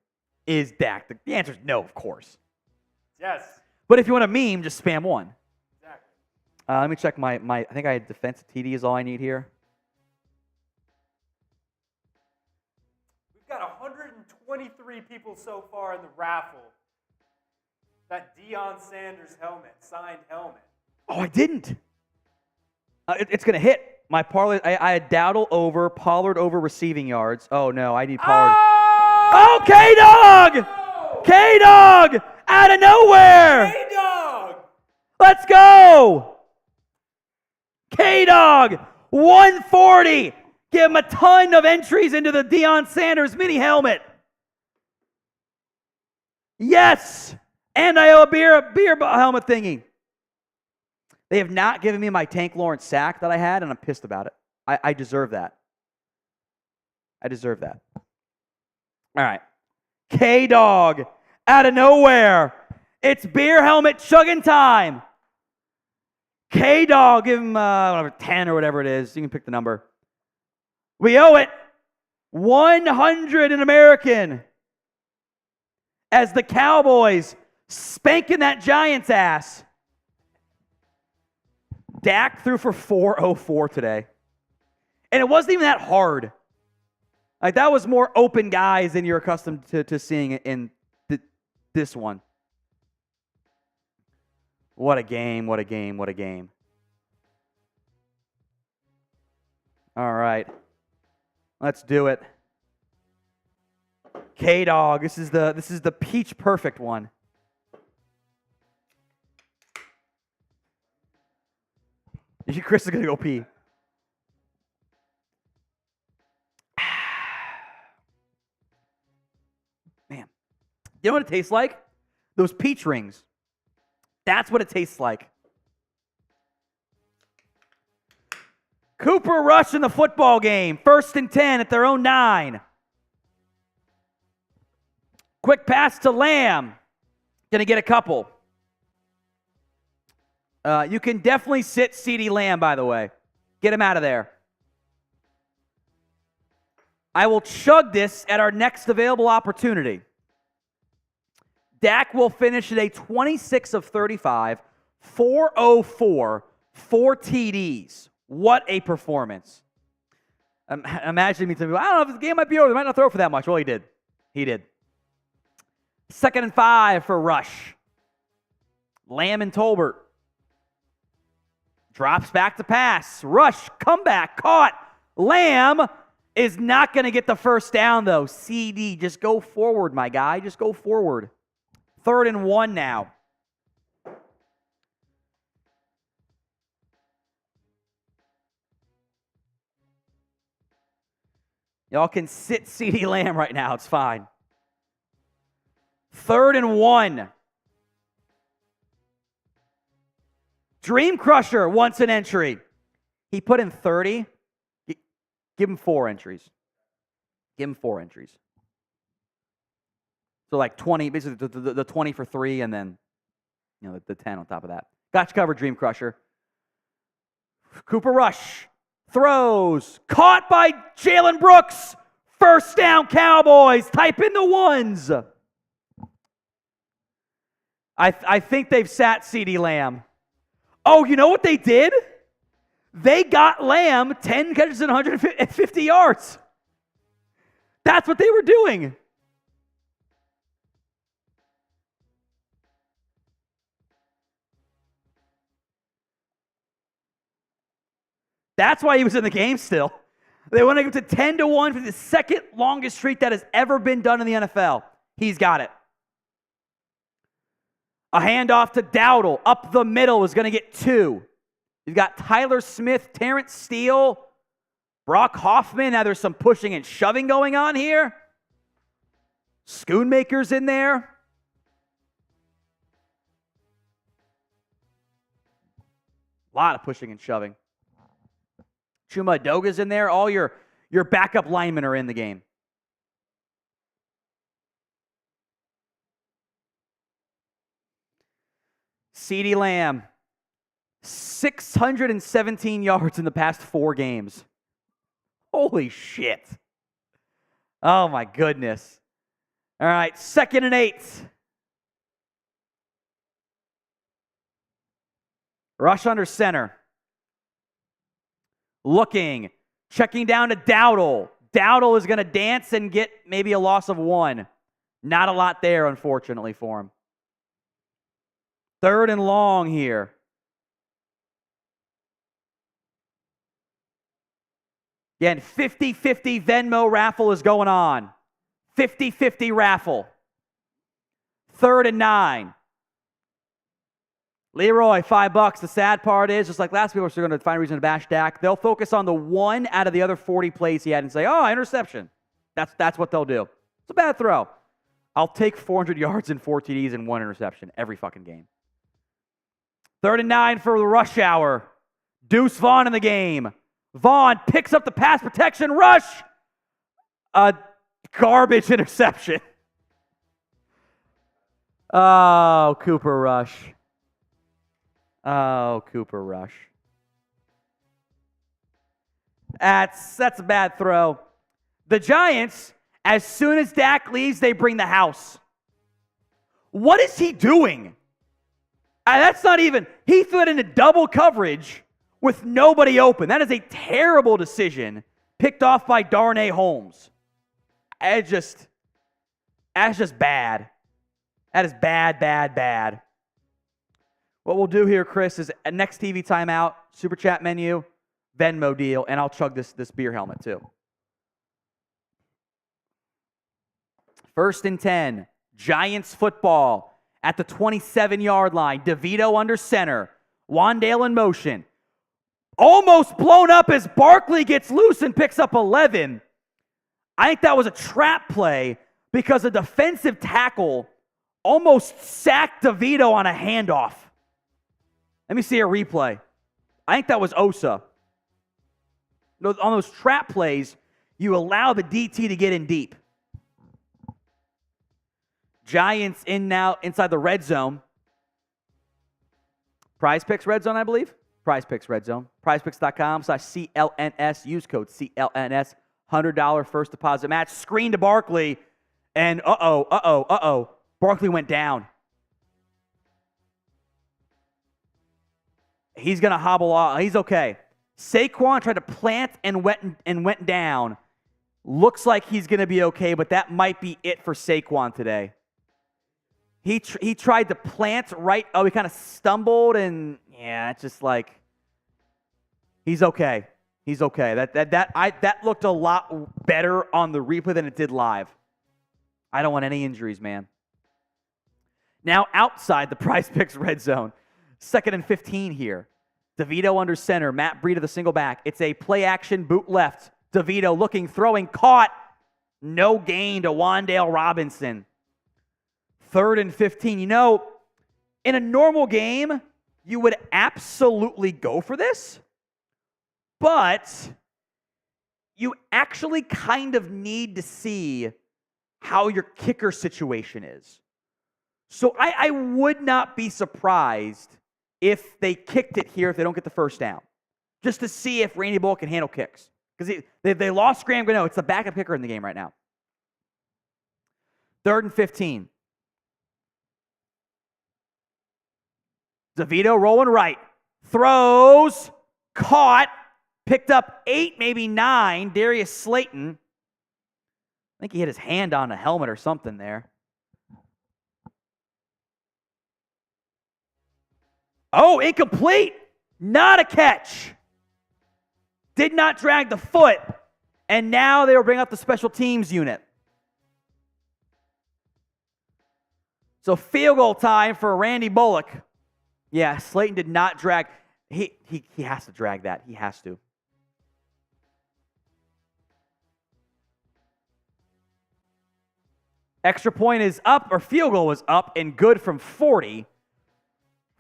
Is Dak? The answer is no, of course. Yes. But if you want a meme, just spam 1. Exactly. Let me check my I think I had defensive TD is all I need here. We've got 123 people so far in the raffle. That Deion Sanders helmet, signed helmet. Oh, I didn't. It's going to hit. My parlay, I had Dowdle over, Pollard over receiving yards. Oh, no, I need Pollard. Oh, K-Dog! Oh! K-Dog! Out of nowhere! K-Dog! Let's go! K-Dog! 140! Give him a ton of entries into the Deion Sanders mini helmet. Yes! And I owe a beer helmet thingy. They have not given me my Tank Lawrence sack that I had, and I'm pissed about it. I deserve that. I deserve that. All right. K-Dog, out of nowhere. It's beer helmet chugging time. K-Dog, give him 10 or whatever it is. You can pick the number. We owe it 100 in American as the Cowboys spanking that Giants ass. Dak threw for 404 today. And it wasn't even that hard. Like, that was more open guys than you're accustomed to seeing in this one. What a game, what a game, what a game. All right. Let's do it. K-Dog, this is the peach perfect one. Chris is going to go pee. Man. You know what it tastes like? Those peach rings. That's what it tastes like. Cooper Rush in the football game. 1st and 10 at their own 9. Quick pass to Lamb. Going to get a couple. You can definitely sit CeeDee Lamb, by the way. Get him out of there. I will chug this at our next available opportunity. Dak will finish at a 26 of 35, 404, 4 TDs. What a performance. Imagine me telling me, I don't know if this game might be over. They might not throw for that much. Well, he did. He did. 2nd and 5 for Rush. Lamb and Tolbert. Drops back to pass. Rush, comeback, caught. Lamb is not going to get the first down, though. CD, just go forward, my guy. Just go forward. 3rd and 1 now. Y'all can sit CD Lamb right now. It's fine. 3rd and 1. Dream Crusher wants an entry. He put in 30. Give him 4 entries. Give him 4 entries. So like 20, basically the 20 for 3, and then the 10 on top of that. Got you covered, Dream Crusher. Cooper Rush throws. Caught by Jalen Brooks. First down, Cowboys. Type in the ones. I think they've sat CD Lamb. Oh, you know what they did? They got Lamb 10 catches and 150 yards. That's what they were doing. That's why he was in the game still. They want to go to 10-1 for the second longest streak that has ever been done in the NFL. He's got it. A handoff to Dowdle. Up the middle is going to get 2. You've got Tyler Smith, Terrence Steele, Brock Hoffman. Now there's some pushing and shoving going on here. Schoonmaker's in there. A lot of pushing and shoving. Chuma Doga's in there. All your backup linemen are in the game. CeeDee Lamb, 617 yards in the past 4 games. Holy shit. Oh, my goodness. All right, 2nd and 8. Rush under center. Looking, checking down to Dowdle. Dowdle is going to dance and get maybe a loss of 1. Not a lot there, unfortunately, for him. 3rd and long here. Again, 50-50 Venmo raffle is going on. 50-50 raffle. 3rd and 9. Leroy, $5. The sad part is, just like last week, we're going to find a reason to bash Dak. They'll focus on the 1 out of the other 40 plays he had and say, oh, interception. That's what they'll do. It's a bad throw. I'll take 400 yards and 4 TDs and 1 interception every fucking game. 3rd and 9 for the rush hour. Deuce Vaughn in the game. Vaughn picks up the pass protection. Rush. A garbage interception. Oh, Cooper Rush. Oh, Cooper Rush. That's a bad throw. The Giants, as soon as Dak leaves, they bring the house. What is he doing? That's not even, he threw it into double coverage with nobody open. That is a terrible decision picked off by Darnay Holmes. That's just bad. That is bad. What we'll do here, Chris, is next TV timeout, Super Chat menu, Venmo deal, and I'll chug this beer helmet too. 1st and 10, Giants football at the 27-yard line. DeVito under center. Wandale in motion. Almost blown up as Barkley gets loose and picks up 11. I think that was a trap play because a defensive tackle almost sacked DeVito on a handoff. Let me see a replay. I think that was Osa. On those trap plays, you allow the DT to get in deep. Giants in now inside the red zone. Prize Picks red zone, I believe. Prize Picks red zone. PrizePicks.com/CLNS. Use code CLNS. $100 first deposit match. Screen to Barkley. And Barkley went down. He's going to hobble off. He's okay. Saquon tried to plant and went down. Looks like he's going to be okay, but that might be it for Saquon today. He tried to plant right. Oh, he kind of stumbled, and yeah, it's just like he's okay. He's okay. That looked a lot better on the replay than it did live. I don't want any injuries, man. Now outside the Prize Picks red zone, 2nd and 15 here. DeVito under center. Matt Breida the single back. It's a play action boot left. DeVito looking, throwing, caught. No gain to Wan'Dale Robinson. 3rd and 15. You know, in a normal game, you would absolutely go for this, but you actually kind of need to see how your kicker situation is. So I would not be surprised if they kicked it here if they don't get the first down, just to see if Randy Bullock can handle kicks. Because they lost Graham Gano. It's the backup kicker in the game right now. 3rd and 15. DeVito rolling right. Throws. Caught. Picked up 8, maybe 9. Darius Slayton. I think he hit his hand on a helmet or something there. Oh, incomplete. Not a catch. Did not drag the foot. And now they will bring up the special teams unit. So field goal time for Randy Bullock. Yeah, Slayton did not drag. He has to drag that. He has to. Extra point is up, or field goal was up and good from 40.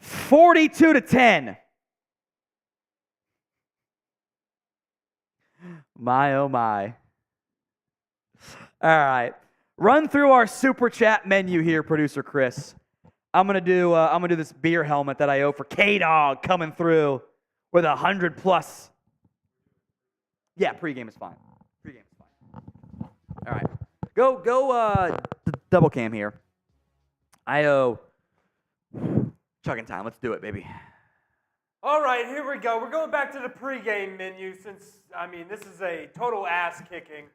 42-10. My, oh my. All right. Run through our super chat menu here, producer Chris. I'm gonna do this beer helmet that I owe for K-Dog coming through with 100+. Yeah, pregame is fine. Pregame is fine. All right. Go double cam here. I owe chugging time. Let's do it, baby. All right, here we go. We're going back to the pregame menu since, this is a total ass kicking.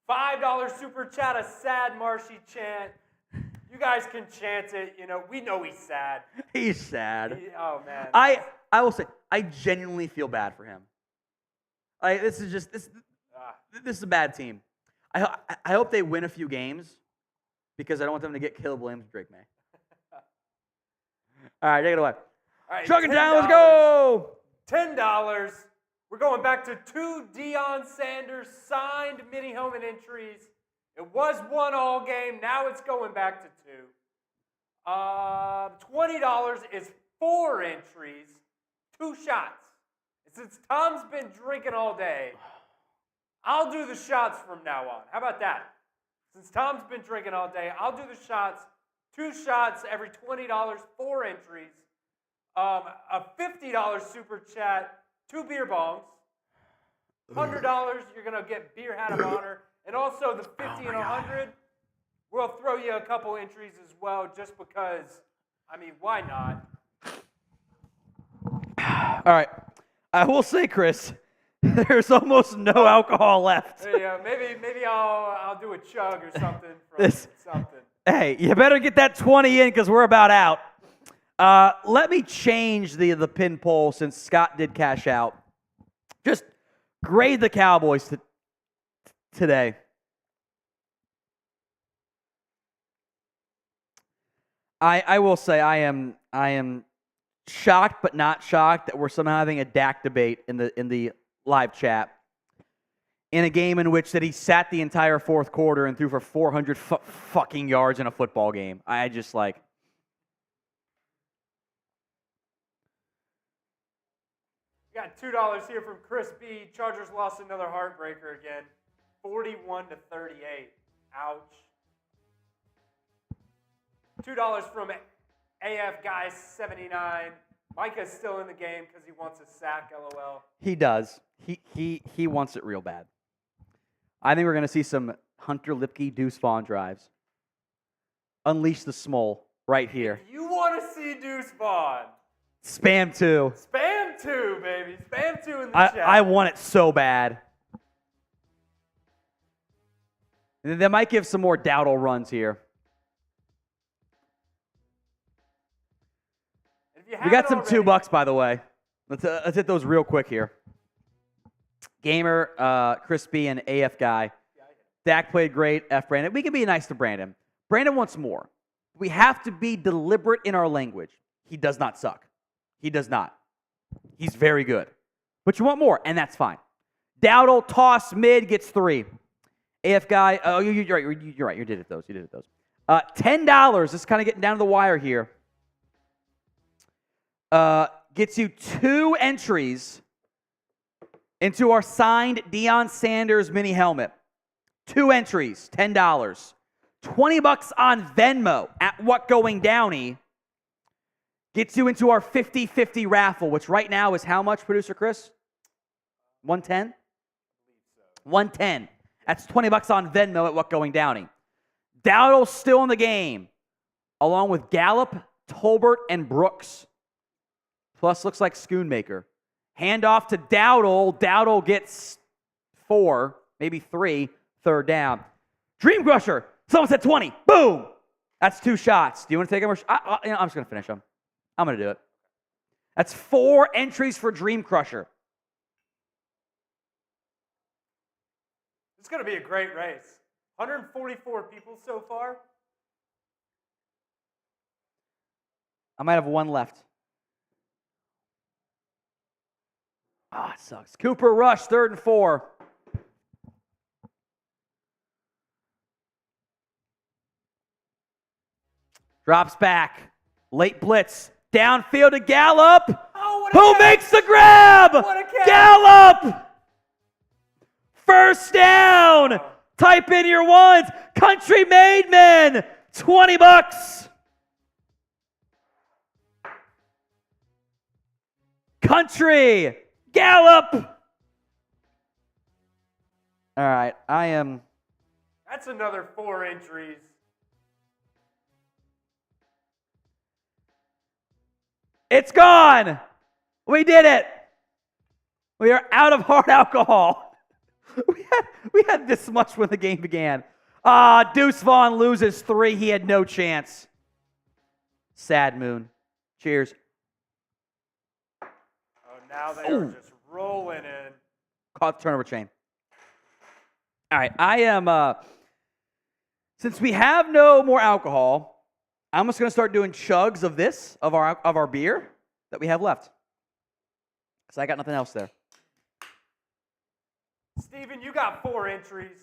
$5 super chat, a sad Marshy chant. You guys can chant it. You know, we know he's sad. He's sad. Oh, man. I will say, I genuinely feel bad for him. This is a bad team. I hope they win a few games because I don't want them to get Caleb Williams and Drake May. All right, take it away. All right, Chugging time, let's go. $10. We're going back to 2 Deion Sanders signed mini helmet entries. It was 1 all game. Now it's going back to 2. $20 is 4 entries, 2 shots. And since Tom's been drinking all day, I'll do the shots from now on. How about that? Since Tom's been drinking all day, I'll do the shots. 2 shots every $20, 4 entries. A $50 super chat, 2 beer bongs. $100, you're going to get beer hat of honor. And also the 50 and 100, we'll throw you a couple entries as well just because, why not? All right. I will say, Chris, there's almost no alcohol left. Yeah, maybe I'll do a chug or something from something. Hey, you better get that 20 in because we're about out. Let me change the pin poll since Scott did cash out. Just grade the Cowboys today. I will say I am shocked but not shocked that we're somehow having a Dak debate in the live chat in a game in which that he sat the entire fourth quarter and threw for 400 fucking yards in a football game. I just like. Got $2 here from Chris B. Chargers lost another heartbreaker again. 41-38. Ouch. $2 from AF Guy 79. Micah's still in the game because he wants a sack, LOL. He does. He wants it real bad. I think we're going to see some Hunter Lipke Deuce Vaughn drives. Unleash the Smole right here. If you want to see Deuce Vaughn. Spam 2. Spam 2, baby. Spam 2 in the chat. I want it so bad. And they might give some more Dowdle runs here. We got some $2, by the way. Let's hit those real quick here. Gamer, Crispy, and AF Guy. Dak played great. F. Brandon. We can be nice to Brandon. Brandon wants more. We have to be deliberate in our language. He does not suck. He does not. He's very good. But you want more, and that's fine. Dowdle, toss, mid, gets 3. AF Guy, oh, you're right. You're right. You did it those. $10. This is kind of getting down to the wire here. Gets you 2 entries into our signed Deion Sanders mini helmet. 2 entries, $10. $20 on Venmo at What Going Downey gets you into our 50-50 raffle, which right now is how much, Producer Chris? 110? 110. That's $20 on Venmo at What Going Downey. Dowdle's still in the game, along with Gallup, Tolbert, and Brooks. Plus, looks like Schoonmaker. Hand off to Dowdle. Dowdle gets 4, maybe 3, third down. Dream Crusher. Someone said 20. Boom. That's 2 shots. Do you want to take them? I'm just going to finish them. I'm going to do it. That's 4 entries for Dream Crusher. It's going to be a great race. 144 people so far. I might have 1 left. It sucks. Cooper Rush, 3rd and 4. Drops back. Late blitz. Downfield to Gallup. Oh, Who makes the grab? What a catch. Gallup! First down. Type in your ones. Country made men. $20. Country. Gallup. All right, I am. That's another 4 entries. It's gone. We did it. We are out of hard alcohol. We had this much when the game began. Deuce Vaughn loses 3. He had no chance. Sad Moon. Cheers. Now they are just rolling in. Caught the turnover chain. All right, I am, since we have no more alcohol, I'm just going to start doing chugs of this, of our beer that we have left. Because I got nothing else there. Steven, you got 4 entries.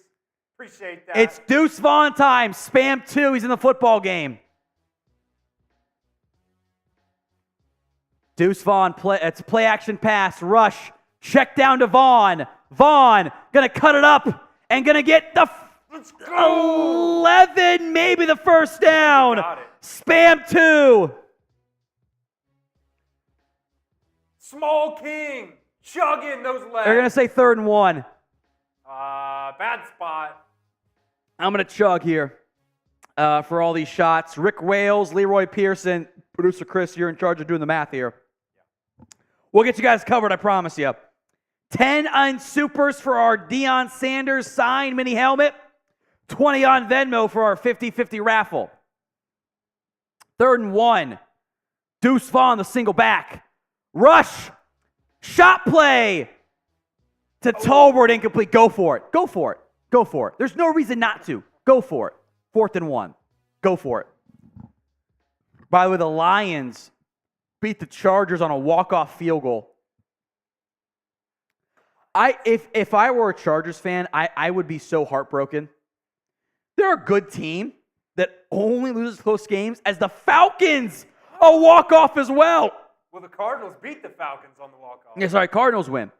Appreciate that. It's Deuce Vaughn time. Spam 2. He's in the football game. Deuce Vaughn, it's play action pass, rush, check down to Vaughn. Vaughn, gonna cut it up and gonna get the 11, maybe the first down. Spam 2. Small King, chugging those legs. They're gonna say 3rd and 1. Bad spot. I'm gonna chug here for all these shots. Rick Wales, Leroy Pearson, Producer Chris, you're in charge of doing the math here. We'll get you guys covered, I promise you. 10 on supers for our Deion Sanders signed mini helmet. 20 on Venmo for our 50-50 raffle. 3rd and 1. Deuce Vaughn, the single back. Rush. Shot play. To Tolbert, incomplete. Go for it. Go for it. Go for it. There's no reason not to. Go for it. 4th and 1. Go for it. By the way, the Lions beat the Chargers on a walk-off field goal. If I were a Chargers fan, I would be so heartbroken. They're a good team that only loses close games as the Falcons a walk-off as well. Well, the Cardinals beat the Falcons on the walk-off. Yeah, sorry, Cardinals win.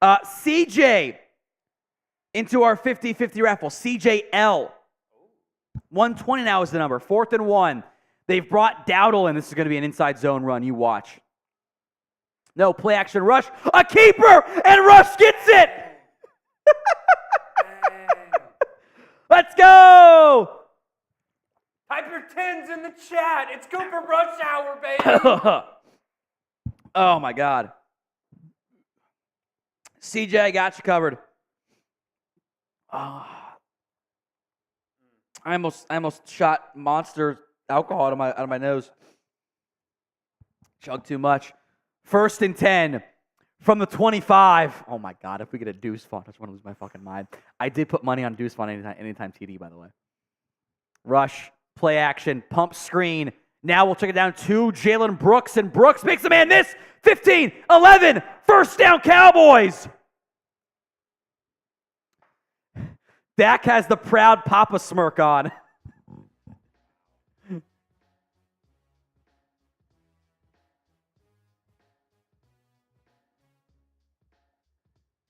CJ into our 50-50 raffle. CJL. 120 now is the number. 4th and 1. They've brought Dowdle in. This is going to be an inside zone run. You watch. No, play action rush. A keeper, and Rush gets it. Let's go. Type your 10s in the chat. It's Cooper Rush Hour, baby. Oh, my God. CJ, I got you covered. I almost shot monster alcohol out of my nose. Chug too much. 1st and 10 from the 25. Oh, my God. If we get a deuce font, I just want to lose my fucking mind. I did put money on deuce font anytime TD, by the way. Rush, play action, pump screen. Now we'll check it down to Jalen Brooks, and Brooks makes a man miss. 15, 11, first down Cowboys. Dak has the proud Papa smirk on.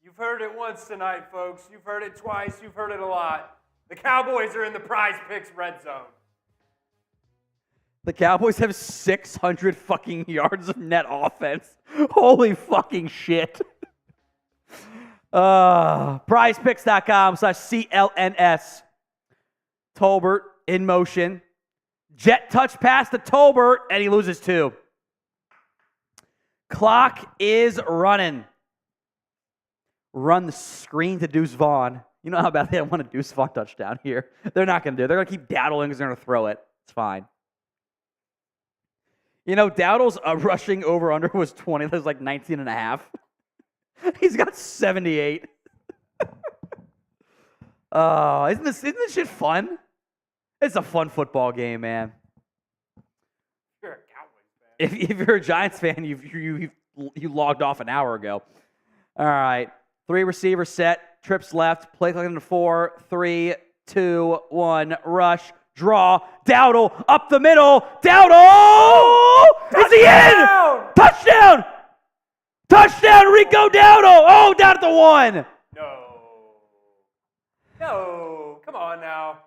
You've heard it once tonight, folks. You've heard it twice. You've heard it a lot. The Cowboys are in the Prize Picks red zone. The Cowboys have 600 fucking yards of net offense. Holy fucking shit. Prizepicks.com/CLNS. Tolbert in motion. Jet touch pass to Tolbert, and he loses 2. Clock is running. Run the screen to Deuce Vaughn. You know how badly I want a Deuce Vaughn touchdown here. They're not going to do it. They're going to keep Dowdling because they're going to throw it. It's fine. You know, Dowdle's rushing over-under was 20. That was like 19 and a half. He's got 78. Isn't this shit fun? It's a fun football game, man. You're a Cowboys fan. If you're a Giants fan, you logged off an hour ago. All right. 3 receiver set. Trips left. Play clock into 4, 3, 2, 1. Rush. Draw. Dowdle up the middle. Dowdle! Is he in? Touchdown! Touchdown, Rico Dowdle! Oh, down at the 1. No. Come on now.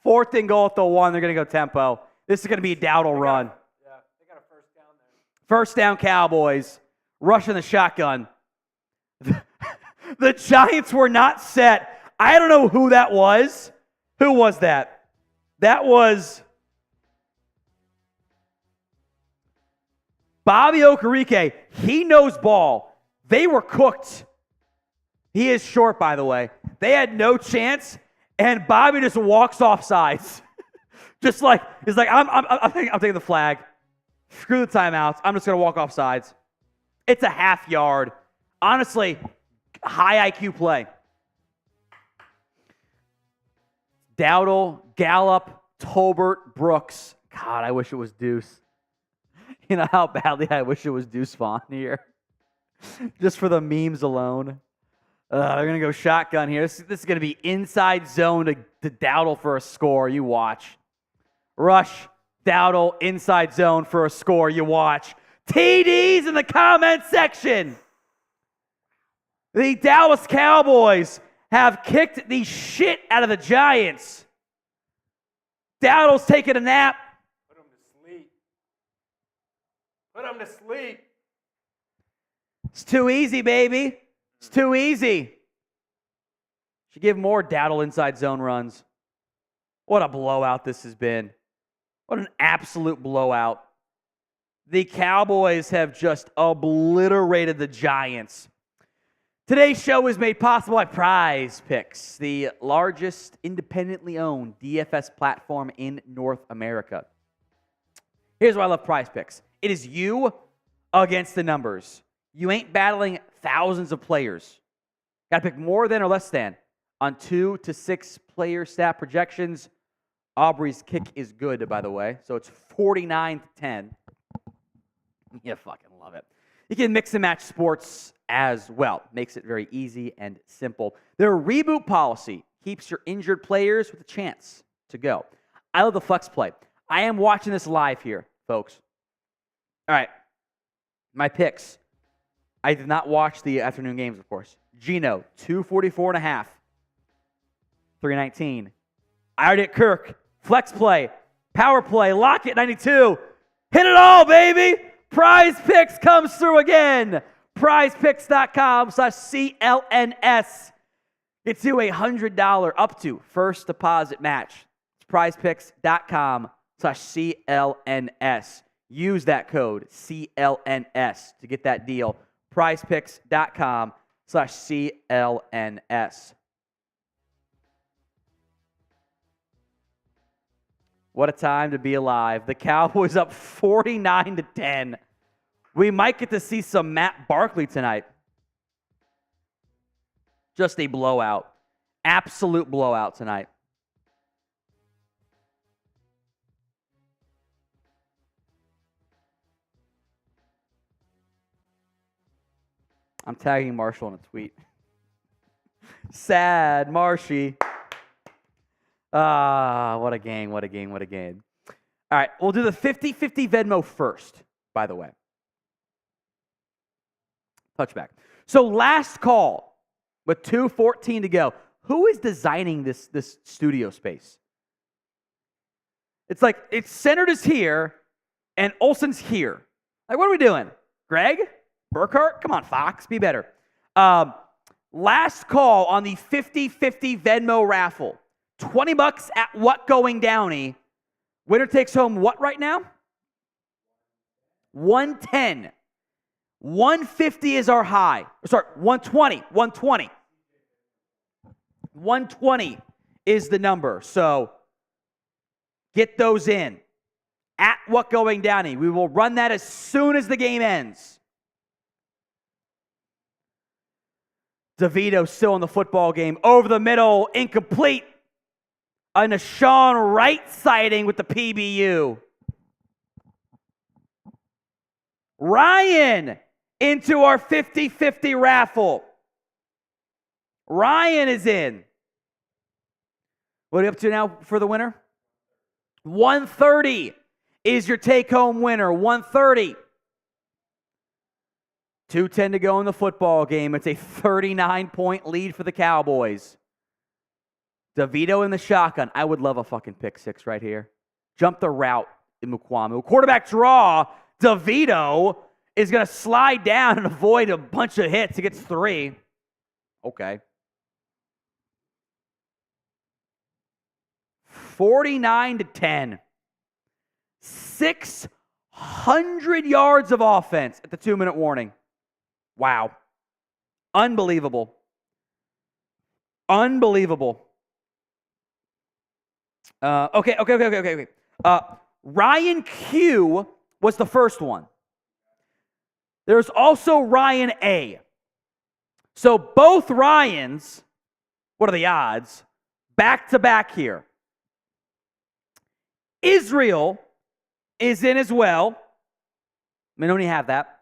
Fourth and goal at the 1. They're going to go tempo. This is going to be a Dowdle run. Yeah, they got a first down there. First down, Cowboys. Rushing the shotgun. The Giants were not set. I don't know who that was. Who was that? That was Bobby Okereke. He knows ball. They were cooked. He is short, by the way. They had no chance, and Bobby just walks off sides. Just like, he's like, I'm taking the flag. Screw the timeouts. I'm just going to walk off sides. It's a half yard. Honestly, high IQ play. Dowdle, Gallup, Tolbert, Brooks. God, I wish it was Deuce. You know how badly I wish it was Deuce Vaughn here. Just for the memes alone. They're going to go shotgun here. This is going to be inside zone to Dowdle for a score. You watch. Rush, Dowdle, inside zone for a score. You watch. TDs in the comment section. The Dallas Cowboys have kicked the shit out of the Giants. Dowdle's taking a nap. Put him to sleep. Put him to sleep. It's too easy, baby. It's too easy. Should give more Dowdle inside zone runs. What a blowout this has been. What an absolute blowout. The Cowboys have just obliterated the Giants. Today's show is made possible by Prize Picks, the largest independently owned DFS platform in North America. Here's why I love Prize Picks. It is you against the numbers. You ain't battling thousands of players. Got to pick more than or less than on 2 to 6 player stat projections. Aubrey's kick is good, by the way, so it's 49-10. You fucking love it. You can mix and match sports as well. Makes it very easy and simple. Their reboot policy keeps your injured players with a chance to go. I love the flex play. I am watching this live here, folks. All right. My picks. I did not watch the afternoon games, of course. Geno, 244.5. 319. I already hit Kirk. Flex play. Power play. Lockett, 92. Hit it all, baby. Prize Picks comes through again. PrizePicks.com/CLNS gets you $100 up to first deposit match. It's PrizePicks.com/CLNS. Use that code CLNS to get that deal. PrizePicks.com/CLNS. What a time to be alive. The Cowboys up 49-10. We might get to see some Matt Barkley tonight. Just a blowout. Absolute blowout tonight. I'm tagging Marshall in a tweet. Sad Marshy. What a game, what a game, what a game. All right, we'll do the 50-50 Venmo first, by the way. Touchback. So last call with 2:14 to go. Who is designing this studio space? It's like Centered is here and Olsen's here. Like, what are we doing? Greg? Burkhart? Come on, Fox. Be better. Last call on the 50-50 Venmo raffle. $20 at What Going Downey. Winner takes home what right now? 110. 150 is our high. Sorry, 120. 120. 120 is the number. So get those in. At What Going Downey. We will run that as soon as the game ends. DeVito still in the football game. Over the middle, incomplete. A Nashawn Wright sighting with the PBU. Ryan into our 50-50 raffle. Ryan is in. What are you up to now for the winner? 130 is your take-home winner. 130. 2:10 to go in the football game. It's a 39-point lead for the Cowboys. DeVito in the shotgun. I would love a fucking pick six right here. Jump the route in Mukwamu. Quarterback draw. DeVito is going to slide down and avoid a bunch of hits. He gets 3. Okay. 49-10. 600 yards of offense at the 2-minute warning. Wow. Unbelievable. Unbelievable. Okay. Ryan Q was the first one. There's also Ryan A. So both Ryans, what are the odds? Back to back here. Israel is in as well. I don't even have that.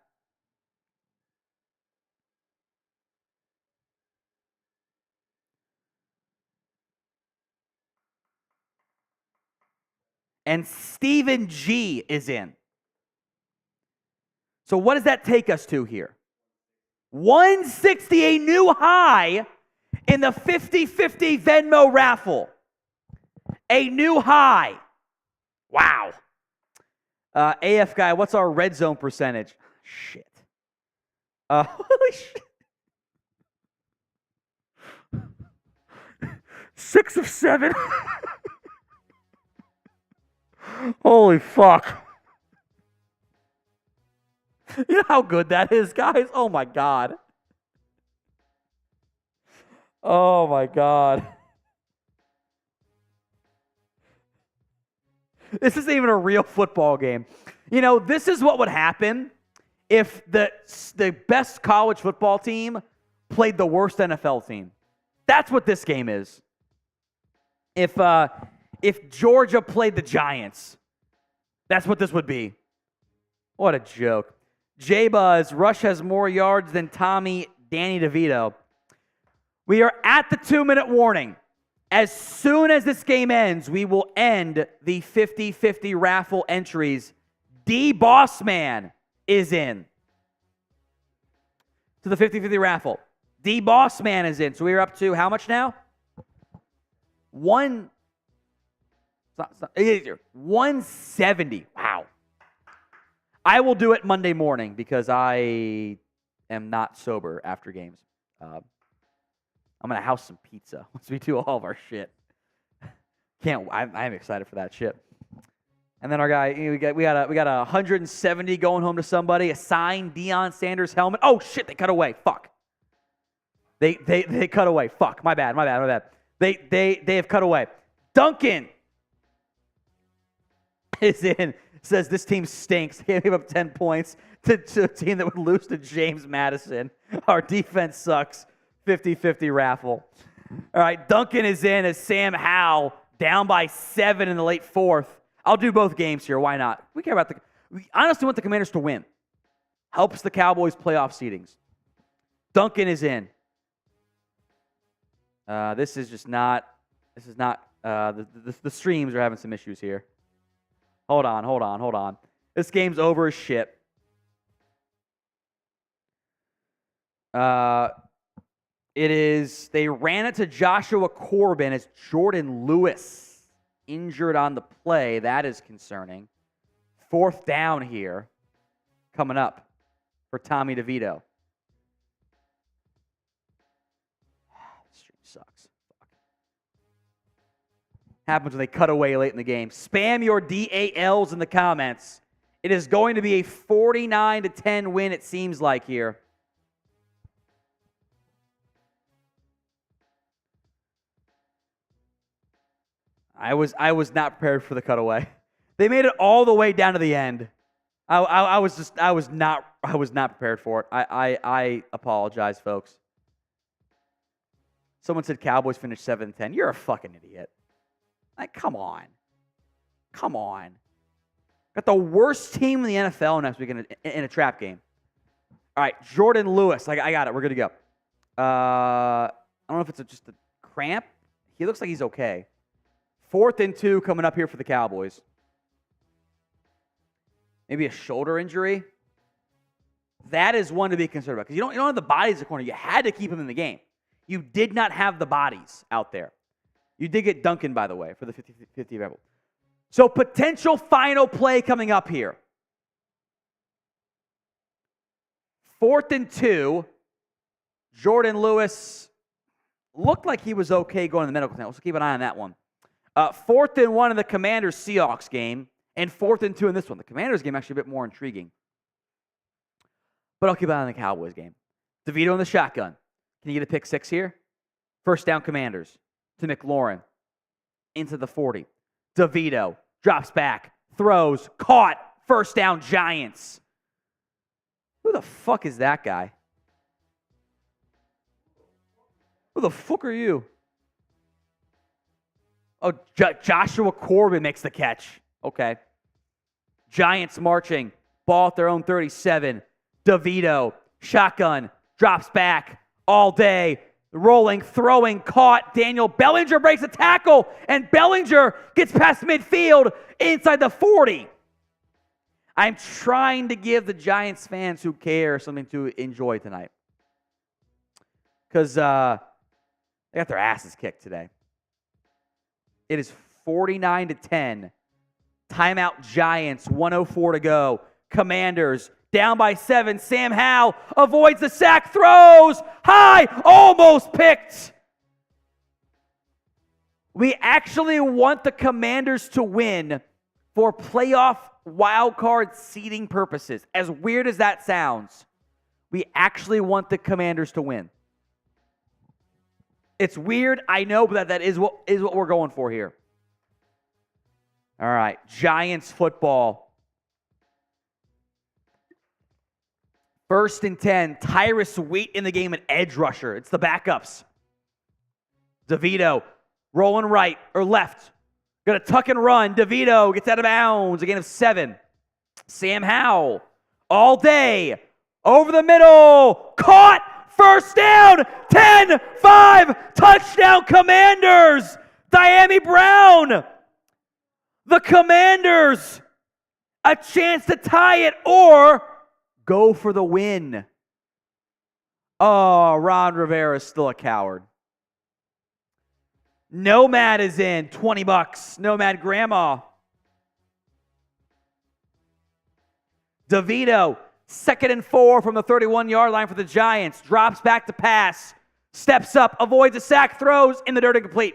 And Stephen G is in. So what does that take us to here? 160, a new high in the 50-50 Venmo raffle. A new high. Wow. AF guy, what's our red zone percentage? Shit. Holy shit. 6 of 7. Holy fuck. You know how good that is, guys? Oh my God. Oh my God. This isn't even a real football game. You know, this is what would happen if the best college football team played the worst NFL team. That's what this game is. If Georgia played the Giants, that's what this would be. What a joke. J-Buzz, Rush has more yards than Tommy, Danny DeVito. We are at the 2-minute warning. As soon as this game ends, we will end the 50-50 raffle entries. D Bossman is in to the 50-50 raffle. D Bossman is in. So we are up to how much now? 170. Wow. I will do it Monday morning because I am not sober after games. I'm going to house some pizza once we do all of our shit. I'm excited for that shit. And then our guy, we got a 170 going home to somebody. A signed Deion Sanders helmet. Oh shit, they cut away. Fuck. They cut away. Fuck. My bad. They have cut away. Duncan is in. Says this team stinks. Gave up 10 points to a team that would lose to James Madison. Our defense sucks. 50-50 raffle. All right, Duncan is in as Sam Howell down by 7 in the late fourth. I'll do both games here. Why not? We honestly want the Commanders to win. Helps the Cowboys' playoff seedings. Duncan is in. The streams are having some issues here. Hold on. This game's over as shit. They ran it to Joshua Corbin as Jordan Lewis injured on the play. That is concerning. 4th down here coming up for Tommy DeVito. This stream sucks. Fuck. Happens when they cut away late in the game. Spam your DALs in the comments. It is going to be a 49-10 win, it seems like here. I was not prepared for the cutaway. They made it all the way down to the end. I was not prepared for it. I apologize, folks. Someone said Cowboys finished 7-10. You're a fucking idiot. Like, come on. Got the worst team in the NFL next week in a trap game. All right, Jordan Lewis. I got it. We're good to go. I don't know if it's just a cramp. He looks like he's okay. 4th and 2 coming up here for the Cowboys. Maybe a shoulder injury. That is one to be concerned about because you don't have the bodies in the corner. You had to keep him in the game. You did not have the bodies out there. You did get Duncan, by the way, for the 50-50 variable. So potential final play coming up here. 4th and 2. Jordan Lewis looked like he was okay going to the medical tent. So keep an eye on that one. 4th and 1 in the Commanders-Seahawks game, and 4th and 2 in this one. The Commanders game actually a bit more intriguing. But I'll keep an eye on the Cowboys game. DeVito in the shotgun. Can you get a pick 6 here? 1st down Commanders to McLaurin. Into the 40. DeVito drops back, throws, caught. 1st down Giants. Who the fuck is that guy? Who the fuck are you? Oh, Joshua Corbin makes the catch. Okay. Giants marching. Ball at their own 37. DeVito, shotgun, drops back all day. Rolling, throwing, caught. Daniel Bellinger breaks a tackle, and Bellinger gets past midfield inside the 40. I'm trying to give the Giants fans who care something to enjoy tonight. Because they got their asses kicked today. It is 49-10. Timeout Giants, 1:04 to go. Commanders down by 7. Sam Howell avoids the sack, throws high, almost picked. We actually want the Commanders to win for playoff wildcard seeding purposes. As weird as that sounds, we actually want the Commanders to win. It's weird, I know, but that is what we're going for here. All right, Giants football. 1st and 10. Tyrus Wheat in the game, an edge rusher. It's the backups. DeVito rolling right or left. Going to tuck and run. DeVito gets out of bounds. A gain of 7. Sam Howell all day. Over the middle. Caught. 1st down. 10-5. Touchdown Commanders. Diami Brown. The Commanders. A chance to tie it or go for the win. Oh, Ron Rivera is still a coward. Nomad is in. $20. Nomad Grandma. DeVito, 2nd and 4 from the 31-yard line for the Giants. Drops back to pass. Steps up, avoids a sack, throws in the dirt, incomplete.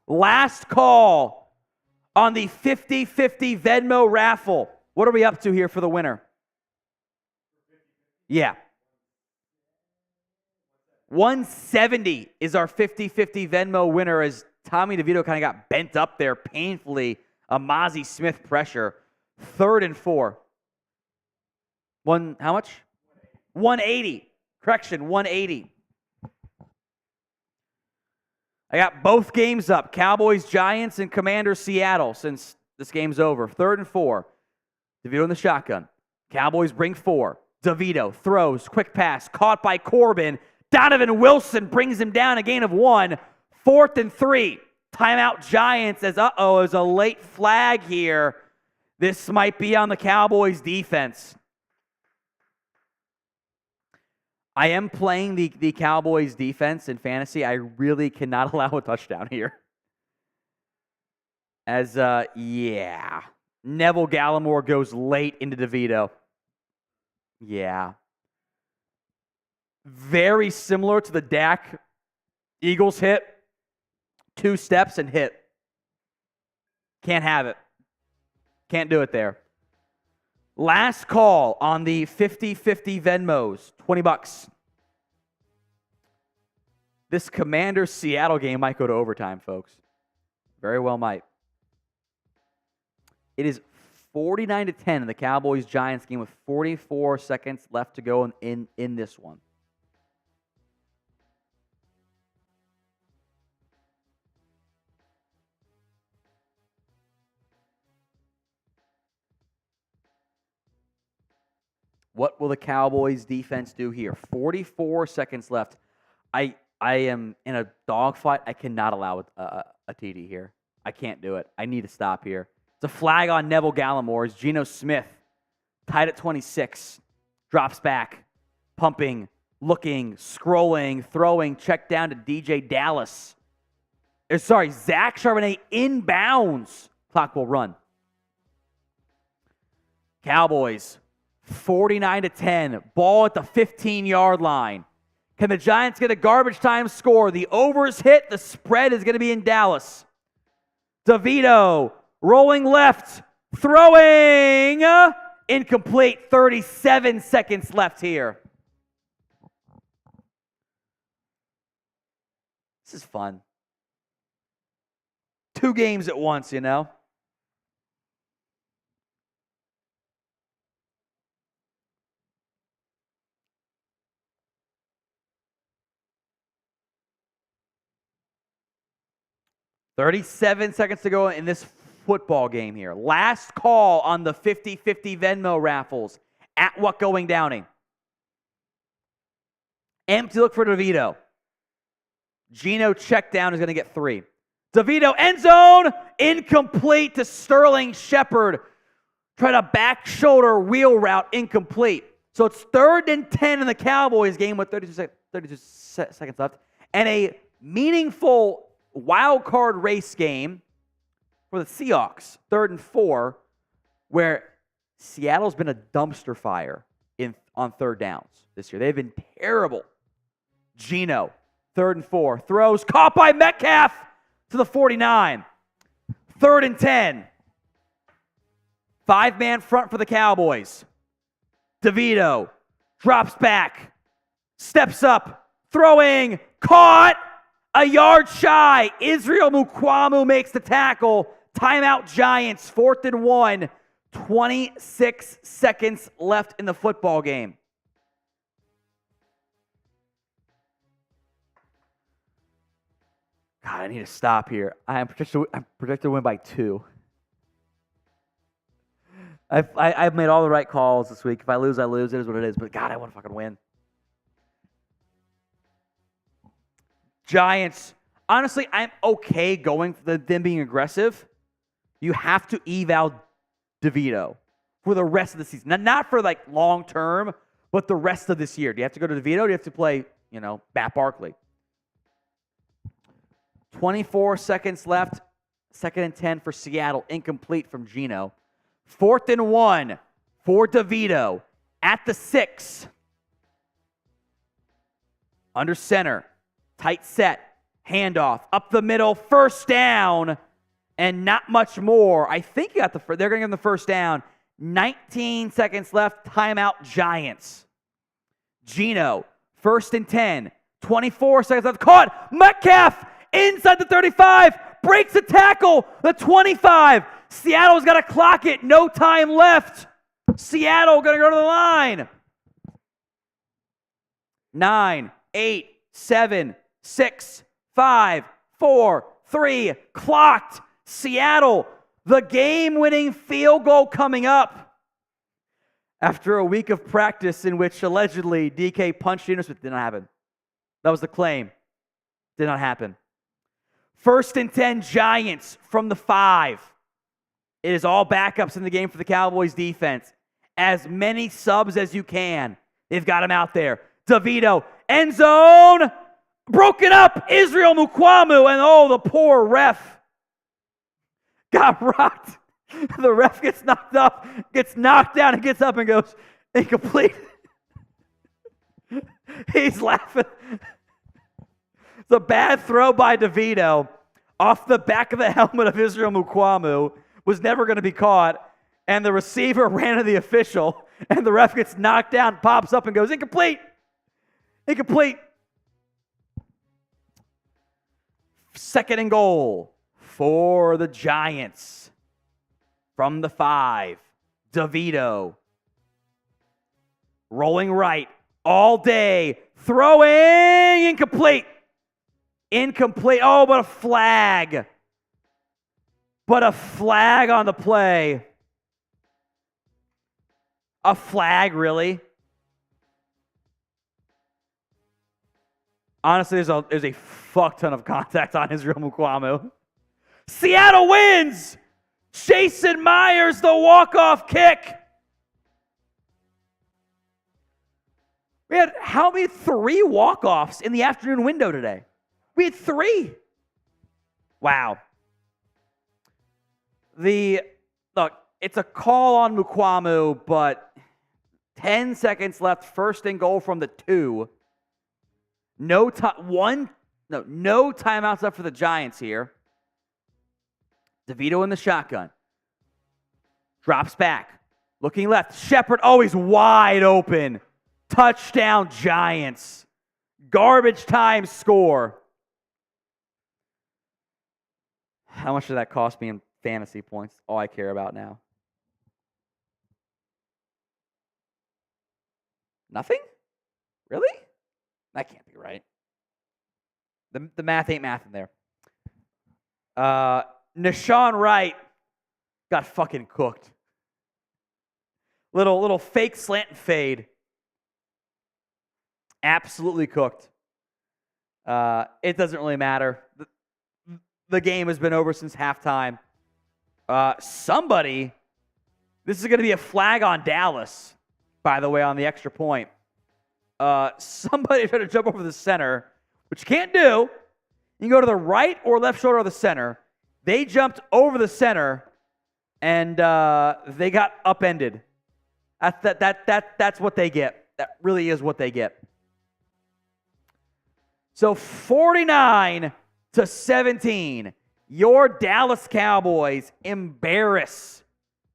Last call on the 50-50 Venmo raffle. What are we up to here for the winner? Yeah. 170 is our 50-50 Venmo winner as Tommy DeVito kind of got bent up there painfully. A Mozzie Smith pressure. 3rd and 4. How much? 180. Correction, 180. I got both games up. Cowboys, Giants, and Commanders, Seattle, since this game's over. 3rd and 4. DeVito in the shotgun. Cowboys bring 4. DeVito throws, quick pass, caught by Corbin. Donovan Wilson brings him down, a gain of 1. 4th and 3. Timeout Giants as, there's a late flag here. This might be on the Cowboys defense. I am playing the Cowboys defense in fantasy. I really cannot allow a touchdown here. As, Neville Gallimore goes late into DeVito. Yeah. Very similar to the Dak Eagles hit. 2 steps and hit. Can't have it. Can't do it there. Last call on the 50-50 Venmos. $20. This Commanders-Seattle game might go to overtime, folks. Very well might. It is 49-10 in the Cowboys-Giants game with 44 seconds left to go in this one. What will the Cowboys defense do here? 44 seconds left. I am in a dogfight. I cannot allow a TD here. I can't do it. I need to stop here. It's a flag on Neville Gallimore as Geno Smith, tied at 26, drops back, pumping, looking, scrolling, throwing, check down to DJ Dallas. Zach Charbonnet inbounds. Clock will run. Cowboys, 49-10. Ball at the 15-yard line. Can the Giants get a garbage time score? The overs hit. The spread is going to be in Dallas. DeVito rolling left. Throwing. Incomplete. 37 seconds left here. This is fun. 2 games at once, you know? $37 seconds to go in this football game here. Last call on the 50-50 Venmo raffles. At what going Downey? Empty look for DeVito. Geno check down is going to get 3. DeVito end zone. Incomplete to Sterling Shepard. Try to back shoulder wheel route. Incomplete. So it's 3rd and 10 in the Cowboys game with 32 seconds left. And a meaningful wild card race game for the Seahawks, 3rd and 4, where Seattle's been a dumpster fire on 3rd downs this year. They've been terrible. Geno, 3rd and 4, throws, caught by Metcalf to the 49. 3rd and 10. 5-man front for the Cowboys. DeVito drops back, steps up, throwing, caught. A yard shy. Israel Mukwamu makes the tackle. Timeout Giants. 4th and 1. 26 seconds left in the football game. God, I need to stop here. I'm projected to win by 2. I've made all the right calls this week. If I lose, I lose. It is what it is. But God, I want to fucking win. Giants, honestly, I'm okay going for them being aggressive. You have to eval DeVito for the rest of the season. Not for like long term, but the rest of this year. Do you have to go to DeVito or do you have to play, Bat Barkley? 24 seconds left. 2nd and 10 for Seattle. Incomplete from Geno. 4th and 1 for DeVito at the 6. Under center. Tight set, handoff, up the middle, 1st down, and not much more. I think they're going to give them the 1st down. 19 seconds left, timeout Giants. Geno, 1st and 10, 24 seconds left, caught, Metcalf, inside the 35, breaks a tackle, the 25. Seattle's got to clock it, no time left. Seattle going to go to the line. 9, 8, 7, 6, 5, 4, 3, clocked. Seattle, the game-winning field goal coming up. After a week of practice in which allegedly DK punched the interceptor, did not happen. That was the claim. Did not happen. 1st and 10 Giants from the 5. It is all backups in the game for the Cowboys defense. As many subs as you can. They've got him out there. DeVito, end zone, broken up, Israel Mukuamu, and oh, the poor ref got rocked. The ref gets knocked up, gets knocked down, and gets up and goes, incomplete. He's laughing. It's a bad throw by DeVito off the back of the helmet of Israel Mukuamu, was never going to be caught, and the receiver ran to the official, and the ref gets knocked down, pops up, and goes, incomplete. Incomplete. 2nd and goal for the Giants. From the 5, DeVito. Rolling right all day. Throwing. Incomplete. Incomplete. Oh, but a flag. But a flag on the play. A flag, really? Honestly, there's a fuck ton of contact on Israel Mukuamu. Seattle wins! Jason Myers, the walk-off kick. We had how many? 3 walk-offs in the afternoon window today. We had 3. Wow. Look, it's a call on Mukuamu, but 10 seconds left, 1st and goal from the 2. No timeouts left for the Giants here. DeVito in the shotgun. Drops back. Looking left. Shepard always wide open. Touchdown Giants. Garbage time score. How much did that cost me in fantasy points? All I care about now. Nothing? Really? That can't be right. The math ain't math in there. Nashawn Wright got fucking cooked. Little fake slant and fade. Absolutely cooked. It doesn't really matter. The game has been over since halftime. This is going to be a flag on Dallas, by the way, on the extra point. Somebody tried to jump over the center, which you can't do. You can go to the right or left shoulder of the center. They jumped over the center, and they got upended. That's what they get. That really is what they get. So 49-17, your Dallas Cowboys embarrass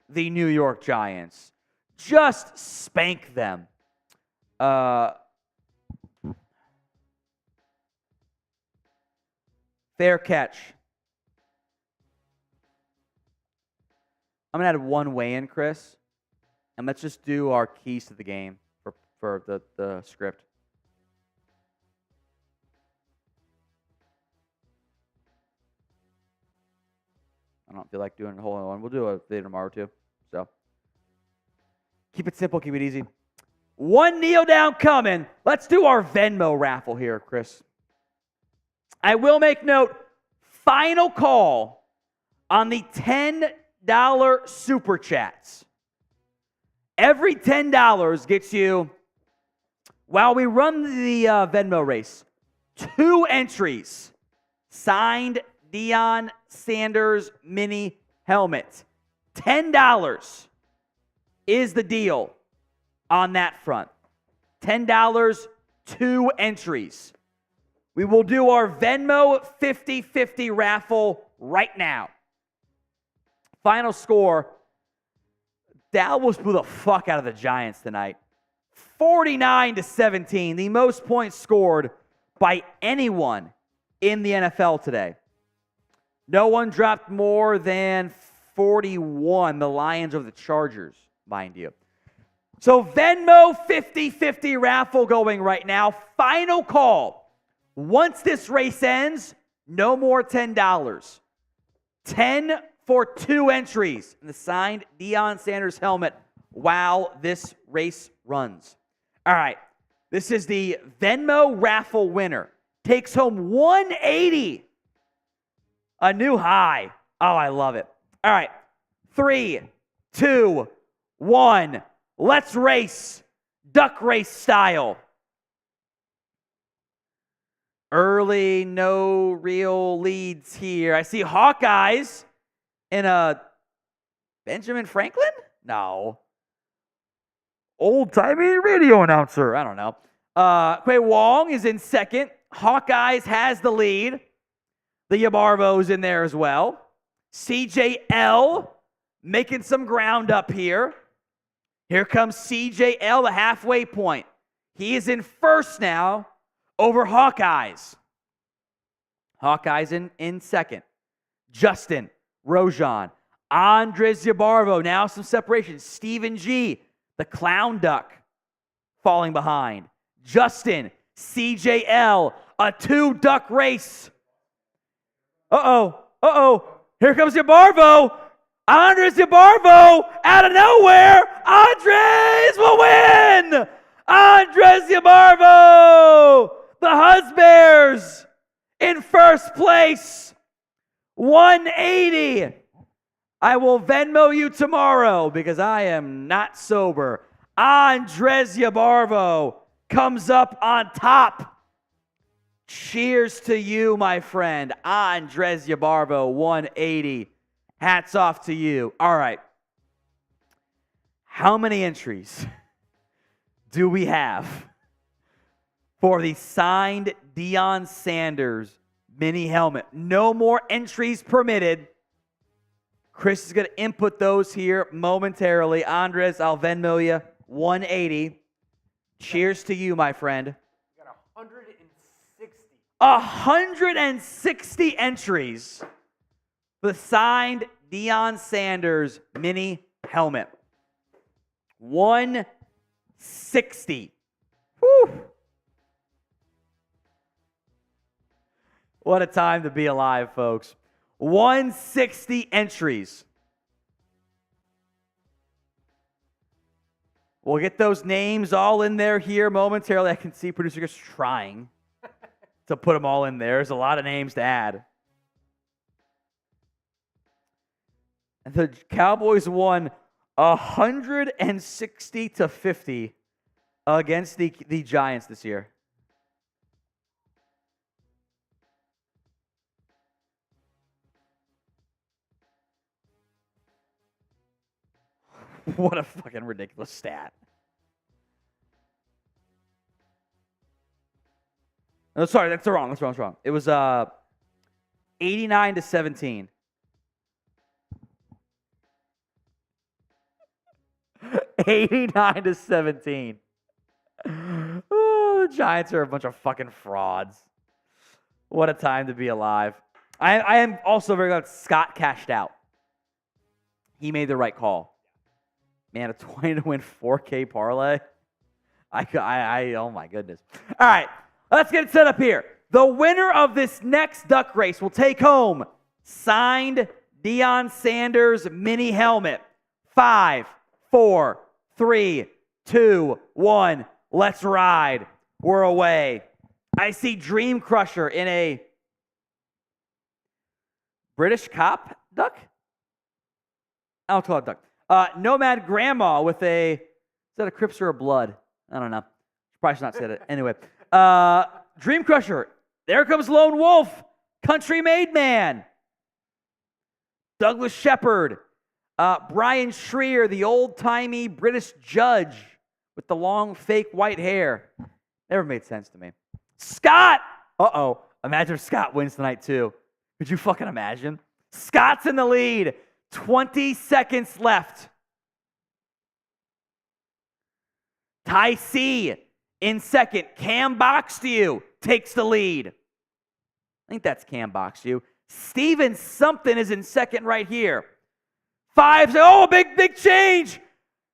the New York Giants. Just spank them. Fair catch. I'm going to add one weigh-in, Chris, and let's just do our keys to the game for the script. I don't feel like doing a whole one. We'll do a video tomorrow, too. So keep it simple, keep it easy. One kneel down coming. Let's do our Venmo raffle here, Chris. I will make note, final call on the $10 super chats. Every $10 gets you, while we run the Venmo race, 2 entries. Signed Deion Sanders mini helmet. $10 is the deal on that front. $10, 2 entries. We will do our Venmo 50-50 raffle right now. Final score, Dallas blew the fuck out of the Giants tonight. 49-17, the most points scored by anyone in the NFL today. No one dropped more than 41, the Lions over the Chargers, mind you. So Venmo 50-50 raffle going right now. Final call. Once this race ends, no more $10. 10 for 2 entries in the signed Deion Sanders helmet while this race runs. All right. This is the Venmo raffle winner. Takes home $180. A new high. Oh, I love it. All right. 3, 2, 1. Let's race. Duck race style. Early, no real leads here. I see Hawkeyes in a Benjamin Franklin? No. Old-timey radio announcer. I don't know. Quay Wong is in second. Hawkeyes has the lead. The Yabarvo's in there as well. CJL making some ground up here. Here comes CJL, the halfway point. He is in first now over Hawkeyes. Hawkeyes in second. Justin, Rojan, Andres Yabarvo, now some separation. Stephen G, the clown duck, falling behind. Justin, CJL, a 2-duck race. Here comes Yabarvo. Andres Yabarvo, out of nowhere. Andres will win. Andres Yabarvo, the Husbears, in first place. 180. I will Venmo you tomorrow because I am not sober. Andres Yabarvo comes up on top. Cheers to you, my friend. Andres Yabarvo, 180. Hats off to you. All right. How many entries do we have for the signed Deion Sanders mini helmet? No more entries permitted. Chris is going to input those here momentarily. Andres, I'll Venmo you 180. Cheers to you, my friend. We got 160. 160 entries for the signed Deion Sanders mini helmet. 160. Whew. What a time to be alive, folks. 160 entries. We'll get those names all in there here momentarily. I can see producer just trying to put them all in there. There's a lot of names to add. And the Cowboys won 160-50 against the Giants this year. What a fucking ridiculous stat. No, sorry, that's wrong. That's wrong. It was 89-17. 89-17. Oh, the Giants are a bunch of fucking frauds. What a time to be alive. I am also very glad Scott cashed out. He made the right call. Man, a 20 to win 4K parlay. Oh my goodness. All right, let's get it set up here. The winner of this next duck race will take home signed Deion Sanders mini helmet. 5, 4, 3, 2, 1. Let's ride. We're away. I see Dream Crusher in a British cop duck? I'll call it duck. Nomad Grandma with is that a Crips or a Blood? I don't know. Probably should not say it. Anyway. Dream Crusher. There comes Lone Wolf. Country Made Man. Douglas Shepard. Brian Schreier, the old-timey British judge with the long fake white hair. Never made sense to me. Scott. Imagine if Scott wins tonight too. Could you fucking imagine? Scott's in the lead. 20 seconds left. Ty C in second. Cam Boxtew takes the lead. I think that's Cam Box you. Steven something is in second right here. 5, oh, big change.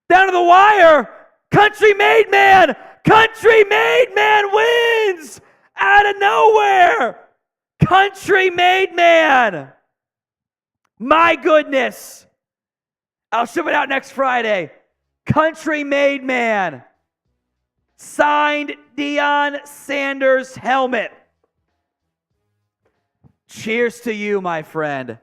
Down to the wire. Country Made Man. Country Made Man wins out of nowhere. Country Made Man. My goodness. I'll ship it out next Friday. Country Made Man. Signed Deion Sanders helmet. Cheers to you, my friend.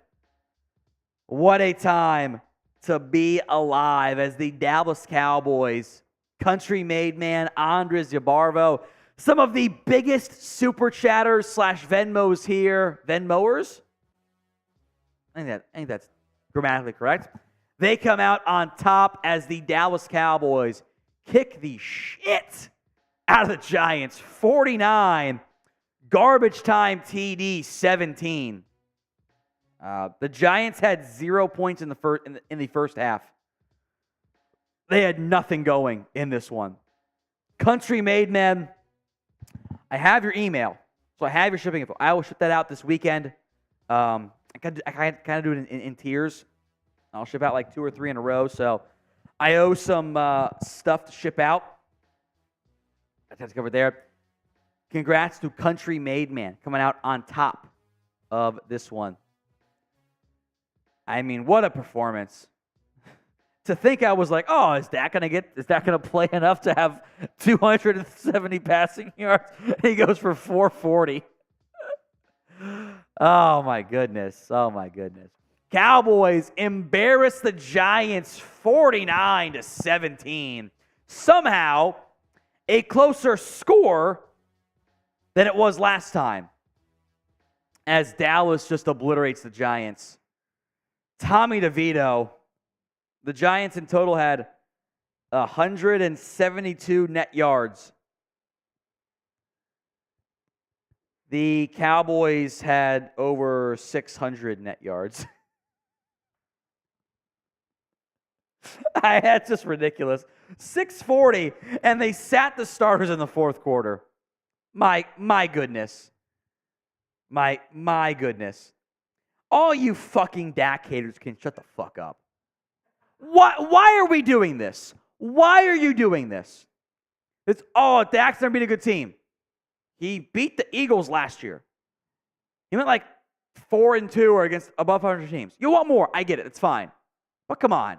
What a time to be alive as the Dallas Cowboys, Country Made Man, Andres Yabarvo, some of the biggest super chatters / Venmos here. Venmoers? I think that's grammatically correct. They come out on top as the Dallas Cowboys kick the shit out of the Giants. 49. Garbage time TD 17. The Giants had 0 points in the first half. They had nothing going in this one. Country Made Man, I have your email, so I have your shipping info. I will ship that out this weekend. I kind of do it in tiers. I'll ship out like 2 or 3 in a row, so I owe some stuff to ship out. That's covered there. Congrats to Country Made Man coming out on top of this one. I mean, what a performance. To think I was like, oh, is that gonna play enough to have 270 passing yards? He goes for 440. Oh my goodness. Cowboys embarrass the Giants 49-17. Somehow a closer score than it was last time, as Dallas just obliterates the Giants. Tommy DeVito, the Giants in total had 172 net yards. The Cowboys had over 600 net yards. That's just ridiculous. 640, and they sat the starters in the fourth quarter. My goodness. My goodness. All you fucking Dak haters can shut the fuck up. Why are we doing this? Why are you doing this? It's, Dak's never beat a good team. He beat the Eagles last year. He went like 4-2 or against above 100 teams. You want more? I get it. It's fine. But come on.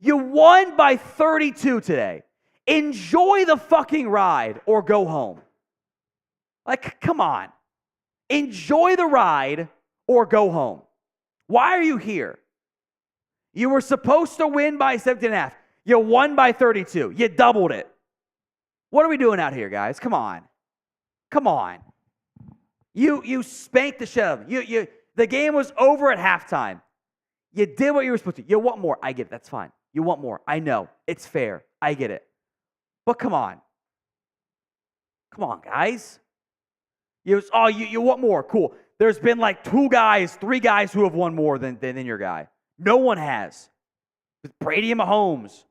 You won by 32 today. Enjoy the fucking ride or go home. Like, come on. Enjoy the ride or go home. Why are you here? You were supposed to win by 17.5. You won by 32. You doubled it. What are we doing out here, guys? Come on. You spanked the shit out of them. The game was over at halftime. You did what you were supposed to. You want more. I get it. That's fine. You want more. I know. It's fair. I get it. But come on. Come on, guys. You want more. Cool. There's been like 3 guys who have won more than your guy. No one has. With Brady and Mahomes.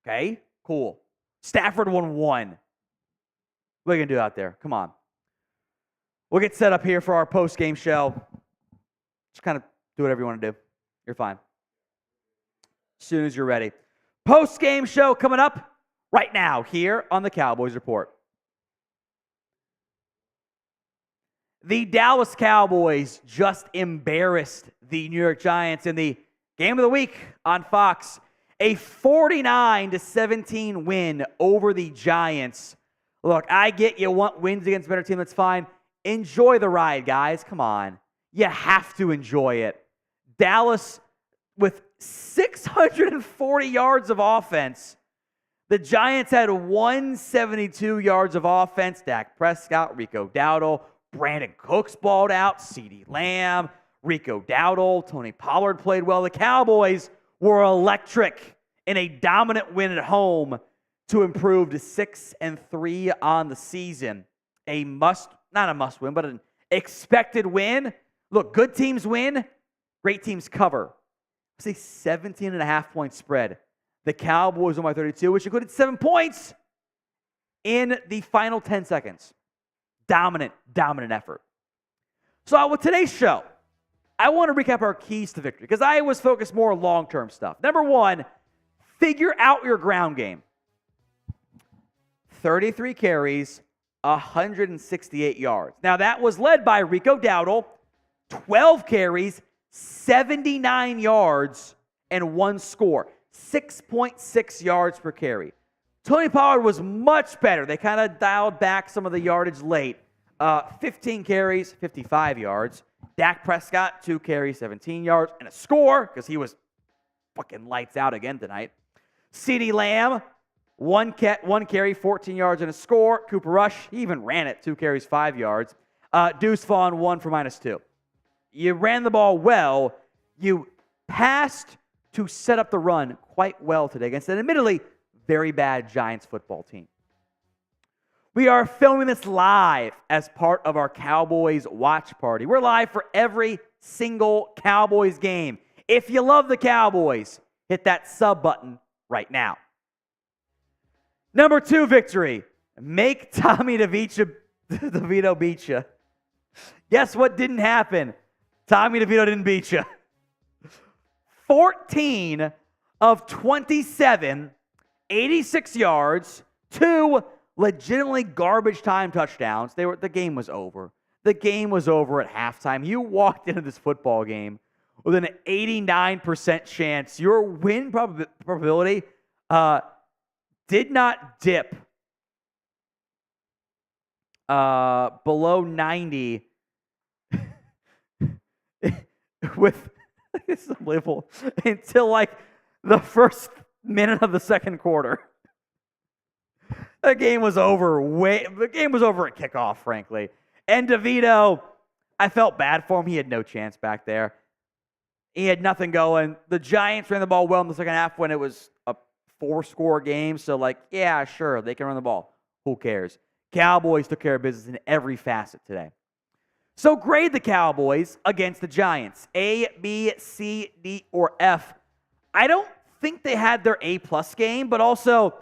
Okay? Cool. Stafford won 1. What are you going to do out there? Come on. We'll get set up here for our post-game show. Just kind of do whatever you want to do. You're fine. As soon as you're ready. Post-game show coming up right now here on the Cowboys Report. The Dallas Cowboys just embarrassed the New York Giants in the game of the week on Fox. A 49-17 win over the Giants. Look, I get you want wins against a better team. That's fine. Enjoy the ride, guys. Come on. You have to enjoy it. Dallas with 640 yards of offense. The Giants had 172 yards of offense. Dak Prescott, Rico Dowdle, Brandon Cooks balled out, CeeDee Lamb, Rico Dowdle, Tony Pollard played well. The Cowboys were electric in a dominant win at home to improve to 6-3 on the season. Not a must win, but an expected win. Look, good teams win, great teams cover. It's a 17.5-point spread. The Cowboys won by 32, which included 7 points in the final 10 seconds. Dominant effort. So with today's show, I want to recap our keys to victory because I was focused more on long-term stuff. Number one, figure out your ground game. 33 carries, 168 yards. Now, that was led by Rico Dowdle, 12 carries, 79 yards, and 1 score, 6.6 yards per carry. Tony Pollard was much better. They kind of dialed back some of the yardage late. 15 carries, 55 yards. Dak Prescott, 2 carries, 17 yards, and a score because he was fucking lights out again tonight. CeeDee Lamb, 1 carry, 14 yards, and a score. Cooper Rush, he even ran it, 2 carries, 5 yards. Deuce Vaughn, 1 for -2. You ran the ball well. You passed to set up the run quite well today against an admittedly very bad Giants football team. We are filming this live as part of our Cowboys watch party. We're live for every single Cowboys game. If you love the Cowboys, hit that sub button right now. Number 2 victory. Make Tommy DeVito beat you. Guess what didn't happen? Tommy DeVito didn't beat you. 14 of 27, 86 yards, 2 legitimately garbage time touchdowns. The game was over. The game was over at halftime. You walked into this football game with an 89% chance. Your win probability did not dip below 90 with it's unbelievable until like the first minute of the second quarter. The game was over. The game was over at kickoff, frankly. And DeVito, I felt bad for him. He had no chance back there. He had nothing going. The Giants ran the ball well in the second half when it was a 4-score game. So, yeah, sure, they can run the ball. Who cares? Cowboys took care of business in every facet today. So grade the Cowboys against the Giants. A, B, C, D, or F. I don't think they had their A-plus game, but also,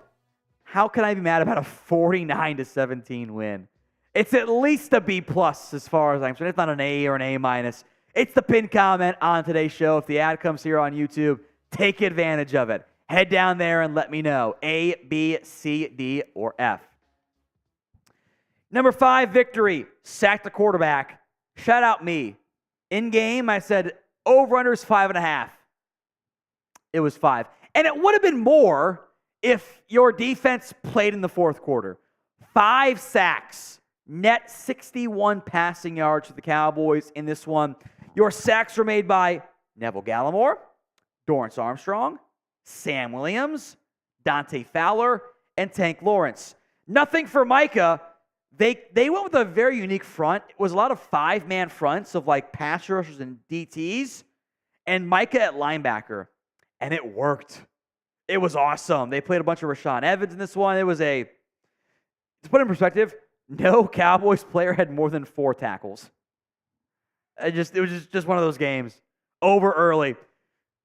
how can I be mad about a 49-17 win? It's at least a B-plus as far as I'm concerned. It's not an A or an A-minus. It's the pinned comment on today's show. If the ad comes here on YouTube, take advantage of it. Head down there and let me know. A, B, C, D, or F. Number 5 victory. Sack the quarterback. Shout out me. In game, I said over-under is 5.5. It was 5. And it would have been more if your defense played in the fourth quarter. 5 sacks. Net 61 passing yards for the Cowboys in this one. Your sacks were made by Neville Gallimore, Dorrance Armstrong, Sam Williams, Dante Fowler, and Tank Lawrence. Nothing for Micah. They went with a very unique front. It was a lot of 5-man fronts of pass rushers and DTs, and Micah at linebacker, and it worked. It was awesome. They played a bunch of Rashaan Evans in this one. To put it in perspective, no Cowboys player had more than 4 tackles. It was just one of those games. Over early.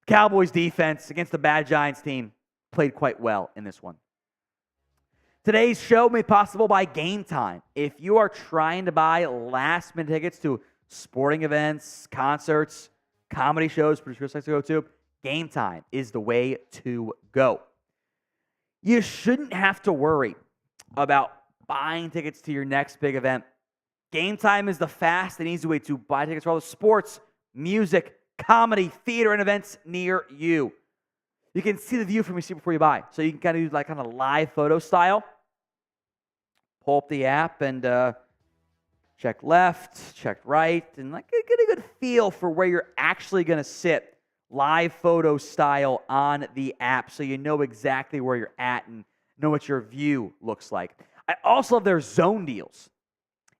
Cowboys defense against the bad Giants team played quite well in this one. Today's show made possible by Game Time. If you are trying to buy last-minute tickets to sporting events, concerts, comedy shows, producers like to go to, Game Time is the way to go. You shouldn't have to worry about buying tickets to your next big event. Game Time is the fast and easy way to buy tickets for all the sports, music, comedy, theater, and events near you. You can see the view from your seat before you buy. So you can kind of do live photo style. Pull up the app and check left, check right, and get a good feel for where you're actually going to sit. Live photo style on the app so you know exactly where you're at and know what your view looks like. I also love their zone deals.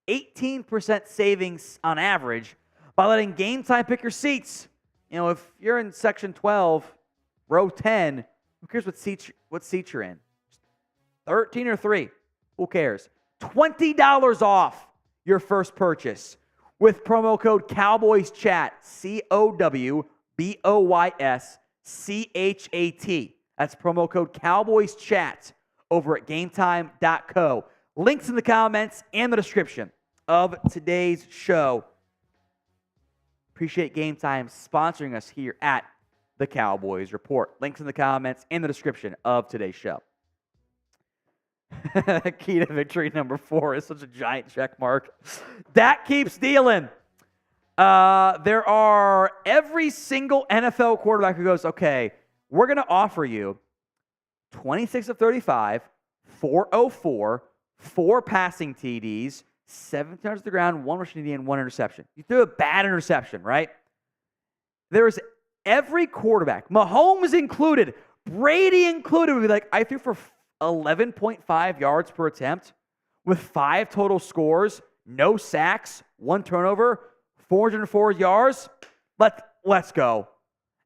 18% savings on average by letting Game Time pick your seats. If you're in section 12, row 10, who cares what seat you're in? 13 or 3, who cares? $20 off your first purchase with promo code CowboysChat, COWBOYSCHAT. That's promo code CowboysChat over at GameTime.co. Links in the comments and the description of today's show. Appreciate Game Time sponsoring us here at the Cowboys Report. Links in the comments and the description of today's show. Key to victory number 4 is such a giant check mark. Dak keeps dealing. There are every single NFL quarterback who goes, okay, we're going to offer you 26 of 35, 404, 4 passing TDs, 7 touchdowns to the ground, 1 rushing TD, and 1 interception. You threw a bad interception, right? There is every quarterback, Mahomes included, Brady included, would be like, I threw for 11.5 yards per attempt with 5 total scores, no sacks, 1 turnover, 404 yards. Let's go.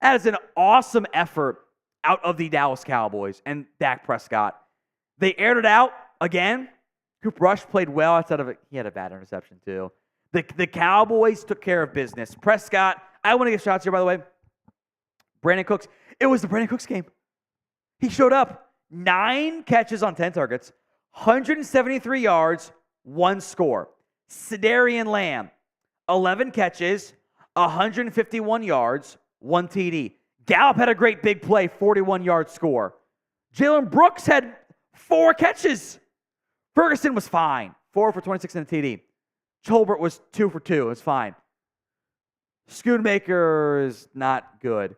That is an awesome effort out of the Dallas Cowboys and Dak Prescott. They aired it out again. Cooper Rush played well outside of it. He had a bad interception too. The Cowboys took care of business. Prescott, I want to get shots here, by the way. Brandon Cooks. It was the Brandon Cooks game. He showed up. 9 catches on 10 targets, 173 yards, 1 score. Cedarian Lamb, 11 catches, 151 yards, 1 TD. Gallup had a great big play, 41-yard score. Jalen Brooks had 4 catches. Ferguson was fine, 4 for 26 and a TD. Tolbert was 2 for 2. It's fine. Schoonmaker is not good.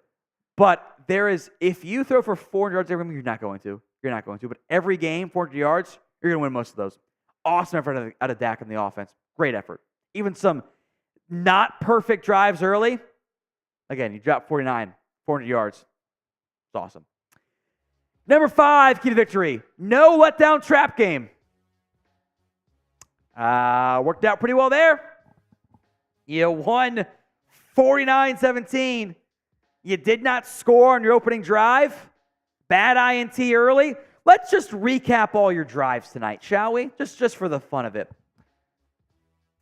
But there is, if you throw for 400 yards every game, you're not going to. You're not going to. But every game, 400 yards, you're going to win most of those. Awesome effort out of Dak in the offense. Great effort. Even some not perfect drives early. Again, you dropped 49, 400 yards. It's awesome. Number 5, key to victory. No letdown trap game. Worked out pretty well there. You won 49-17. You did not score on your opening drive. Bad INT early. Let's just recap all your drives tonight, shall we? Just for the fun of it.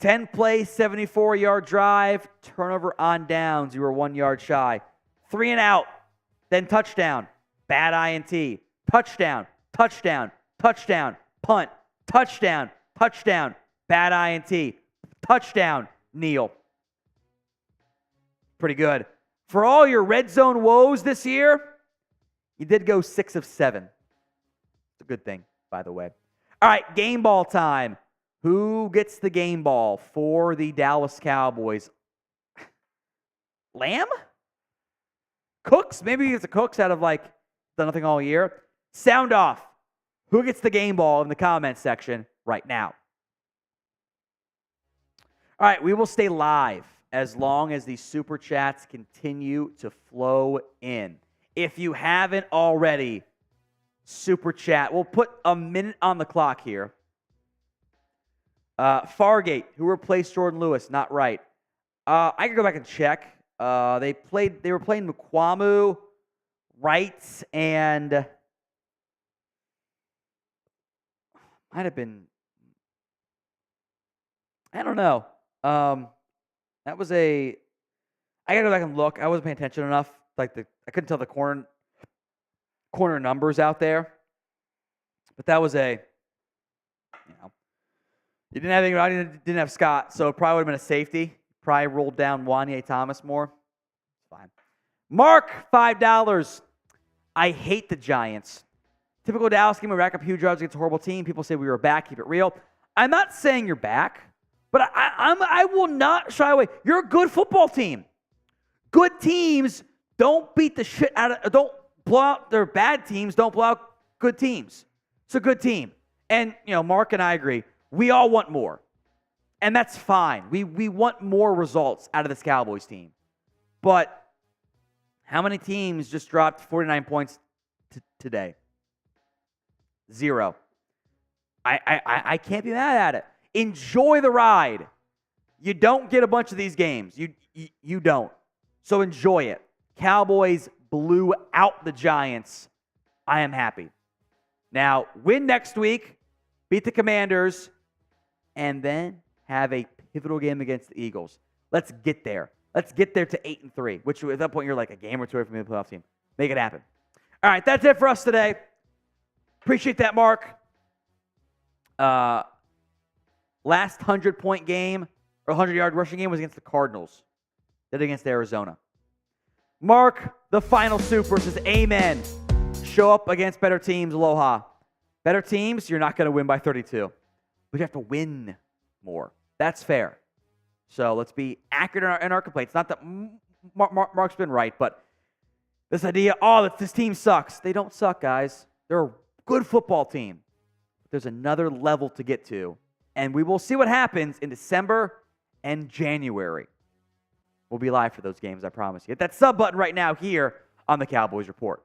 10-play, 74-yard drive. Turnover on downs. You were 1 yard shy. 3 and out. Then touchdown. Bad INT. Touchdown. Touchdown. Touchdown. Punt. Touchdown. Touchdown. Bad INT. Touchdown. Kneel. Pretty good. For all your red zone woes this year, you did go 6 of 7. It's a good thing, by the way. All right, game ball time. Who gets the game ball for the Dallas Cowboys? Lamb? Cooks? Maybe it's a Cooks out of done nothing all year. Sound off. Who gets the game ball in the comments section right now? All right, we will stay live as long as the super chats continue to flow in. If you haven't already, super chat. We'll put a minute on the clock here. Fargate, who replaced Jordan Lewis? Not right. I can go back and check. They were playing Mukwamu, Wright, and might have been. I don't know. That was I gotta go back and look. I wasn't paying attention enough. I couldn't tell the corner numbers out there. But that was you didn't have anything. Didn't have Scott, so it probably would have been a safety. Probably rolled down Wanye Thomas more. Fine. Mark, $5. I hate the Giants. Typical Dallas game, we rack up huge yards against a horrible team. People say we were back. Keep it real. I'm not saying you're back. But I will not shy away. You're a good football team. Good teams don't beat the shit out of, don't blow out their bad teams, don't blow out good teams. It's a good team. And, Mark and I agree. We all want more. And that's fine. We want more results out of this Cowboys team. But how many teams just dropped 49 points today? 0. I can't be mad at it. Enjoy the ride. You don't get a bunch of these games. You don't. So enjoy it. Cowboys blew out the Giants. I am happy. Now, win next week, beat the Commanders, and then have a pivotal game against the Eagles. Let's get there. Let's get there to 8-3, which at that point you're like a game or two away from the playoff team. Make it happen. All right, that's it for us today. Appreciate that, Mark. Last 100-point game or 100-yard rushing game was against the Cardinals. did against Arizona. Mark, the final super, says amen. Show up against better teams, aloha. Better teams, you're not going to win by 32. But you have to win more. That's fair. So let's be accurate in our complaints. Not that Mark's been right, but this idea, this team sucks. They don't suck, guys. They're a good football team. There's another level to get to. And we will see what happens in December and January. We'll be live for those games, I promise you. Hit that sub button right now here on the Cowboys Report.